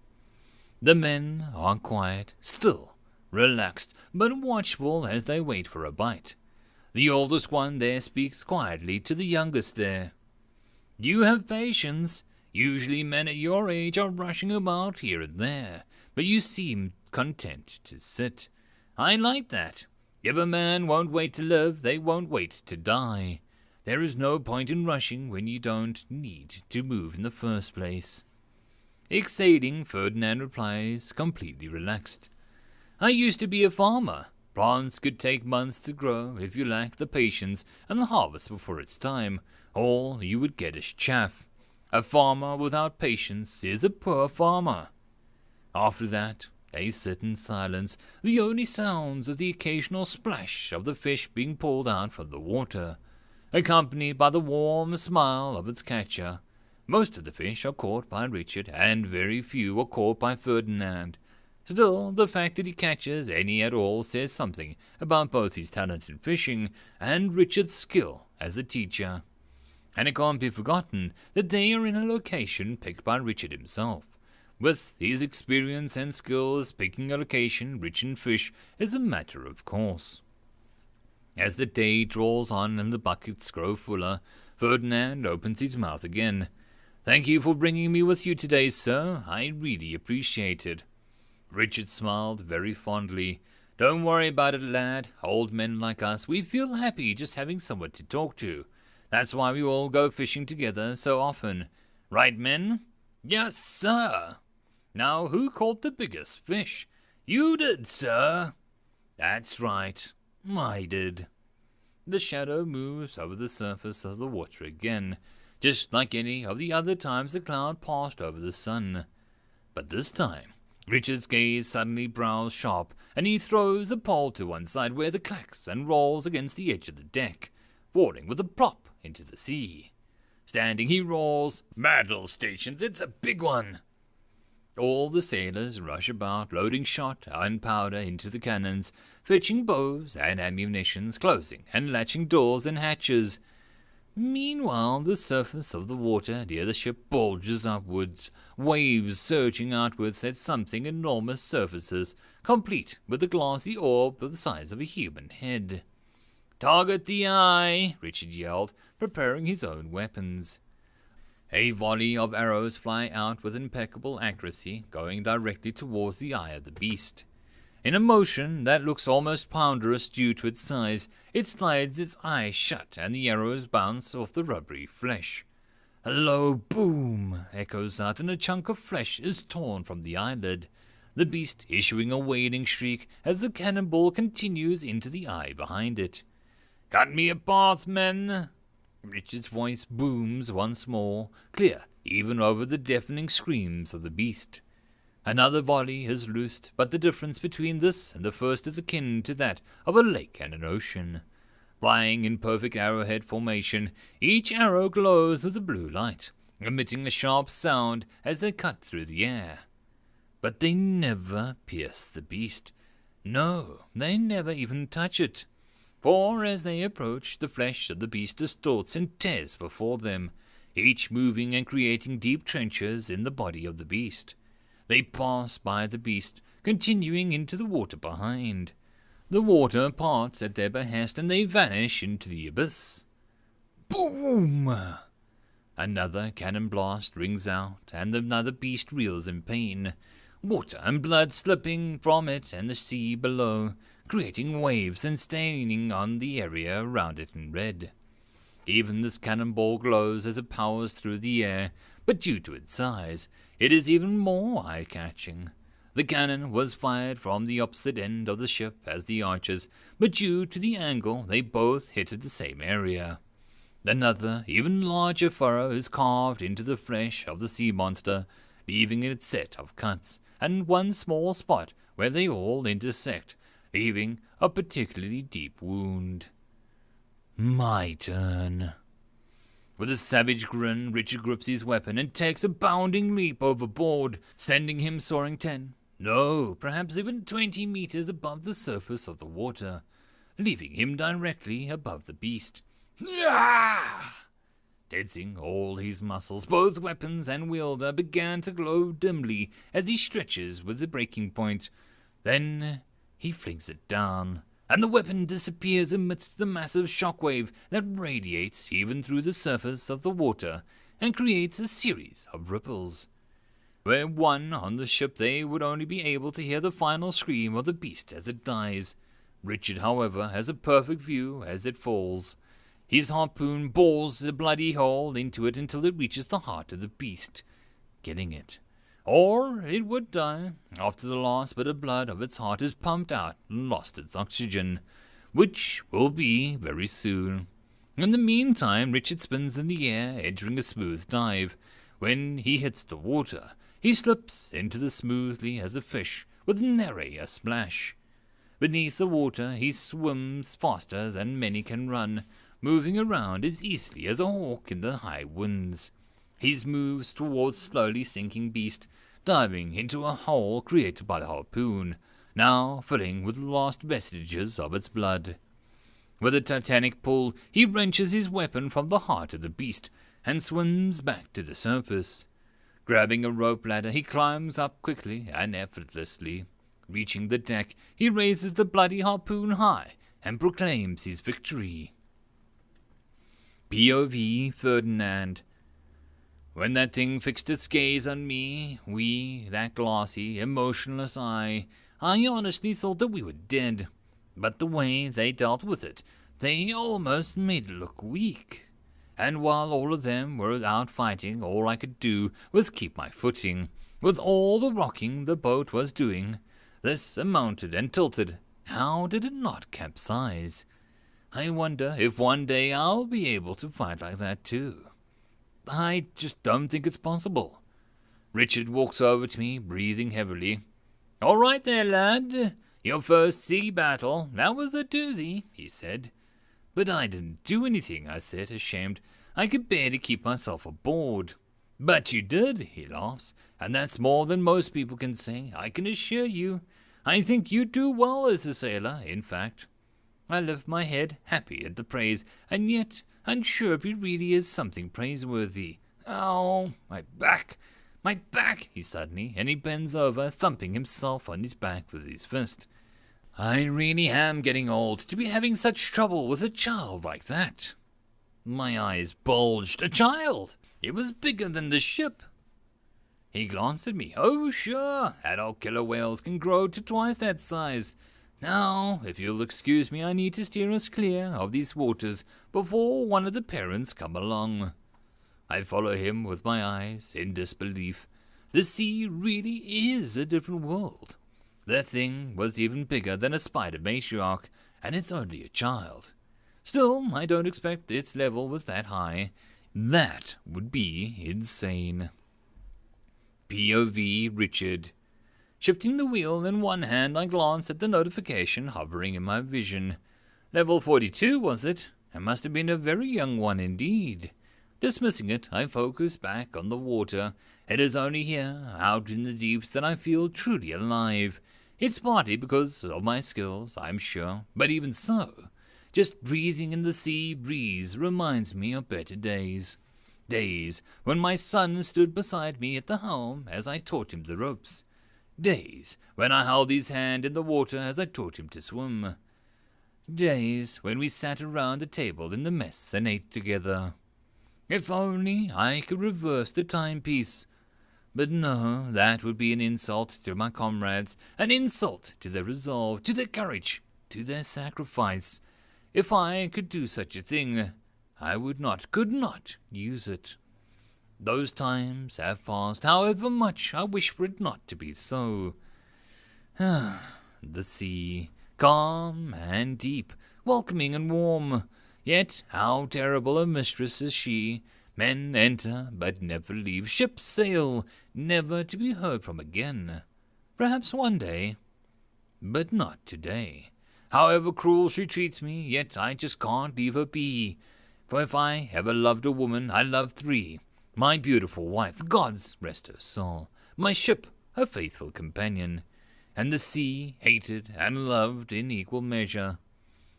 The men are quiet, still, relaxed, but watchful as they wait for a bite. The oldest one there speaks quietly to the youngest there. "You have patience. Usually men at your age are rushing about here and there, but you seem content to sit. I like that. If a man won't wait to live, they won't wait to die. There is no point in rushing when you don't need to move in the first place." Exhaling, Ferdinand replies, completely relaxed. "I used to be a farmer. Plants could take months to grow if you lacked the patience and the harvest before its time. All you would get is chaff. A farmer without patience is a poor farmer." After that, they sit in silence, the only sounds of the occasional splash of the fish being pulled out from the water, accompanied by the warm smile of its catcher. Most of the fish are caught by Richard, and very few are caught by Ferdinand. Still, the fact that he catches any at all says something about both his talent in fishing and Richard's skill as a teacher. And it can't be forgotten that they are in a location picked by Richard himself. With his experience and skills, picking a location rich in fish is a matter of course. As the day draws on and the buckets grow fuller, Ferdinand opens his mouth again. "Thank you for bringing me with you today, sir. I really appreciate it." Richard smiled very fondly. "Don't worry about it, lad. Old men like us, we feel happy just having someone to talk to. That's why we all go fishing together so often. Right, men?" "Yes, sir." "Now, who caught the biggest fish?" "You did, sir." "That's right. I did." The shadow moves over the surface of the water again, just like any of the other times the cloud passed over the sun. But this time, Richard's gaze suddenly brows sharp, and he throws the pole to one side where it clacks and rolls against the edge of the deck, falling with a plop into the sea. Standing, he roars, "Battle stations, it's a big one!" All the sailors rush about, loading shot and powder into the cannons, fetching bows and ammunitions, closing and latching doors and hatches. Meanwhile, the surface of the water near the ship bulges upwards, waves surging outwards at something enormous surfaces, complete with a glassy orb of the size of a human head. "Target the eye!" Richard yelled, preparing his own weapons. A volley of arrows fly out with impeccable accuracy, going directly towards the eye of the beast. In a motion that looks almost ponderous due to its size, it slides its eye shut and the arrows bounce off the rubbery flesh. A low boom echoes out and a chunk of flesh is torn from the eyelid, the beast issuing a wailing shriek as the cannonball continues into the eye behind it. "Cut me a path, men!" Richard's voice booms once more, clear even over the deafening screams of the beast. Another volley is loosed, but the difference between this and the first is akin to that of a lake and an ocean. Flying in perfect arrowhead formation, each arrow glows with a blue light, emitting a sharp sound as they cut through the air. But they never pierce the beast. No, they never even touch it. For as they approach, the flesh of the beast distorts and tears before them, each moving and creating deep trenches in the body of the beast. They pass by the beast, continuing into the water behind. The water parts at their behest and they vanish into the abyss. Boom! Another cannon blast rings out and another beast reels in pain, water and blood slipping from it and the sea below, creating waves and staining on the area around it in red. Even this cannonball glows as it powers through the air, but due to its size, it is even more eye-catching. The cannon was fired from the opposite end of the ship as the archers, but due to the angle they both hit at the same area. Another, even larger furrow is carved into the flesh of the sea monster, leaving its set of cuts, and one small spot where they all intersect, leaving a particularly deep wound. My turn. With a savage grin, Richard grips his weapon and takes a bounding leap overboard, sending him soaring 10, no, perhaps even 20 meters above the surface of the water, leaving him directly above the beast. Tensing all his muscles, both weapons and wielder began to glow dimly as he stretches with the breaking point. Then he flings it down, and the weapon disappears amidst the massive shockwave that radiates even through the surface of the water and creates a series of ripples. Where one on the ship they would only be able to hear the final scream of the beast as it dies. Richard, however, has a perfect view as it falls. His harpoon bores a bloody hole into it until it reaches the heart of the beast, killing it. Or it would die after the last bit of blood of its heart is pumped out and lost its oxygen, which will be very soon. In the meantime, Richard spins in the air, entering a smooth dive. When he hits the water, he slips into the smoothly as a fish, with nary a splash. Beneath the water, he swims faster than many can run, moving around as easily as a hawk in the high winds. He moves towards slowly sinking beast, diving into a hole created by the harpoon, now filling with the last vestiges of its blood. With a titanic pull, he wrenches his weapon from the heart of the beast and swims back to the surface. Grabbing a rope ladder, he climbs up quickly and effortlessly. Reaching the deck, he raises the bloody harpoon high and proclaims his victory. POV Ferdinand. When that thing fixed its gaze on me, that glassy, emotionless eye, I honestly thought that we were dead. But the way they dealt with it, they almost made it look weak. And while all of them were out fighting, all I could do was keep my footing. With all the rocking the boat was doing, this mounted and tilted. How did it not capsize? I wonder if one day I'll be able to fight like that too. I just don't think it's possible. Richard walks over to me, breathing heavily. "All right there, lad. Your first sea battle. That was a doozy," he said. "But I didn't do anything," I said, ashamed. "I could barely keep myself aboard." "But you did," he laughs, "and that's more than most people can say, I can assure you. I think you do well as a sailor, in fact." I lift my head, happy at the praise, and yet unsure if it really is something praiseworthy. "Oh, my back, he suddenly, and he bends over, thumping himself on his back with his fist. "I really am getting old to be having such trouble with a child like that." My eyes bulged. A child! It was bigger than the ship. He glanced at me. Oh, sure, adult killer whales can grow to twice that size. Now, if you'll excuse me, I need to steer us clear of these waters before one of the parents come along. I follow him with my eyes in disbelief. The sea really is a different world. The thing was even bigger than a spider matriarch, and it's only a child. Still, I don't expect its level was that high. That would be insane. POV Richard. Shifting the wheel in one hand, I glanced at the notification hovering in my vision. Level 42, was it? It must have been a very young one indeed. Dismissing it, I focus back on the water. It is only here, out in the deeps, that I feel truly alive. It's partly because of my skills, I'm sure, but even so, just breathing in the sea breeze reminds me of better days. Days when my son stood beside me at the helm as I taught him the ropes. Days when I held his hand in the water as I taught him to swim. Days when we sat around the table in the mess and ate together. If only I could reverse the timepiece. But no, that would be an insult to my comrades, an insult to their resolve, to their courage, to their sacrifice. If I could do such a thing, I could not use it. Those times have passed, however much I wish for it not to be so. The sea, calm and deep, welcoming and warm. Yet how terrible a mistress is she. Men enter, but never leave. Ships sail, never to be heard from again. Perhaps one day, but not today. However cruel she treats me, yet I just can't leave her be. For if I ever loved a woman, I loved three. My beautiful wife, God's rest her soul. My ship, her faithful companion. And the sea, hated and loved in equal measure.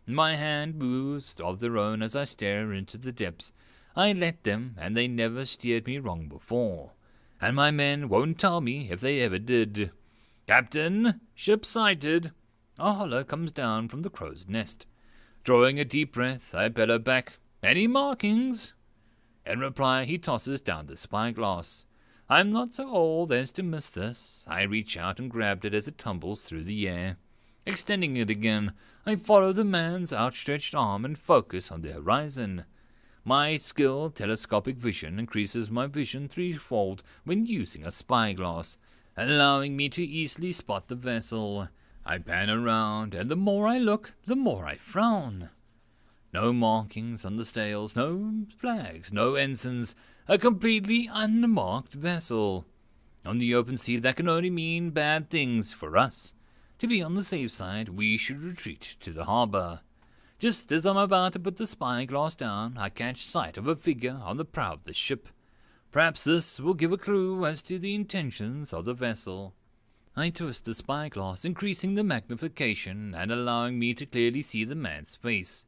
My hand moves of their own as I stare into the depths. I let them, and they never steered me wrong before. And my men won't tell me if they ever did. Captain, ship sighted. A holler comes down from the crow's nest. Drawing a deep breath, I bellow back, Any markings? In reply, he tosses down the spyglass. I'm not so old as to miss this. I reach out and grab it as it tumbles through the air. Extending it again, I follow the man's outstretched arm and focus on the horizon. My skilled telescopic vision increases my vision threefold when using a spyglass, allowing me to easily spot the vessel. I pan around, and the more I look, the more I frown. No markings on the sails, no flags, no ensigns, a completely unmarked vessel. On the open sea, that can only mean bad things for us. To be on the safe side, we should retreat to the harbor. Just as I'm about to put the spyglass down, I catch sight of a figure on the prow of the ship. Perhaps this will give a clue as to the intentions of the vessel. I twist the spyglass, increasing the magnification and allowing me to clearly see the man's face.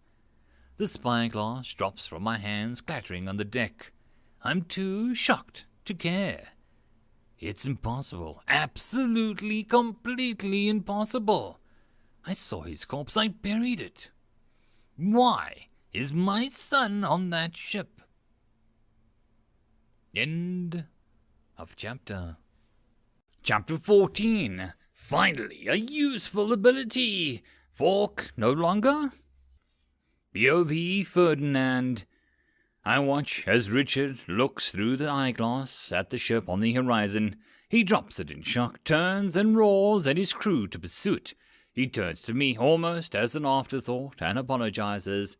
The spyglass drops from my hands, clattering on the deck. I'm too shocked to care. It's impossible. Absolutely, completely impossible. I saw his corpse. I buried it. Why is my son on that ship? End of chapter. Chapter 14. Finally, a useful ability. Fork no longer? POV Ferdinand. I watch as Richard looks through the eyeglass at the ship on the horizon. He drops it in shock, turns and roars at his crew to pursue it. He turns to me almost as an afterthought and apologizes.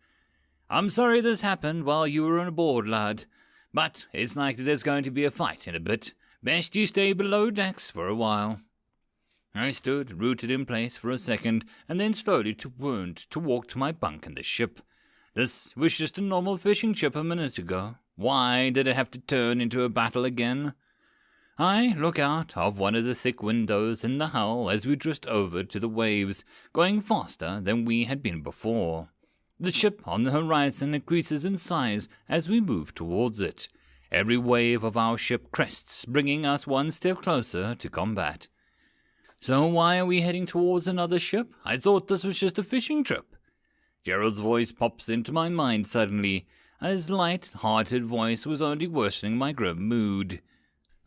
I'm sorry this happened while you were on board, lad, but it's likely there's going to be a fight in a bit. Best you stay below decks for a while. I stood rooted in place for a second and then slowly turned to walk to my bunk in the ship. This was just a normal fishing ship a minute ago. Why did it have to turn into a battle again? I look out of one of the thick windows in the hull as we drift over to the waves, going faster than we had been before. The ship on the horizon increases in size as we move towards it. Every wave of our ship crests, bringing us one step closer to combat. So why are we heading towards another ship? I thought this was just a fishing trip. Gerald's voice pops into my mind suddenly. His light-hearted voice was only worsening my grim mood.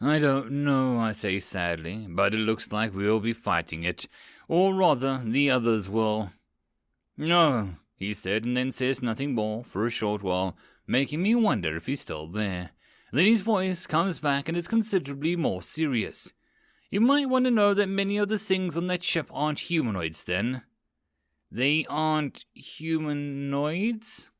"I don't know," I say sadly, "but it looks like we'll be fighting it. Or rather, the others will." "No," he said, and then says nothing more for a short while, making me wonder if he's still there. Then his voice comes back and is considerably more serious. "You might want to know that many of the things on that ship aren't humanoids, then." "They aren't humanoids?"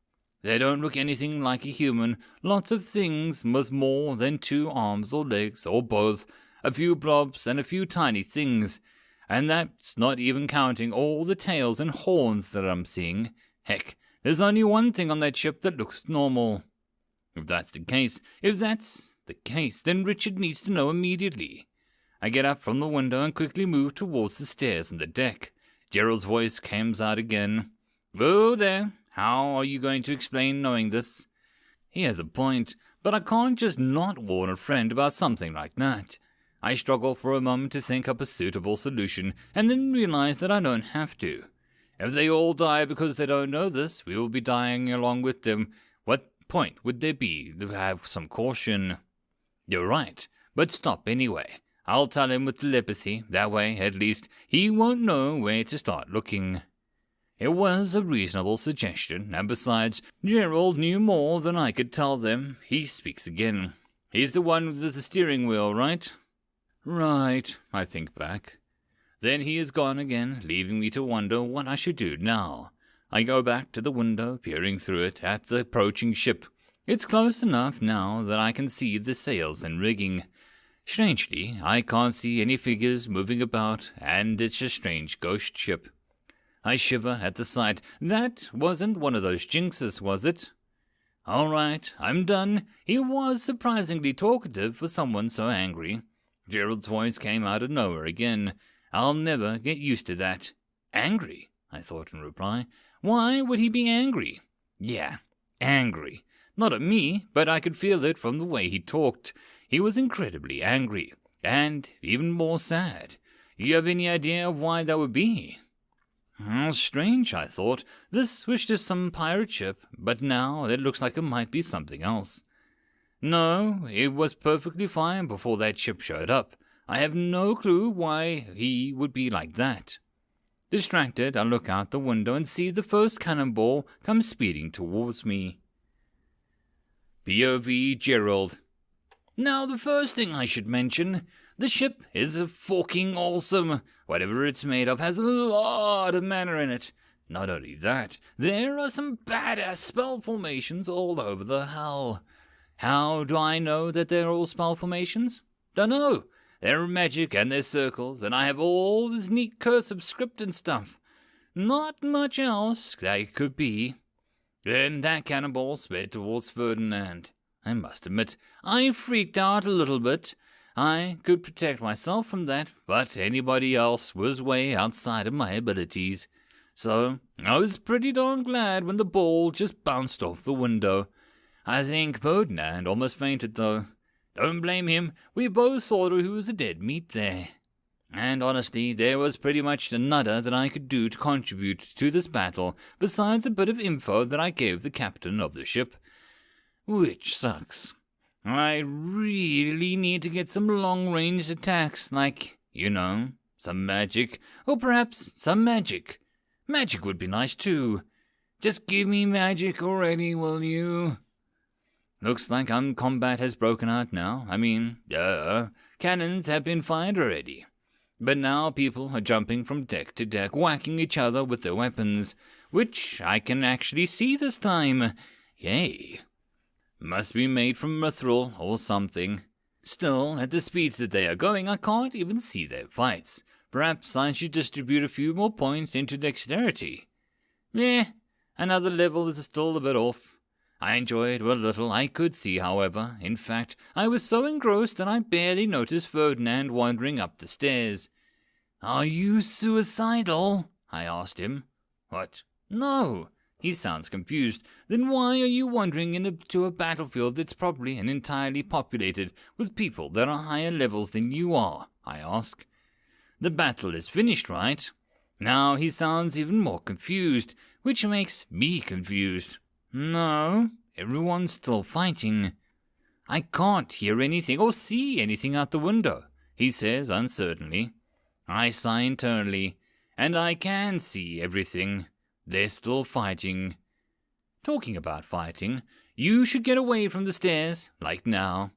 "They don't look anything like a human. Lots of things with more than 2 arms or legs, or both. A few blobs and a few tiny things. And that's not even counting all the tails and horns that I'm seeing. Heck, there's only one thing on that ship that looks normal." If that's the case, then Richard needs to know immediately. I get up from the window and quickly move towards the stairs and the deck. Gerald's voice comes out again. "Oh, there. How are you going to explain knowing this?" He has a point, but I can't just not warn a friend about something like that. I struggle for a moment to think up a suitable solution, and then realize that I don't have to. If they all die because they don't know this, we will be dying along with them. What point would there be to have some caution? "You're right, but stop anyway. I'll tell him with telepathy. That way, at least, he won't know where to start looking." It was a reasonable suggestion, and besides, Gerald knew more than I could tell them. He speaks again. "He's the one with the steering wheel, right?" "Right," I think back. Then he is gone again, leaving me to wonder what I should do now. I go back to the window, peering through it at the approaching ship. It's close enough now that I can see the sails and rigging. Strangely, I can't see any figures moving about, and it's a strange ghost ship. I shiver at the sight. That wasn't one of those jinxes, was it? All right, I'm done. He was surprisingly talkative for someone so angry. Gerald's voice came out of nowhere again. I'll never get used to that. Angry? I thought in reply. Why would he be angry? Yeah, angry. Not at me, but I could feel it from the way he talked. He was incredibly angry, and even more sad. You have any idea of why that would be? How strange, I thought. This was just some pirate ship, but now it looks like it might be something else. No, it was perfectly fine before that ship showed up. I have no clue why he would be like that. Distracted, I look out the window and see the first cannonball come speeding towards me. POV Gerald. Now, the first thing I should mention, the ship is fucking awesome. Whatever it's made of has a lot of mana in it. Not only that, there are some badass spell formations all over the hull. How do I know that they're all spell formations? Dunno. They're magic and they're circles, and I have all this neat cursive script and stuff. Not much else they could be. Then that cannonball sped towards Ferdinand. I must admit, I freaked out a little bit. I could protect myself from that, but anybody else was way outside of my abilities. So I was pretty darn glad when the ball just bounced off the window. I think Ferdinand almost fainted, though. Don't blame him. We both thought he was a dead meat there. And honestly, there was pretty much nada that I could do to contribute to this battle, besides a bit of info that I gave the captain of the ship. Which sucks. I really need to get some long-range attacks, like, some magic, or perhaps some magic. Magic would be nice, too. Just give me magic already, will you? Looks like combat has broken out now. Cannons have been fired already. But now people are jumping from deck to deck, whacking each other with their weapons, which I can actually see this time. Yay. Must be made from mithril or something. Still, at the speeds that they are going, I can't even see their fights. Perhaps I should distribute a few more points into dexterity. Another level is still a bit off. I enjoyed what little I could see, however. In fact, I was so engrossed that I barely noticed Ferdinand wandering up the stairs. Are you suicidal? I asked him. What? No. He sounds confused. Then why are you wandering into a battlefield that's probably and entirely populated with people that are higher levels than you are? I ask. The battle is finished, right? Now he sounds even more confused, which makes me confused. No, Everyone's still fighting. I can't hear anything or see anything out the window, he says uncertainly. I sigh internally, and I can see everything. They're still fighting. Talking about fighting, you should get away from the stairs, like now.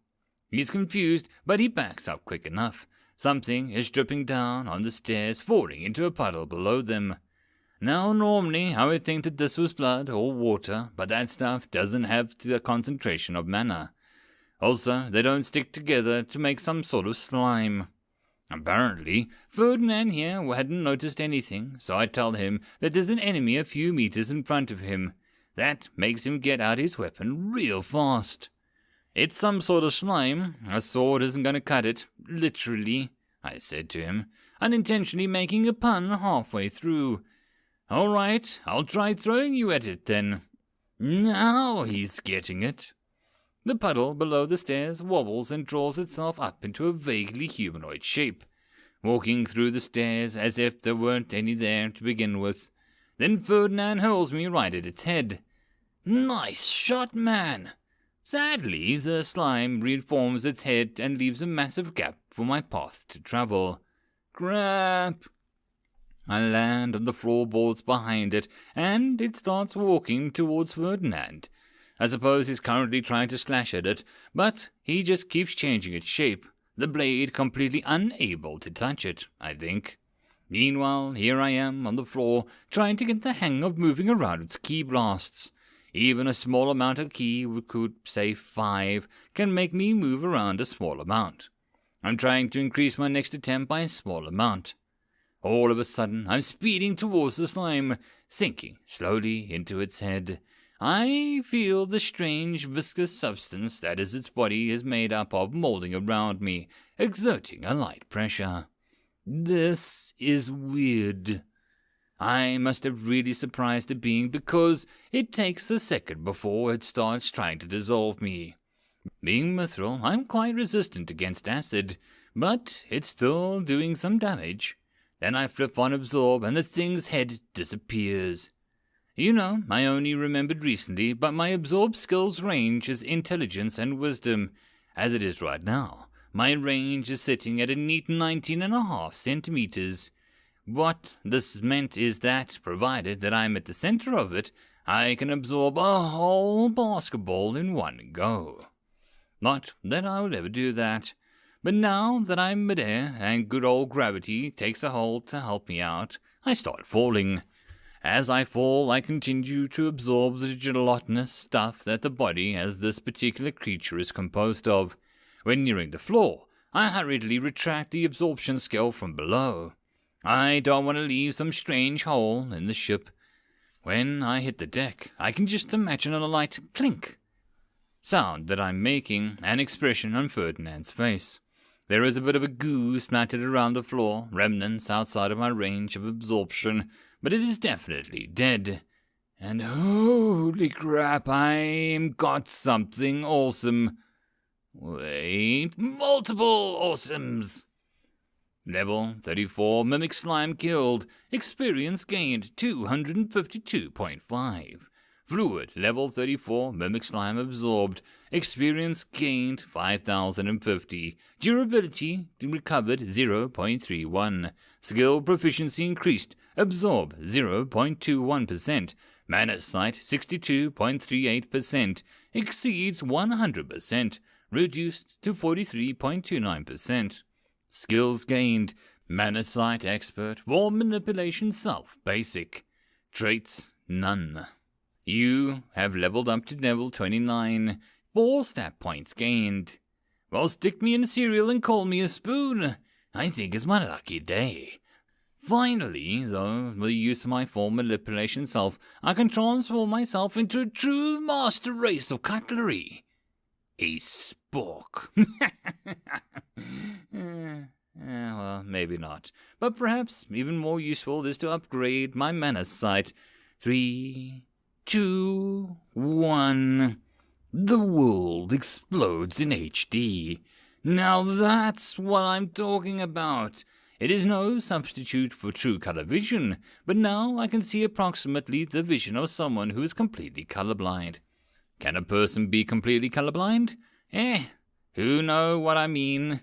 He's confused, but he backs up quick enough. Something is dripping down on the stairs, falling into a puddle below them. Now, normally, I would think that this was blood or water, but that stuff doesn't have the concentration of mana. Also, they don't stick together to make some sort of slime. Apparently, Ferdinand here hadn't noticed anything, so I tell him that there's an enemy a few meters in front of him. That makes him get out his weapon real fast. It's some sort of slime. A sword isn't going to cut it, literally, I said to him, unintentionally making a pun halfway through. All right, I'll try throwing you at it then. Now he's getting it. The puddle below the stairs wobbles and draws itself up into a vaguely humanoid shape, walking through the stairs as if there weren't any there to begin with. Then Ferdinand hurls me right at its head. Nice shot, man! Sadly, the slime reforms its head and leaves a massive gap for my path to travel. Crap! I land on the floorboards behind it, and it starts walking towards Ferdinand. I suppose he's currently trying to slash at it, but he just keeps changing its shape, the blade completely unable to touch it, I think. Meanwhile, here I am on the floor, trying to get the hang of moving around with key blasts. Even a small amount of key, we could say 5, can make me move around a small amount. I'm trying to increase my next attempt by a small amount. All of a sudden, I'm speeding towards the slime, sinking slowly into its head. I feel the strange viscous substance that is its body is made up of molding around me, exerting a light pressure. This is weird. I must have really surprised the being because it takes a second before it starts trying to dissolve me. Being mithril, I'm quite resistant against acid, but it's still doing some damage. Then I flip on absorb and the thing's head disappears. You know, I only remembered recently, but my absorb skills range is intelligence and wisdom. As it is right now, my range is sitting at a neat 19.5 centimeters. What this meant is that, provided that I'm at the center of it, I can absorb a whole basketball in one go. Not that I will ever do that, but now that I'm midair and good old gravity takes a hold to help me out, I start falling. As I fall, I continue to absorb the gelatinous stuff that the body as this particular creature is composed of. When nearing the floor, I hurriedly retract the absorption scale from below. I don't want to leave some strange hole in the ship. When I hit the deck, I can just imagine a light clink sound that I'm making an expression on Ferdinand's face. There is a bit of a goo splattered around the floor, remnants outside of my range of absorption, but it is definitely dead. And holy crap, I've got something awesome. Wait, multiple awesomes. Level 34, Mimic Slime killed. Experience gained 252.5. Fluid, level 34, Mimic Slime absorbed. Experience gained 5,050. Durability recovered 0.31. Skill proficiency increased. Absorb 0.21%. Mana sight 62.38%. Exceeds 100%. Reduced to 43.29%. Skills gained. Mana sight expert. War manipulation self basic. Traits none. You have leveled up to level 29. 4 stat points gained. Well, stick me in a cereal and call me a spoon. I think it's my lucky day. Finally, though, with the use of my form manipulation self, I can transform myself into a true master race of cutlery. A spork. Well, maybe not. But perhaps even more useful is to upgrade my mana sight. 3, 2, 1. The world explodes in HD. Now that's what I'm talking about. It is no substitute for true color vision, but now I can see approximately the vision of someone who is completely colorblind. Can a person be completely colorblind? Who know what I mean?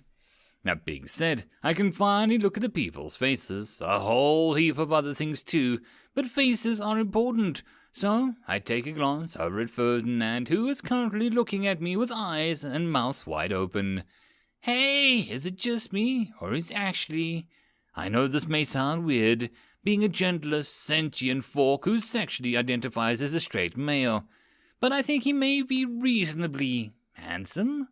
That being said, I can finally look at the people's faces, a whole heap of other things too, but faces are important, so I take a glance over at Ferdinand, who is currently looking at me with eyes and mouth wide open. Hey, is it just me, or is actually... I know this may sound weird, being a gentlest, sentient fork who sexually identifies as a straight male, but I think he may be reasonably handsome?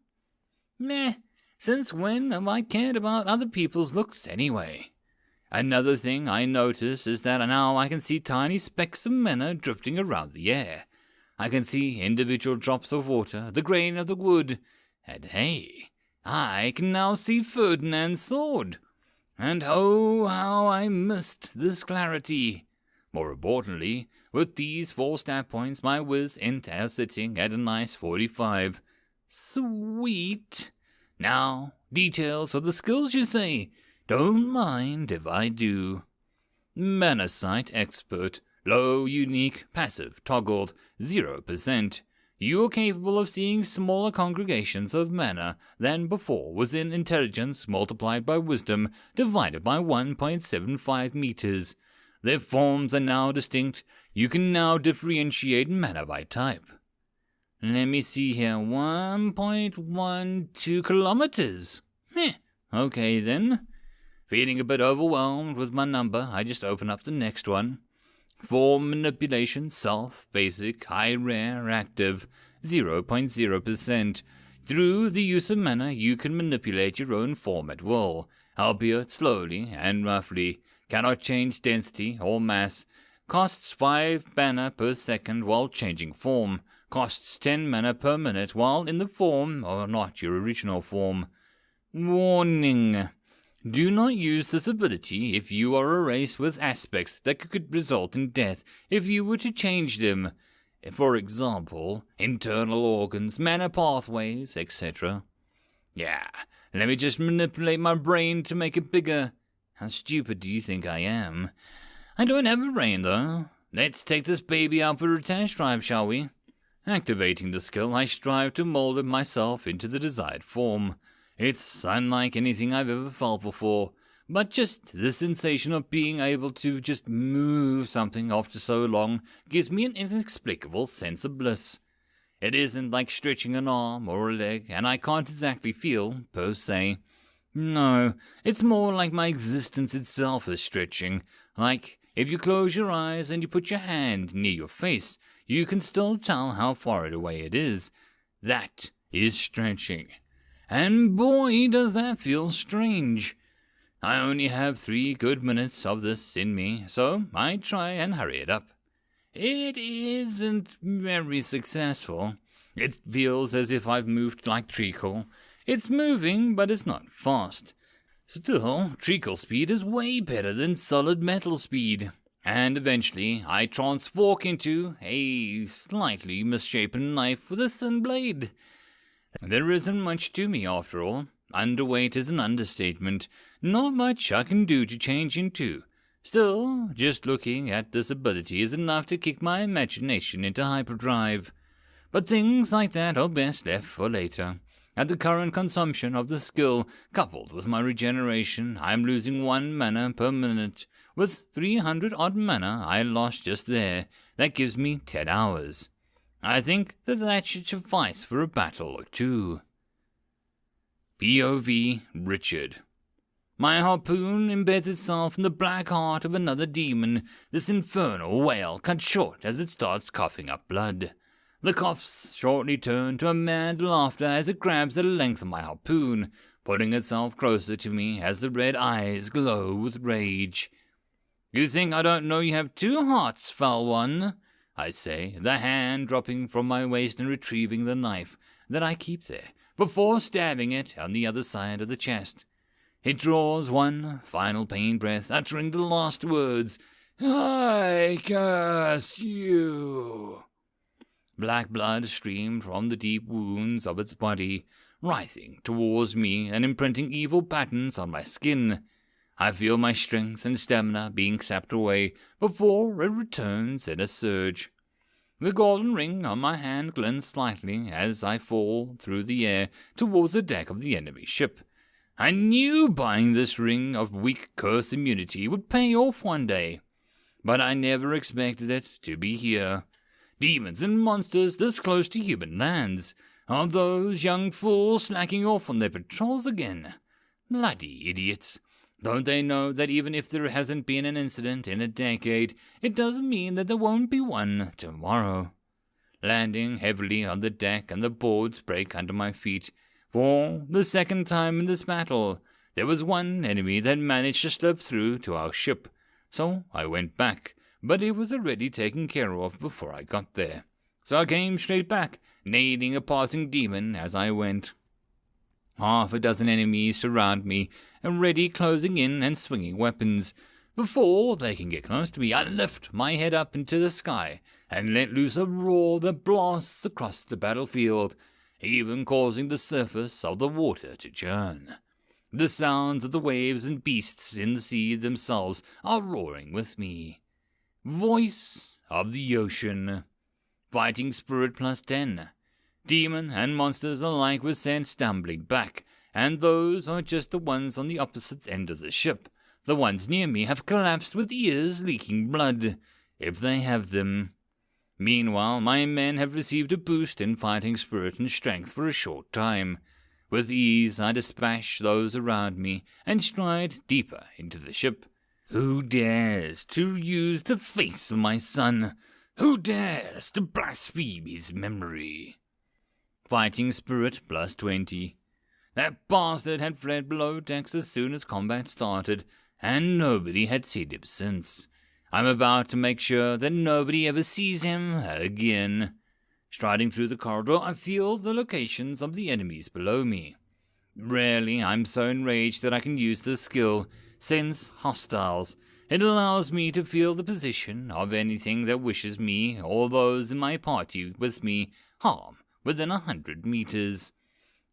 Meh. Since when have I cared about other people's looks anyway? Another thing I notice is that now I can see tiny specks of mana drifting around the air. I can see individual drops of water, the grain of the wood, and hey, I can now see Ferdinand's sword. And oh, how I missed this clarity. More importantly, with these 4 stat points, my whiz int is sitting at a nice 45. Sweet. Now, details of the skills, you say? Don't mind if I do. Mana Sight Expert. Low, unique, passive, toggled, 0%. You are capable of seeing smaller congregations of mana than before within intelligence multiplied by wisdom divided by 1.75 meters. Their forms are now distinct. You can now differentiate mana by type. Let me see here, 1.12 kilometers. Okay then. Feeling a bit overwhelmed with my number, I just open up the next one. Form manipulation, self, basic, high rare, active, 0.0%. Through the use of mana, you can manipulate your own form at will, albeit slowly and roughly. Cannot change density or mass. Costs 5 mana per second while changing form. Costs 10 mana per minute while in the form or not your original form. Warning. Do not use this ability if you are a race with aspects that could result in death if you were to change them. For example, internal organs, mana pathways, etc. Yeah, let me just manipulate my brain to make it bigger. How stupid do you think I am? I don't have a brain though. Let's take this baby out for a test drive, shall we? Activating the skill, I strive to mold it myself into the desired form. It's unlike anything I've ever felt before, but just the sensation of being able to just move something after so long gives me an inexplicable sense of bliss. It isn't like stretching an arm or a leg, and I can't exactly feel, per se. No, it's more like my existence itself is stretching. Like, if you close your eyes and you put your hand near your face, you can still tell how far away it is. That is stretching. And boy, does that feel strange. I only have 3 good minutes of this in me, so I try and hurry it up. It isn't very successful. It feels as if I've moved like treacle. It's moving, but it's not fast. Still, treacle speed is way better than solid metal speed. And eventually, I transform into a slightly misshapen knife with a thin blade. There isn't much to me after all. Underweight is an understatement. Not much I can do to change into. Still, just looking at this ability is enough to kick my imagination into hyperdrive. But things like that are best left for later. At the current consumption of the skill, coupled with my regeneration, I am losing 1 mana per minute. With 300 odd mana I lost just there, that gives me 10 hours. I think that should suffice for a battle or two. POV Richard. My harpoon embeds itself in the black heart of another demon, this infernal whale cut short as it starts coughing up blood. The coughs shortly turn to a mad laughter as it grabs the length of my harpoon, putting itself closer to me as the red eyes glow with rage. You think I don't know you have 2 hearts, foul one? I say, the hand dropping from my waist and retrieving the knife that I keep there, before stabbing it on the other side of the chest. It draws one final pain breath, uttering the last words, I curse you. Black blood streamed from the deep wounds of its body, writhing towards me and imprinting evil patterns on my skin. I feel my strength and stamina being sapped away before it returns in a surge. The golden ring on my hand glints slightly as I fall through the air towards the deck of the enemy ship. I knew buying this ring of weak curse immunity would pay off one day, but I never expected it to be here. Demons and monsters this close to human lands. Are those young fools slacking off on their patrols again? Bloody idiots. Don't they know that even if there hasn't been an incident in a decade, it doesn't mean that there won't be one tomorrow? Landing heavily on the deck and the boards break under my feet. For the second time in this battle, there was one enemy that managed to slip through to our ship. So I went back, but it was already taken care of before I got there. So I came straight back, nailing a passing demon as I went. Half a dozen enemies surround me, already closing in and swinging weapons. Before they can get close to me, I lift my head up into the sky and let loose a roar that blasts across the battlefield, even causing the surface of the water to churn. The sounds of the waves and beasts in the sea themselves are roaring with me. Voice of the ocean. Fighting spirit plus 10. Demon and monsters alike were sent stumbling back, and those are just the ones on the opposite end of the ship. The ones near me have collapsed with ears leaking blood, if they have them. Meanwhile, my men have received a boost in fighting spirit and strength for a short time. With ease, I dispatch those around me and stride deeper into the ship. Who dares to use the face of my son? Who dares to blaspheme his memory? Fighting spirit plus 20. That bastard had fled below decks as soon as combat started, and nobody had seen him since. I'm about to make sure that nobody ever sees him again. Striding through the corridor, I feel the locations of the enemies below me. Rarely I'm so enraged that I can use this skill, Sense Hostiles. It allows me to feel the position of anything that wishes me or those in my party with me harm within 100 meters.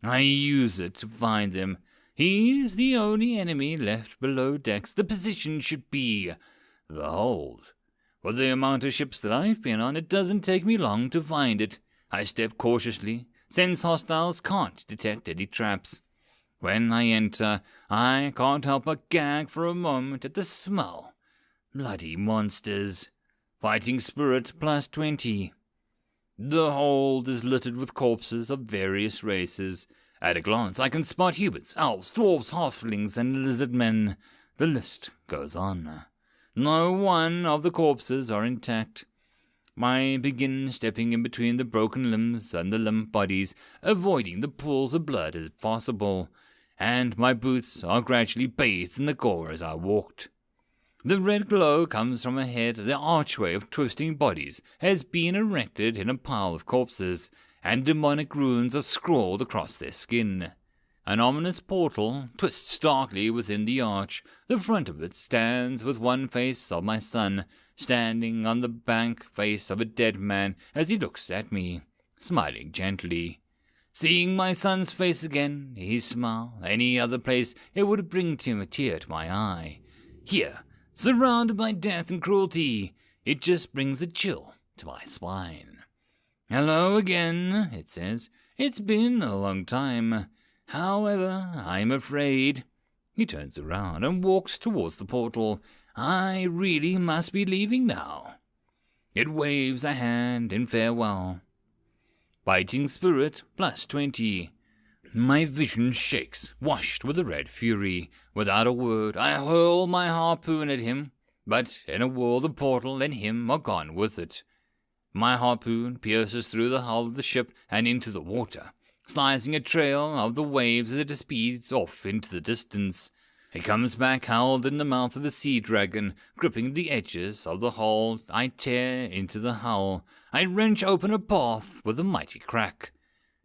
I use it to find them. He's the only enemy left below decks. The position should be the hold. For the amount of ships that I've been on, it doesn't take me long to find it. I step cautiously. Sense Hostiles can't detect any traps. When I enter, I can't help but gag for a moment at the smell. Bloody monsters. Fighting spirit plus 20. The hold is littered with corpses of various races. At a glance, I can spot humans, elves, dwarves, halflings, and lizard men. The list goes on. No one of the corpses are intact. I begin stepping in between the broken limbs and the limp bodies, avoiding the pools of blood as possible, and my boots are gradually bathed in the gore as I walked. The red glow comes from ahead. The archway of twisting bodies has been erected in a pile of corpses, and demonic runes are scrawled across their skin. An ominous portal twists darkly within the arch. The front of it stands with one face of my son, standing on the blank face of a dead man as he looks at me, smiling gently. Seeing my son's face again, his smile, any other place, it would bring a tear to my eye. Here, surrounded by death and cruelty, it just brings a chill to my spine. Hello again, it says. It's been a long time. However, I'm afraid. He turns around and walks towards the portal. I really must be leaving now. It waves a hand in farewell. Fighting spirit plus 20. My vision shakes, washed with a red fury. Without a word, I hurl my harpoon at him, but in a whirl the portal and him are gone with it. My harpoon pierces through the hull of the ship and into the water, slicing a trail of the waves as it speeds off into the distance. It comes back howled in the mouth of a sea dragon, gripping the edges of the hull. I tear into the hull. I wrench open a path with a mighty crack.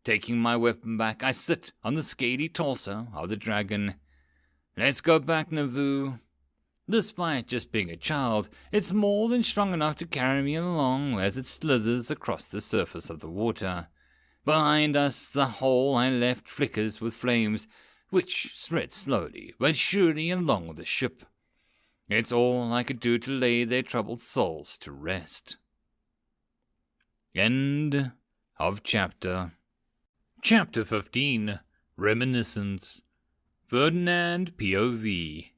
Taking my weapon back, I sit on the scaly torso of the dragon. Let's go back, Nauvoo. Despite just being a child, it's more than strong enough to carry me along as it slithers across the surface of the water. Behind us, the hole I left flickers with flames, which spread slowly but surely along the ship. It's all I could do to lay their troubled souls to rest. End of chapter. Chapter 15. Reminiscence. Ferdinand POV.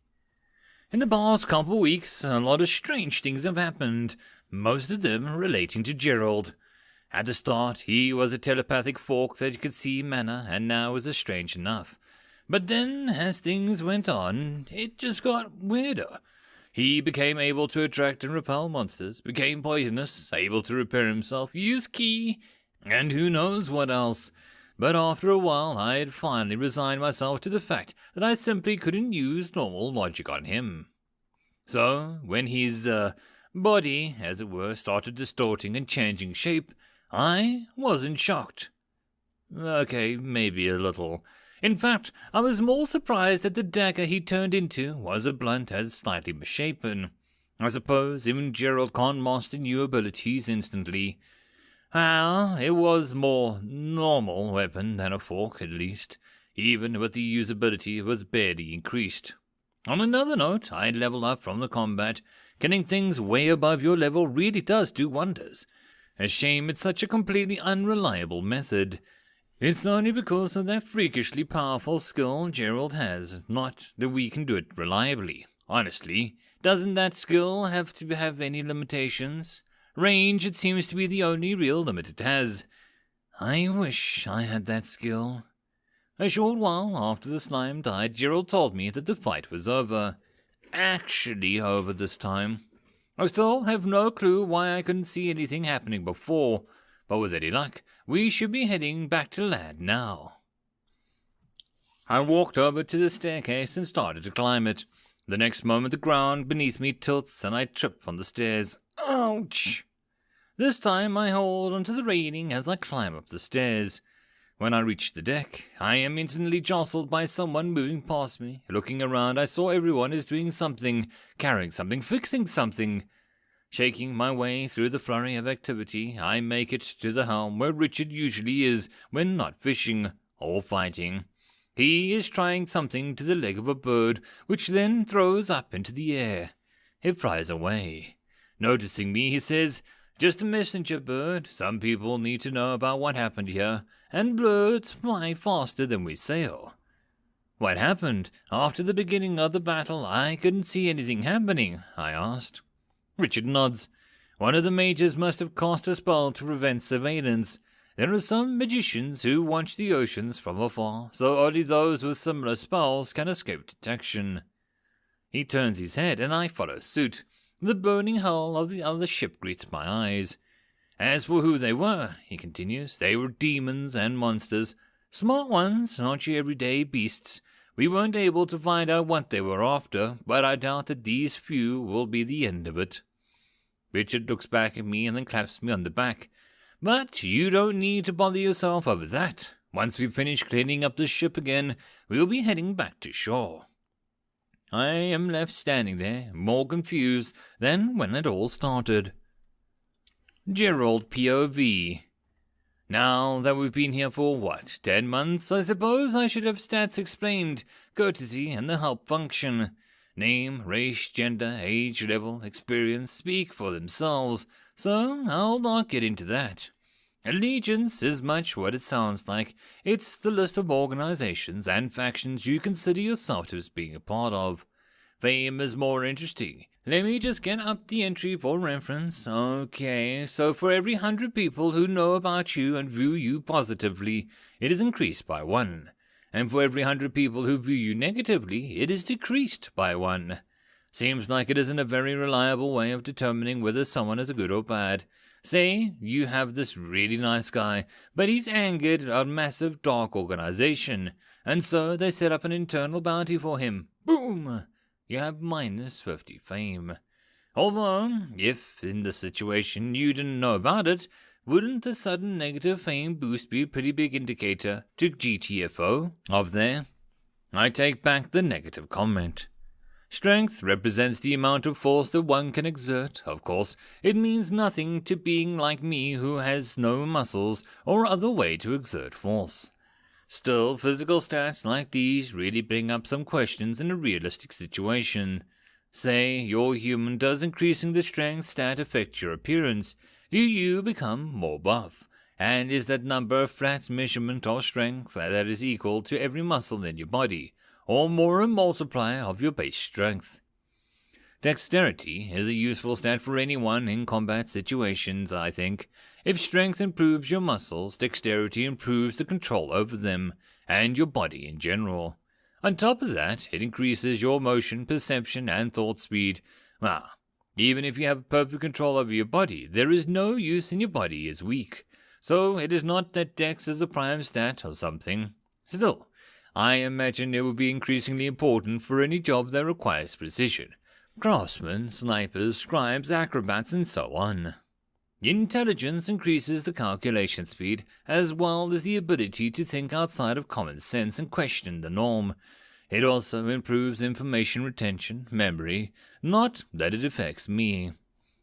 In the past couple weeks, a lot of strange things have happened, most of them relating to Gerald. At the start, he was a telepathic fork that could see mana, and now is strange enough. But then, as things went on, it just got weirder. He became able to attract and repel monsters, became poisonous, able to repair himself, use ki, and who knows what else. But after a while, I had finally resigned myself to the fact that I simply couldn't use normal logic on him. So, when his body, as it were, started distorting and changing shape, I wasn't shocked. Okay, maybe a little. In fact, I was more surprised that the dagger he turned into was a blunt as slightly misshapen. I suppose even Gerald can't master new abilities instantly. Well, it was more normal weapon than a fork, at least. Even with the usability, it was barely increased. On another note, I'd leveled up from the combat. Getting things way above your level really does do wonders. A shame it's such a completely unreliable method. It's only because of that freakishly powerful skill Gerald has, not that we can do it reliably. Honestly, doesn't that skill have to have any limitations? Range, it seems to be the only real limit it has. I wish I had that skill. A short while after the slime died, Gerald told me that the fight was over. Actually over this time. I still have no clue why I couldn't see anything happening before, but with any luck, we should be heading back to land now. I walked over to the staircase and started to climb it. The next moment the ground beneath me tilts and I trip on the stairs. Ouch! This time I hold onto the railing as I climb up the stairs. When I reach the deck, I am instantly jostled by someone moving past me. Looking around, I saw everyone is doing something, carrying something, fixing something. Shaking my way through the flurry of activity, I make it to the helm where Richard usually is when not fishing or fighting. He is trying something to the leg of a bird, which then throws up into the air. It flies away. Noticing me, he says, "Just a messenger bird. Some people need to know about what happened here, and birds fly faster than we sail." What happened? After the beginning of the battle, I couldn't see anything happening, I asked. Richard nods. One of the mages must have cast a spell to prevent surveillance. There are some magicians who watch the oceans from afar, so only those with similar spells can escape detection. He turns his head, and I follow suit. The burning hull of the other ship greets my eyes. As for who they were, he continues, they were demons and monsters. Smart ones, not your everyday beasts. We weren't able to find out what they were after, but I doubt that these few will be the end of it. Richard looks back at me and then claps me on the back. But you don't need to bother yourself over that. Once we finish cleaning up the ship again, we'll be heading back to shore. I am left standing there, more confused than when it all started. Gerald POV. Now that we've been here for, 10 months, I suppose I should have stats explained, courtesy and the help function. Name, race, gender, age, level, experience speak for themselves, so I'll not get into that. Allegiance is much what it sounds like. It's the list of organizations and factions you consider yourself as being a part of. Fame is more interesting. Let me just get up the entry for reference. Okay, so for every 100 people who know about you and view you positively, it is increased by 1. And for every 100 people who view you negatively, it is decreased by 1. Seems like it isn't a very reliable way of determining whether someone is good or bad. Say you have this really nice guy, but he's angered at a massive dark organization, and so they set up an internal bounty for him. Boom! You have minus 50 fame. Although, if in this situation you didn't know about it, wouldn't the sudden negative fame boost be a pretty big indicator to GTFO of there? I take back the negative comment. Strength represents the amount of force that one can exert. Of course, it means nothing to being like me who has no muscles or other way to exert force. Still, physical stats like these really bring up some questions in a realistic situation. Say, your human does increasing the strength stat affect your appearance? do you become more buff? And is that number a flat measurement of strength that is equal to every muscle in your body, or more a multiplier of your base strength? Dexterity is a useful stat for anyone in combat situations, I think. If strength improves your muscles, dexterity improves the control over them, and your body in general. On top of that, it increases your motion, perception, and thought speed. Well, even if you have perfect control over your body, there is no use in your body is weak. So it is not that Dex is a prime stat or something. Still, I imagine it will be increasingly important for any job that requires precision. Craftsmen, snipers, scribes, acrobats, and so on. Intelligence increases the calculation speed, as well as the ability to think outside of common sense and question the norm. It also improves information retention, memory, not that it affects me.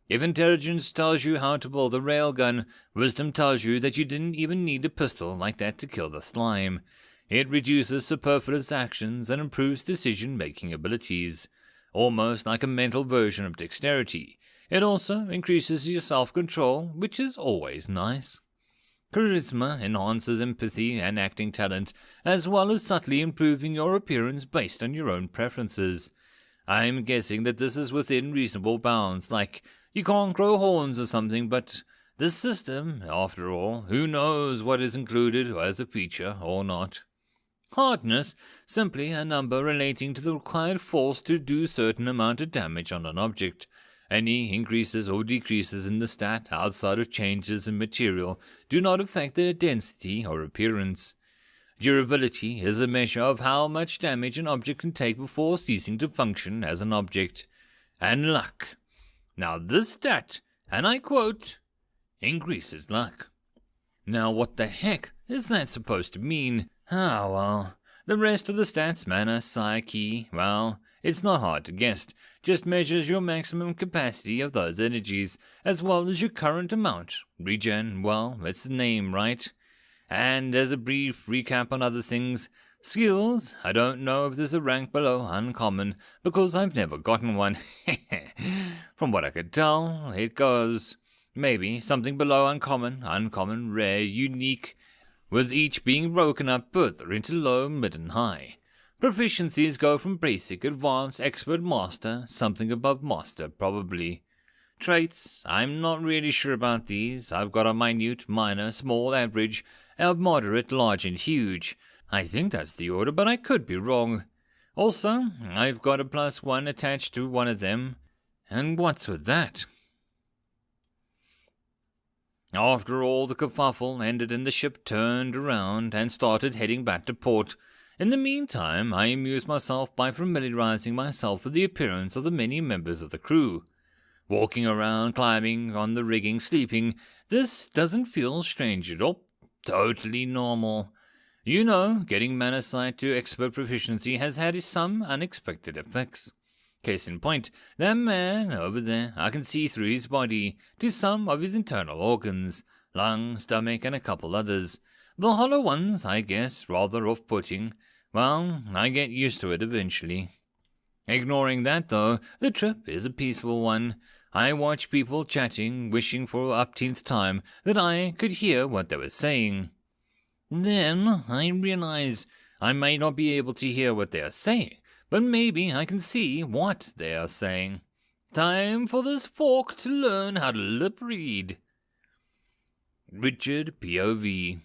If intelligence tells you how to build a railgun, wisdom tells you that you didn't even need a pistol like that to kill the slime. It reduces superfluous actions and improves decision-making abilities, almost like a mental version of dexterity. It also increases your self-control, which is always nice. Charisma enhances empathy and acting talent, as well as subtly improving your appearance based on your own preferences. I'm guessing that this is within reasonable bounds, like you can't grow horns or something, but this system, after all, who knows what is included as a feature or not. Hardness, simply a number relating to the required force to do certain amount of damage on an object. Any increases or decreases in the stat outside of changes in material do not affect their density or appearance. Durability is a measure of how much damage an object can take before ceasing to function as an object. And luck. Now this stat, and I quote, increases luck. Now what the heck is that supposed to mean? Well, the rest of the stats, mana, psyche, well, it's not hard to guess. Just measures your maximum capacity of those energies, as well as your current amount. Regen, well, that's the name, right? And as a brief recap on other things, skills, I don't know if there's a rank below uncommon, because I've never gotten one. From what I could tell, it goes maybe something below uncommon, uncommon, rare, unique, with each being broken up further into low, mid, and high. Proficiencies go from basic, advanced, expert, master, something above master, probably. Traits, I'm not really sure about these. I've got a minute, minor, small, average, moderate, large, and huge. I think that's the order, but I could be wrong. Also, I've got a +1 attached to one of them. And what's with that? After all the kerfuffle ended and the ship turned around and started heading back to port. In the meantime, I amused myself by familiarizing myself with the appearance of the many members of the crew. Walking around, climbing on the rigging, sleeping, this doesn't feel strange at all. Totally normal. You know, getting mana sight to expert proficiency has had some unexpected effects. Case in point, that man over there, I can see through his body to some of his internal organs, lung, stomach, and a couple others. The hollow ones, I guess, rather off-putting. Well, I get used to it eventually. Ignoring that, though, the trip is a peaceful one. I watch people chatting, wishing for the upteenth time that I could hear what they were saying. Then I realize I may not be able to hear what they are saying, but maybe I can see what they are saying. Time for this fork to learn how to lip read. Richard POV.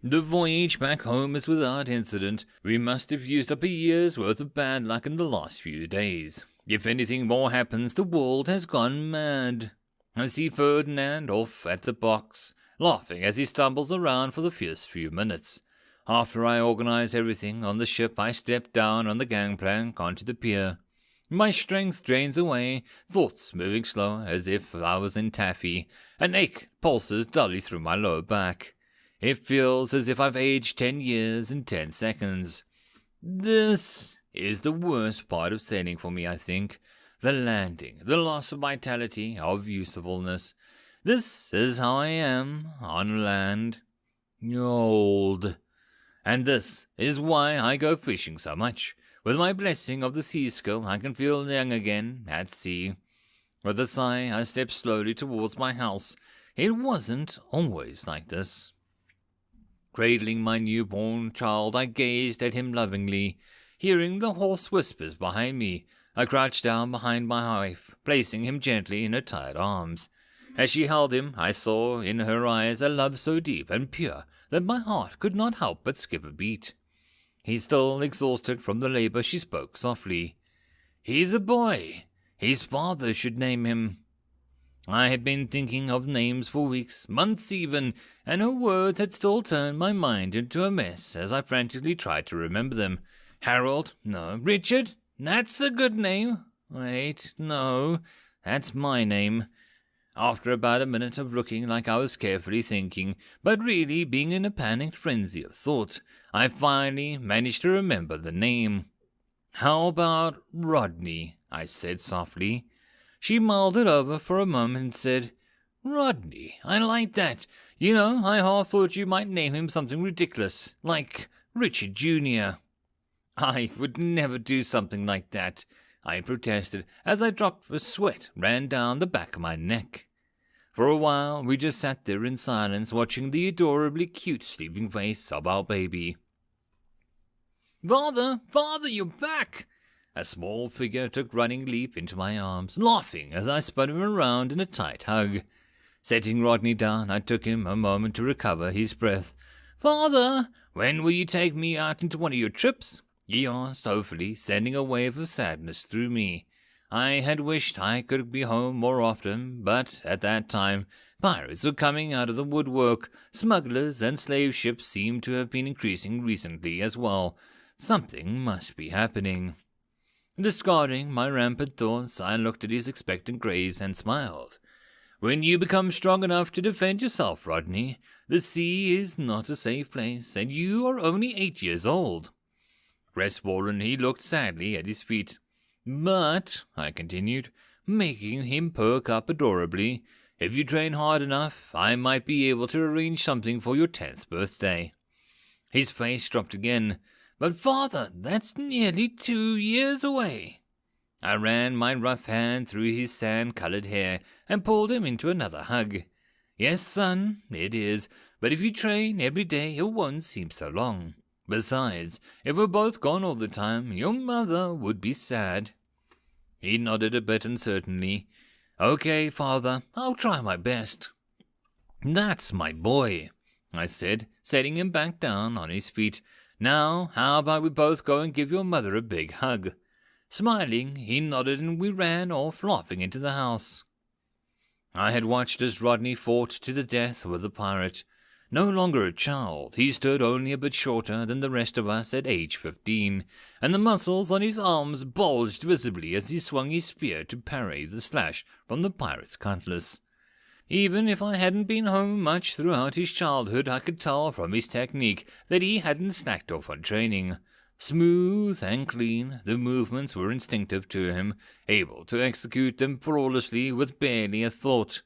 The voyage back home is without incident. We must have used up a year's worth of bad luck in the last few days. If anything more happens, the world has gone mad. I see Ferdinand off at the box, laughing as he stumbles around for the first few minutes. After I organize everything on the ship, I step down on the gangplank onto the pier. My strength drains away, thoughts moving slow as if I was in taffy. An ache pulses dully through my lower back. It feels as if I've aged 10 years in 10 seconds. This is the worst part of sailing for me, I think. The landing, the loss of vitality, of usefulness. This is how I am on land. Old. And this is why I go fishing so much. With my blessing of the sea skill, I can feel young again at sea. With a sigh, I stepped slowly towards my house. It wasn't always like this. Cradling my newborn child, I gazed at him lovingly. Hearing the hoarse whispers behind me, I crouched down behind my wife, placing him gently in her tired arms. As she held him, I saw in her eyes a love so deep and pure that my heart could not help but skip a beat. He still exhausted from the labor, she spoke softly. "He's a boy. His father should name him." I had been thinking of names for weeks, months even, and her words had still turned my mind into a mess as I frantically tried to remember them. Harold? No. Richard? That's a good name. Wait, no, that's my name. After about a minute of looking like I was carefully thinking, but really being in a panicked frenzy of thought, I finally managed to remember the name. "How about Rodney?" I said softly. She mulled it over for a moment and said, "Rodney, I like that. You know, I half thought you might name him something ridiculous, like Richard Jr." "I would never do something like that," I protested, as a drop of sweat ran down the back of my neck. For a while, we just sat there in silence, watching the adorably cute sleeping face of our baby. "Father, you're back!" A small figure took running leap into my arms, laughing as I spun him around in a tight hug. Setting Rodney down, I took him a moment to recover his breath. "Father, when will you take me out into one of your trips?" he asked, hopefully, sending a wave of sadness through me. I had wished I could be home more often, but at that time, pirates were coming out of the woodwork. Smugglers and slave ships seemed to have been increasing recently as well. Something must be happening. Discarding my rampant thoughts, I looked at his expectant gaze and smiled. "When you become strong enough to defend yourself, Rodney, the sea is not a safe place, and you are only 8 years old." Crestfallen, he looked sadly at his feet. "But," I continued, making him perk up adorably, "if you train hard enough, I might be able to arrange something for your 10th birthday. His face dropped again. "But, Father, that's nearly 2 years away." I ran my rough hand through his sand-colored hair and pulled him into another hug. "Yes, son, it is, but if you train every day, it won't seem so long. Besides, if we're both gone all the time, your mother would be sad." He nodded a bit uncertainly. "Okay, Father, I'll try my best." "That's my boy," I said, setting him back down on his feet. "Now, how about we both go and give your mother a big hug?" Smiling, he nodded and we ran off laughing into the house. I had watched as Rodney fought to the death with the pirate. No longer a child, he stood only a bit shorter than the rest of us at age 15, and the muscles on his arms bulged visibly as he swung his spear to parry the slash from the pirate's cutlass. Even if I hadn't been home much throughout his childhood, I could tell from his technique that he hadn't slacked off on training. Smooth and clean, the movements were instinctive to him, able to execute them flawlessly with barely a thought.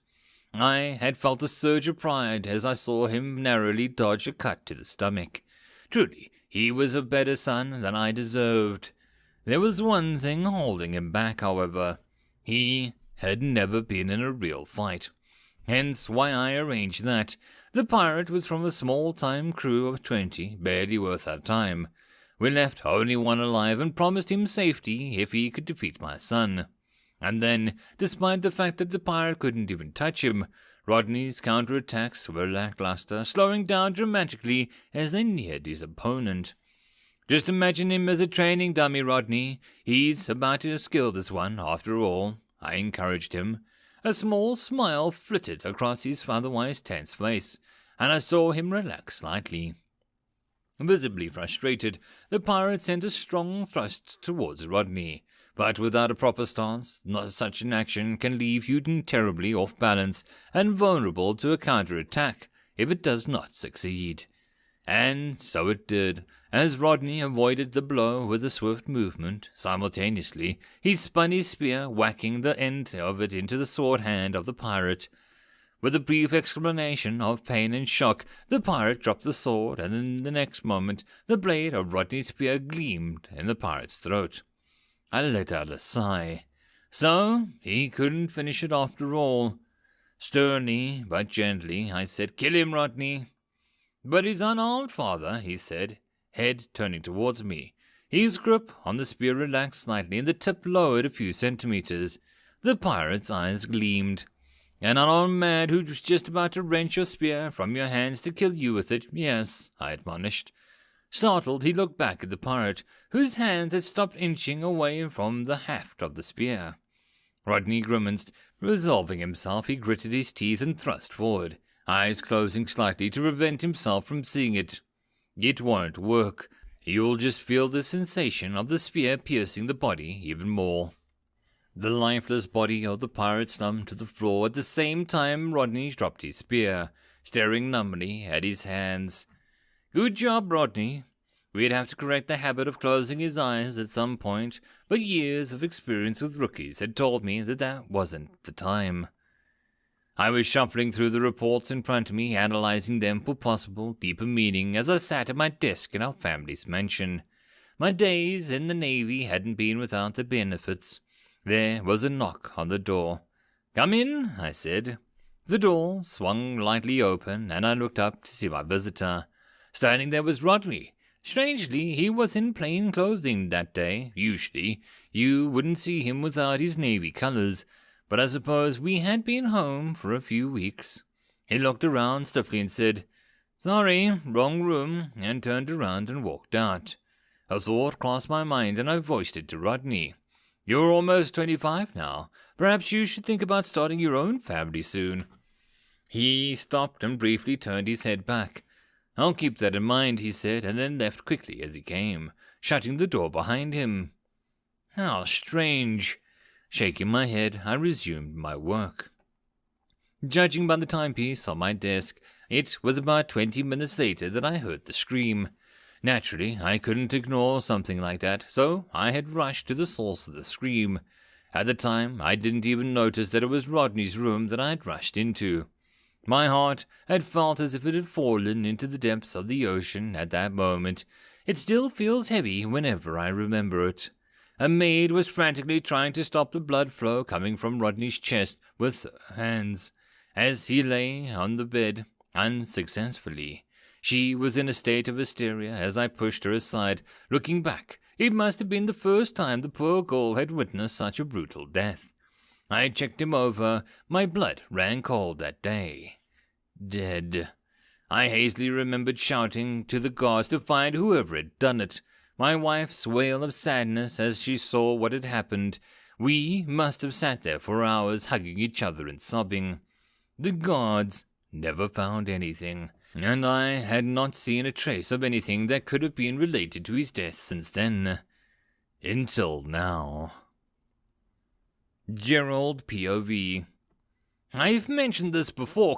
I had felt a surge of pride as I saw him narrowly dodge a cut to the stomach. Truly, he was a better son than I deserved. There was one thing holding him back, however. He had never been in a real fight. Hence why I arranged that. The pirate was from a small-time crew of 20, barely worth our time. We left only one alive and promised him safety if he could defeat my son. And then, despite the fact that the pirate couldn't even touch him, Rodney's counterattacks were lackluster, slowing down dramatically as they neared his opponent. "Just imagine him as a training dummy, Rodney. He's about as skilled as one, after all," I encouraged him. A small smile flitted across his otherwise tense face, and I saw him relax slightly. Visibly frustrated, the pirate sent a strong thrust towards Rodney. But without a proper stance, such an action can leave you terribly off balance and vulnerable to a counterattack if it does not succeed. And so it did. As Rodney avoided the blow with a swift movement, simultaneously he spun his spear, whacking the end of it into the sword hand of the pirate. With a brief exclamation of pain and shock, the pirate dropped the sword, and in the next moment the blade of Rodney's spear gleamed in the pirate's throat. I let out a sigh. So he couldn't finish it after all. Sternly but gently, I said, "Kill him, Rodney." "But he's unarmed, father," he said, head turning towards me. His grip on the spear relaxed slightly and the tip lowered a few centimeters. The pirate's eyes gleamed. "An unarmed man who was just about to wrench your spear from your hands to kill you with it, yes," I admonished. Startled, he looked back at the pirate, whose hands had stopped inching away from the haft of the spear. Rodney grimaced. Resolving himself, he gritted his teeth and thrust forward, eyes closing slightly to prevent himself from seeing it. "It won't work. You'll just feel the sensation of the spear piercing the body even more." The lifeless body of the pirate slumped to the floor. At the same time, Rodney dropped his spear, staring numbly at his hands. "Good job, Rodney. We'd have to correct the habit of closing his eyes at some point, but years of experience with rookies had told me that wasn't the time." I was shuffling through the reports in front of me, analyzing them for possible deeper meaning as I sat at my desk in our family's mansion. My days in the Navy hadn't been without their benefits. There was a knock on the door. "Come in," I said. The door swung lightly open, and I looked up to see my visitor. Standing there was Rodney. Strangely, he was in plain clothing that day. Usually, you wouldn't see him without his Navy colors, but I suppose we had been home for a few weeks. He looked around stiffly and said, "Sorry, wrong room," and turned around and walked out. A thought crossed my mind, and I voiced it to Rodney. "You're almost 25 now. Perhaps you should think about starting your own family soon." He stopped and briefly turned his head back. "I'll keep that in mind," he said, and then left quickly as he came, shutting the door behind him. How strange. Shaking my head, I resumed my work. Judging by the timepiece on my desk, it was about 20 minutes later that I heard the scream. Naturally, I couldn't ignore something like that, so I had rushed to the source of the scream. At the time, I didn't even notice that it was Rodney's room that I had rushed into. My heart had felt as if it had fallen into the depths of the ocean at that moment. It still feels heavy whenever I remember it. A maid was frantically trying to stop the blood flow coming from Rodney's chest with her hands, as he lay on the bed, unsuccessfully. She was in a state of hysteria as I pushed her aside. Looking back, it must have been the first time the poor girl had witnessed such a brutal death. I checked him over. My blood ran cold that day. Dead. I hazily remembered shouting to the guards to find whoever had done it. My wife's wail of sadness as she saw what had happened. We must have sat there for hours hugging each other and sobbing. The guards never found anything, and I had not seen a trace of anything that could have been related to his death since then. Until now. Gerald POV. I've mentioned this before,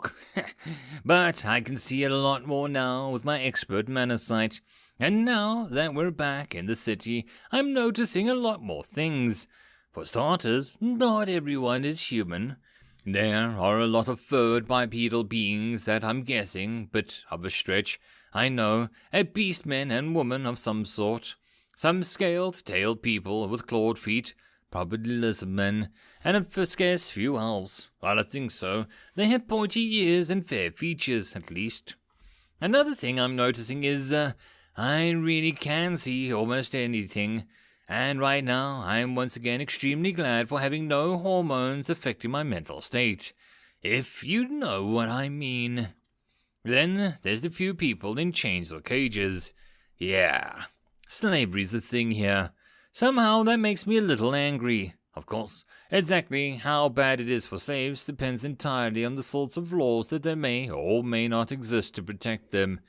but I can see it a lot more now with my expert mana sight. And now that we're back in the city, I'm noticing a lot more things. For starters, not everyone is human. There are a lot of furred bipedal beings that I'm guessing, bit of a stretch, I know, a beastmen and woman of some sort. Some scaled-tailed people with clawed feet, probably lizardmen, and a scarce few elves. Well, I think so. They had pointy ears and fair features, at least. Another thing I'm noticing is, I really can see almost anything, and right now I'm once again extremely glad for having no hormones affecting my mental state, if you know what I mean. Then there's the few people in chains or cages. Yeah, slavery's a thing here. Somehow that makes me a little angry. Of course, exactly how bad it is for slaves depends entirely on the sorts of laws that there may or may not exist to protect them,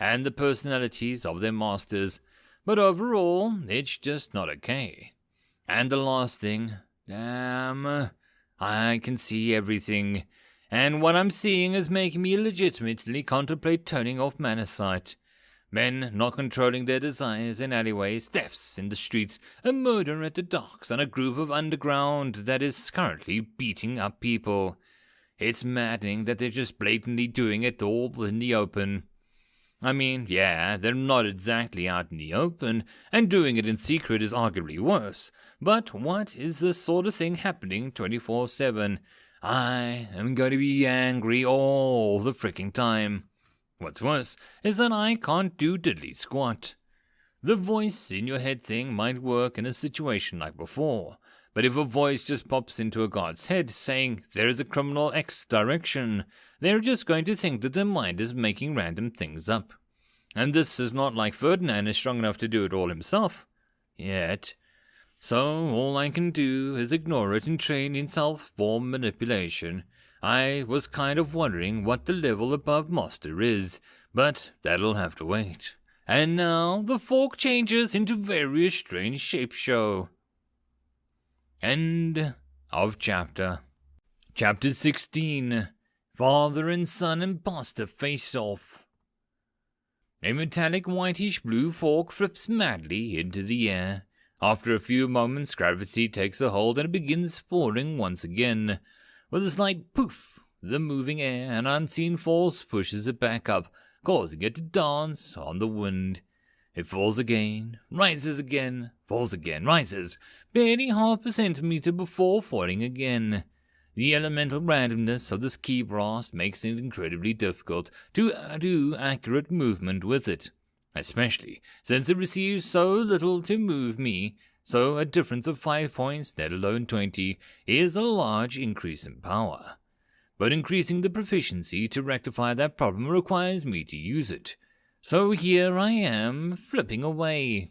and the personalities of their masters, but overall, it's just not okay. And the last thing, damn, I can see everything, and what I'm seeing is making me legitimately contemplate turning off mana sight. Men not controlling their desires in alleyways, thefts in the streets, a murder at the docks, and a group of underground that is currently beating up people. It's maddening that they're just blatantly doing it all in the open. I mean, yeah, they're not exactly out in the open, and doing it in secret is arguably worse, but what is this sort of thing happening 24/7? I am going to be angry all the fricking time. What's worse is that I can't do diddly squat. The voice in your head thing might work in a situation like before, but if a voice just pops into a guard's head saying there is a criminal X direction, they're just going to think that their mind is making random things up. And this is not like Ferdinand is strong enough to do it all himself. Yet. So all I can do is ignore it and train in self-form manipulation. I was kind of wondering what the level above master is, but that'll have to wait. And now the fork changes into various strange shape show. End of chapter. Chapter 16. Father and son imposter face off. A metallic whitish blue fork flips madly into the air. After a few moments, gravity takes a hold and it begins spooling once again. With a slight poof, the moving air and unseen force pushes it back up, causing it to dance on the wind. It falls again, rises again, falls again, rises, barely half a centimeter before falling again. The elemental randomness of this key blast makes it incredibly difficult to do accurate movement with it, especially since it receives so little to move me, so a difference of 5 points, let alone 20, is a large increase in power. But increasing the proficiency to rectify that problem requires me to use it. So here I am, flipping away.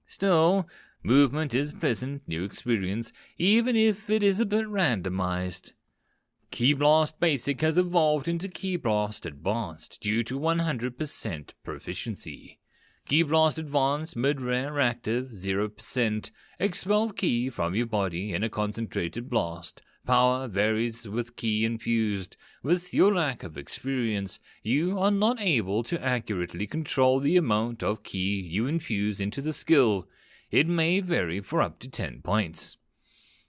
Still, movement is a pleasant new experience, even if it is a bit randomized. Key Blast Basic has evolved into Key Blast Advanced due to 100% proficiency. Key Blast Advanced Mid-Rare Active 0%. Expel key from your body in a concentrated blast. Power varies with key infused. With your lack of experience, you are not able to accurately control the amount of key you infuse into the skill. It may vary for up to 10 points.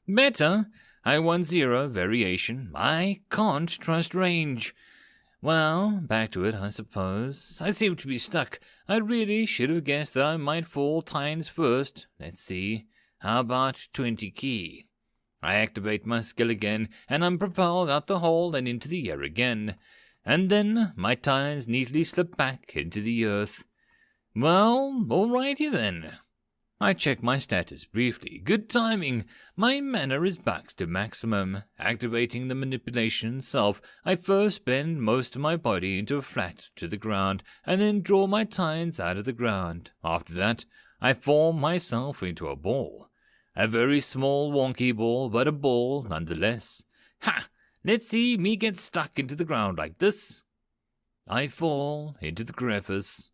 Better, I want 0 variation. I can't trust range. Well, back to it, I suppose. I seem to be stuck. I really should have guessed that I might fall tines first. Let's see. How about 20 key? I activate my skill again, and I'm propelled out the hole and into the air again. And then my tines neatly slip back into the earth. Well, alrighty then. I check my status briefly. Good timing. My mana is back to maximum. Activating the manipulation itself, I first bend most of my body into a flat to the ground, and then draw my tines out of the ground. After that, I form myself into a ball. A very small wonky ball, but a ball nonetheless. Ha! Let's see me get stuck into the ground like this. I fall into the crevice.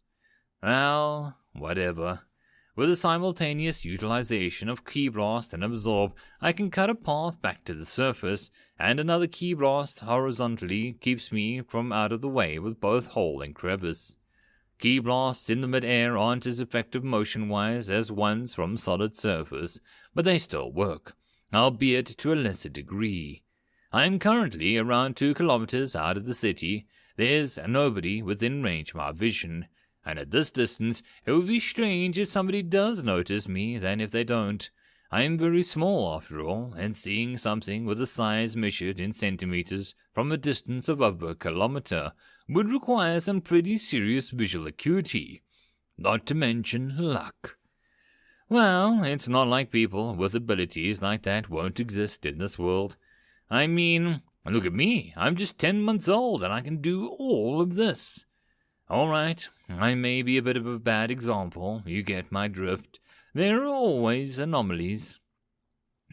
Well, whatever. With a simultaneous utilization of Key Blast and Absorb, I can cut a path back to the surface, and another Key Blast horizontally keeps me from out of the way with both hole and crevice. Key blasts in the mid-air aren't as effective motion-wise as ones from solid surface, but they still work, albeit to a lesser degree. I am currently around 2 kilometers out of the city. There's nobody within range of my vision, and at this distance it would be strange if somebody does notice me than if they don't. I am very small after all, and seeing something with a size measured in centimeters from a distance of over a kilometer would require some pretty serious visual acuity, not to mention luck. Well, it's not like people with abilities like that won't exist in this world. I mean, look at me, I'm just 10 months old and I can do all of this. Alright, I may be a bit of a bad example, you get my drift. There are always anomalies.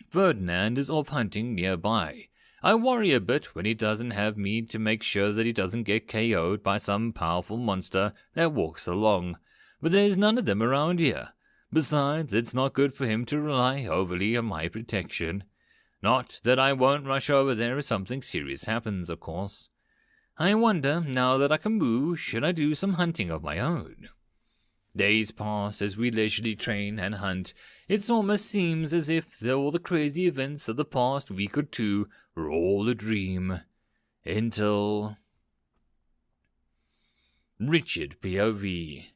Ferdinand is off hunting nearby. I worry a bit when he doesn't have me to make sure that he doesn't get KO'd by some powerful monster that walks along, but there's none of them around here. Besides, it's not good for him to rely overly on my protection. Not that I won't rush over there if something serious happens, of course. I wonder, now that I can move, should I do some hunting of my own? Days pass as we leisurely train and hunt. It almost seems as if all the crazy events of the past week or two were all a dream. Until... Richard POV.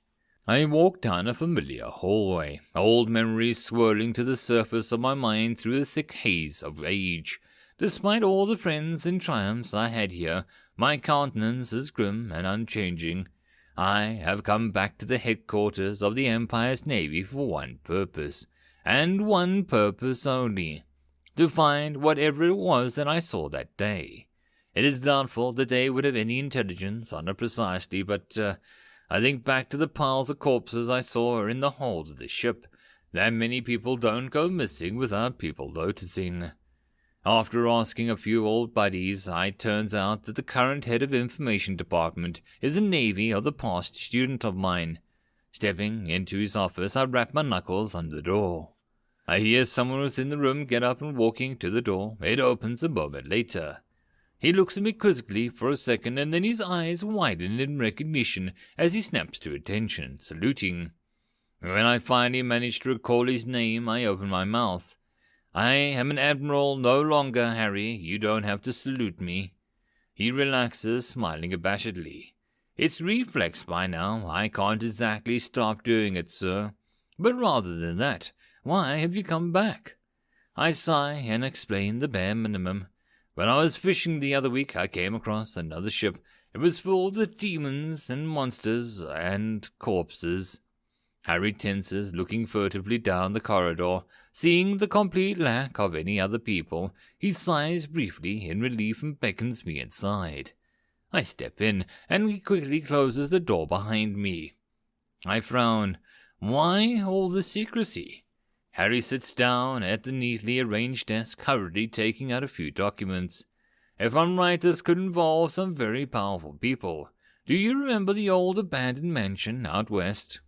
I walked down a familiar hallway, old memories swirling to the surface of my mind through the thick haze of age. Despite all the friends and triumphs I had here, my countenance is grim and unchanging. I have come back to the headquarters of the Empire's Navy for one purpose, and one purpose only: to find whatever it was that I saw that day. It is doubtful that they would have any intelligence on it precisely, but I think back to the piles of corpses I saw in the hold of the ship. That many people don't go missing without people noticing. After asking a few old buddies, it turns out that the current head of information department is a Navy of the past student of mine. Stepping into his office, I rap my knuckles on the door. I hear someone within the room get up and walking to the door. It opens a moment later. He looks at me quizzically for a second, and then his eyes widen in recognition as he snaps to attention, saluting. When I finally manage to recall his name, I open my mouth. I am an admiral no longer, Harry. You don't have to salute me. He relaxes, smiling abashedly. It's reflex by now. I can't exactly stop doing it, sir. But rather than that, why have you come back? I sigh and explain the bare minimum. When I was fishing the other week, I came across another ship. It was filled with demons and monsters and corpses. Harry tenses, looking furtively down the corridor. Seeing the complete lack of any other people, he sighs briefly in relief and beckons me inside. I step in, and he quickly closes the door behind me. I frown. Why all the secrecy? Harry sits down at the neatly arranged desk, hurriedly taking out a few documents. If I'm right, this could involve some very powerful people. Do you remember the old abandoned mansion out west?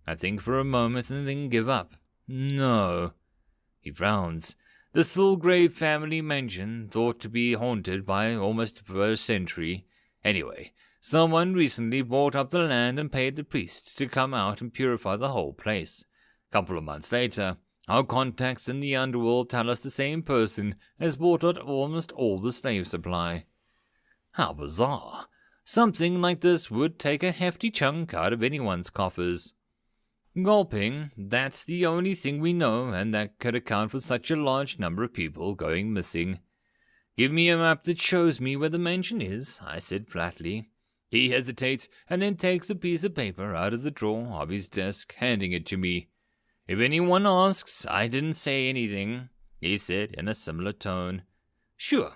I think for a moment and then give up. No. He frowns. The Silgrave family mansion, thought to be haunted by almost a century. Anyway, someone recently bought up the land and paid the priests to come out and purify the whole place. Couple of months later, our contacts in the underworld tell us the same person has bought out almost all the slave supply. How bizarre. Something like this would take a hefty chunk out of anyone's coffers. Gulping, that's the only thing we know, and that could account for such a large number of people going missing. Give me a map that shows me where the mansion is, I said flatly. He hesitates and then takes a piece of paper out of the drawer of his desk, handing it to me. If anyone asks, I didn't say anything, he said in a similar tone. Sure,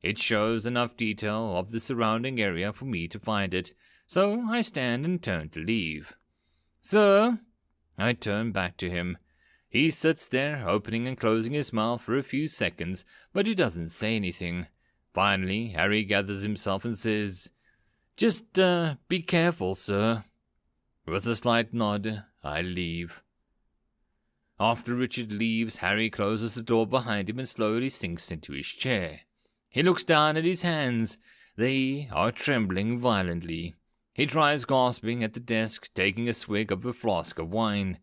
it shows enough detail of the surrounding area for me to find it, so I stand and turn to leave. Sir? I turn back to him. He sits there, opening and closing his mouth for a few seconds, but he doesn't say anything. Finally, Harry gathers himself and says, Just, be careful, sir. With a slight nod, I leave. After Richard leaves, Harry closes the door behind him and slowly sinks into his chair. He looks down at his hands. They are trembling violently. He tries gasping at the desk, taking a swig of a flask of wine.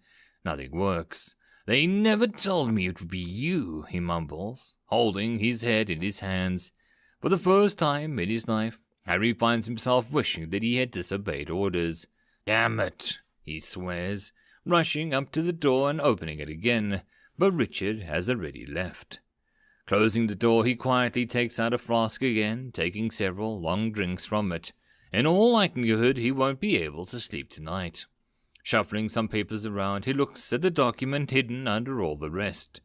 Nothing works. They never told me it would be you, he mumbles, holding his head in his hands. For the first time in his life, Harry finds himself wishing that he had disobeyed orders. Damn it, he swears, rushing up to the door and opening it again, but Richard has already left. Closing the door, he quietly takes out a flask again, taking several long drinks from it. In all likelihood, he won't be able to sleep tonight. Shuffling some papers around, he looks at the document hidden under all the rest.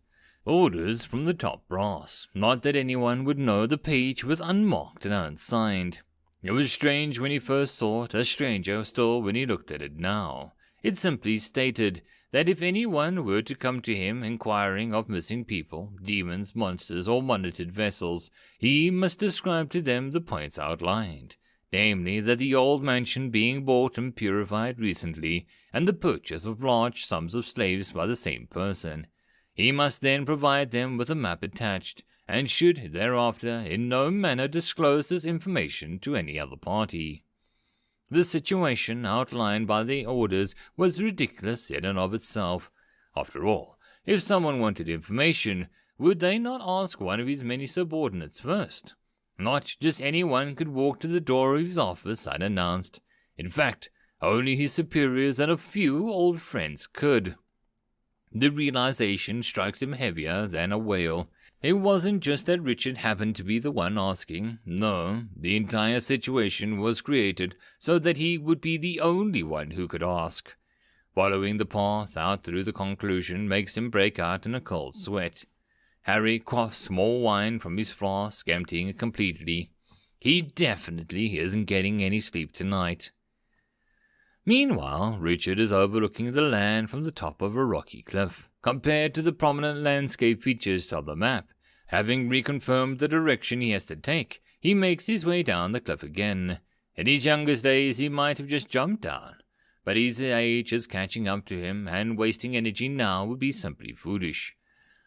Orders from the top brass. Not that anyone would know the page was unmarked and unsigned. It was strange when he first saw it, as stranger still when he looked at it now. It simply stated that if anyone were to come to him inquiring of missing people, demons, monsters, or monitored vessels, he must describe to them the points outlined, namely that the old mansion being bought and purified recently, and the purchase of large sums of slaves by the same person. He must then provide them with a map attached, and should thereafter in no manner disclose this information to any other party. The situation outlined by the orders was ridiculous in and of itself. After all, if someone wanted information, would they not ask one of his many subordinates first? Not just anyone could walk to the door of his office unannounced. In fact, only his superiors and a few old friends could. The realization strikes him heavier than a whale. It wasn't just that Richard happened to be the one asking. No, the entire situation was created so that he would be the only one who could ask. Following the path out through the conclusion makes him break out in a cold sweat. Harry quaffs more wine from his flask, emptying it completely. He definitely isn't getting any sleep tonight. Meanwhile, Richard is overlooking the land from the top of a rocky cliff, compared to the prominent landscape features of the map. Having reconfirmed the direction he has to take, he makes his way down the cliff again. In his youngest days, he might have just jumped down, but his age is catching up to him, and wasting energy now would be simply foolish.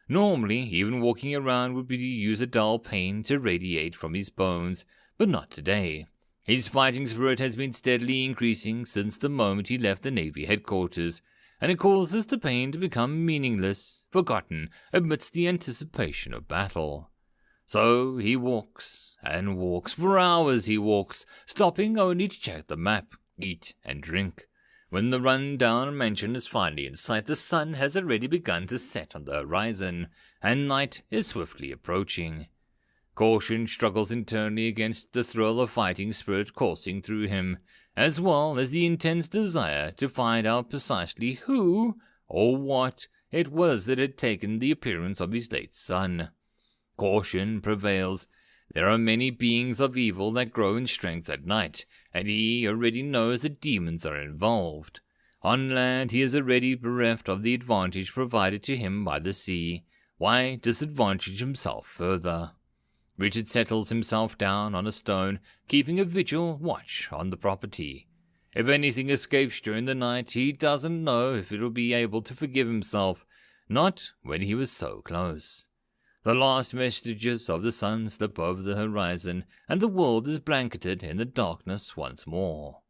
Normally, even walking around would be to use a dull pain to radiate from his bones, but not today. His fighting spirit has been steadily increasing since the moment he left the Navy headquarters, and it causes the pain to become meaningless, forgotten amidst the anticipation of battle. So he walks, and walks. For hours he walks, stopping only to check the map, eat and drink. When the run-down mansion is finally in sight, the sun has already begun to set on the horizon, and night is swiftly approaching. Caution struggles internally against the thrill of fighting spirit coursing through him, as well as the intense desire to find out precisely who or what it was that had taken the appearance of his late son. Caution prevails. There are many beings of evil that grow in strength at night, and he already knows that demons are involved. On land he is already bereft of the advantage provided to him by the sea. Why disadvantage himself further? Richard settles himself down on a stone, keeping a vigil watch on the property. If anything escapes during the night, he doesn't know if it will be able to forgive himself, not when he was so close. The last vestiges of the sun slip over the horizon, and the world is blanketed in the darkness once more.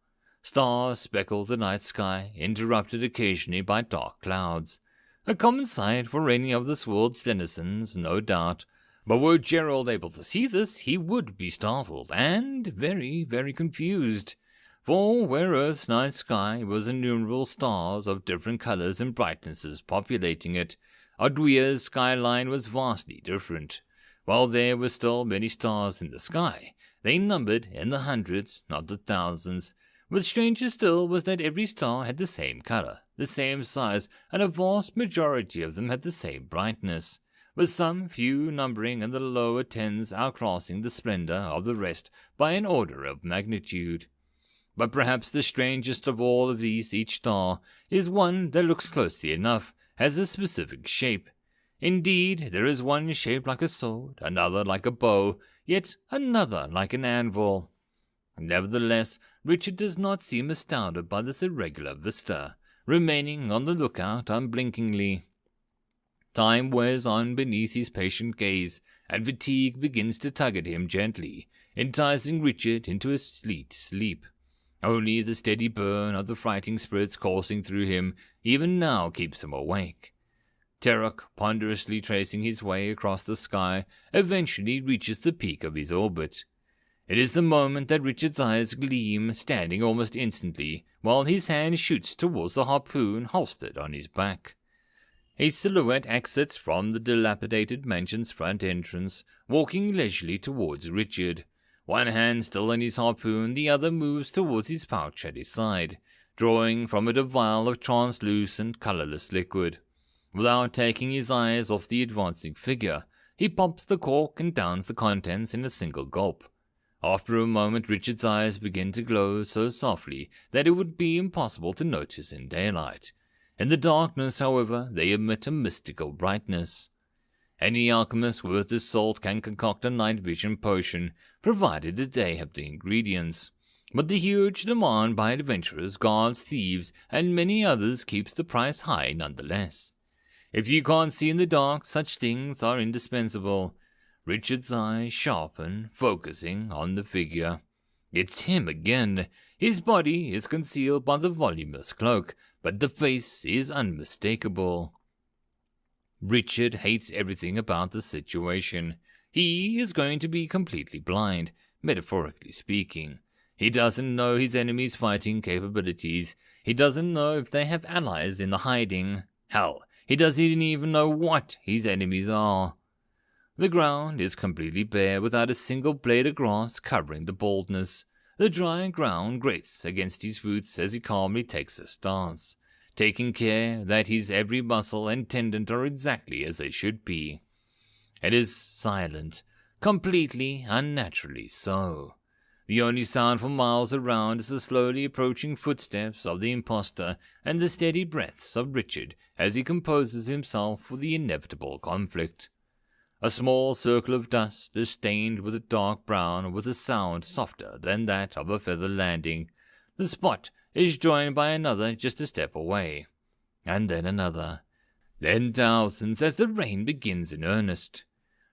Stars speckle the night sky, interrupted occasionally by dark clouds. A common sight for any of this world's denizens, no doubt. But were Gerald able to see this, he would be startled, and very, very confused. For where Earth's night sky was innumerable stars of different colors and brightnesses populating it, Adwia's skyline was vastly different. While there were still many stars in the sky, they numbered in the hundreds, not the thousands. But stranger still was that every star had the same color, the same size, and a vast majority of them had the same brightness, with some few numbering in the lower tens outclassing the splendor of the rest by an order of magnitude. But perhaps the strangest of all of these, each star, is one that looks closely enough, has a specific shape. Indeed, there is one shaped like a sword, another like a bow, yet another like an anvil. Nevertheless, Richard does not seem astounded by this irregular vista, remaining on the lookout unblinkingly. Time wears on beneath his patient gaze, and fatigue begins to tug at him gently, enticing Richard into a sweet sleep. Only the steady burn of the fighting spirits coursing through him even now keeps him awake. Terok, ponderously tracing his way across the sky, eventually reaches the peak of his orbit. It is the moment that Richard's eyes gleam, standing almost instantly, while his hand shoots towards the harpoon holstered on his back. A silhouette exits from the dilapidated mansion's front entrance, walking leisurely towards Richard. One hand still on his harpoon, the other moves towards his pouch at his side, drawing from it a vial of translucent, colorless liquid. Without taking his eyes off the advancing figure, he pops the cork and downs the contents in a single gulp. After a moment, Richard's eyes begin to glow so softly that it would be impossible to notice in daylight. In the darkness, however, they emit a mystical brightness. Any alchemist worth his salt can concoct a night vision potion, provided that they have the ingredients. But the huge demand by adventurers, guards, thieves, and many others keeps the price high nonetheless. If you can't see in the dark, such things are indispensable. Richard's eyes sharpen, focusing on the figure. It's him again. His body is concealed by the voluminous cloak, but the face is unmistakable. Richard hates everything about the situation. He is going to be completely blind, metaphorically speaking. He doesn't know his enemy's fighting capabilities. He doesn't know if they have allies in the hiding. Hell, he doesn't even know what his enemies are. The ground is completely bare without a single blade of grass covering the baldness. The dry ground grates against his boots as he calmly takes a stance, taking care that his every muscle and tendon are exactly as they should be. It is silent, completely unnaturally so. The only sound for miles around is the slowly approaching footsteps of the impostor and the steady breaths of Richard as he composes himself for the inevitable conflict. A small circle of dust is stained with a dark brown with a sound softer than that of a feather landing. The spot is joined by another just a step away, and then another, then thousands as the rain begins in earnest.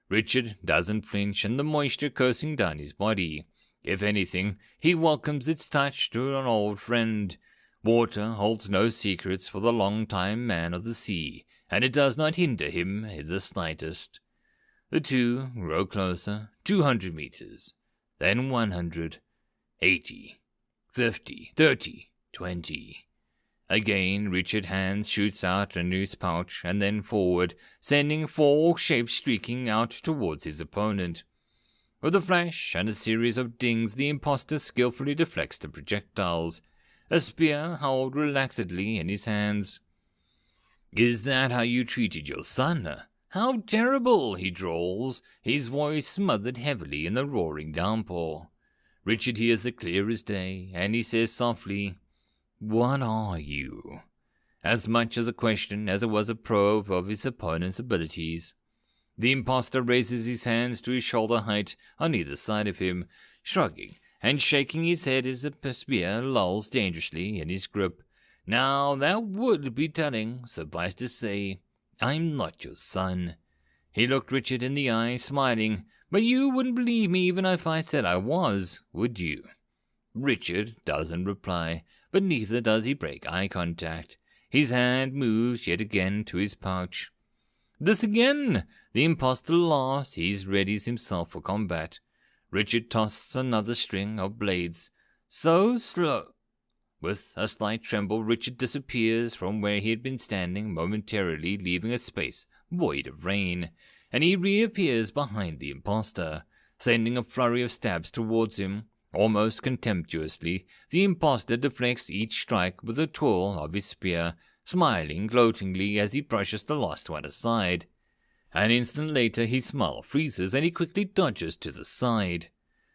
Richard doesn't flinch and the moisture coursing down his body. If anything, he welcomes its touch to an old friend. Water holds no secrets for the long-time man of the sea, and it does not hinder him in the slightest. The two grow closer, 200 meters, then 100, 80, 50, 30, 20. Again, Richard's hand shoots out into his pouch and then forward, sending four shapes streaking out towards his opponent. With a flash and a series of dings, the impostor skillfully deflects the projectiles, a spear held relaxedly in his hands. "Is that how you treated your son? How terrible," he drawls, his voice smothered heavily in the roaring downpour. Richard hears it clear as day, and he says softly, "What are you?" As much as a question as it was a probe of his opponent's abilities. The impostor raises his hands to his shoulder height on either side of him, shrugging and shaking his head as the spear lolls dangerously in his grip. "Now that would be telling, suffice to say, I'm not your son." He looked Richard in the eye, smiling, "But you wouldn't believe me even if I said I was, would you?" Richard doesn't reply, but neither does he break eye contact. His hand moves yet again to his pouch. This again! The impostor laughs. He readies himself for combat. Richard tosses another string of blades. So slow. With a slight tremble, Richard disappears from where he had been standing, momentarily leaving a space void of rain, and he reappears behind the impostor, sending a flurry of stabs towards him. Almost contemptuously, the impostor deflects each strike with a twirl of his spear, smiling gloatingly as he brushes the last one aside. An instant later his smile freezes and he quickly dodges to the side.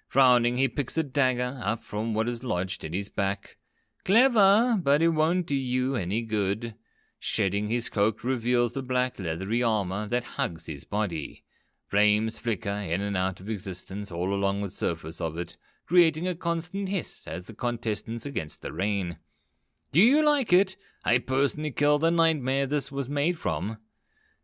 Frowning, he picks a dagger up from what is lodged in his back. Clever, but it won't do you any good. Shedding his coat reveals the black leathery armor that hugs his body. Flames flicker in and out of existence all along the surface of it, creating a constant hiss as the contestants against the rain. "Do you like it? I personally killed the nightmare this was made from."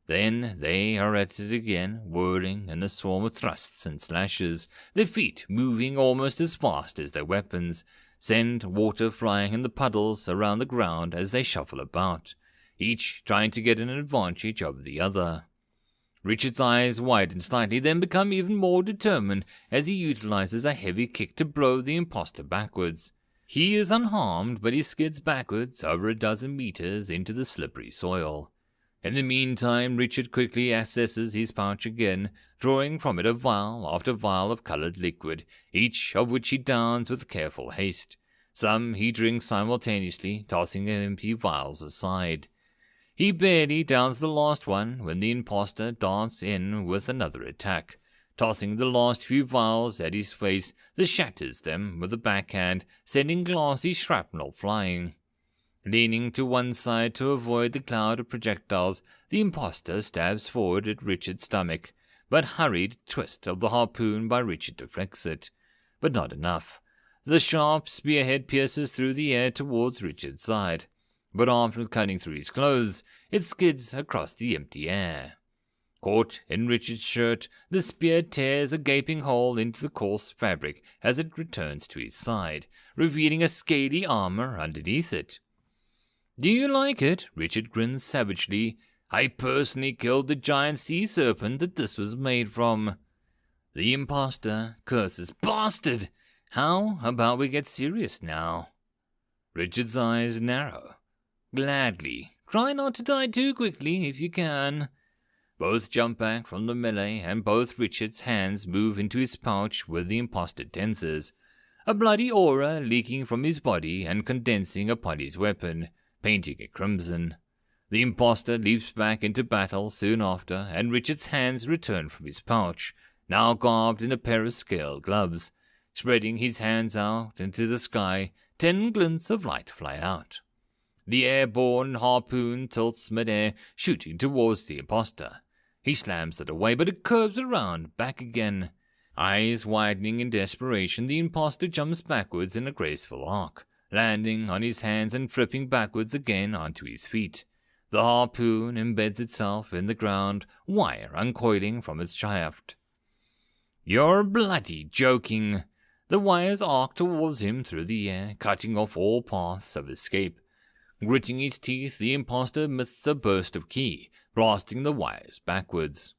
Then they are at it again, whirling in a swarm of thrusts and slashes, their feet moving almost as fast as their weapons, send water flying in the puddles around the ground as they shuffle about, each trying to get an advantage over the other. Richard's eyes widen slightly, then become even more determined as he utilizes a heavy kick to blow the impostor backwards. He is unharmed, but he skids backwards over a dozen meters into the slippery soil. In the meantime, Richard quickly accesses his pouch again, drawing from it a vial after vial of colored liquid, each of which he downs with careful haste. Some he drinks simultaneously, tossing the empty vials aside. He barely downs the last one when the impostor darts in with another attack, tossing the last few vials at his face that shatters them with a backhand, sending glassy shrapnel flying. Leaning to one side to avoid the cloud of projectiles, the impostor stabs forward at Richard's stomach, but hurried twist of the harpoon by Richard deflects it. But not enough. The sharp spearhead pierces through the air towards Richard's side, but after cutting through his clothes, it skids across the empty air. Caught in Richard's shirt, the spear tears a gaping hole into the coarse fabric as it returns to his side, revealing a scaly armor underneath it. "Do you like it?" Richard grins savagely. "I personally killed the giant sea serpent that this was made from." The impostor curses. "Bastard! How about we get serious now? Richard's eyes narrow. Gladly. Try not to die too quickly if you can. Both jump back from the melee, and both Richard's hands move into his pouch where the imposter tenses, a bloody aura leaking from his body and condensing upon his weapon, painting it crimson. The imposter leaps back into battle soon after, and Richard's hands return from his pouch, now garbed in a pair of scale gloves. Spreading his hands out into the sky, 10 glints of light fly out. The airborne harpoon tilts mid-air, shooting towards the imposter. He slams it away, but it curves around, back again. Eyes widening in desperation, the imposter jumps backwards in a graceful arc, landing on his hands and flipping backwards again onto his feet. The harpoon embeds itself in the ground, wire uncoiling from its shaft. "You're bloody joking." The wires arc towards him through the air, cutting off all paths of escape. Gritting his teeth, the imposter missed a burst of ki, blasting the wires backwards.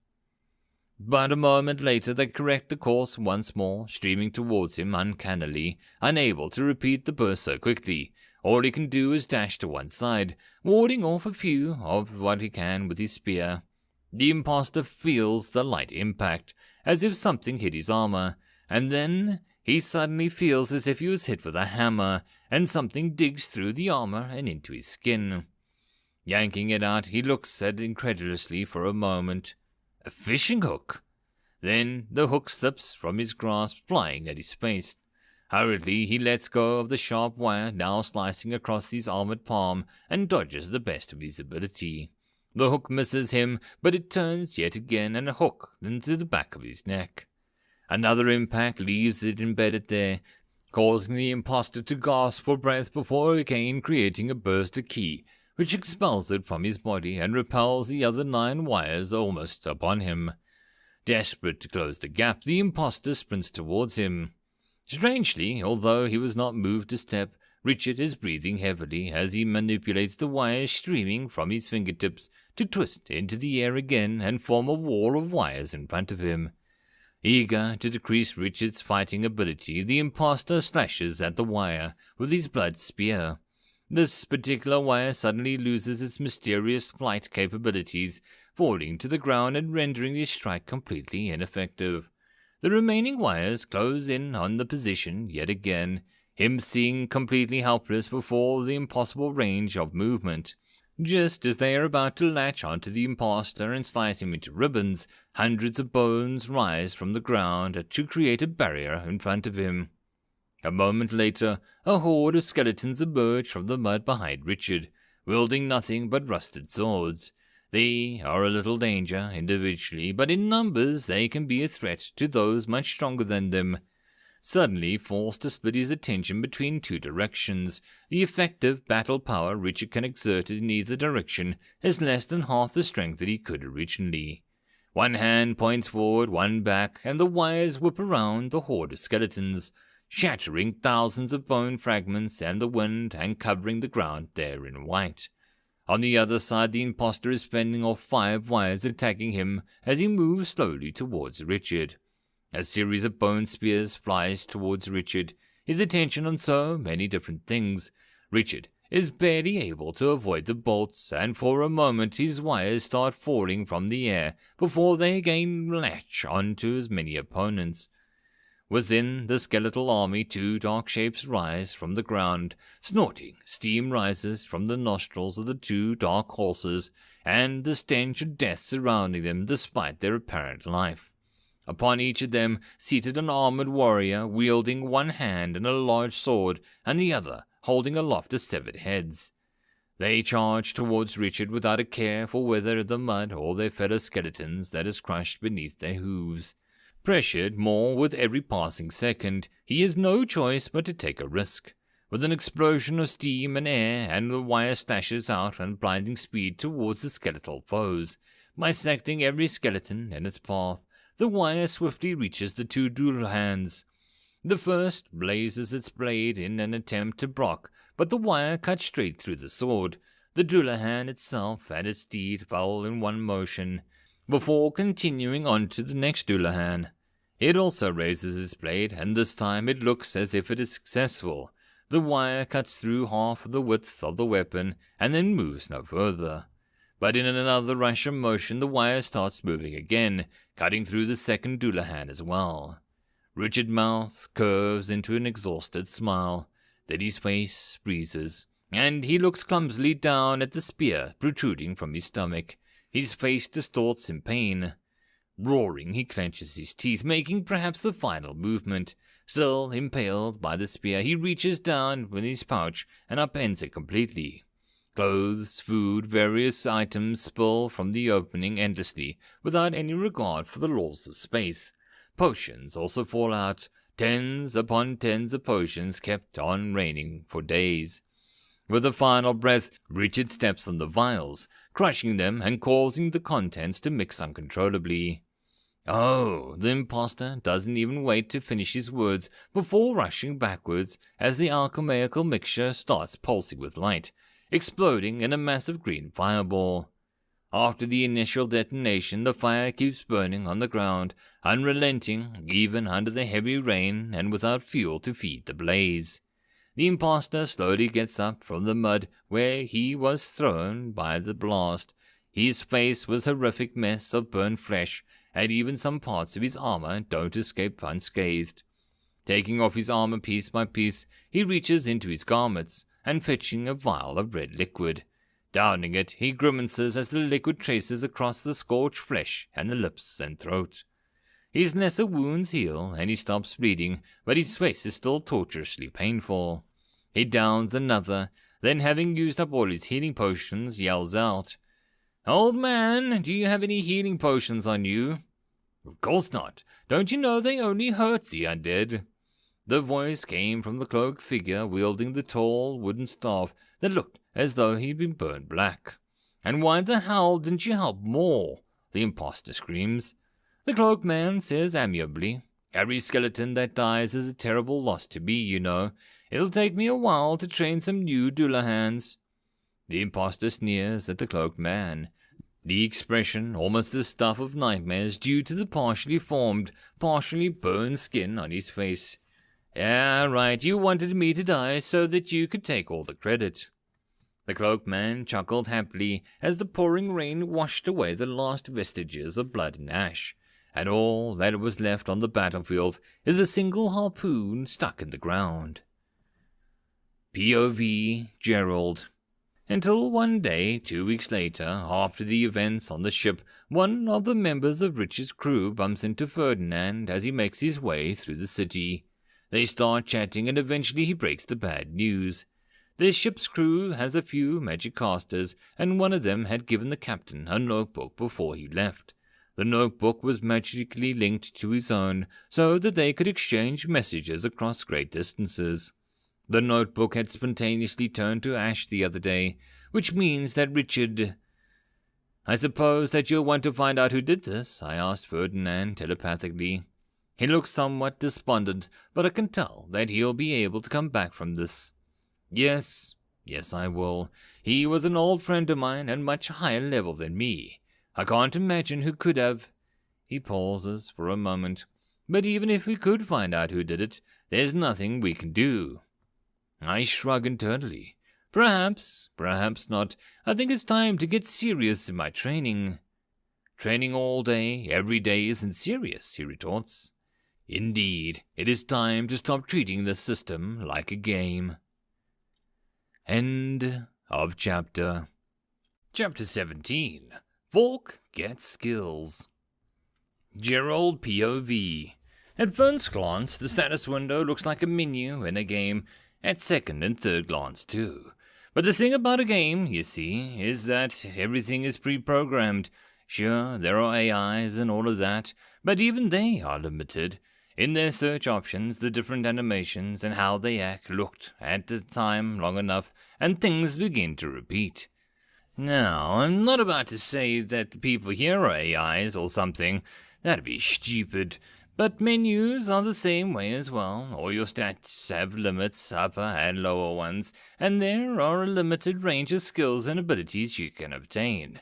But a moment later they correct the course once more, streaming towards him uncannily, unable to repeat the burst so quickly. All he can do is dash to one side, warding off a few of what he can with his spear. The imposter feels the light impact, as if something hit his armor, and then he suddenly feels as if he was hit with a hammer, and something digs through the armor and into his skin. Yanking it out, he looks at it incredulously for a moment. A fishing hook! Then the hook slips from his grasp, flying at his face. Hurriedly, he lets go of the sharp wire now slicing across his armored palm and dodges the best of his ability. The hook misses him, but it turns yet again and a hook into the back of his neck. Another impact leaves it embedded there, causing the imposter to gasp for breath before again creating a burst of ki, which expels it from his body and repels the other 9 wires almost upon him. Desperate to close the gap, the imposter sprints towards him. Strangely, although he was not moved a step, Richard is breathing heavily as he manipulates the wires streaming from his fingertips to twist into the air again and form a wall of wires in front of him. Eager to decrease Richard's fighting ability, the imposter slashes at the wire with his blood spear. This particular wire suddenly loses its mysterious flight capabilities, falling to the ground and rendering the strike completely ineffective. The remaining wires close in on the position yet again, him seeming completely helpless before the impossible range of movement. Just as they are about to latch onto the imposter and slice him into ribbons, hundreds of bones rise from the ground to create a barrier in front of him. A moment later, a horde of skeletons emerge from the mud behind Richard, wielding nothing but rusted swords. They are a little danger individually, but in numbers they can be a threat to those much stronger than them. Suddenly forced to split his attention between 2 directions, the effective battle power Richard can exert in either direction is less than half the strength that he could originally. One hand points forward, one back, and the wires whip around the horde of skeletons, shattering thousands of bone fragments and the wind and covering the ground there in white. On the other side, the imposter is fending off 5 wires attacking him as he moves slowly towards Richard. A series of bone spears flies towards Richard, his attention on so many different things. Richard is barely able to avoid the bolts, and for a moment his wires start falling from the air before they again latch onto as many opponents. Within the skeletal army, 2 dark shapes rise from the ground. Snorting, steam rises from the nostrils of the 2 dark horses, and the stench of death surrounding them despite their apparent life. Upon each of them seated an armored warrior, wielding one hand and a large sword, and the other holding aloft 7 heads. They charge towards Richard without a care for whether the mud or their fellow skeletons that is crushed beneath their hooves. Pressured more with every passing second, he has no choice but to take a risk. With an explosion of steam and air, and the wire slashes out at blinding speed towards the skeletal foes, bisecting every skeleton in its path. The wire swiftly reaches the 2 Dullahans. The first blazes its blade in an attempt to block, but the wire cuts straight through the sword. The Dullahan itself and its steed fell in one motion, before continuing on to the next Dullahan. It also raises its blade, and this time it looks as if it is successful. The wire cuts through half of the width of the weapon, and then moves no further. But in another rush of motion, the wire starts moving again, cutting through the second Dullahan as well. Richard's mouth curves into an exhausted smile. Then his face freezes, and he looks clumsily down at the spear protruding from his stomach. His face distorts in pain. Roaring, he clenches his teeth, making perhaps the final movement. Still impaled by the spear, he reaches down with his pouch and upends it completely. Clothes, food, various items spill from the opening endlessly, without any regard for the laws of space. Potions also fall out. Tens upon tens of potions kept on raining for days. With a final breath, Richard steps on the vials, crushing them and causing the contents to mix uncontrollably. Oh, the imposter doesn't even wait to finish his words before rushing backwards as the alchemical mixture starts pulsing with light, exploding in a massive green fireball. After the initial detonation, the fire keeps burning on the ground, unrelenting even under the heavy rain and without fuel to feed the blaze. The imposter slowly gets up from the mud where he was thrown by the blast. His face was a horrific mess of burnt flesh, and even some parts of his armor don't escape unscathed. Taking off his armor piece by piece, he reaches into his garments and fetching a vial of red liquid. Downing it, he grimaces as the liquid traces across the scorched flesh and the lips and throat. His lesser wounds heal, and he stops bleeding, but his face is still torturously painful. He downs another, then having used up all his healing potions, yells out, "Old man, do you have any healing potions on you?" "Of course not. Don't you know they only hurt the undead?" The voice came from the cloaked figure wielding the tall wooden staff that looked as though he'd been burned black. "And why the hell didn't you help more?" the imposter screams. The cloaked man says amiably, "Every skeleton that dies is a terrible loss to me, you know. It'll take me a while to train some new Dullahans." The imposter sneers at the cloaked man, the expression almost the stuff of nightmares due to the partially formed, partially burned skin on his face. "Yeah, right, you wanted me to die so that you could take all the credit." The cloaked man chuckled happily as the pouring rain washed away the last vestiges of blood and ash, and all that was left on the battlefield is a single harpoon stuck in the ground. POV Gerald. Until one day, 2 weeks later, after the events on the ship, one of the members of Richard's crew bumps into Ferdinand as he makes his way through the city. They start chatting and eventually he breaks the bad news. The ship's crew has a few magic casters, and one of them had given the captain a notebook before he left. The notebook was magically linked to his own, so that they could exchange messages across great distances. The notebook had spontaneously turned to ash the other day, which means that Richard... "I suppose that you'll want to find out who did this," I asked Ferdinand telepathically. He looks somewhat despondent, but I can tell that he'll be able to come back from this. Yes, I will. He was an old friend of mine and much higher level than me. I can't imagine who could have... He pauses for a moment. But even if we could find out who did it, there's nothing we can do. I shrug internally. Perhaps not. I think it's time to get serious in my training. Training all day, every day isn't serious, he retorts. Indeed, it is time to stop treating the system like a game. End of chapter. Chapter 17. Fork Gets Skills. Gerald POV. At first glance, the status window looks like a menu in a game, at second and third glance too. But the thing about a game, you see, is that everything is pre-programmed. Sure, there are AIs and all of that, but even they are limited. In their search options, the different animations and how they act looked at the time long enough, and things begin to repeat. Now, I'm not about to say that the people here are AIs or something. That'd be stupid. But menus are the same way as well. All your stats have limits, upper and lower ones, and there are a limited range of skills and abilities you can obtain.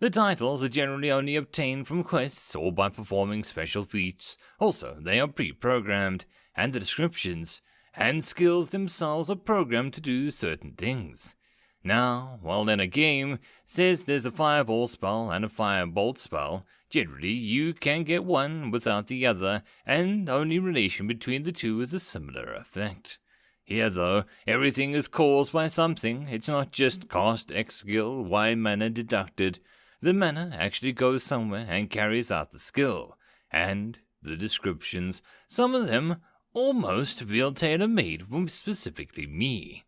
The titles are generally only obtained from quests or by performing special feats. Also, they are pre-programmed, and the descriptions and skills themselves are programmed to do certain things. Now, while in a game says there's a fireball spell and a firebolt spell, generally you can get one without the other, and only relation between the two is a similar effect. Here, though, everything is caused by something. It's not just cost X skill, Y mana deducted. The mana actually goes somewhere and carries out the skill. And the descriptions, some of them almost feel tailor-made for specifically me.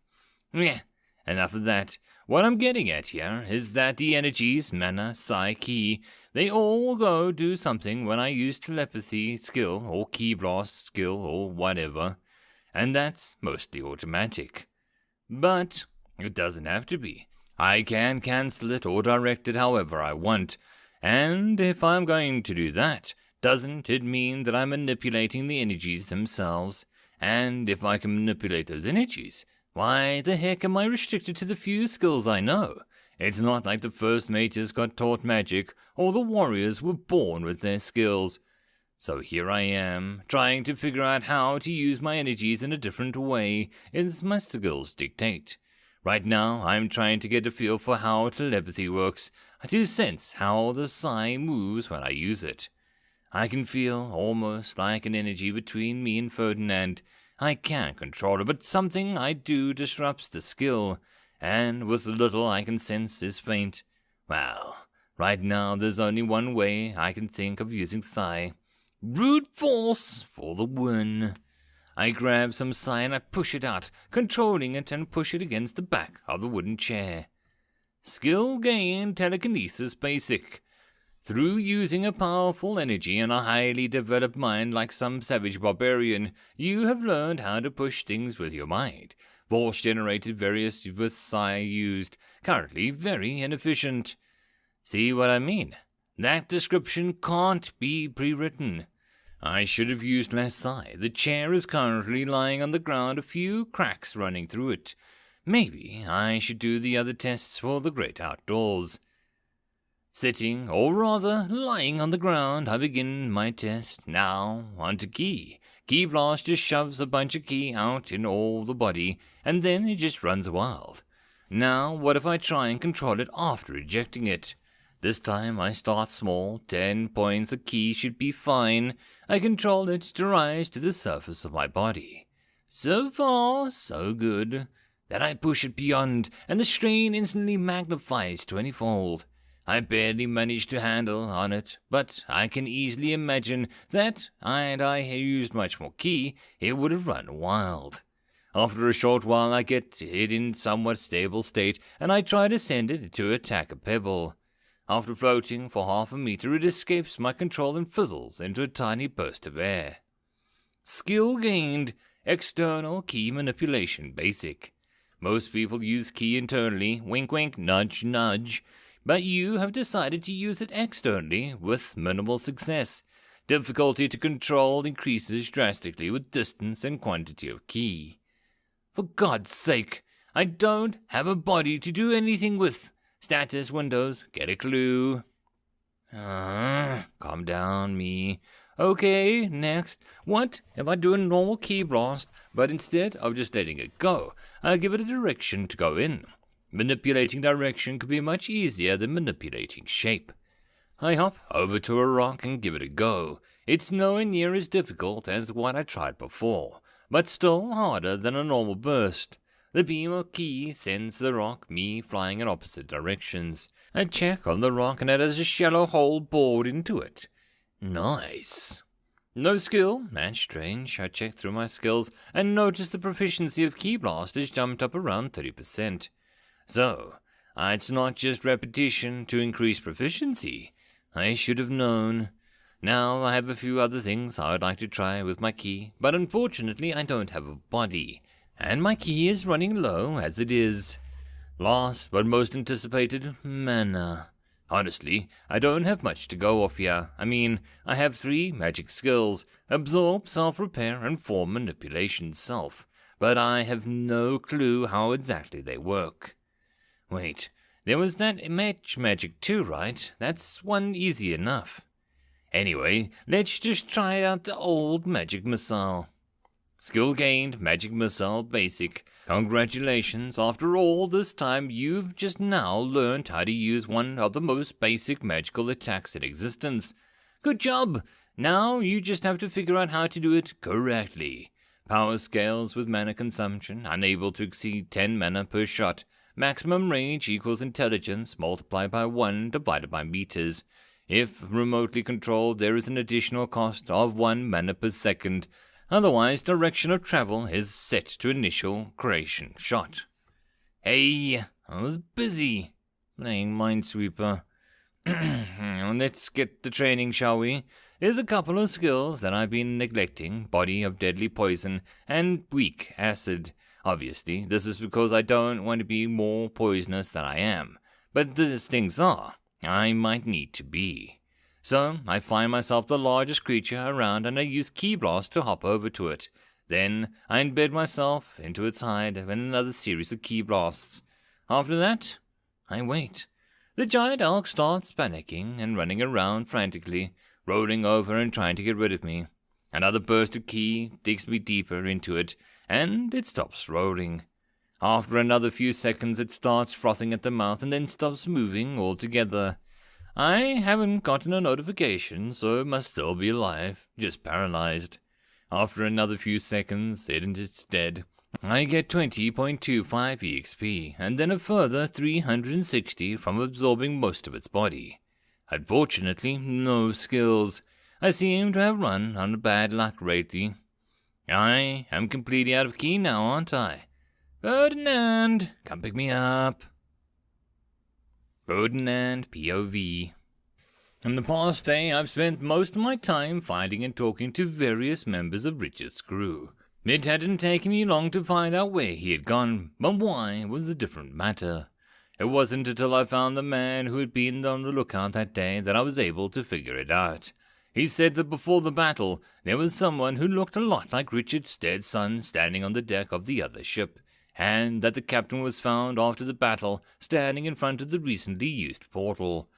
Enough of that. What I'm getting at here is that the energies, mana, psi, ki, they all go do something when I use telepathy skill or ki blast skill or whatever. And that's mostly automatic. But it doesn't have to be. I can cancel it or direct it however I want. And if I'm going to do that, doesn't it mean that I'm manipulating the energies themselves? And if I can manipulate those energies, why the heck am I restricted to the few skills I know? It's not like the first mages got taught magic, or the warriors were born with their skills. So here I am, trying to figure out how to use my energies in a different way as my skills dictate. Right now, I'm trying to get a feel for how telepathy works, to sense how the psi moves when I use it. I can feel almost like an energy between me and Ferdinand. I can't control it, but something I do disrupts the skill, and with the little I can sense is faint. Well, right now there's only one way I can think of using psi. Brute force for the win. I grab some psi and I push it out, controlling it and push it against the back of the wooden chair. Skill gain telekinesis basic. Through using a powerful energy and a highly developed mind like some savage barbarian, you have learned how to push things with your mind. Force generated various with psi used, currently very inefficient. See what I mean? That description can't be pre-written. I should have used less psi. The chair is currently lying on the ground, a few cracks running through it. Maybe I should do the other tests for the great outdoors. Sitting, or rather lying on the ground, I begin my test. Now, onto ki. Ki blast just shoves a bunch of ki out in all the body, and then it just runs wild. Now, what if I try and control it after ejecting it? This time I start small, 10 points of ki should be fine. I control it to rise to the surface of my body. So far, so good. Then I push it beyond, and the strain instantly magnifies 20-fold. I barely managed to handle on it, but I can easily imagine that had I used much more ki, it would have run wild. After a short while I get it in somewhat stable state, and I try to send it to attack a pebble. After floating for half a meter, it escapes my control and fizzles into a tiny burst of air. Skill gained, external ki manipulation basic. Most people use ki internally, wink wink, nudge nudge, but you have decided to use it externally with minimal success. Difficulty to control increases drastically with distance and quantity of ki. For God's sake, I don't have a body to do anything with. Status windows, get a clue. Calm down, me. Okay, next. What if I do a normal ki blast, but instead of just letting it go, I give it a direction to go in? Manipulating direction could be much easier than manipulating shape. I hop over to a rock and give it a go. It's nowhere near as difficult as what I tried before, but still harder than a normal burst. The beam of ki sends the rock, me flying in opposite directions. I check on the rock and it has a shallow hole bored into it. Nice. No skill, that's strange. I check through my skills and notice the proficiency of ki blast has jumped up around 30%. So, it's not just repetition to increase proficiency. I should have known. Now I have a few other things I would like to try with my ki, but unfortunately I don't have a body, and my ki is running low as it is. Last but most anticipated, mana. Honestly, I don't have much to go off here. I mean, I have 3 magic skills, absorb, self-repair, and form manipulation self, but I have no clue how exactly they work. Wait, There was that match magic too, right? That's one easy enough. Anyway, let's just try out the old magic missile. Skill gained, magic missile basic. Congratulations, after all this time you've just now learned how to use one of the most basic magical attacks in existence. Good job! Now you just have to figure out how to do it correctly. Power scales with mana consumption, unable to exceed 10 mana per shot. Maximum range equals intelligence multiplied by 1 divided by meters. If remotely controlled, there is an additional cost of 1 mana per second. Otherwise, direction of travel is set to initial creation shot. Hey, I was busy playing Minesweeper. Let's get the training, shall we? There's a couple of skills that I've been neglecting, Body of Deadly Poison and Weak Acid. Obviously, this is because I don't want to be more poisonous than I am. But as things are, I might need to be. So, I find myself the largest creature around and I use Ki Blast to hop over to it. Then, I embed myself into its hide in another series of Ki Blasts. After that, I wait. The giant elk starts panicking and running around frantically, rolling over and trying to get rid of me. Another burst of Ki digs me deeper into it, and it stops rolling. After another few seconds it starts frothing at the mouth and then stops moving altogether. I haven't gotten a notification, so it must still be alive, just paralyzed. After another few seconds it's dead. I get 20.25 EXP, and then a further 360 from absorbing most of its body. Unfortunately, no skills. I seem to have run on bad luck lately. I am completely out of Ki now, aren't I? Ferdinand, come pick me up. Ferdinand POV. In the past day, I've spent most of my time finding and talking to various members of Richard's crew. It hadn't taken me long to find out where he had gone, but why was a different matter. It wasn't until I found the man who had been on the lookout that day that I was able to figure it out. He said that before the battle, there was someone who looked a lot like Richard's dead son standing on the deck of the other ship, and that the captain was found after the battle standing in front of the recently used portal.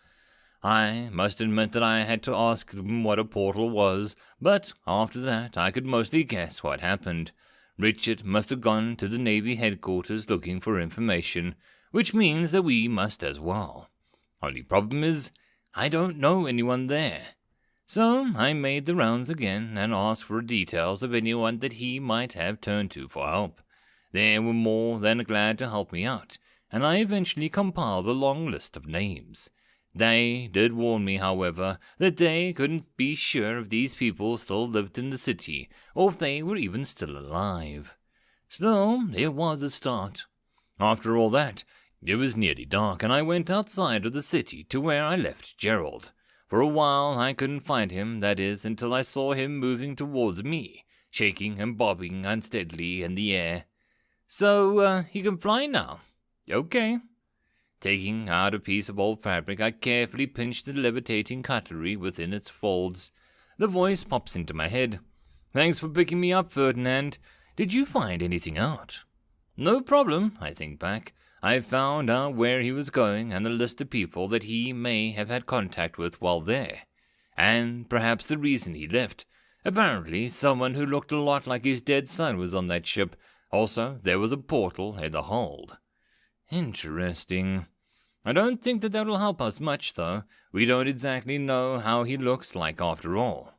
I must admit that I had to ask him what a portal was, but after that I could mostly guess what happened. Richard must have gone to the Navy headquarters looking for information, which means that we must as well. Only problem is, I don't know anyone there. So I made the rounds again and asked for details of anyone that he might have turned to for help. They were more than glad to help me out, and I eventually compiled a long list of names. They did warn me, however, that they couldn't be sure if these people still lived in the city, or if they were even still alive. Still, it was a start. After all that, it was nearly dark, and I went outside of the city to where I left Gerald. For a while I couldn't find him, that is, until I saw him moving towards me, shaking and bobbing unsteadily in the air. So, he can fly now. Okay. Taking out a piece of old fabric, I carefully pinched the levitating cutlery within its folds. The voice pops into my head. Thanks for picking me up, Ferdinand. Did you find anything out? No problem, I think back. I found out where he was going and a list of people that he may have had contact with while there. And perhaps the reason he left. Apparently, someone who looked a lot like his dead son was on that ship. Also, there was a portal in the hold. Interesting. I don't think that will help us much, though. We don't exactly know how he looks like after all.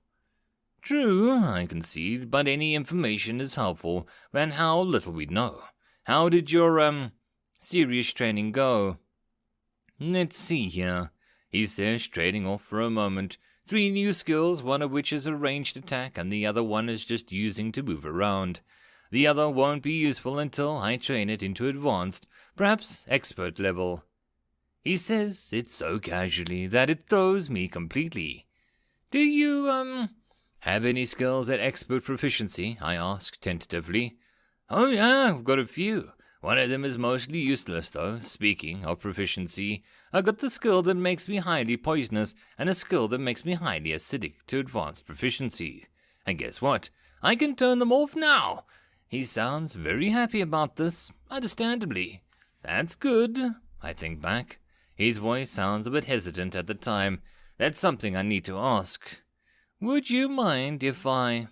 True, I concede, but any information is helpful, and how little we know. How did your, serious training go? Let's see here, he says, trading off for a moment. 3 new skills, one of which is a ranged attack, and the other one is just using to move around. The other won't be useful until I train it into advanced, perhaps expert level. He says it so casually that it throws me completely. Do you, have any skills at expert proficiency? I ask tentatively. Oh yeah, I've got a few. One of them is mostly useless though. Speaking of proficiency, I got the skill that makes me highly poisonous and a skill that makes me highly acidic to advanced proficiency. And guess what? I can turn them off now. He sounds very happy about this, understandably. That's good. I think back. His voice sounds a bit hesitant at the time. That's something I need to ask. Would you mind if I...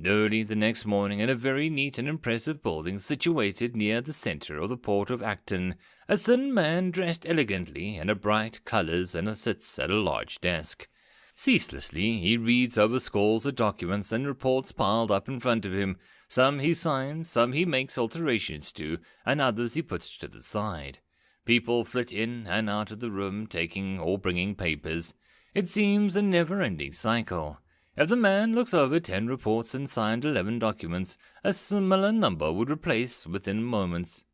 Early the next morning, in a very neat and impressive building situated near the centre of the port of Acton, a thin man dressed elegantly in bright colours and sits at a large desk. Ceaselessly he reads over scores of documents and reports piled up in front of him. Some he signs, some he makes alterations to, and others he puts to the side. People flit in and out of the room, taking or bringing papers. It seems a never-ending cycle. If the man looks over 10 reports and signed 11 documents, a similar number would replace within moments.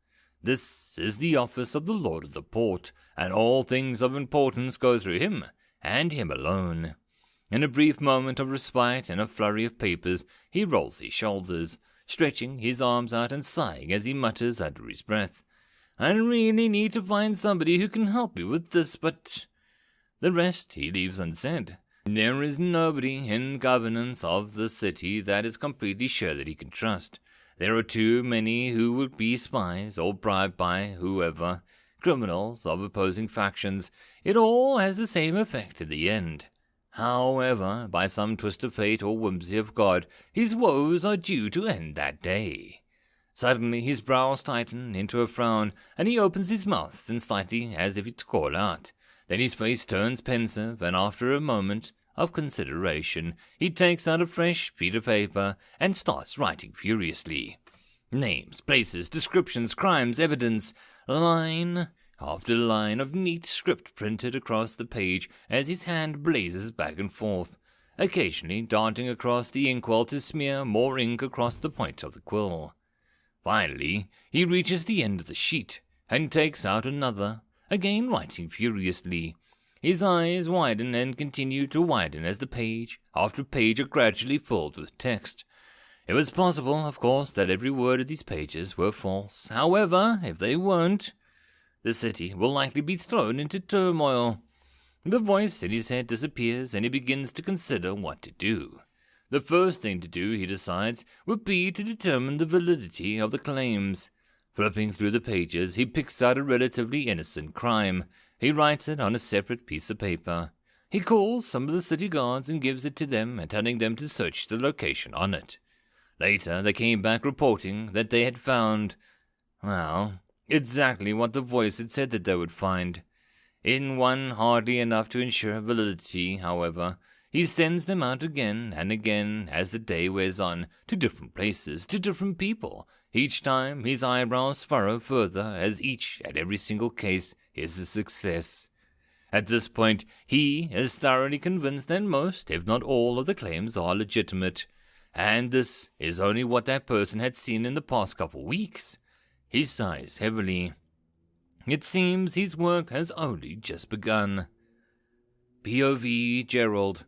This is the office of the Lord of the Port, and all things of importance go through him, and him alone. In a brief moment of respite and a flurry of papers, he rolls his shoulders, stretching his arms out and sighing as he mutters under his breath. I really need to find somebody who can help me with this, but... The rest he leaves unsaid. There is nobody in governance of the city that is completely sure that he can trust. There are too many who would be spies or bribed by whoever, criminals of opposing factions. It all has the same effect in the end. However, by some twist of fate or whimsy of God, his woes are due to end that day. Suddenly his brows tighten into a frown, and he opens his mouth and slightly as if to call out. Then his face turns pensive, and after a moment of consideration, he takes out a fresh sheet of paper and starts writing furiously. Names, places, descriptions, crimes, evidence, line after line of neat script printed across the page as his hand blazes back and forth, occasionally darting across the inkwell to smear more ink across the point of the quill. Finally, he reaches the end of the sheet and takes out another, again writing furiously. His eyes widen and continue to widen as the page after page are gradually filled with text. It was possible, of course, that every word of these pages were false. However, if they weren't, the city will likely be thrown into turmoil. The voice in his head disappears, and he begins to consider what to do. The first thing to do, he decides, would be to determine the validity of the claims. Flipping through the pages, he picks out a relatively innocent crime. He writes it on a separate piece of paper. He calls some of the city guards and gives it to them, telling them to search the location on it. Later, they came back reporting that they had found, well, exactly what the voice had said that they would find. In one hardly enough to ensure validity, however, he sends them out again and again as the day wears on, to different places, to different people. Each time his eyebrows furrow further as each and every single case is a success. At this point, he is thoroughly convinced that most, if not all, of the claims are legitimate, and this is only what that person had seen in the past couple weeks. He sighs heavily. It seems his work has only just begun. POV Gerald.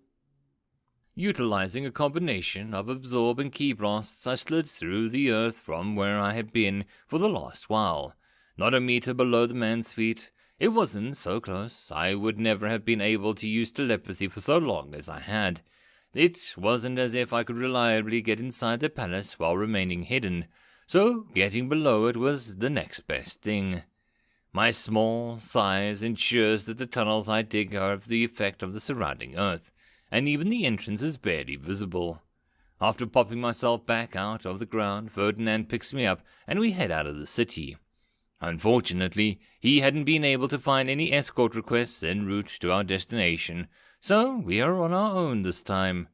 Utilizing a combination of absorb and key blasts, I slid through the earth from where I had been for the last while. Not a meter below the man's feet. It wasn't so close. I would never have been able to use telepathy for so long as I had. It wasn't as if I could reliably get inside the palace while remaining hidden, so getting below it was the next best thing. My small size ensures that the tunnels I dig have the effect of the surrounding earth, and even the entrance is barely visible. After popping myself back out of the ground, Ferdinand picks me up, and we head out of the city. Unfortunately, he hadn't been able to find any escort requests en route to our destination, so we are on our own this time.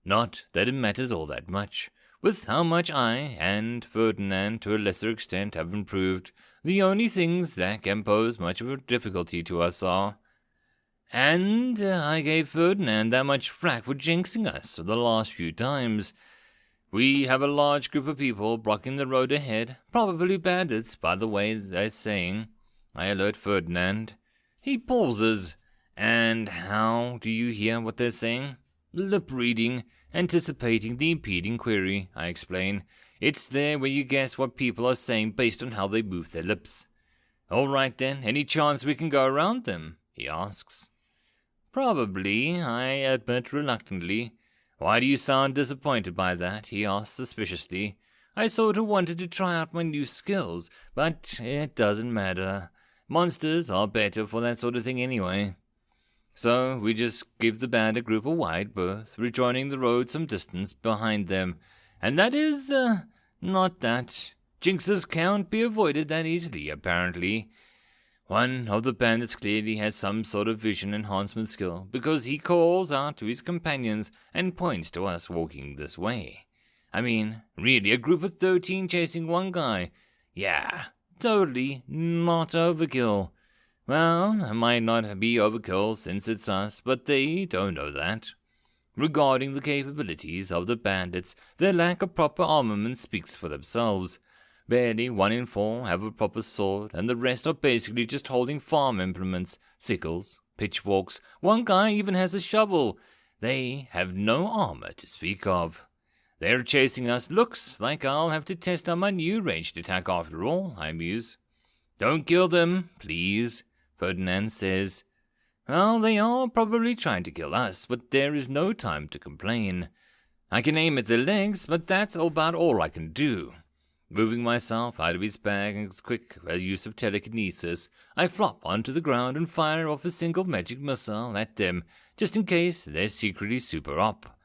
Not that it matters all that much. With how much I, and Ferdinand to a lesser extent, have improved, the only things that can pose much of a difficulty to us are... And I gave Ferdinand that much flack for jinxing us for the last few times. We have a large group of people blocking the road ahead, probably bandits, by the way they're saying. I alert Ferdinand. He pauses. And how do you hear what they're saying? Lip reading, anticipating the impeding query, I explain. It's there where you guess what people are saying based on how they move their lips. All right then, any chance we can go around them? He asks. Probably, I admit reluctantly. Why do you sound disappointed by that? He asks suspiciously. I sort of wanted to try out my new skills, but it doesn't matter. Monsters are better for that sort of thing anyway. So we just give the band a group a wide berth, rejoining the road some distance behind them. And that is, not that. Jinxes can't be avoided that easily, apparently. One of the bandits clearly has some sort of vision enhancement skill, because he calls out to his companions and points to us walking this way. I mean, really, a group of 13 chasing one guy. Yeah, totally not overkill. Well, it might not be overkill since it's us, but they don't know that. Regarding the capabilities of the bandits, their lack of proper armament speaks for themselves. Barely 1 in 4 have a proper sword, and the rest are basically just holding farm implements, sickles, pitchforks. One guy even has a shovel. They have no armor to speak of. They're chasing us. Looks like I'll have to test out my new ranged attack after all, I muse. Don't kill them, please, Ferdinand says. Well, they are probably trying to kill us, but there is no time to complain. I can aim at their legs, but that's about all I can do. Moving myself out of his bag as quick as use of telekinesis, I flop onto the ground and fire off a single magic missile at them, just in case they're secretly super up.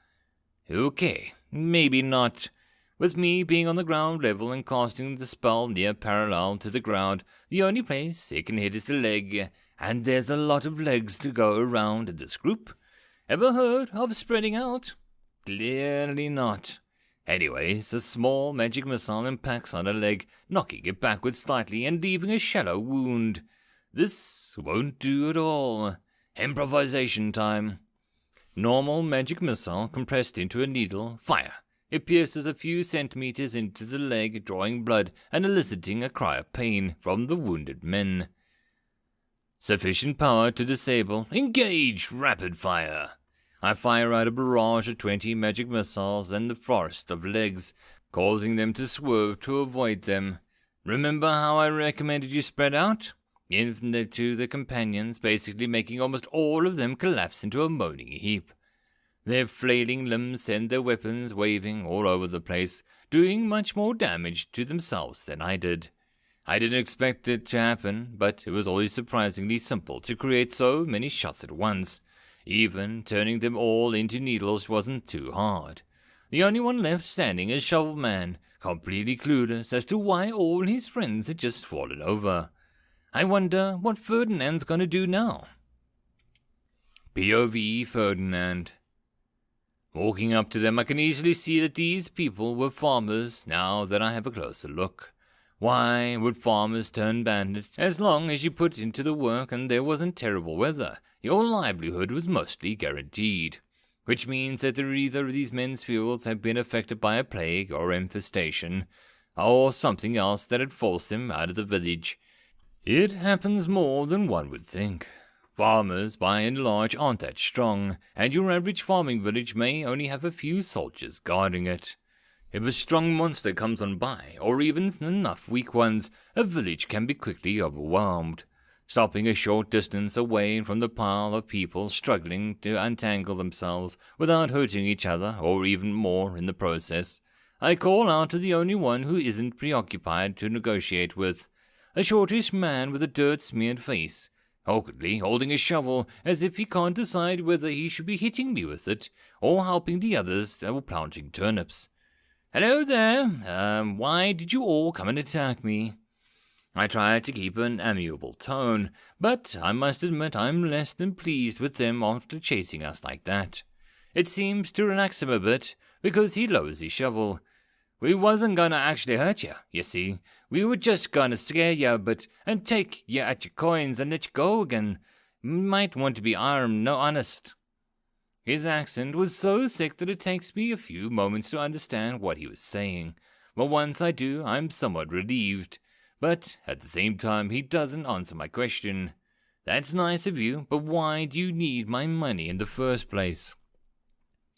Okay, maybe not. With me being on the ground level and casting the spell near parallel to the ground, the only place it can hit is the leg, and there's a lot of legs to go around in this group. Ever heard of spreading out? Clearly not. Anyways, a small magic missile impacts on a leg, knocking it backwards slightly and leaving a shallow wound. This won't do at all. Improvisation time. Normal magic missile compressed into a needle. Fire. It pierces a few centimeters into the leg, drawing blood and eliciting a cry of pain from the wounded men. Sufficient power to disable. Engage! Rapid fire. I fire out a barrage of 20 magic missiles and the forest of legs, causing them to swerve to avoid them. Remember how I recommended you spread out? To the companions, basically making almost all of them collapse into a moaning heap. Their flailing limbs send their weapons waving all over the place, doing much more damage to themselves than I did. I didn't expect it to happen, but it was always surprisingly simple to create so many shots at once. Even turning them all into needles wasn't too hard. The only one left standing is Shovel Man, completely clueless as to why all his friends had just fallen over. I wonder what Ferdinand's gonna do now. POV Ferdinand. Walking up to them, I can easily see that these people were farmers now that I have a closer look. Why would farmers turn bandit? As long as you put into the work and there wasn't terrible weather, your livelihood was mostly guaranteed. Which means that either of these men's fields had been affected by a plague or infestation, or something else that had forced them out of the village. It happens more than one would think. Farmers, by and large, aren't that strong, and your average farming village may only have a few soldiers guarding it. If a strong monster comes on by, or even enough weak ones, a village can be quickly overwhelmed. Stopping a short distance away from the pile of people struggling to untangle themselves without hurting each other, or even more in the process, I call out to the only one who isn't preoccupied to negotiate with. A shortish man with a dirt-smeared face, awkwardly holding a shovel as if he can't decide whether he should be hitting me with it or helping the others that were planting turnips. "Hello there, why did you all come and attack me?" I tried to keep an amiable tone, but I must admit I'm less than pleased with them after chasing us like that. It seems to relax him a bit, because he lowers his shovel. "We wasn't gonna actually hurt you see. We were just gonna scare you a bit and take you at your coins and let you go again. Might want to be armed, no honest." His accent was so thick that it takes me a few moments to understand what he was saying, but once I do, I'm somewhat relieved. But at the same time, he doesn't answer my question. "That's nice of you, but why do you need my money in the first place?"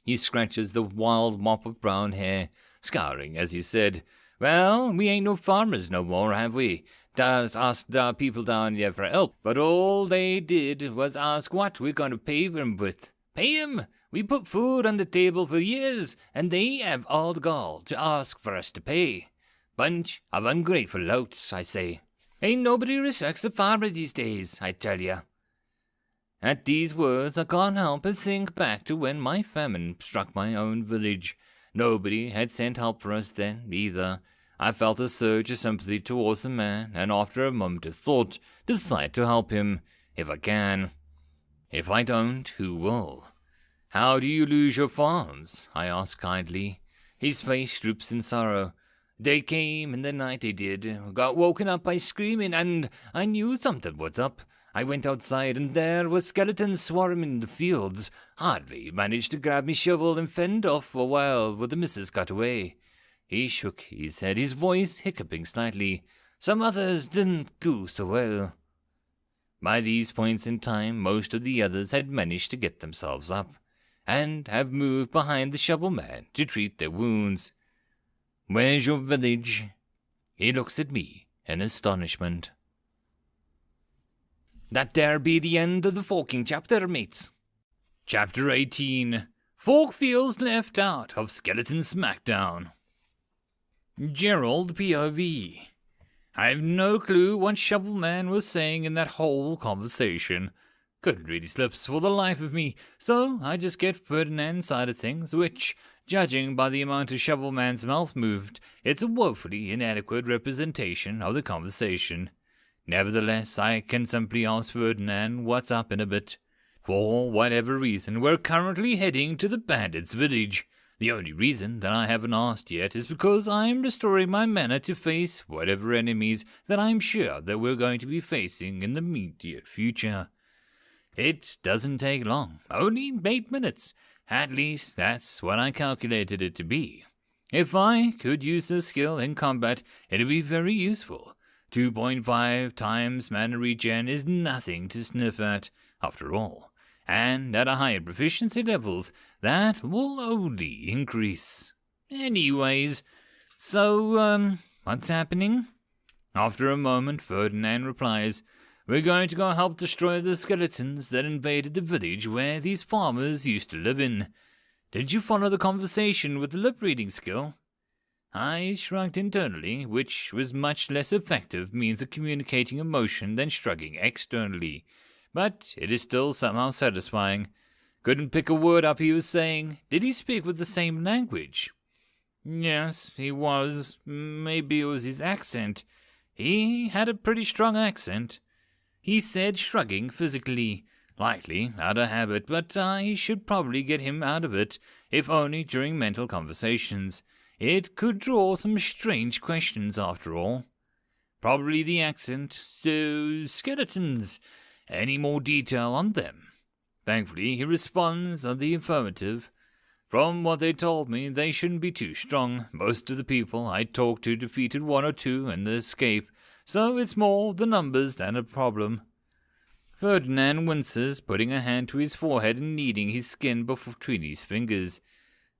He scratches the wild mop of brown hair, scouring as he said, "Well, we ain't no farmers no more, have we? Does ask the people down here for help, but all they did was ask what we're going to pay them with. Pay him? We put food on the table for years, and they have all the gall to ask for us to pay. Bunch of ungrateful louts, I say. Ain't nobody respects the farmer these days, I tell ya. At these words, I can't help but think back to when my famine struck my own village. Nobody had sent help for us then, either. I felt a surge of sympathy towards the man, and after a moment of thought, decide to help him, if I can. If I don't, who will? How do you lose your farms? I ask kindly. His face droops in sorrow. They came in the night, they did. Got woken up by screaming, and I knew something was up. I went outside, and there were skeletons swarming the fields. Hardly managed to grab me shovel and fend off a while, but the missus got away. He shook his head, his voice hiccuping slightly. Some others didn't do so well. By these points in time, most of the others had managed to get themselves up, and have moved behind the shovel man to treat their wounds. Where's your village? He looks at me in astonishment. That there be the end of the forking chapter, mates. Chapter 18. Folk feels left out of Skeleton Smackdown. Gerald POV. I have no clue what Shovelman was saying in that whole conversation. Couldn't read his lips for the life of me, so I just get Ferdinand's side of things, which, judging by the amount of Shovelman's mouth moved, it's a woefully inadequate representation of the conversation. Nevertheless, I can simply ask Ferdinand what's up in a bit. For whatever reason, we're currently heading to the bandits' village. The only reason that I haven't asked yet is because I'm restoring my mana to face whatever enemies that I'm sure that we're going to be facing in the immediate future. It doesn't take long, only 8 minutes. At least that's what I calculated it to be. If I could use this skill in combat, it'd be very useful. 2.5 times mana regen is nothing to sniff at, after all. And at a higher proficiency levels, that will only increase. Anyways, so, what's happening? After a moment, Ferdinand replies, We're going to go help destroy the skeletons that invaded the village where these farmers used to live in. Did you follow the conversation with the lip-reading skill? I shrugged internally, which was much less effective means of communicating emotion than shrugging externally. But it is still somehow satisfying. Couldn't pick a word up he was saying. Did he speak with the same language? Yes, he was. Maybe it was his accent. He had a pretty strong accent. He said, shrugging physically. Likely out of habit, but I should probably get him out of it, if only during mental conversations. It could draw some strange questions after all. Probably the accent. So, skeletons. Any more detail on them? Thankfully, he responds on the affirmative. From what they told me, they shouldn't be too strong. Most of the people I talked to defeated 1 or 2 in the escape, so it's more the numbers than a problem. Ferdinand winces, putting a hand to his forehead and kneading his skin between his fingers.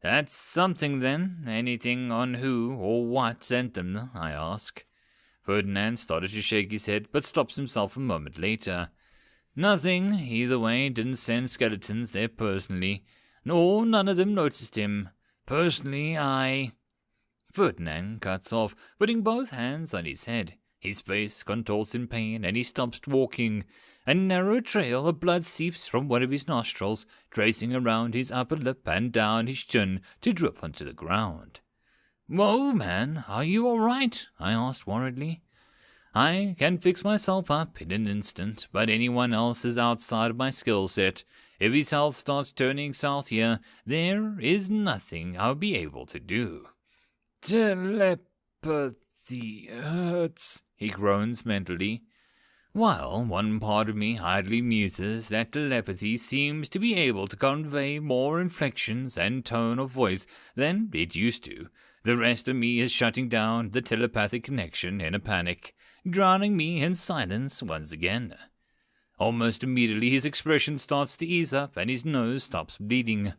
That's something then. Anything on who or what sent them, I ask. Ferdinand started to shake his head, but stops himself a moment later. Nothing, either way, didn't send skeletons there personally, nor none of them noticed him. Personally, Ferdinand cuts off, putting both hands on his head. His face contorts in pain, and he stops walking. A narrow trail of blood seeps from one of his nostrils, tracing around his upper lip and down his chin to drip onto the ground. Whoa, man, are you all right? I asked worriedly. I can fix myself up in an instant, but anyone else is outside of my skill set. If his health starts turning south here, there is nothing I'll be able to do. Telepathy hurts, he groans mentally. While one part of me idly muses that telepathy seems to be able to convey more inflections and tone of voice than it used to, the rest of me is shutting down the telepathic connection in a panic, drowning me in silence once again. Almost immediately his expression starts to ease up and his nose stops bleeding.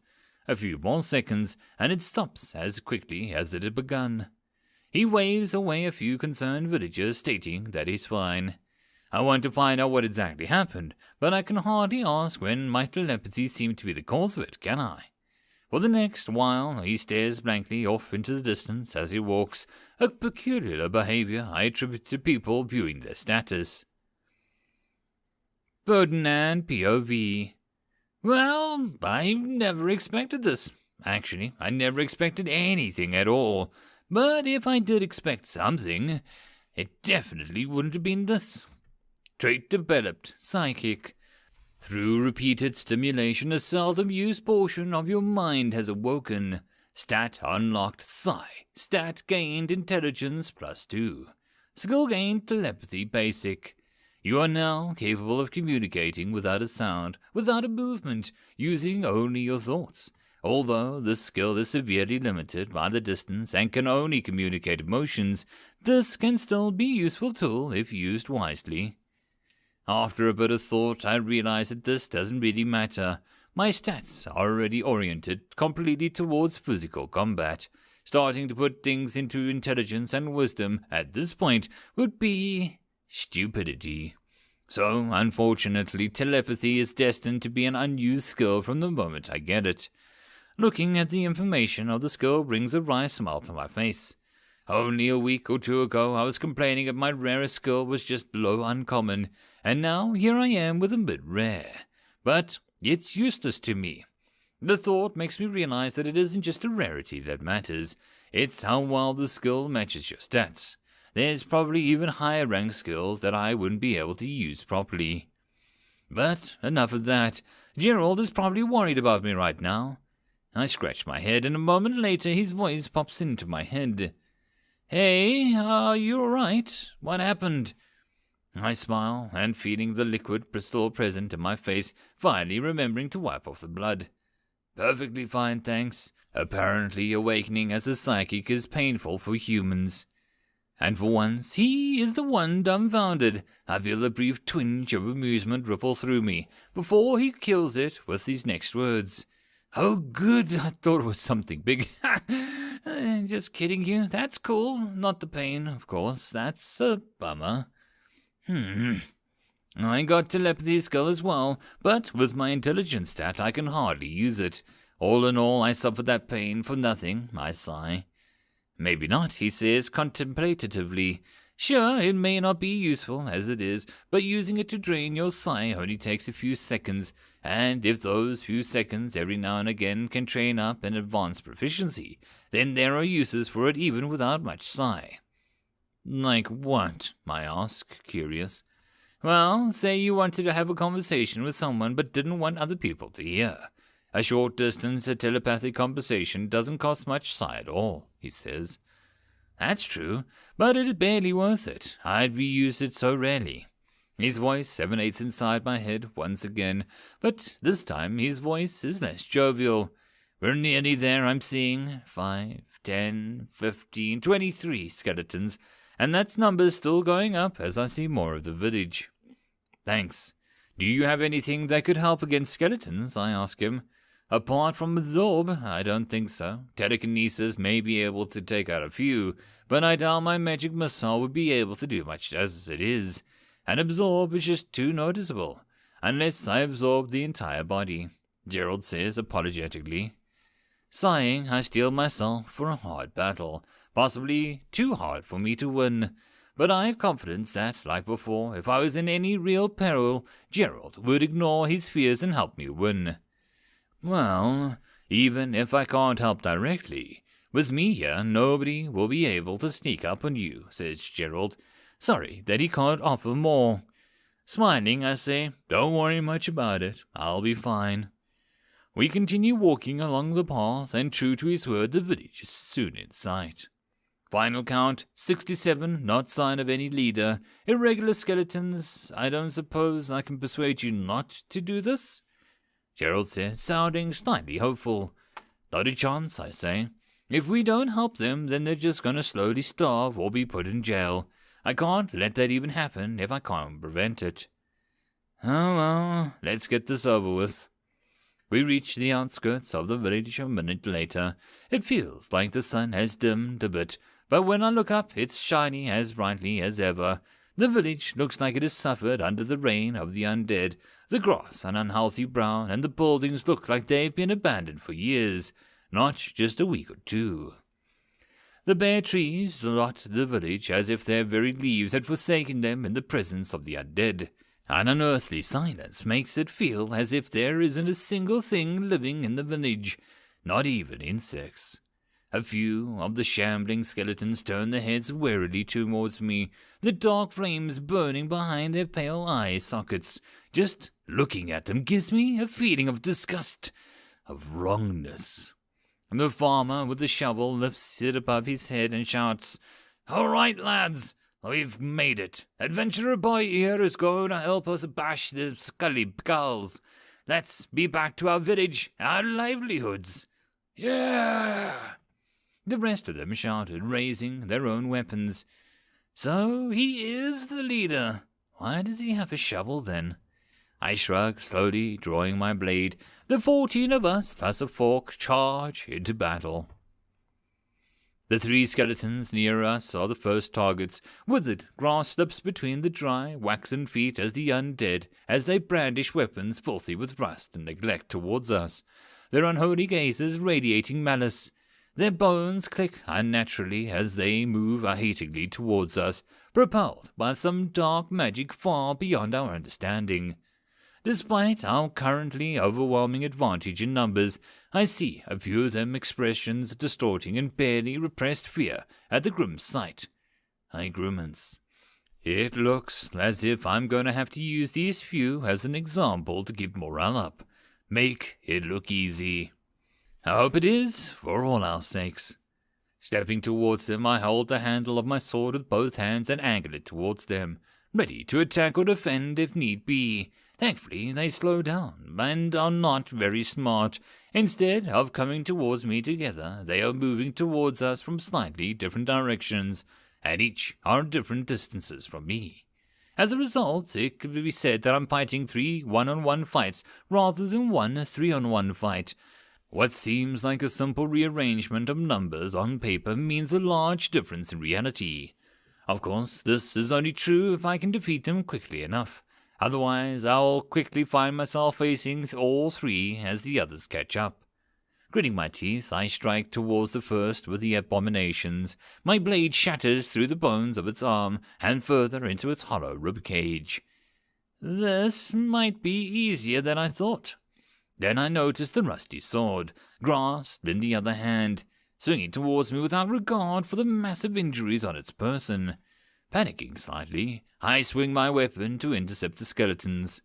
A few more seconds and it stops as quickly as it had begun. He waves away a few concerned villagers stating that he's fine. I want to find out what exactly happened, but I can hardly ask when my telepathy seemed to be the cause of it, can I? For the next while, he stares blankly off into the distance as he walks, a peculiar behavior I attribute to people viewing their status. Ferdinand POV. Well, I never expected this. Actually, I never expected anything at all. But if I did expect something, it definitely wouldn't have been this. Trait developed, psychic. Through repeated stimulation, a seldom used portion of your mind has awoken. Stat unlocked psi. Stat gained intelligence +2. Skill gained telepathy basic. You are now capable of communicating without a sound, without a movement, using only your thoughts. Although this skill is severely limited by the distance and can only communicate emotions, this can still be a useful tool if used wisely. After a bit of thought, I realize that this doesn't really matter. My stats are already oriented completely towards physical combat. Starting to put things into intelligence and wisdom at this point would be stupidity. So, unfortunately, telepathy is destined to be an unused skill from the moment I get it. Looking at the information of the skill brings a wry smile to my face. Only a week or two ago I was complaining that my rarest skill was just below uncommon, and now here I am with a mid-rare. But it's useless to me. The thought makes me realize that it isn't just a rarity that matters, it's how well the skill matches your stats. There's probably even higher ranked skills that I wouldn't be able to use properly. But enough of that. Gerald is probably worried about me right now. I scratch my head, and a moment later his voice pops into my head. Hey, are you alright? What happened? I smile, and feeling the liquid still present in my face, finally remembering to wipe off the blood. Perfectly fine, thanks. Apparently awakening as a psychic is painful for humans. And for once, he is the one dumbfounded. I feel a brief twinge of amusement ripple through me, before he kills it with these next words. Oh, good, I thought it was something big. Just kidding you, that's cool. Not the pain, of course, that's a bummer. I got telepathy skill as well, but with my intelligence stat I can hardly use it. All in all, I suffered that pain for nothing, I sigh. Maybe not, he says contemplatively. Sure, it may not be useful, as it is, but using it to drain your psi only takes a few seconds, and if those few seconds every now and again can train up an advanced proficiency, then there are uses for it even without much psi. Like what? I ask, curious. Well, say you wanted to have a conversation with someone but didn't want other people to hear. A short distance a telepathic conversation doesn't cost much psi at all, he says. That's true, but it is barely worth it. I'd reuse it so rarely. His voice 7/8 inside my head once again, but this time his voice is less jovial. We're nearly there, I'm seeing 5, 10, 15, 23 skeletons, and that's numbers still going up as I see more of the village. Thanks. Do you have anything that could help against skeletons? I ask him. Apart from absorb, I don't think so. Telekinesis may be able to take out a few, but I doubt my magic missile would be able to do much as it is. And absorb is just too noticeable, unless I absorb the entire body, Gerald says apologetically. Sighing, I steel myself for a hard battle, possibly too hard for me to win. But I have confidence that, like before, if I was in any real peril, Gerald would ignore his fears and help me win. Well, even if I can't help directly, with me here nobody will be able to sneak up on you, says Gerald. Sorry that he can't offer more. Smiling, I say, don't worry much about it, I'll be fine. We continue walking along the path, and true to his word, the village is soon in sight. Final count, 67, not sign of any leader. Irregular skeletons, I don't suppose I can persuade you not to do this? Gerald says, sounding slightly hopeful. Not a chance, I say. If we don't help them, then they're just going to slowly starve or be put in jail. I can't let that even happen if I can't prevent it. Oh well, let's get this over with. We reach the outskirts of the village a minute later. It feels like the sun has dimmed a bit, but when I look up, it's shining as brightly as ever. The village looks like it has suffered under the reign of the undead. The grass an unhealthy brown, and the buildings look like they've been abandoned for years, not just a week or two. The bare trees dot the village as if their very leaves had forsaken them in the presence of the undead. An unearthly silence makes it feel as if there isn't a single thing living in the village, not even insects. A few of the shambling skeletons turn their heads warily towards me, the dark flames burning behind their pale eye sockets. Just looking at them gives me a feeling of disgust, of wrongness. The farmer with the shovel lifts it above his head and shouts, "All right, lads, we've made it. Adventurer boy here is going to help us bash the scully gulls. Let's be back to our village, our livelihoods." "Yeah!" the rest of them shouted, raising their own weapons. So he is the leader. Why does he have a shovel then? I shrug, slowly drawing my blade. The 14 of us, plus a fork, charge into battle. The 3 skeletons near us are the first targets. Withered grass slips between the dry, waxen feet as the undead, as they brandish weapons filthy with rust and neglect towards us, their unholy gazes radiating malice. Their bones click unnaturally as they move hatingly towards us, propelled by some dark magic far beyond our understanding. Despite our currently overwhelming advantage in numbers, I see a few of them expressions distorting in barely repressed fear at the grim sight. I grimace. It looks as if I'm going to have to use these few as an example to keep morale up. Make it look easy. I hope it is, for all our sakes. Stepping towards them, I hold the handle of my sword with both hands and angle it towards them, ready to attack or defend if need be. Thankfully, they slow down and are not very smart. Instead of coming towards me together, they are moving towards us from slightly different directions, and each are different distances from me. As a result, it could be said that I'm fighting 3 one-on-one fights rather than 1 3-on-1 fight. What seems like a simple rearrangement of numbers on paper means a large difference in reality. Of course, this is only true if I can defeat them quickly enough. Otherwise, I'll quickly find myself facing all 3 as the others catch up. Gritting my teeth, I strike towards the first with the abominations. My blade shatters through the bones of its arm and further into its hollow ribcage. This might be easier than I thought. Then I noticed the rusty sword, grasped in the other hand, swinging towards me without regard for the massive injuries on its person. Panicking slightly, I swing my weapon to intercept the skeletons.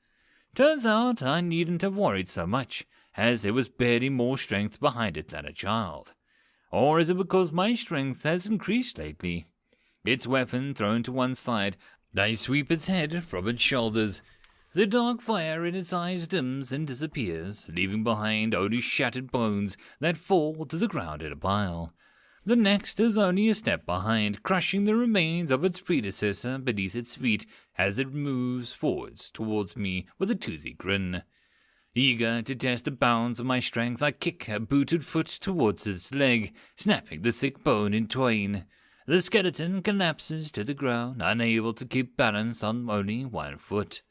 Turns out I needn't have worried so much, as there was barely more strength behind it than a child. Or is it because my strength has increased lately? Its weapon thrown to one side, I sweep its head from its shoulders. The dark fire in its eyes dims and disappears, leaving behind only shattered bones that fall to the ground in a pile. The next is only a step behind, crushing the remains of its predecessor beneath its feet as it moves forwards towards me with a toothy grin. Eager to test the bounds of my strength, I kick a booted foot towards its leg, snapping the thick bone in twain. The skeleton collapses to the ground, unable to keep balance on only one foot.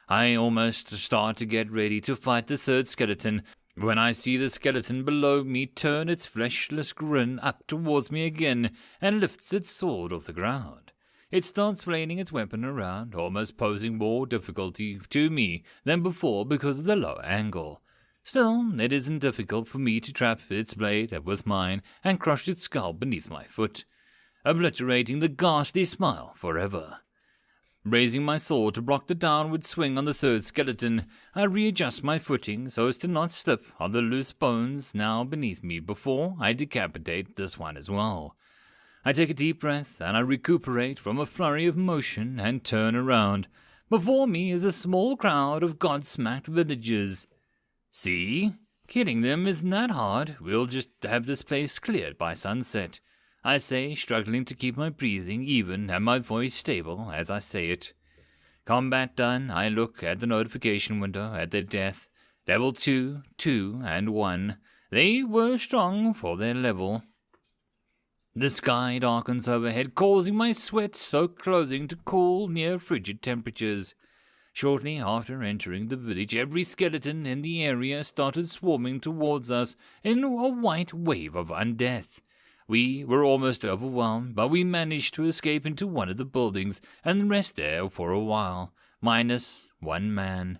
I almost start to get ready to fight the third skeleton, when I see the skeleton below me turn its fleshless grin up towards me again and lifts its sword off the ground. It starts flailing its weapon around, almost posing more difficulty to me than before because of the low angle. Still, it isn't difficult for me to trap its blade with mine and crush its skull beneath my foot, obliterating the ghastly smile forever. Raising my sword to block the downward swing on the third skeleton, I readjust my footing so as to not slip on the loose bones now beneath me before I decapitate this one as well. I take a deep breath and I recuperate from a flurry of motion and turn around. Before me is a small crowd of godsmacked villagers. See? Killing them isn't that hard. We'll just have this place cleared by sunset, I say, struggling to keep my breathing even and my voice stable as I say it. Combat done, I look at the notification window at their death. Level 2, 2, and 1. They were strong for their level. The sky darkens overhead, causing my sweat-soaked clothing to cool near frigid temperatures. Shortly after entering the village, every skeleton in the area started swarming towards us in a white wave of undeath. We were almost overwhelmed, but we managed to escape into one of the buildings and rest there for a while, minus one man.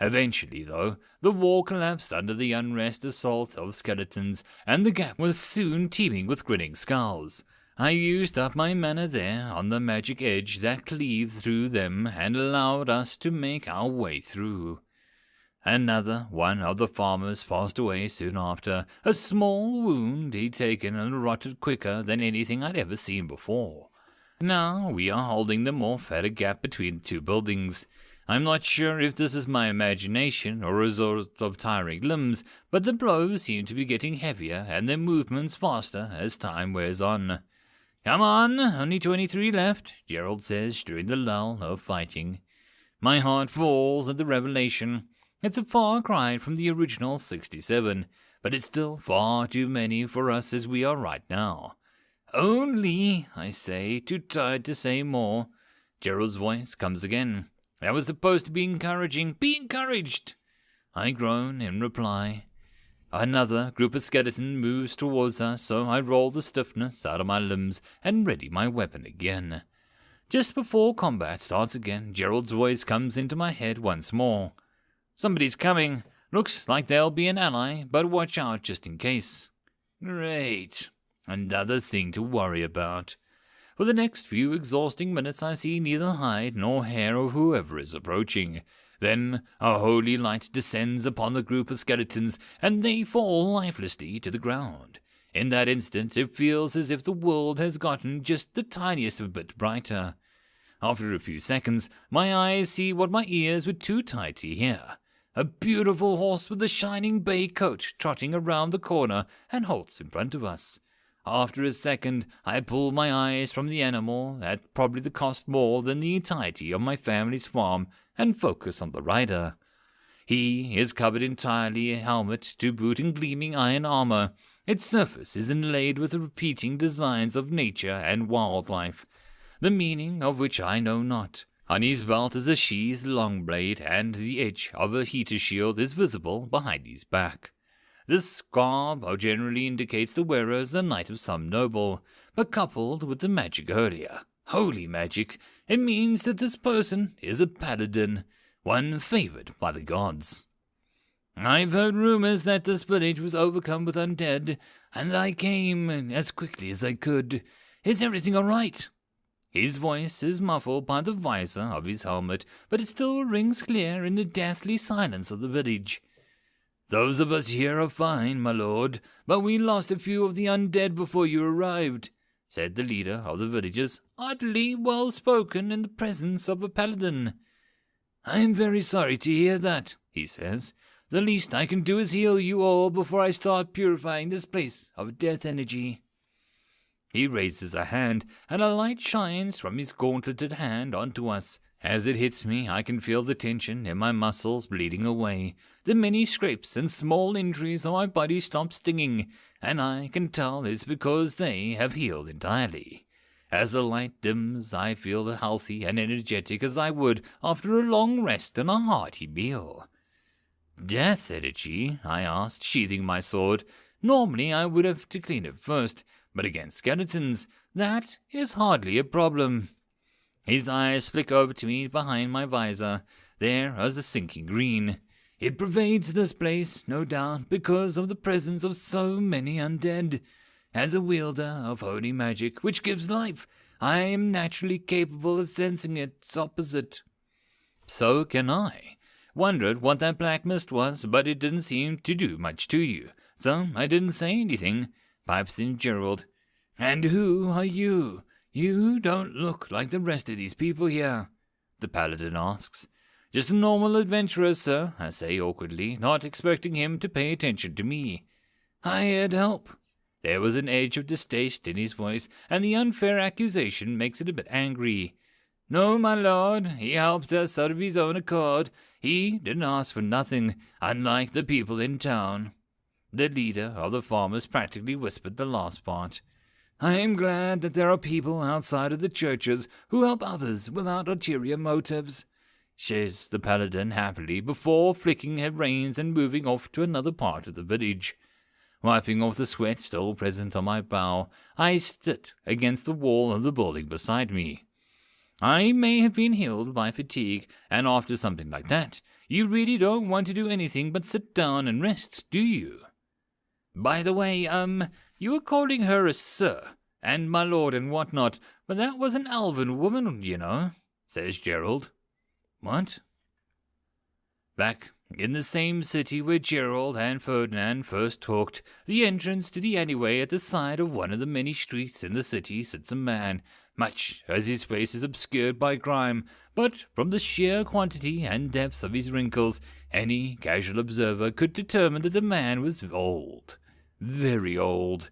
Eventually, though, the wall collapsed under the unrest assault of skeletons, and the gap was soon teeming with grinning skulls. I used up my mana there on the magic edge that cleaved through them and allowed us to make our way through. Another one of the farmers passed away soon after, a small wound he'd taken and rotted quicker than anything I'd ever seen before. Now we are holding them off at a gap between the two buildings. I'm not sure if this is my imagination or a result of tiring limbs, but the blows seem to be getting heavier and their movements faster as time wears on. "Come on, only 23 left," Gerald says during the lull of fighting. My heart falls at the revelation. It's a far cry from the original 67, but it's still far too many for us as we are right now. "Only," I say, too tired to say more. Gerald's voice comes again. "That was supposed to be encouraging. Be encouraged!" I groan in reply. Another group of skeletons moves towards us, so I roll the stiffness out of my limbs and ready my weapon again. Just before combat starts again, Gerald's voice comes into my head once more. "Somebody's coming. Looks like they'll be an ally, but watch out just in case." Great. Another thing to worry about. For the next few exhausting minutes I see neither hide nor hair of whoever is approaching. Then a holy light descends upon the group of skeletons, and they fall lifelessly to the ground. In that instant it feels as if the world has gotten just the tiniest bit brighter. After a few seconds, my eyes see what my ears were too tight to hear. A beautiful horse with a shining bay coat trotting around the corner and halts in front of us. After a second, I pull my eyes from the animal, at probably the cost more than the entirety of my family's farm, and focus on the rider. He is covered entirely in helmet to boot and gleaming iron armor. Its surface is inlaid with repeating designs of nature and wildlife, the meaning of which I know not. On his belt is a sheathed long blade, and the edge of a heater shield is visible behind his back. This garb generally indicates the wearer as a knight of some noble, but coupled with the magic earlier, holy magic, it means that this person is a paladin, one favored by the gods. "I've heard rumors that this village was overcome with undead, and I came as quickly as I could. Is everything all right?" His voice is muffled by the visor of his helmet, but it still rings clear in the deathly silence of the village. "Those of us here are fine, my lord, but we lost a few of the undead before you arrived," said the leader of the villagers, oddly well spoken in the presence of a paladin. "I am very sorry to hear that," he says. "The least I can do is heal you all before I start purifying this place of death energy." He raises a hand, and a light shines from his gauntleted hand onto us. As it hits me, I can feel the tension in my muscles bleeding away. The many scrapes and small injuries on my body stop stinging, and I can tell it's because they have healed entirely. As the light dims, I feel as healthy and energetic as I would after a long rest and a hearty meal. "Death energy?" I asked, sheathing my sword. Normally I would have to clean it first, but against skeletons, that is hardly a problem. His eyes flick over to me behind my visor. There is a sinking green. It pervades this place, no doubt, because of the presence of so many undead. As a wielder of holy magic, which gives life, I am naturally capable of sensing its opposite. "So can I. Wondered what that black mist was, but it didn't seem to do much to you, so I didn't say anything," pipes in Gerald. "And who are you? You don't look like the rest of these people here," the paladin asks. "Just a normal adventurer, sir," I say awkwardly, not expecting him to pay attention to me. "Hired help." There was an edge of distaste in his voice, and the unfair accusation makes it a bit angry. "No, my lord, he helped us out of his own accord. He didn't ask for nothing, unlike the people in town." The leader of the farmers practically whispered the last part. I am glad that there are people outside of the churches who help others without ulterior motives, says the paladin happily before flicking her reins and moving off to another part of the village. Wiping off the sweat still present on my brow, I sit against the wall of the building beside me. I may have been healed by fatigue, and after something like that, you really don't want to do anything but sit down and rest, do you? By the way, you were calling her a sir, and my lord and whatnot, but that was an elven woman, you know, says Gerald. What? Back in the same city where Gerald and Ferdinand first talked, the entrance to the alleyway at the side of one of the many streets in the city sits a man, much as his face is obscured by grime, but from the sheer quantity and depth of his wrinkles, any casual observer could determine that the man was old. Very old.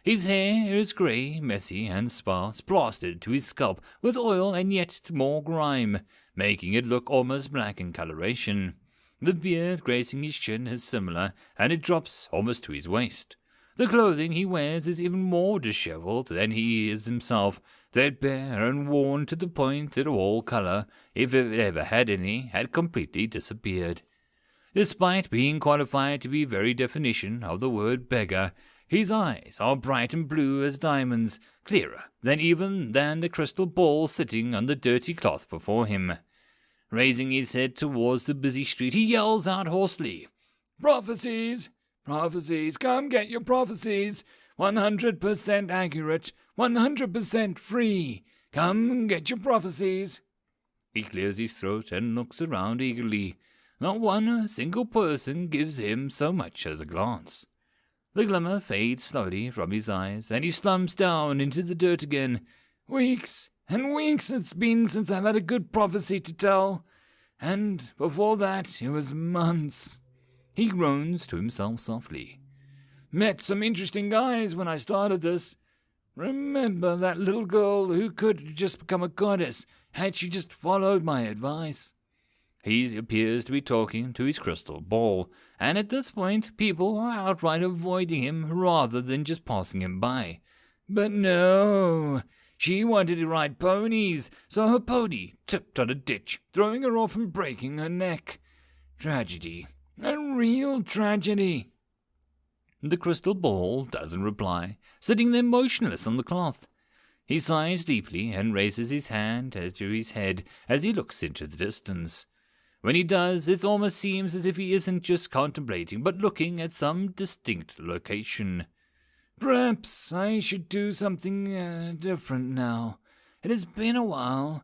His hair is grey, messy, and sparse, plastered to his scalp with oil and yet more grime, making it look almost black in coloration. The beard gracing his chin is similar, and it drops almost to his waist. The clothing he wears is even more dishevelled than he is himself, threadbare and worn to the point that all colour, if it ever had any, had completely disappeared. Despite being qualified to be very definition of the word beggar, his eyes are bright and blue as diamonds, clearer than even the crystal ball sitting on the dirty cloth before him. Raising his head towards the busy street, he yells out hoarsely, "Prophecies! Prophecies! Come get your prophecies! 100% accurate, 100% free! Come get your prophecies!" He clears his throat and looks around eagerly. Not one single person gives him so much as a glance. The glimmer fades slowly from his eyes, and he slumps down into the dirt again. "Weeks and weeks it's been since I've had a good prophecy to tell, and before that it was months." He groans to himself softly. "Met some interesting guys when I started this. Remember that little girl who could just become a goddess had she just followed my advice?" He appears to be talking to his crystal ball, and at this point people are outright avoiding him rather than just passing him by. But no, she wanted to ride ponies, so her pony tipped on a ditch, throwing her off and breaking her neck. Tragedy. A real tragedy. The crystal ball doesn't reply, sitting there motionless on the cloth. He sighs deeply and raises his hand to his head as he looks into the distance. When he does, it almost seems as if he isn't just contemplating, but looking at some distinct location. Perhaps I should do something different now. It has been a while,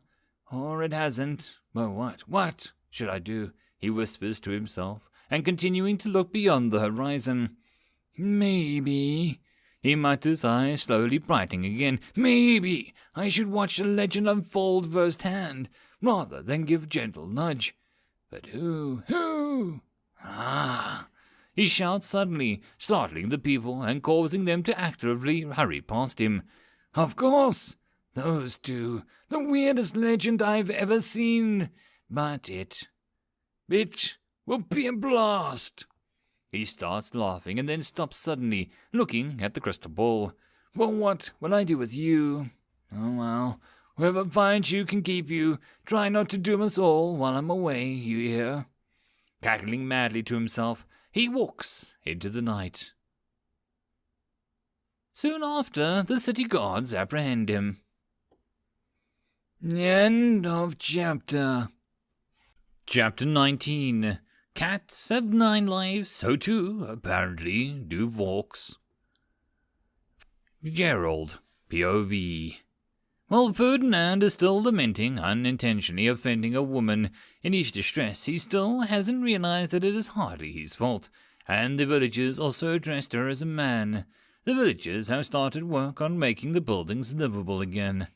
or it hasn't. But what should I do? He whispers to himself, and continuing to look beyond the horizon. Maybe, he mutters, eyes slowly brightening again, maybe I should watch the legend unfold firsthand, rather than give gentle nudge. But who? Ah! He shouts suddenly, startling the people and causing them to actively hurry past him. Of course! Those two, the weirdest legend I've ever seen. But it will be a blast. He starts laughing and then stops suddenly, looking at the crystal ball. Well, what will I do with you? Oh, well, whoever finds you can keep you. Try not to doom us all while I'm away, you hear? Cackling madly to himself, he walks into the night. Soon after, the city guards apprehend him. End of chapter. Chapter 19. Cats have 9 lives, so too, apparently, do walks. Gerald, POV. While Ferdinand is still lamenting unintentionally offending a woman in his distress, he still hasn't realized that it is hardly his fault, and the villagers also addressed her as a man. The villagers have started work on making the buildings livable again.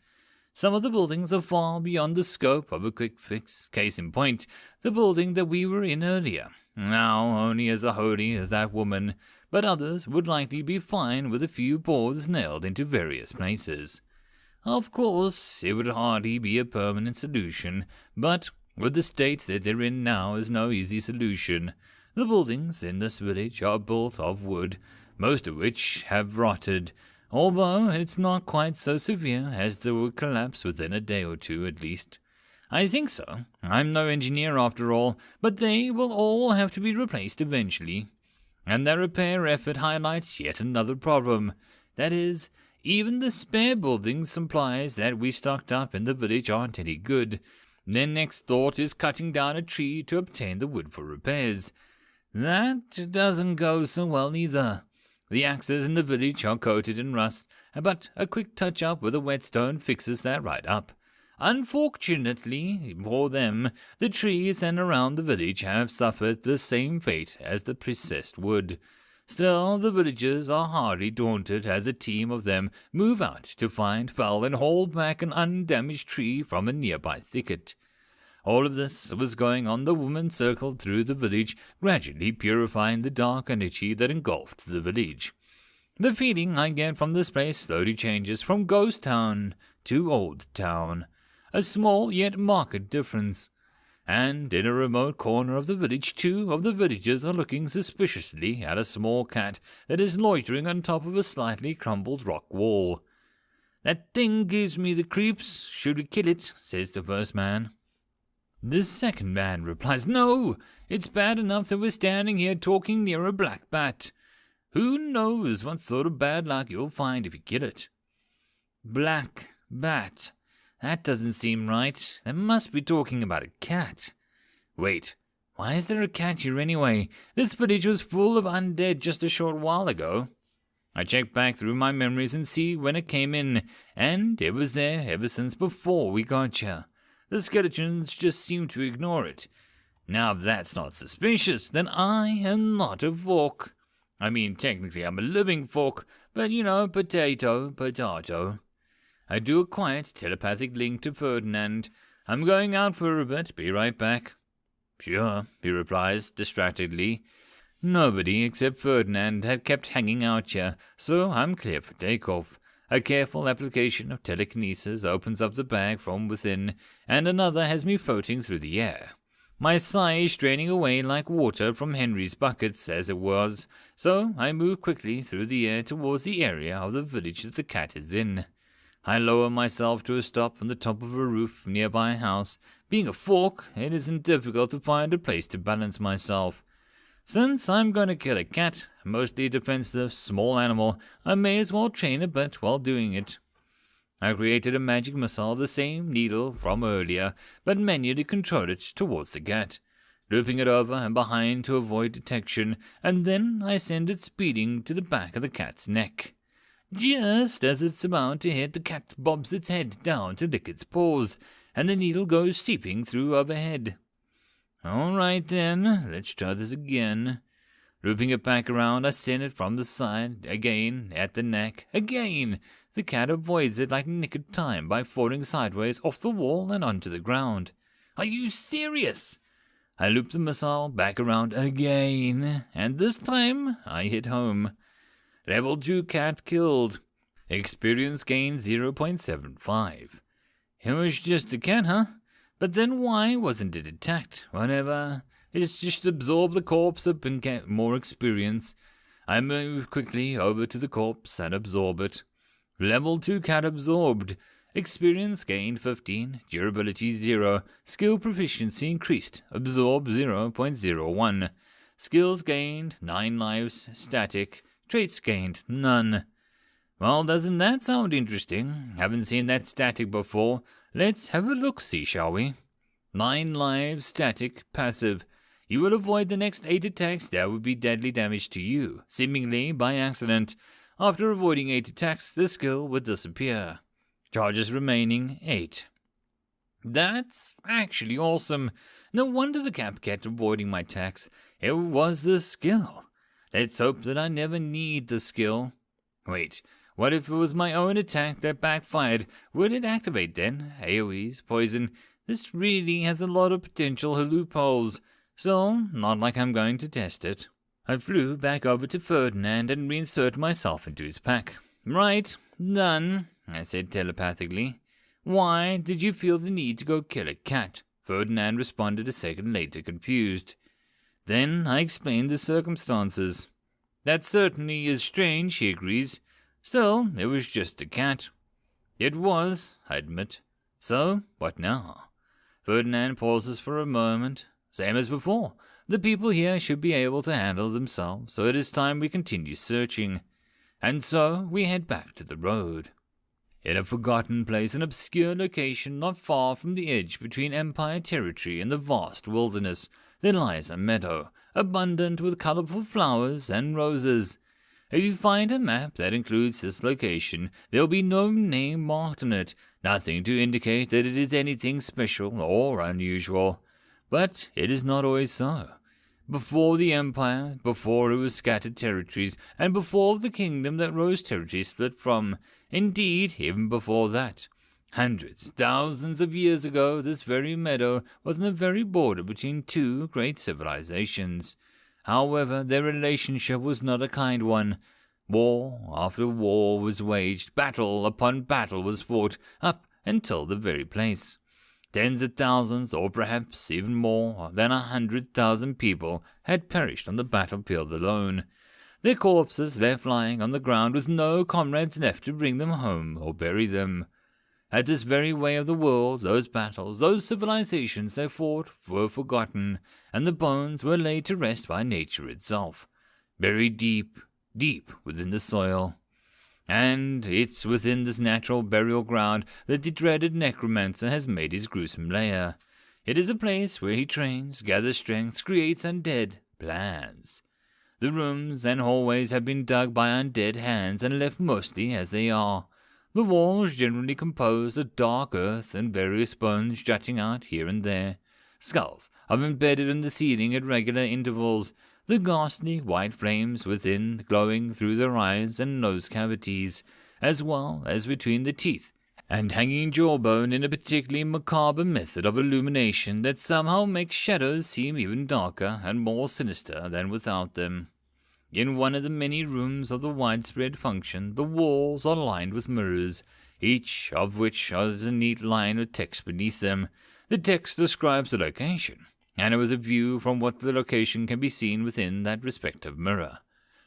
Some of the buildings are far beyond the scope of a quick fix. Case in point, the building that we were in earlier. Now only as holy as that woman, but others would likely be fine with a few boards nailed into various places. Of course, it would hardly be a permanent solution, but with the state that they're in now is no easy solution. The buildings in this village are built of wood, most of which have rotted, although it's not quite so severe as they would collapse within a day or two at least. I think so. I'm no engineer after all, but they will all have to be replaced eventually. And their repair effort highlights yet another problem. That is, even the spare building supplies that we stocked up in the village aren't any good. Their next thought is cutting down a tree to obtain the wood for repairs. That doesn't go so well either. The axes in the village are coated in rust, but a quick touch-up with a whetstone fixes that right up. Unfortunately for them, the trees and around the village have suffered the same fate as the processed wood. Still, the villagers are hardly daunted as a team of them move out to find, fell, and haul back an undamaged tree from a nearby thicket. All of this was going on. The woman circled through the village, gradually purifying the dark energy that engulfed the village. The feeling I get from this place slowly changes from ghost town to old town. A small yet marked difference. And in a remote corner of the village, 2 of the villagers are looking suspiciously at a small cat that is loitering on top of a slightly crumbled rock wall. "That thing gives me the creeps. Should we kill it?" says the first man. The second man replies, "No, it's bad enough that we're standing here talking near a black bat. Who knows what sort of bad luck you'll find if you kill it." Black bat. That doesn't seem right. They must be talking about a cat. Wait, why is there a cat here anyway? This village was full of undead just a short while ago. I check back through my memories and see when it came in, and it was there ever since before we got here. The skeletons just seem to ignore it. Now if that's not suspicious, then I am not a fork. I mean, technically I'm a living fork, but potato, potato. I do a quiet telepathic link to Ferdinand. "I'm going out for a bit, be right back." "Sure," he replies, distractedly. Nobody except Ferdinand had kept hanging out here, so I'm clear for takeoff. A careful application of telekinesis opens up the bag from within, and another has me floating through the air. My sigh is draining away like water from Henry's buckets, as it was, so I move quickly through the air towards the area of the village that the cat is in. I lower myself to a stop on the top of a roof nearby a house. Being a fork, it isn't difficult to find a place to balance myself. Since I'm going to kill a cat, a mostly defensive small animal, I may as well train a bit while doing it. I created a magic missile, the same needle from earlier, but manually controlled it towards the cat, looping it over and behind to avoid detection, and then I send it speeding to the back of the cat's neck. Just as it's about to hit, the cat bobs its head down to lick its paws, and the needle goes seeping through overhead. All right then, let's try this again. Looping it back around, I send it from the side, again, at the neck, again. The cat avoids it like nick of time by falling sideways off the wall and onto the ground. Are you serious? I loop the missile back around again, and this time I hit home. Level 2 cat killed. Experience gain 0.75. It was just a cat, huh? But then why wasn't it attacked? Whatever. It's just absorb the corpse up and get more experience. I move quickly over to the corpse and absorb it. Level 2 cat absorbed. Experience gained 15. Durability 0. Skill proficiency increased. Absorb 0.01. Skills gained 9 lives. Static. Traits gained, none. Well, doesn't that sound interesting? Haven't seen that static before. Let's have a look-see, shall we? 9 lives, static, passive. You will avoid the next 8 attacks that would be deadly damage to you, seemingly by accident. After avoiding 8 attacks, the skill would disappear. Charges remaining 8. That's actually awesome. No wonder the cat kept avoiding my attacks. It was the skill. Let's hope that I never need the skill. Wait, what if it was my own attack that backfired? Would it activate then? AoEs, poison. This really has a lot of potential loopholes. So, not like I'm going to test it. I flew back over to Ferdinand and reinserted myself into his pack. Right, done, I said telepathically. Why did you feel the need to go kill a cat? Ferdinand responded a second later, confused. Then I explained the circumstances. That certainly is strange, he agrees. Still, it was just a cat. It was, I admit. So, what now? Ferdinand pauses for a moment. Same as before. The people here should be able to handle themselves, so it is time we continue searching. And so we head back to the road. In a forgotten place, an obscure location not far from the edge between Empire territory and the vast wilderness, there lies a meadow, abundant with colorful flowers and roses. If you find a map that includes this location, there will be no name marked on it, nothing to indicate that it is anything special or unusual. But it is not always so. Before the Empire, before it was scattered territories, and before the kingdom that Rose Territory split from, indeed, even before that, hundreds, thousands of years ago, this very meadow was on the very border between two great civilizations. However, their relationship was not a kind one. War after war was waged, battle upon battle was fought, up until the very place. Tens of thousands, or perhaps even more than 100,000 people had perished on the battlefield alone, their corpses left lying on the ground with no comrades left to bring them home or bury them. At this very way of the world, those battles, those civilizations they fought were forgotten, and the bones were laid to rest by nature itself, buried deep, deep within the soil. And it's within this natural burial ground that the dreaded necromancer has made his gruesome lair. It is a place where he trains, gathers strength, creates undead plans. The rooms and hallways have been dug by undead hands and left mostly as they are. The walls generally composed of dark earth and various bones jutting out here and there. Skulls are embedded in the ceiling at regular intervals, the ghastly white flames within glowing through their eyes and nose cavities, as well as between the teeth, and hanging jawbone in a particularly macabre method of illumination that somehow makes shadows seem even darker and more sinister than without them. In one of the many rooms of the widespread function, the walls are lined with mirrors, each of which has a neat line of text beneath them. The text describes the location, and it was a view from what the location can be seen within that respective mirror.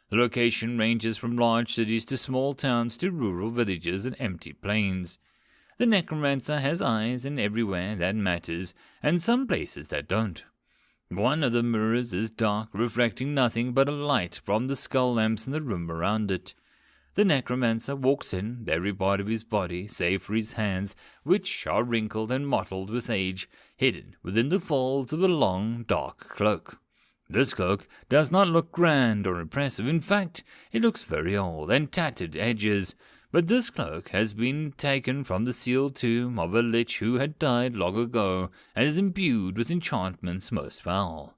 The location ranges from large cities to small towns to rural villages and empty plains. The necromancer has eyes in everywhere that matters, and some places that don't. One of the mirrors is dark, reflecting nothing but a light from the skull lamps in the room around it. The necromancer walks in, every part of his body, save for his hands, which are wrinkled and mottled with age, hidden within the folds of a long, dark cloak. This cloak does not look grand or impressive. In fact, it looks very old and tattered edges. But this cloak has been taken from the sealed tomb of a lich who had died long ago, and is imbued with enchantments most foul.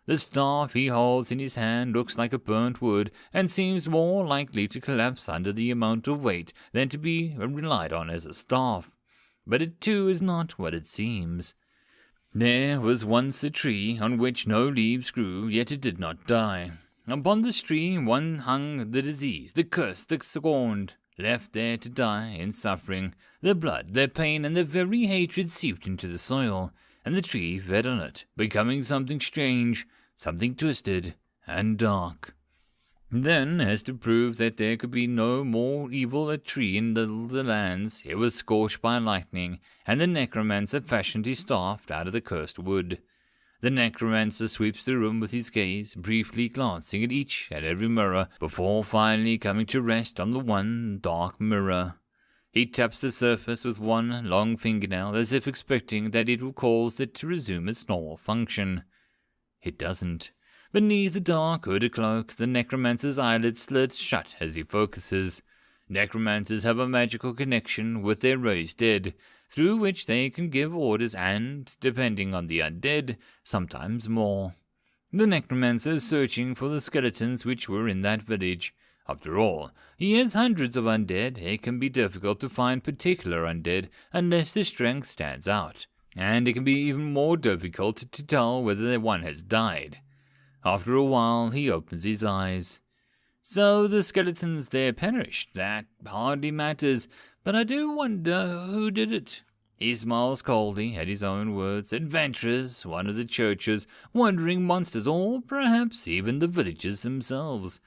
The staff he holds in his hand looks like a burnt wood, and seems more likely to collapse under the amount of weight than to be relied on as a staff. But it too is not what it seems. There was once a tree on which no leaves grew, yet it did not die. Upon this tree one hung the disease, the curse, the scorned, left there to die in suffering. Their blood, their pain, and their very hatred seeped into the soil, and the tree fed on it, becoming something strange, something twisted and dark. Then, as to prove that there could be no more evil a tree in the lands, it was scorched by lightning, and the necromancer fashioned his staff out of the cursed wood. The necromancer sweeps the room with his gaze, briefly glancing at each and every mirror, before finally coming to rest on the one dark mirror. He taps the surface with one long fingernail, as if expecting that it will cause it to resume its normal function. It doesn't. Beneath the dark hooded cloak, the necromancer's eyelids slit shut as he focuses. Necromancers have a magical connection with their raised dead, through which they can give orders and, depending on the undead, sometimes more. The necromancer is searching for the skeletons which were in that village. After all, he has hundreds of undead. It can be difficult to find particular undead unless their strength stands out, and it can be even more difficult to tell whether one has died. After a while, he opens his eyes. So the skeletons there perished. That hardly matters, but I do wonder who did it. He smiles coldly at his own words. Adventurers, one of the churches, wandering monsters, or perhaps even the villagers themselves.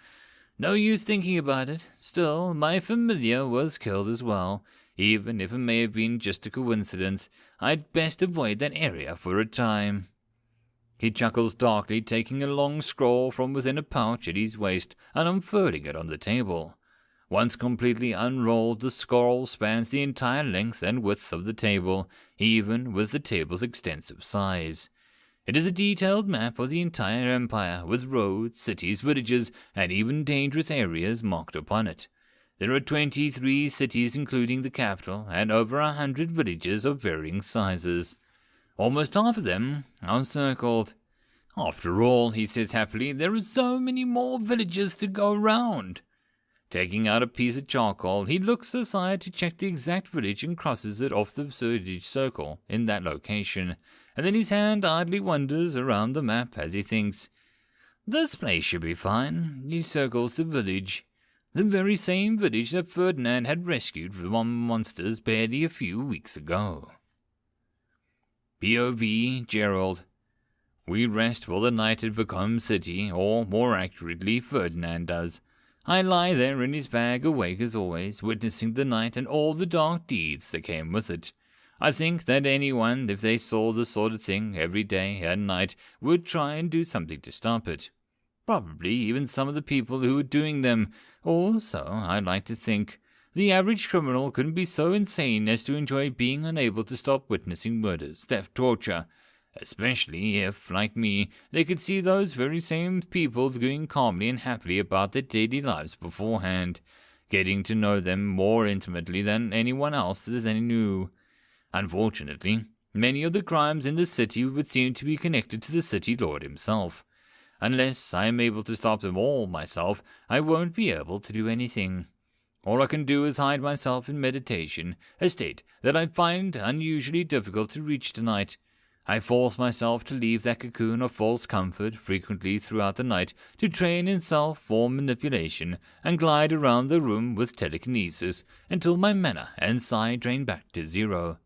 No use thinking about it. Still, my familiar was killed as well. Even if it may have been just a coincidence, I'd best avoid that area for a time." He chuckles darkly, taking a long scroll from within a pouch at his waist and unfurling it on the table. Once completely unrolled, the scroll spans the entire length and width of the table, even with the table's extensive size. It is a detailed map of the entire empire, with roads, cities, villages, and even dangerous areas marked upon it. There are 23 cities including the capital, and over 100 villages of varying sizes. Almost half of them are circled. "After all," he says happily, "there are so many more villages to go round." Taking out a piece of charcoal, he looks aside to check the exact village and crosses it off the village circle in that location, and then his hand idly wanders around the map as he thinks, "This place should be fine." He circles the village. The very same village that Ferdinand had rescued from monsters barely a few weeks ago. POV Gerald. We rest for the night at Vacom City, or more accurately, Ferdinand does. I lie there in his bag, awake as always, witnessing the night and all the dark deeds that came with it. I think that anyone, if they saw this sort of thing every day and night, would try and do something to stop it. Probably even some of the people who were doing them, or so I like to think. The average criminal couldn't be so insane as to enjoy being unable to stop witnessing murders, theft, torture, especially if, like me, they could see those very same people going calmly and happily about their daily lives beforehand, getting to know them more intimately than anyone else that they knew. Unfortunately, many of the crimes in the city would seem to be connected to the city lord himself. Unless I am able to stop them all myself, I won't be able to do anything. All I can do is hide myself in meditation, a state that I find unusually difficult to reach tonight. I force myself to leave that cocoon of false comfort frequently throughout the night to train in self-form manipulation and glide around the room with telekinesis until my mana and psi drain back to zero.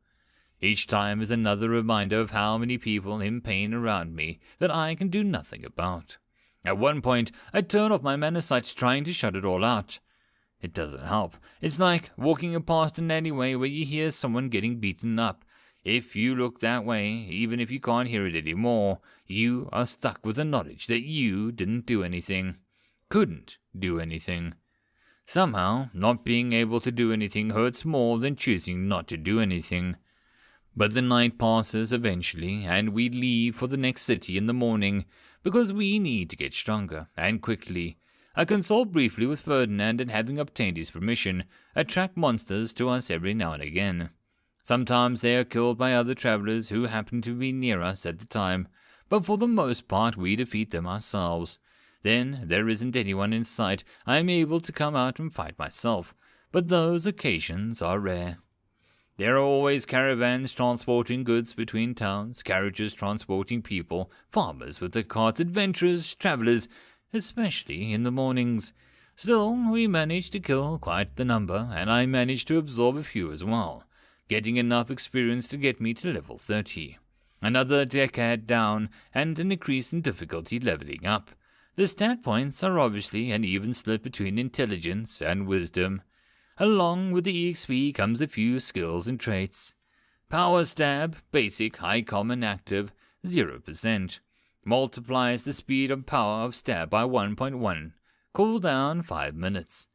Each time is another reminder of how many people in pain around me that I can do nothing about. At one point, I turn off my mana sights trying to shut it all out. It doesn't help. It's like walking past an alleyway where you hear someone getting beaten up. If you look that way, even if you can't hear it anymore, you are stuck with the knowledge that you didn't do anything. Couldn't do anything. Somehow, not being able to do anything hurts more than choosing not to do anything. But the night passes eventually, and we leave for the next city in the morning, because we need to get stronger, and quickly. I consult briefly with Ferdinand, and having obtained his permission, attract monsters to us every now and again. Sometimes they are killed by other travelers who happen to be near us at the time, but for the most part we defeat them ourselves. Then there isn't anyone in sight. I am able to come out and fight myself, but those occasions are rare. There are always caravans transporting goods between towns, carriages transporting people, farmers with their carts, adventurers, travelers, especially in the mornings. Still, we manage to kill quite the number, and I manage to absorb a few as well, getting enough experience to get me to level 30. Another decade down, and an increase in difficulty leveling up. The stat points are obviously an even split between intelligence and wisdom. Along with the EXP comes a few skills and traits. Power Stab, Basic, High Common Active, 0%. Multiplies the speed and power of stab by 1.1. Cooldown 5 minutes.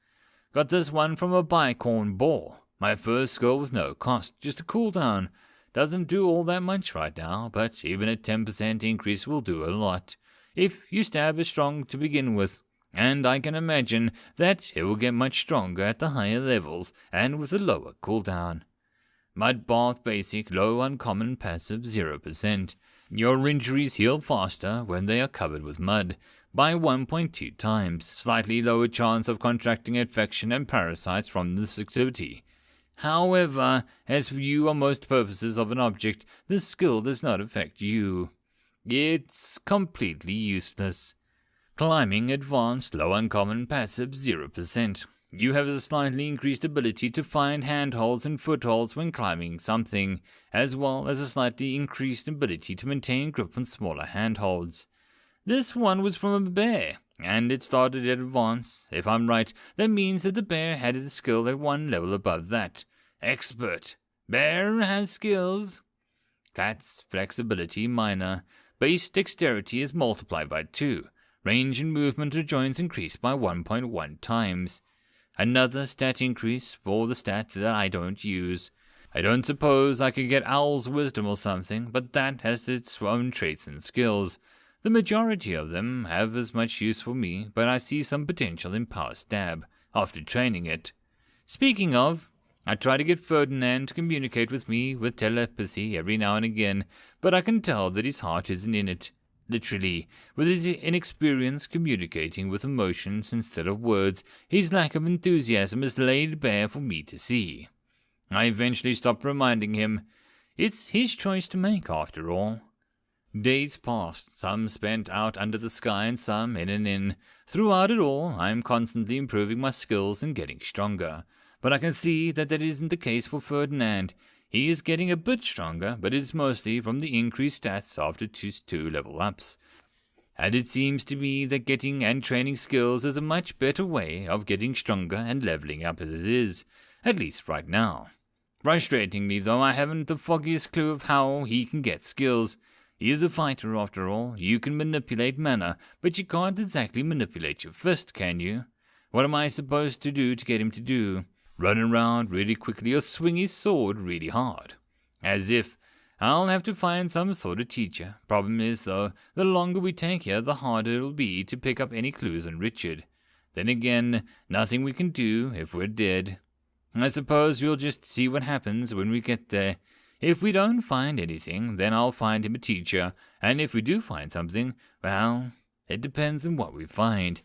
Got this one from a bicorn boar. My first skill with no cost, just a cooldown. Doesn't do all that much right now, but even a 10% increase will do a lot, if you stab is strong to begin with, and I can imagine that it will get much stronger at the higher levels and with a lower cooldown. Mud Bath Basic, Low Uncommon Passive, 0%. Your injuries heal faster when they are covered with mud, by 1.2 times, slightly lower chance of contracting infection and parasites from this activity. However, as for you or most purposes of an object, this skill does not affect you. It's completely useless. Climbing Advanced, Low Uncommon Passive, 0%. You have a slightly increased ability to find handholds and footholds when climbing something, as well as a slightly increased ability to maintain grip on smaller handholds. This one was from a bear. And it started at advanced. If I'm right, that means that the bear had a skill at one level above that. Expert. Bear has skills. Cat's flexibility minor. Base dexterity is multiplied by 2. Range and movement of joints increased by 1.1 times. Another stat increase for the stat that I don't use. I don't suppose I could get Owl's wisdom or something, but that has its own traits and skills. The majority of them have as much use for me, but I see some potential in Power Stab, after training it. Speaking of, I try to get Ferdinand to communicate with me with telepathy every now and again, but I can tell that his heart isn't in it. Literally, with his inexperience communicating with emotions instead of words, his lack of enthusiasm is laid bare for me to see. I eventually stopped reminding him. It's his choice to make, after all. Days passed, some spent out under the sky and some in an inn. Throughout it all, I am constantly improving my skills and getting stronger. But I can see that isn't the case for Ferdinand. He is getting a bit stronger, but it's mostly from the increased stats after 2 level ups. And it seems to me that getting and training skills is a much better way of getting stronger and leveling up as it is, at least right now. Frustratingly, though, I haven't the foggiest clue of how he can get skills. He is a fighter, after all. You can manipulate mana, but you can't exactly manipulate your fist, can you? What am I supposed to do to get him to do? Run around really quickly or swing his sword really hard? As if. I'll have to find some sort of teacher. Problem is, though, the longer we take here, the harder it'll be to pick up any clues on Richard. Then again, nothing we can do if we're dead. I suppose we'll just see what happens when we get there. If we don't find anything, then I'll find him a teacher, and if we do find something, well, it depends on what we find.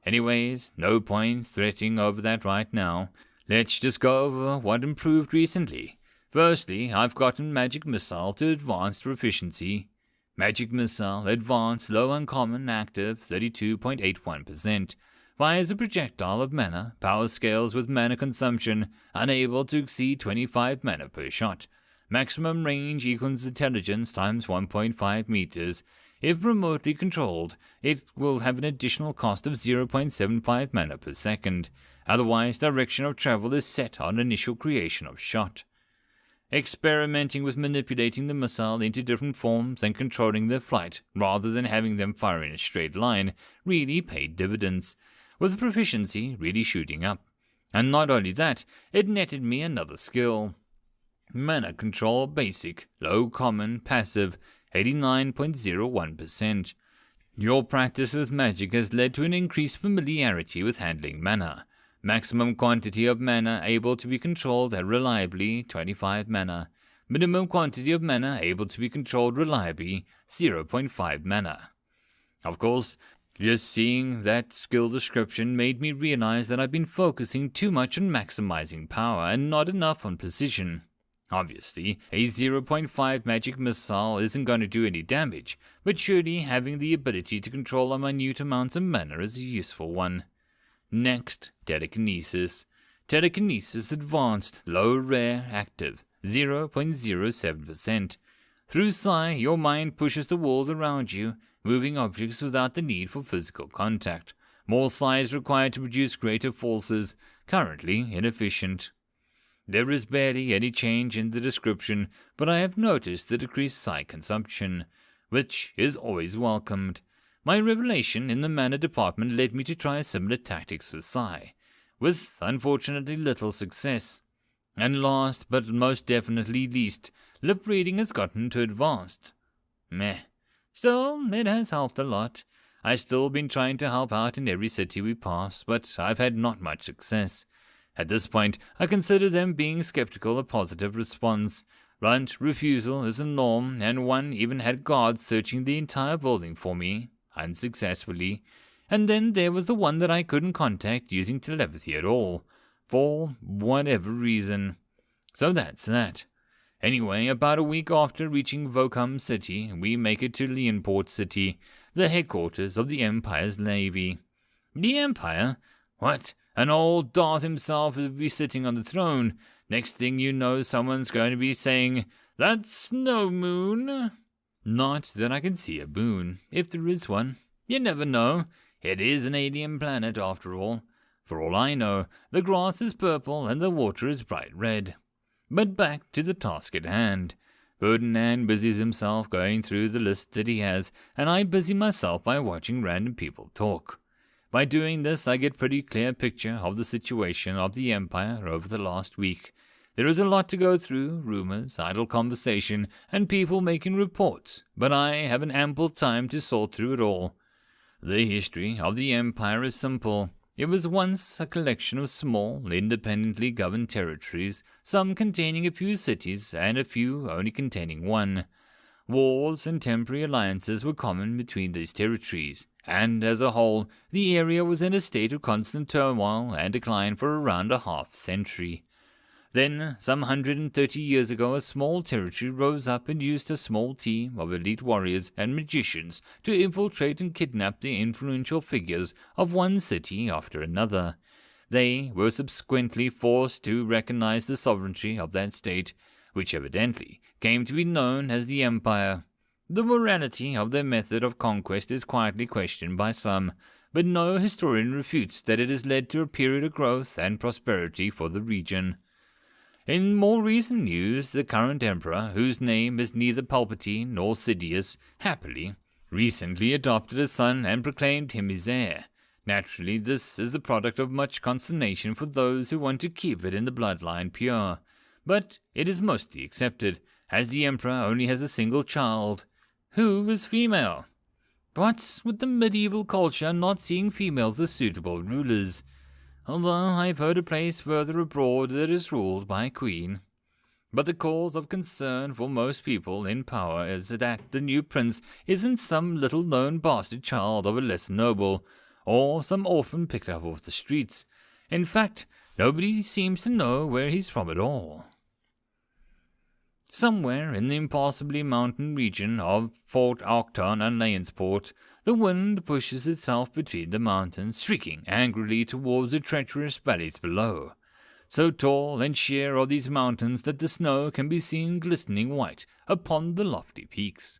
Anyways, no point threatening over that right now. Let's just go over what improved recently. Firstly, I've gotten Magic Missile to Advanced Proficiency. Magic Missile, Advanced, Low Uncommon, Active, 32.81%. Fires a projectile of mana, power scales with mana consumption, unable to exceed 25 mana per shot. Maximum range equals intelligence times 1.5 meters. If remotely controlled, it will have an additional cost of 0.75 mana per second. Otherwise, direction of travel is set on initial creation of shot. Experimenting with manipulating the missile into different forms and controlling their flight, rather than having them fire in a straight line, really paid dividends, with proficiency really shooting up. And not only that, it netted me another skill. Mana Control Basic, Low Common, Passive, 89.01%. Your practice with magic has led to an increased familiarity with handling mana. Maximum quantity of mana able to be controlled reliably, 25 mana. Minimum quantity of mana able to be controlled reliably, 0.5 mana. Of course, just seeing that skill description made me realize that I've been focusing too much on maximizing power and not enough on precision. Obviously, a 0.5 magic missile isn't going to do any damage, but surely having the ability to control a minute amounts of mana is a useful one. Next, Telekinesis. Telekinesis Advanced, Low Rare, Active, 0.07%. Through Psi, your mind pushes the world around you, moving objects without the need for physical contact. More Psi is required to produce greater forces, currently inefficient. There is barely any change in the description, but I have noticed the decreased Psi consumption, which is always welcomed. My revelation in the mana department led me to try similar tactics with Psi, with unfortunately little success. And last, but most definitely least, lip reading has gotten to advanced. Meh. Still, it has helped a lot. I've still been trying to help out in every city we pass, but I've had not much success. At this point, I consider them being skeptical a positive response. Blunt refusal is a norm, and one even had guards searching the entire building for me, unsuccessfully. And then there was the one that I couldn't contact using telepathy at all, for whatever reason. So that's that. Anyway, about a week after reaching Vocum City, we make it to Leonport City, the headquarters of the Empire's Navy. The Empire? What? An old Darth himself will be sitting on the throne. Next thing you know, someone's going to be saying, "That's no moon." Not that I can see a moon, if there is one. You never know. It is an alien planet after all. For all I know, the grass is purple and the water is bright red. But back to the task at hand. Ferdinand busies himself going through the list that he has, and I busy myself by watching random people talk. By doing this, I get a pretty clear picture of the situation of the Empire over the last week. There is a lot to go through, rumors, idle conversation, and people making reports, but I have an ample time to sort through it all. The history of the Empire is simple. It was once a collection of small, independently governed territories, some containing a few cities and a few only containing one. Wars and temporary alliances were common between these territories, and as a whole, the area was in a state of constant turmoil and decline for around a half-century. Then, some 130 years ago, a small territory rose up and used a small team of elite warriors and magicians to infiltrate and kidnap the influential figures of one city after another. They were subsequently forced to recognize the sovereignty of that state, which evidently came to be known as the Empire. The morality of their method of conquest is quietly questioned by some, but no historian refutes that it has led to a period of growth and prosperity for the region. In more recent news, the current emperor, whose name is neither Palpatine nor Sidious, happily, recently adopted a son and proclaimed him his heir. Naturally, this is the product of much consternation for those who want to keep it in the bloodline pure. But it is mostly accepted, as the emperor only has a single child, who is female. What's with the medieval culture not seeing females as suitable rulers? Although I've heard a place further abroad that is ruled by a queen. But the cause of concern for most people in power is that the new prince isn't some little-known bastard child of a lesser noble, or some orphan picked up off the streets. In fact, nobody seems to know where he's from at all. Somewhere in the impossibly mountain region of Fort Octon and Lanesport, the wind pushes itself between the mountains, shrieking angrily towards the treacherous valleys below. So tall and sheer are these mountains that the snow can be seen glistening white upon the lofty peaks,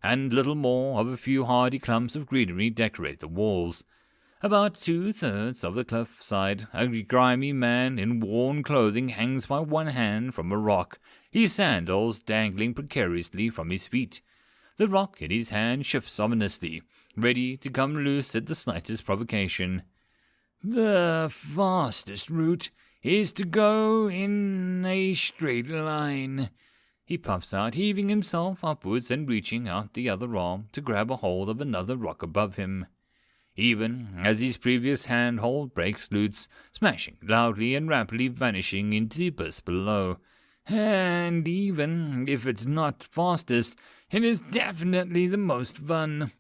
and little more of a few hardy clumps of greenery decorate the walls. About 2/3 of the cliffside, a grimy man in worn clothing hangs by one hand from a rock, his sandals dangling precariously from his feet. The rock in his hand shifts ominously, ready to come loose at the slightest provocation. "The fastest route is to go in a straight line," he puffs out, heaving himself upwards and reaching out the other arm to grab a hold of another rock above him. Even as his previous handhold breaks loose, smashing loudly and rapidly vanishing into the abyss below. And even if it's not fastest, it is definitely the most fun.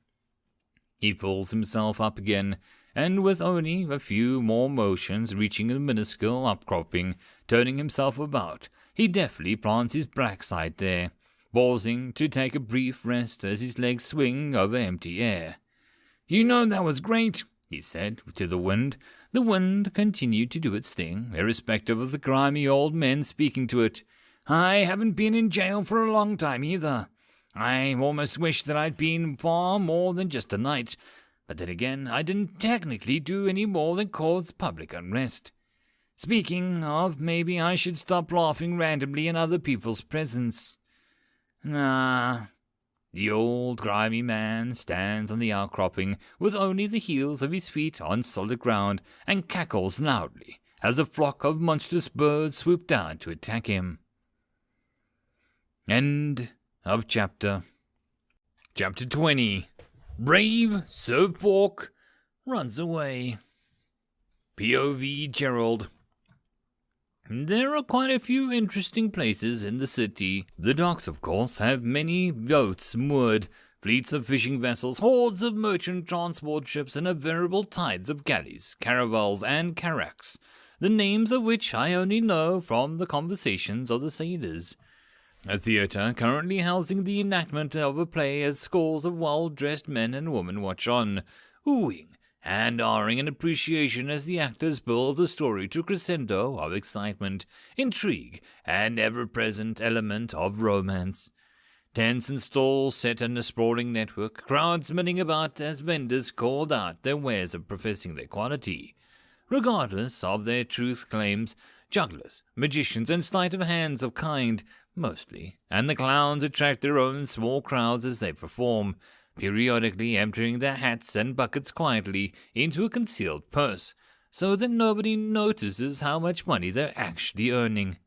He pulls himself up again, and with only a few more motions reaching a minuscule upcropping, turning himself about, he deftly plants his backside there, pausing to take a brief rest as his legs swing over empty air. "You know, that was great," he said to the wind. The wind continued to do its thing, irrespective of the grimy old men speaking to it. "I haven't been in jail for a long time either. I almost wish that I'd been far more than just a night, but then again, I didn't technically do any more than cause public unrest. Speaking of, maybe I should stop laughing randomly in other people's presence. Nah." The old grimy man stands on the outcropping with only the heels of his feet on solid ground and cackles loudly as a flock of monstrous birds swoop down to attack him. End of chapter. Chapter 20. Brave Sir Fork runs away. POV Gerald. There are quite a few interesting places in the city. The docks, of course, have many boats moored, fleets of fishing vessels, hordes of merchant transport ships, and a veritable tides of galleys, caravels, and carracks, the names of which I only know from the conversations of the sailors. A theatre currently housing the enactment of a play as scores of well-dressed men and women watch on, oohing and ahhing in appreciation as the actors build the story to a crescendo of excitement, intrigue, and ever-present element of romance. Tents and stalls set in a sprawling network, crowds milling about as vendors called out their wares of professing their quality. Regardless of their truth claims, jugglers, magicians, and sleight of hands of kind, mostly, and the clowns attract their own small crowds as they perform, periodically emptying their hats and buckets quietly into a concealed purse, so that nobody notices how much money they're actually earning.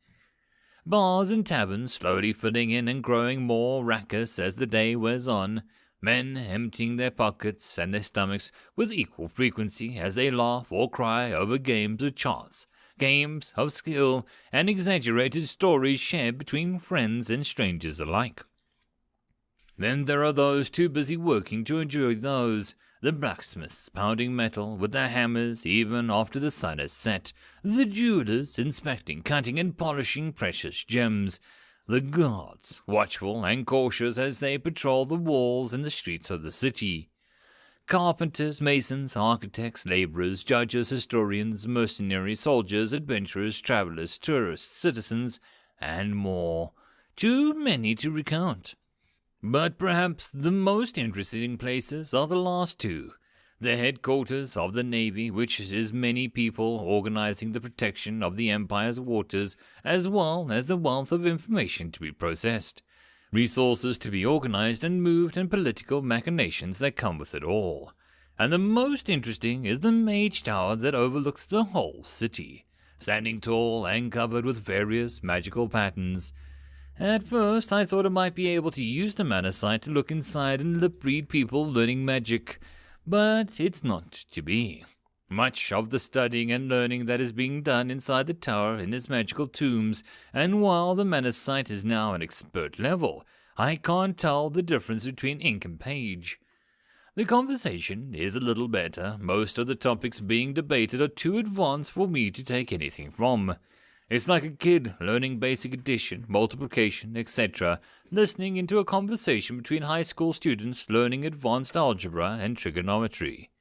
Bars and taverns slowly filling in and growing more raucous as the day wears on, men emptying their pockets and their stomachs with equal frequency as they laugh or cry over games of chance, games of skill, and exaggerated stories shared between friends and strangers alike. Then there are those too busy working to enjoy those, the blacksmiths pounding metal with their hammers even after the sun has set, the jewelers inspecting, cutting, and polishing precious gems, the guards watchful and cautious as they patrol the walls and the streets of the city, carpenters, masons, architects, laborers, judges, historians, mercenaries, soldiers, adventurers, travelers, tourists, citizens, and more, too many to recount. But perhaps the most interesting places are the last two, the headquarters of the Navy, which is many people organizing the protection of the Empire's waters, as well as the wealth of information to be processed, resources to be organized and moved, and political machinations that come with it all. And the most interesting is the Mage Tower that overlooks the whole city, standing tall and covered with various magical patterns. At first, I thought I might be able to use the mana site to look inside and lip-read people learning magic, but it's not to be. Much of the studying and learning that is being done inside the tower in its magical tombs, and while the mana site is now an expert level, I can't tell the difference between ink and page. The conversation is a little better, most of the topics being debated are too advanced for me to take anything from. It's like a kid learning basic addition, multiplication, etc., listening into a conversation between high school students learning advanced algebra and trigonometry.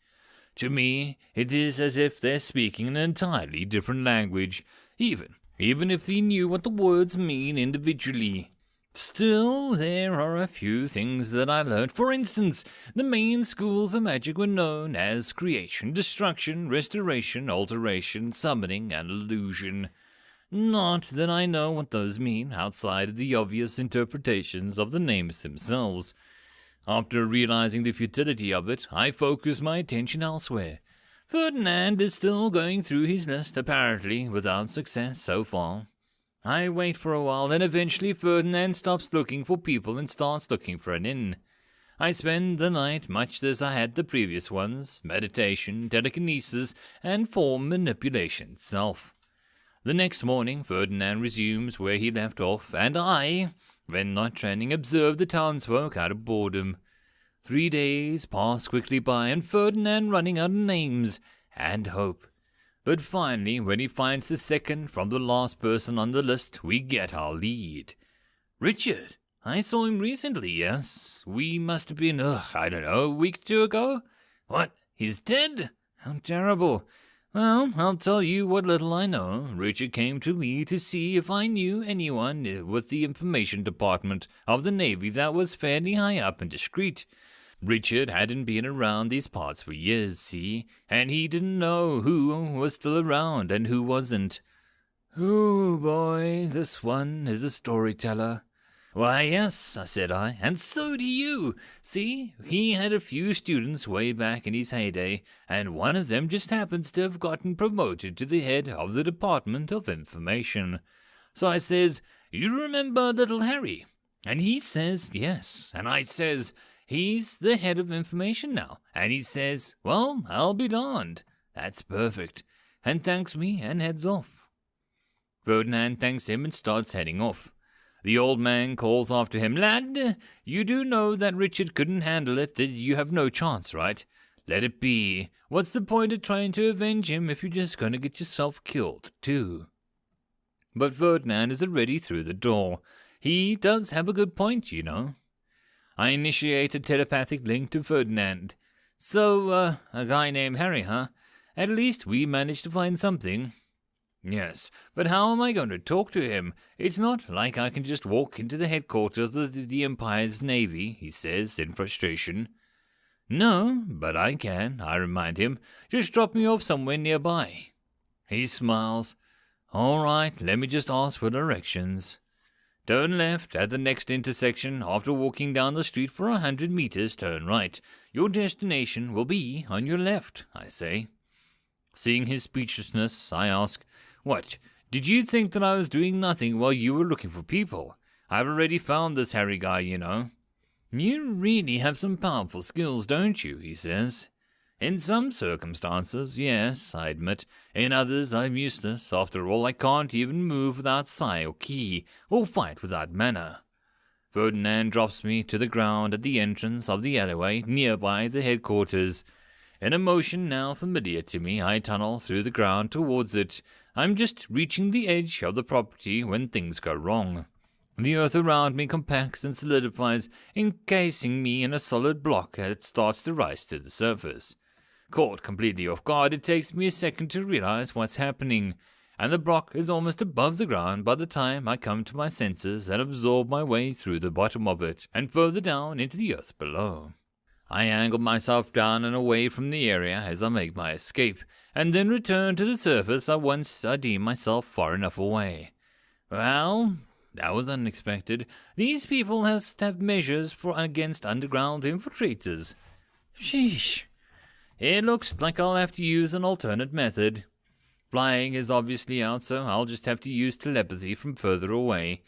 To me, it is as if they're speaking an entirely different language, even if he knew what the words mean individually. Still, there are a few things that I learned. For instance, the main schools of magic were known as creation, destruction, restoration, alteration, summoning, and illusion. Not that I know what those mean outside of the obvious interpretations of the names themselves. After realizing the futility of it, I focus my attention elsewhere. Ferdinand is still going through his list, apparently without success so far. I wait for a while, and eventually Ferdinand stops looking for people and starts looking for an inn. I spend the night much as I had the previous ones, meditation, telekinesis, and form manipulation itself. The next morning, Ferdinand resumes where he left off, and I, when not training, observe the townsfolk out of boredom. 3 days pass quickly by, and Ferdinand running out of names and hope. But finally, when he finds the second from the last person on the list, we get our lead. Richard. I saw him recently, yes. We must have been, a week or two ago. What? He's dead? How terrible. Well, I'll tell you what little I know. Richard came to me to see if I knew anyone with the information department of the Navy that was fairly high up and discreet. Richard hadn't been around these parts for years, see, and he didn't know who was still around and who wasn't. Oh boy, this one is a storyteller. Why, yes, said I, and so do you. See, he had a few students way back in his heyday, and one of them just happens to have gotten promoted to the head of the Department of Information. So I says, you remember little Harry? And he says, yes. And I says, he's the head of information now. And he says, well, I'll be darned. That's perfect. And thanks me and heads off. Ferdinand thanks him and starts heading off. The old man calls after him, lad, you do know that Richard couldn't handle it, that you have no chance, right? Let it be. What's the point of trying to avenge him if you're just going to get yourself killed, too? But Ferdinand is already through the door. He does have a good point, you know. I initiate a telepathic link to Ferdinand. So, a guy named Harry, huh? At least we managed to find something. Yes, but how am I going to talk to him? It's not like I can just walk into the headquarters of the Empire's Navy, he says in frustration. No, but I can, I remind him. Just drop me off somewhere nearby. He smiles. All right, let me just ask for directions. Turn left at the next intersection. After walking down the street for 100 meters, turn right. Your destination will be on your left, I say. Seeing his speechlessness, I ask, What, did you think that I was doing nothing while you were looking for people? I've already found this Harry guy, you know. You really have some powerful skills, don't you, he says. In some circumstances, yes, I admit. In others, I'm useless. After all, I can't even move without sigh or key, or fight without mana. Ferdinand drops me to the ground at the entrance of the alleyway nearby the headquarters. In a motion now familiar to me, I tunnel through the ground towards it. I'm just reaching the edge of the property when things go wrong. The earth around me compacts and solidifies, encasing me in a solid block as it starts to rise to the surface. Caught completely off guard, it takes me a second to realize what's happening, and the block is almost above the ground by the time I come to my senses and absorb my way through the bottom of it and further down into the earth below. I angle myself down and away from the area as I make my escape, and then return to the surface once I deem myself far enough away. Well, that was unexpected. These people have measures against underground infiltrators. Sheesh. It looks like I'll have to use an alternate method. Flying is obviously out, so I'll just have to use telepathy from further away.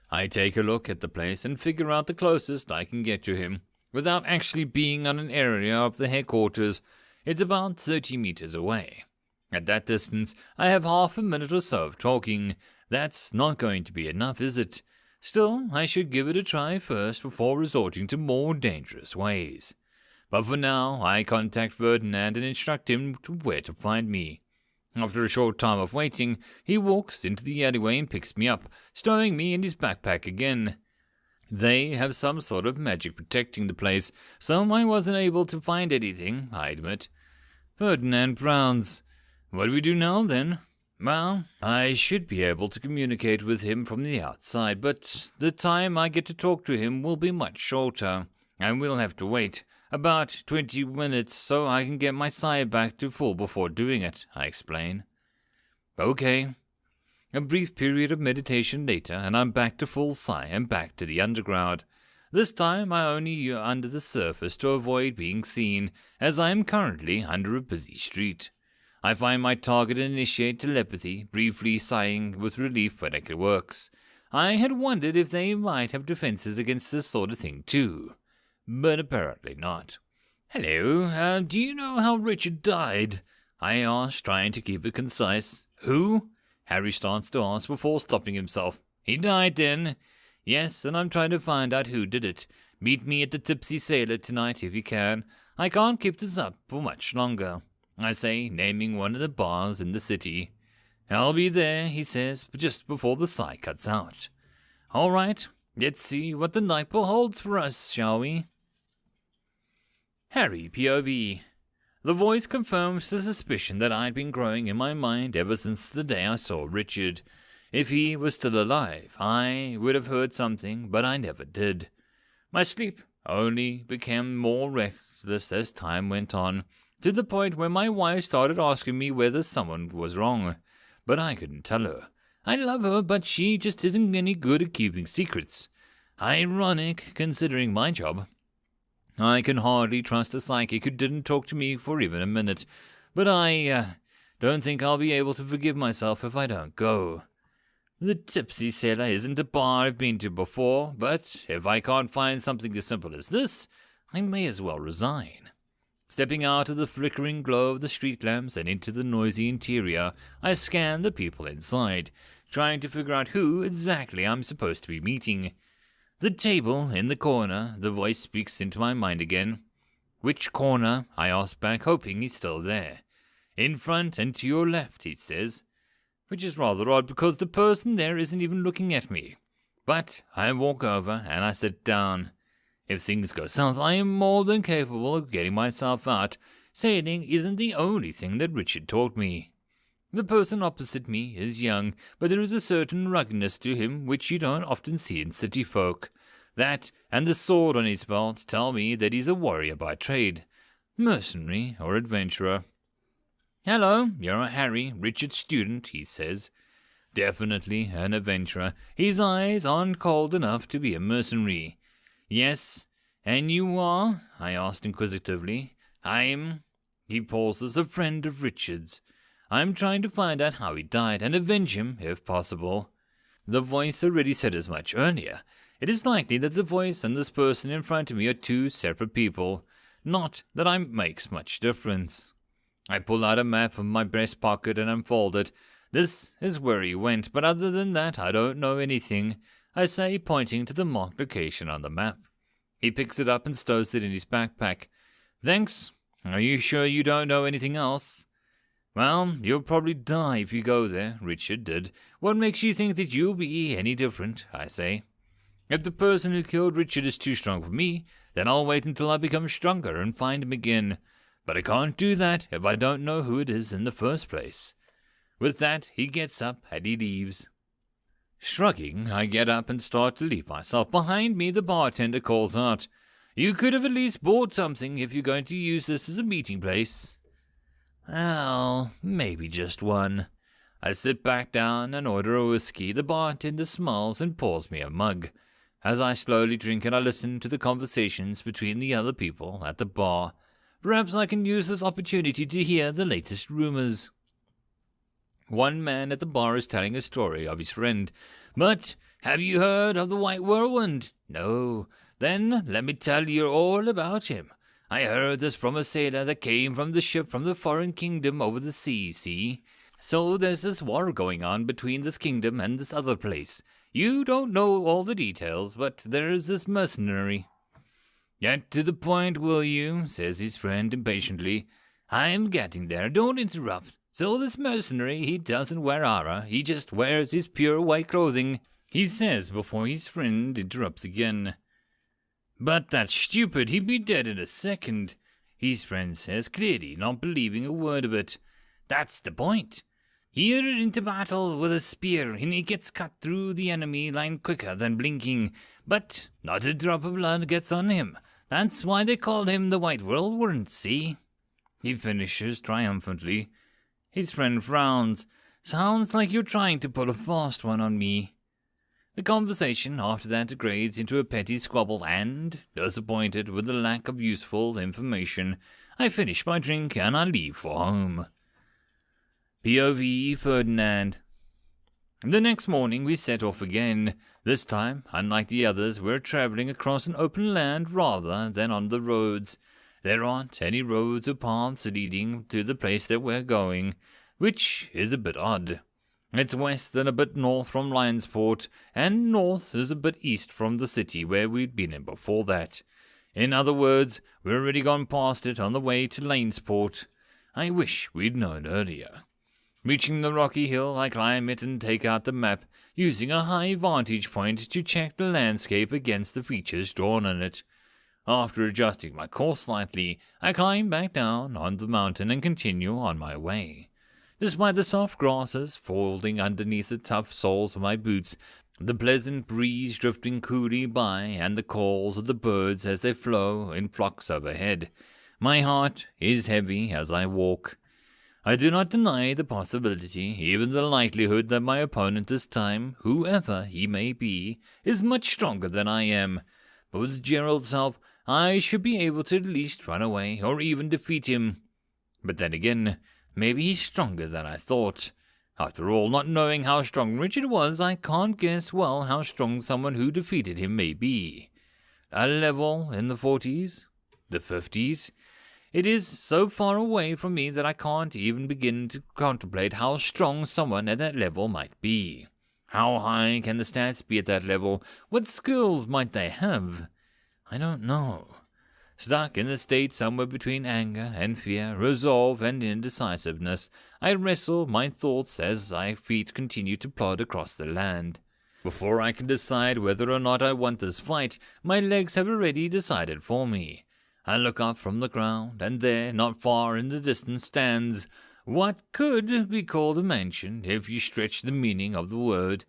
I take a look at the place and figure out the closest I can get to him, without actually being on an area of the headquarters. It's about 30 meters away. At that distance, I have half a minute or so of talking. That's not going to be enough, is it? Still, I should give it a try first before resorting to more dangerous ways. But for now, I contact Ferdinand and instruct him where to find me. After a short time of waiting, he walks into the alleyway and picks me up, stowing me in his backpack again. They have some sort of magic protecting the place, so I wasn't able to find anything, I admit. Ferdinand frowns. What do we do now, then? Well, I should be able to communicate with him from the outside, but the time I get to talk to him will be much shorter, and we'll have to wait. About 20 minutes so I can get my psi back to full before doing it, I explain. Okay. A brief period of meditation later, and I'm back to full psi and back to the underground. This time I only under the surface to avoid being seen, as I am currently under a busy street. I find my target and initiate telepathy, briefly sighing with relief when it works. I had wondered if they might have defenses against this sort of thing too. But apparently not. Hello, do you know how Richard died? I asked, trying to keep it concise. Who? Harry starts to ask before stopping himself. He died then? Yes, and I'm trying to find out who did it. Meet me at the Tipsy Sailor tonight if you can. I can't keep this up for much longer, I say, naming one of the bars in the city. I'll be there, he says, just before the psi cuts out. All right, let's see what the night holds for us, shall we? Harry POV. The voice confirms the suspicion that I'd been growing in my mind ever since the day I saw Richard. If he was still alive, I would have heard something, but I never did. My sleep only became more restless as time went on, to the point where my wife started asking me whether someone was wrong. But I couldn't tell her. I love her, but she just isn't any good at keeping secrets. Ironic, considering my job. I can hardly trust a psychic who didn't talk to me for even a minute, but I don't think I'll be able to forgive myself if I don't go. The Tipsy Sailor isn't a bar I've been to before, but if I can't find something as simple as this, I may as well resign. Stepping out of the flickering glow of the street lamps and into the noisy interior, I scan the people inside, trying to figure out who exactly I'm supposed to be meeting. The table in the corner, the voice speaks into my mind again. Which corner? I ask back, hoping he's still there. In front and to your left, he says, which is rather odd because the person there isn't even looking at me. But I walk over and I sit down. If things go south, I am more than capable of getting myself out. Sailing isn't the only thing that Richard taught me. The person opposite me is young, but there is a certain ruggedness to him which you don't often see in city folk. That, and the sword on his belt, tell me that he's a warrior by trade, mercenary or adventurer. "Hello, you're a Harry, Richard student," he says. Definitely an adventurer. His eyes aren't cold enough to be a mercenary. "Yes, and you are?" I asked inquisitively. "I'm—" He pauses. "A friend of Richard's. I'm trying to find out how he died and avenge him, if possible." The voice already said as much earlier. It is likely that the voice and this person in front of me are two separate people. Not that it makes much difference. I pull out a map from my breast pocket and unfold it. "This is where he went, but other than that I don't know anything," I say, pointing to the marked location on the map. He picks it up and stows it in his backpack. "Thanks. Are you sure you don't know anything else?" "Well, you'll probably die if you go there," Richard did. "What makes you think that you'll be any different?" I say. "If the person who killed Richard is too strong for me, then I'll wait until I become stronger and find him again. But I can't do that if I don't know who it is in the first place." With that, he gets up and he leaves. Shrugging, I get up and start to leave myself. Behind me, the bartender calls out, "You could have at least bought something if you're going to use this as a meeting place." Well, maybe just one. I sit back down and order a whiskey. The bartender smiles and pours me a mug. As I slowly drink it, I listen to the conversations between the other people at the bar. Perhaps I can use this opportunity to hear the latest rumors. One man at the bar is telling a story of his friend. "But have you heard of the White Whirlwind?" "No." "Then let me tell you all about him. I heard this from a sailor that came from the ship from the foreign kingdom over the sea, see? So there's this war going on between this kingdom and this other place. You don't know all the details, but there's this mercenary." "Get to the point, will you?" says his friend impatiently. "I'm getting there, don't interrupt. So this mercenary, he doesn't wear armor, he just wears his pure white clothing," he says before his friend interrupts again. "But that's stupid, he'd be dead in a second," his friend says, clearly not believing a word of it. "That's the point. He entered into battle with a spear, and he gets cut through the enemy line quicker than blinking, but not a drop of blood gets on him. That's why they called him the White Whirlwind, see?" He finishes triumphantly. His friend frowns. "Sounds like you're trying to pull a fast one on me." The conversation after that degrades into a petty squabble and, disappointed with the lack of useful information, I finish my drink and I leave for home. POV Ferdinand. The next morning we set off again. This time, unlike the others, we're travelling across an open land rather than on the roads. There aren't any roads or paths leading to the place that we're going, which is a bit odd. It's west and a bit north from Lionsport, and north is a bit east from the city where we'd been in before that. In other words, we've already gone past it on the way to Lionsport. I wish we'd known earlier. Reaching the rocky hill, I climb it and take out the map, using a high vantage point to check the landscape against the features drawn on it. After adjusting my course slightly, I climb back down on the mountain and continue on my way. Despite the soft grasses folding underneath the tough soles of my boots, the pleasant breeze drifting coolly by, and the calls of the birds as they flow in flocks overhead, my heart is heavy as I walk. I do not deny the possibility, even the likelihood, that my opponent this time, whoever he may be, is much stronger than I am. But with Gerald's help, I should be able to at least run away, or even defeat him. But then again, maybe he's stronger than I thought. After all, not knowing how strong Richard was, I can't guess well how strong someone who defeated him may be. A level in the 40s? The 50s? It is so far away from me that I can't even begin to contemplate how strong someone at that level might be. How high can the stats be at that level? What skills might they have? I don't know. Stuck in the state somewhere between anger and fear, resolve and indecisiveness, I wrestle my thoughts as my feet continue to plod across the land. Before I can decide whether or not I want this fight, my legs have already decided for me. I look up from the ground, and there, not far in the distance, stands what could be called a mansion if you stretch the meaning of the word.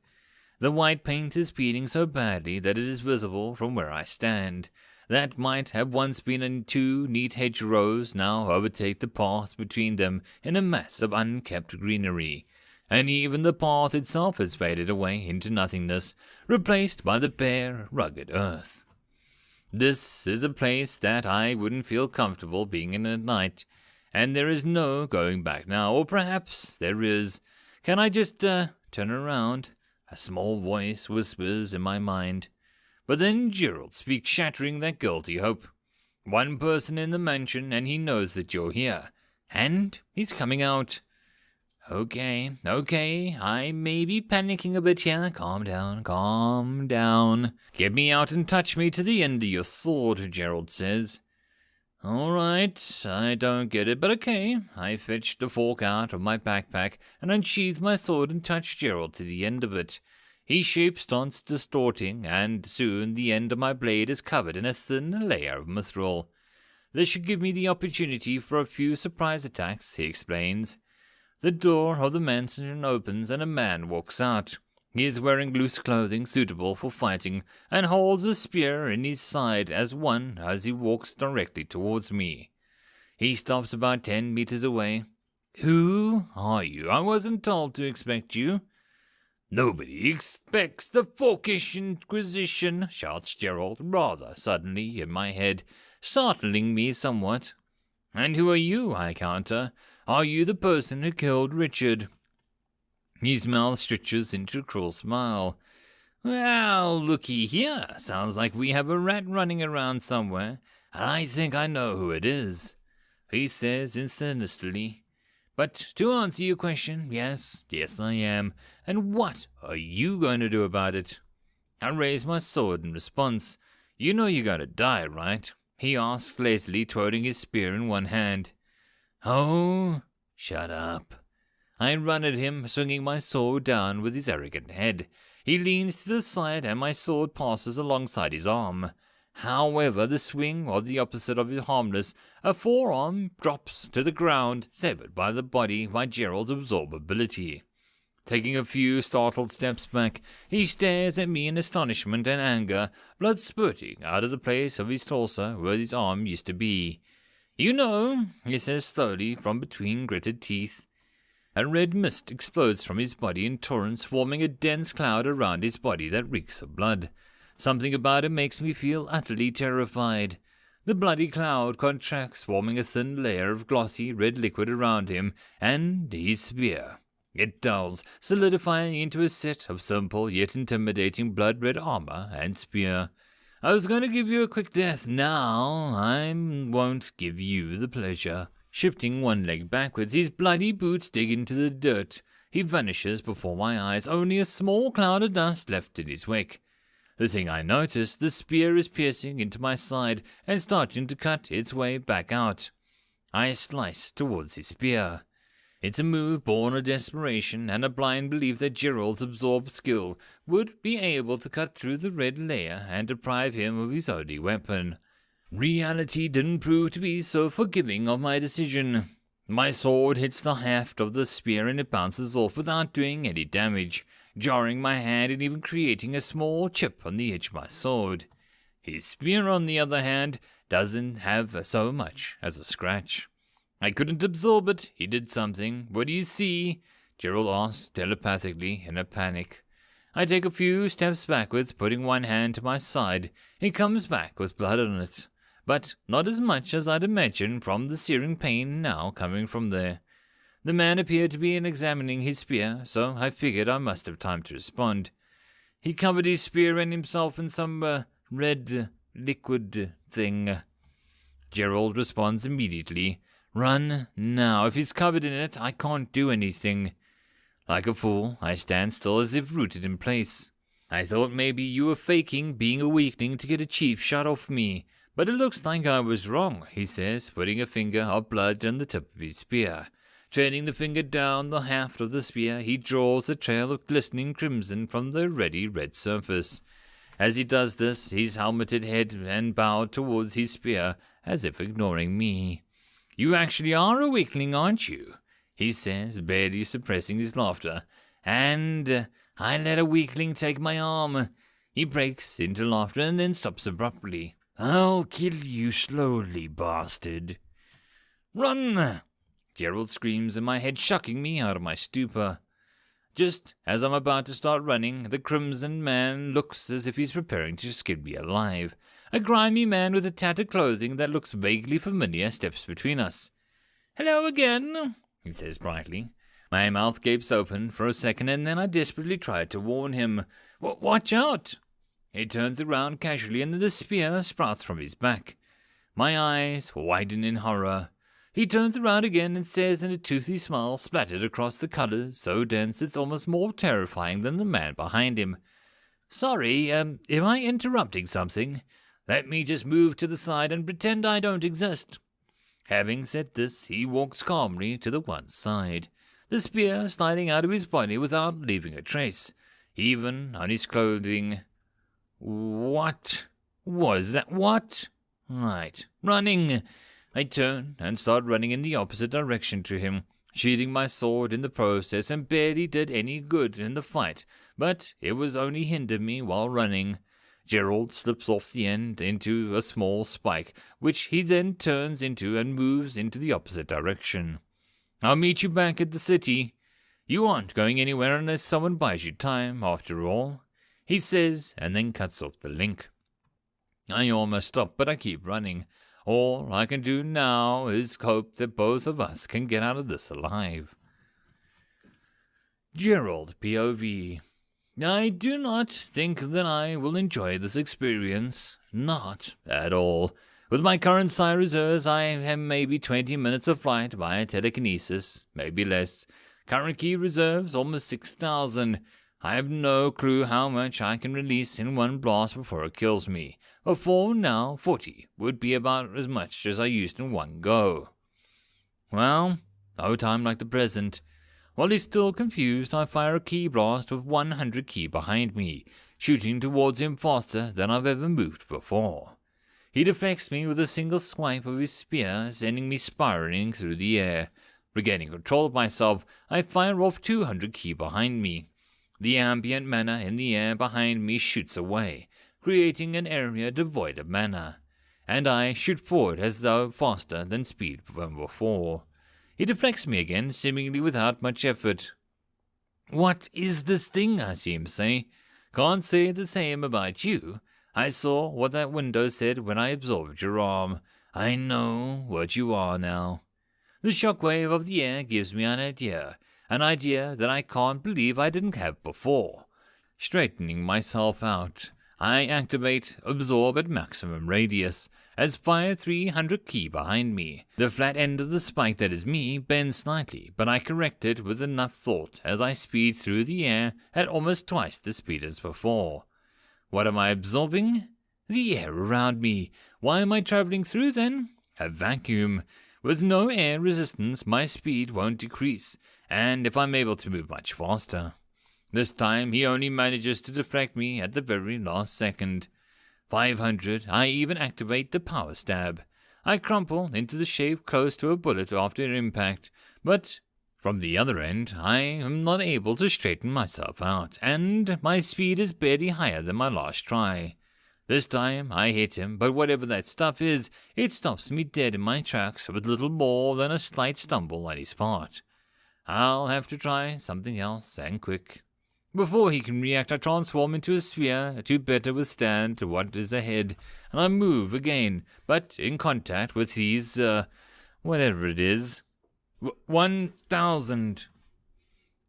The white paint is peeling so badly that it is visible from where I stand. That might have once been in 2 neat hedgerows now overtake the path between them in a mass of unkept greenery, and even the path itself has faded away into nothingness, replaced by the bare, rugged earth. This is a place that I wouldn't feel comfortable being in at night, and there is no going back now, or perhaps there is. Can I just turn around? A small voice whispers in my mind. But then Gerald speaks, shattering that guilty hope. One person in the mansion, and he knows that you're here. And he's coming out. Okay, I may be panicking a bit here. Calm down. Get me out and touch me to the end of your sword, Gerald says. All right, I don't get it, but okay. I fetched the fork out of my backpack and unsheathed my sword and touched Gerald to the end of it. His shape starts distorting, and soon the end of my blade is covered in a thin layer of mithril. This should give me the opportunity for a few surprise attacks, he explains. The door of the mansion opens and a man walks out. He is wearing loose clothing suitable for fighting and holds a spear in his side as he walks directly towards me. He stops about 10 meters away. Who are you? I wasn't told to expect you. Nobody expects the Forkish Inquisition, shouts Gerald rather suddenly in my head, startling me somewhat. And who are you? I counter. Are you the person who killed Richard? His mouth stretches into a cruel smile. Well, looky here. Sounds like we have a rat running around somewhere, and I think I know who it is, he says sinisterly. But to answer your question, yes, I am. And what are you going to do about it? I raise my sword in response. You know you're going to die, right? He asks lazily, twirling his spear in one hand. Oh, shut up. I run at him, swinging my sword down with his arrogant head. He leans to the side, and my sword passes alongside his arm. However, the swing, or the opposite of it harmless, a forearm drops to the ground, severed by the body by Gerald's absorbability. Taking a few startled steps back, he stares at me in astonishment and anger, blood spurting out of the place of his torso where his arm used to be. You know, he says slowly from between gritted teeth. A red mist explodes from his body in torrents, forming a dense cloud around his body that reeks of blood. Something about it makes me feel utterly terrified. The bloody cloud contracts, forming a thin layer of glossy red liquid around him, and his spear. It dulls, solidifying into a set of simple yet intimidating blood-red armor and spear. I was going to give you a quick death. Now I won't give you the pleasure. Shifting one leg backwards, his bloody boots dig into the dirt. He vanishes before my eyes, only a small cloud of dust left in his wake. The thing I notice, the spear is piercing into my side and starting to cut its way back out. I slice towards his spear. It's a move born of desperation and a blind belief that Gerald's absorbed skill would be able to cut through the red layer and deprive him of his only weapon. Reality didn't prove to be so forgiving of my decision. My sword hits the haft of the spear and it bounces off without doing any damage, jarring my hand and even creating a small chip on the edge of my sword. His spear, on the other hand, doesn't have so much as a scratch. I couldn't absorb it. He did something. What do you see? Gerald asks telepathically in a panic. I take a few steps backwards, putting one hand to my side. He comes back with blood on it, but not as much as I'd imagine from the searing pain now coming from there. The man appeared to be examining his spear, so I figured I must have time to respond. He covered his spear and himself in some red liquid thing. Gerald responds immediately. Run now. If he's covered in it, I can't do anything. Like a fool, I stand still as if rooted in place. I thought maybe you were faking being a weakling to get a cheap shot off me, but it looks like I was wrong, he says, putting a finger of blood on the tip of his spear. Trailing the finger down the haft of the spear, he draws a trail of glistening crimson from the ready red surface. As he does this, his helmeted head and bowed towards his spear, as if ignoring me. You actually are a weakling, aren't you? he says, barely suppressing his laughter, and I let a weakling take my arm. He breaks into laughter and then stops abruptly. I'll kill you slowly, bastard. Run! Gerald screams in my head, shocking me out of my stupor. Just as I'm about to start running, the Crimson Man looks as if he's preparing to skin me alive. A grimy man with a tattered clothing that looks vaguely familiar steps between us. Hello again, he says brightly. My mouth gapes open for a second, and then I desperately try to warn him. Watch out! He turns around casually, and the spear sprouts from his back. My eyes widen in horror. He turns around again and says in a toothy smile splattered across the colours, so dense it's almost more terrifying than the man behind him. Sorry, am I interrupting something? Let me just move to the side and pretend I don't exist. Having said this, he walks calmly to the one side, the spear sliding out of his body without leaving a trace, even on his clothing. What was that? What? Right, running. I turn and start running in the opposite direction to him, sheathing my sword in the process, and barely did any good in the fight, but it was only hindered me while running. Gerald slips off the end into a small spike, which he then turns into and moves into the opposite direction. I'll meet you back at the city. You aren't going anywhere unless someone buys you time, after all, he says, and then cuts off the link. I almost stop, but I keep running. All I can do now is hope that both of us can get out of this alive. Gerald, POV. I do not think that I will enjoy this experience. Not at all. With my current psi reserves, I have maybe 20 minutes of flight via telekinesis, maybe less. Current key reserves, almost 6,000. I have no clue how much I can release in one blast before it kills me. Before now, 40 would be about as much as I used in one go. Well, no time like the present. While he's still confused, I fire a key blast with 100 key behind me, shooting towards him faster than I've ever moved before. He deflects me with a single swipe of his spear, sending me spiraling through the air. Regaining control of myself, I fire off 200 key behind me. The ambient mana in the air behind me shoots away, creating an area devoid of mana, and I shoot forward as though faster than speed than before. He deflects me again, seemingly without much effort. What is this thing? I see him say. Can't say the same about you. I saw what that window said when I absorbed your arm. I know what you are now. The shockwave of the air gives me an idea that I can't believe I didn't have before. Straightening myself out, I activate Absorb at maximum radius, as fire 300 key behind me. The flat end of the spike that is me bends slightly, but I correct it with enough thought as I speed through the air at almost twice the speed as before. What am I absorbing? The air around me. Why am I traveling through then? A vacuum. With no air resistance, my speed won't decrease, and if I'm able to move much faster. This time he only manages to deflect me at the very last second. 500, I even activate the power stab. I crumple into the shape close to a bullet after impact, but from the other end I am not able to straighten myself out, and my speed is barely higher than my last try. This time I hit him, but whatever that stuff is, it stops me dead in my tracks with little more than a slight stumble on his part. I'll have to try something else, and quick. Before he can react, I transform into a sphere to better withstand what is ahead, and I move again, but in contact with these, whatever it is. 1,000.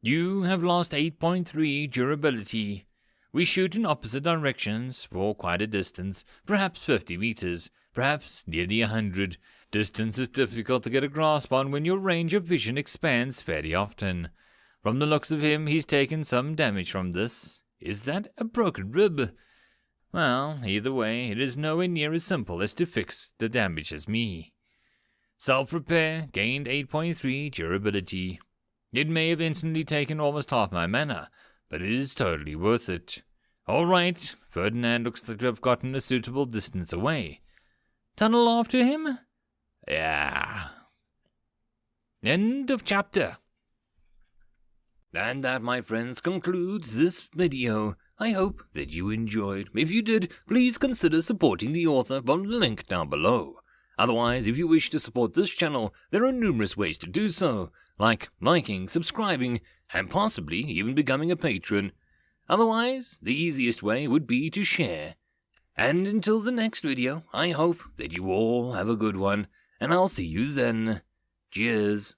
You have lost 8.3 durability. We shoot in opposite directions for quite a distance, perhaps 50 meters, perhaps nearly 100. Distance is difficult to get a grasp on when your range of vision expands fairly often. From the looks of him, he's taken some damage from this. Is that a broken rib? Well, either way, it is nowhere near as simple as to fix the damage as me. Self-repair gained 8.3 durability. It may have instantly taken almost half my mana, but it is totally worth it. All right, Ferdinand looks to have gotten a suitable distance away. Tunnel after him? Yeah. End of chapter. And that, my friends, concludes this video. I hope that you enjoyed. If you did, please consider supporting the author from the link down below. Otherwise, if you wish to support this channel, there are numerous ways to do so, like liking, subscribing, and possibly even becoming a patron. Otherwise, the easiest way would be to share. And until the next video, I hope that you all have a good one, and I'll see you then. Cheers.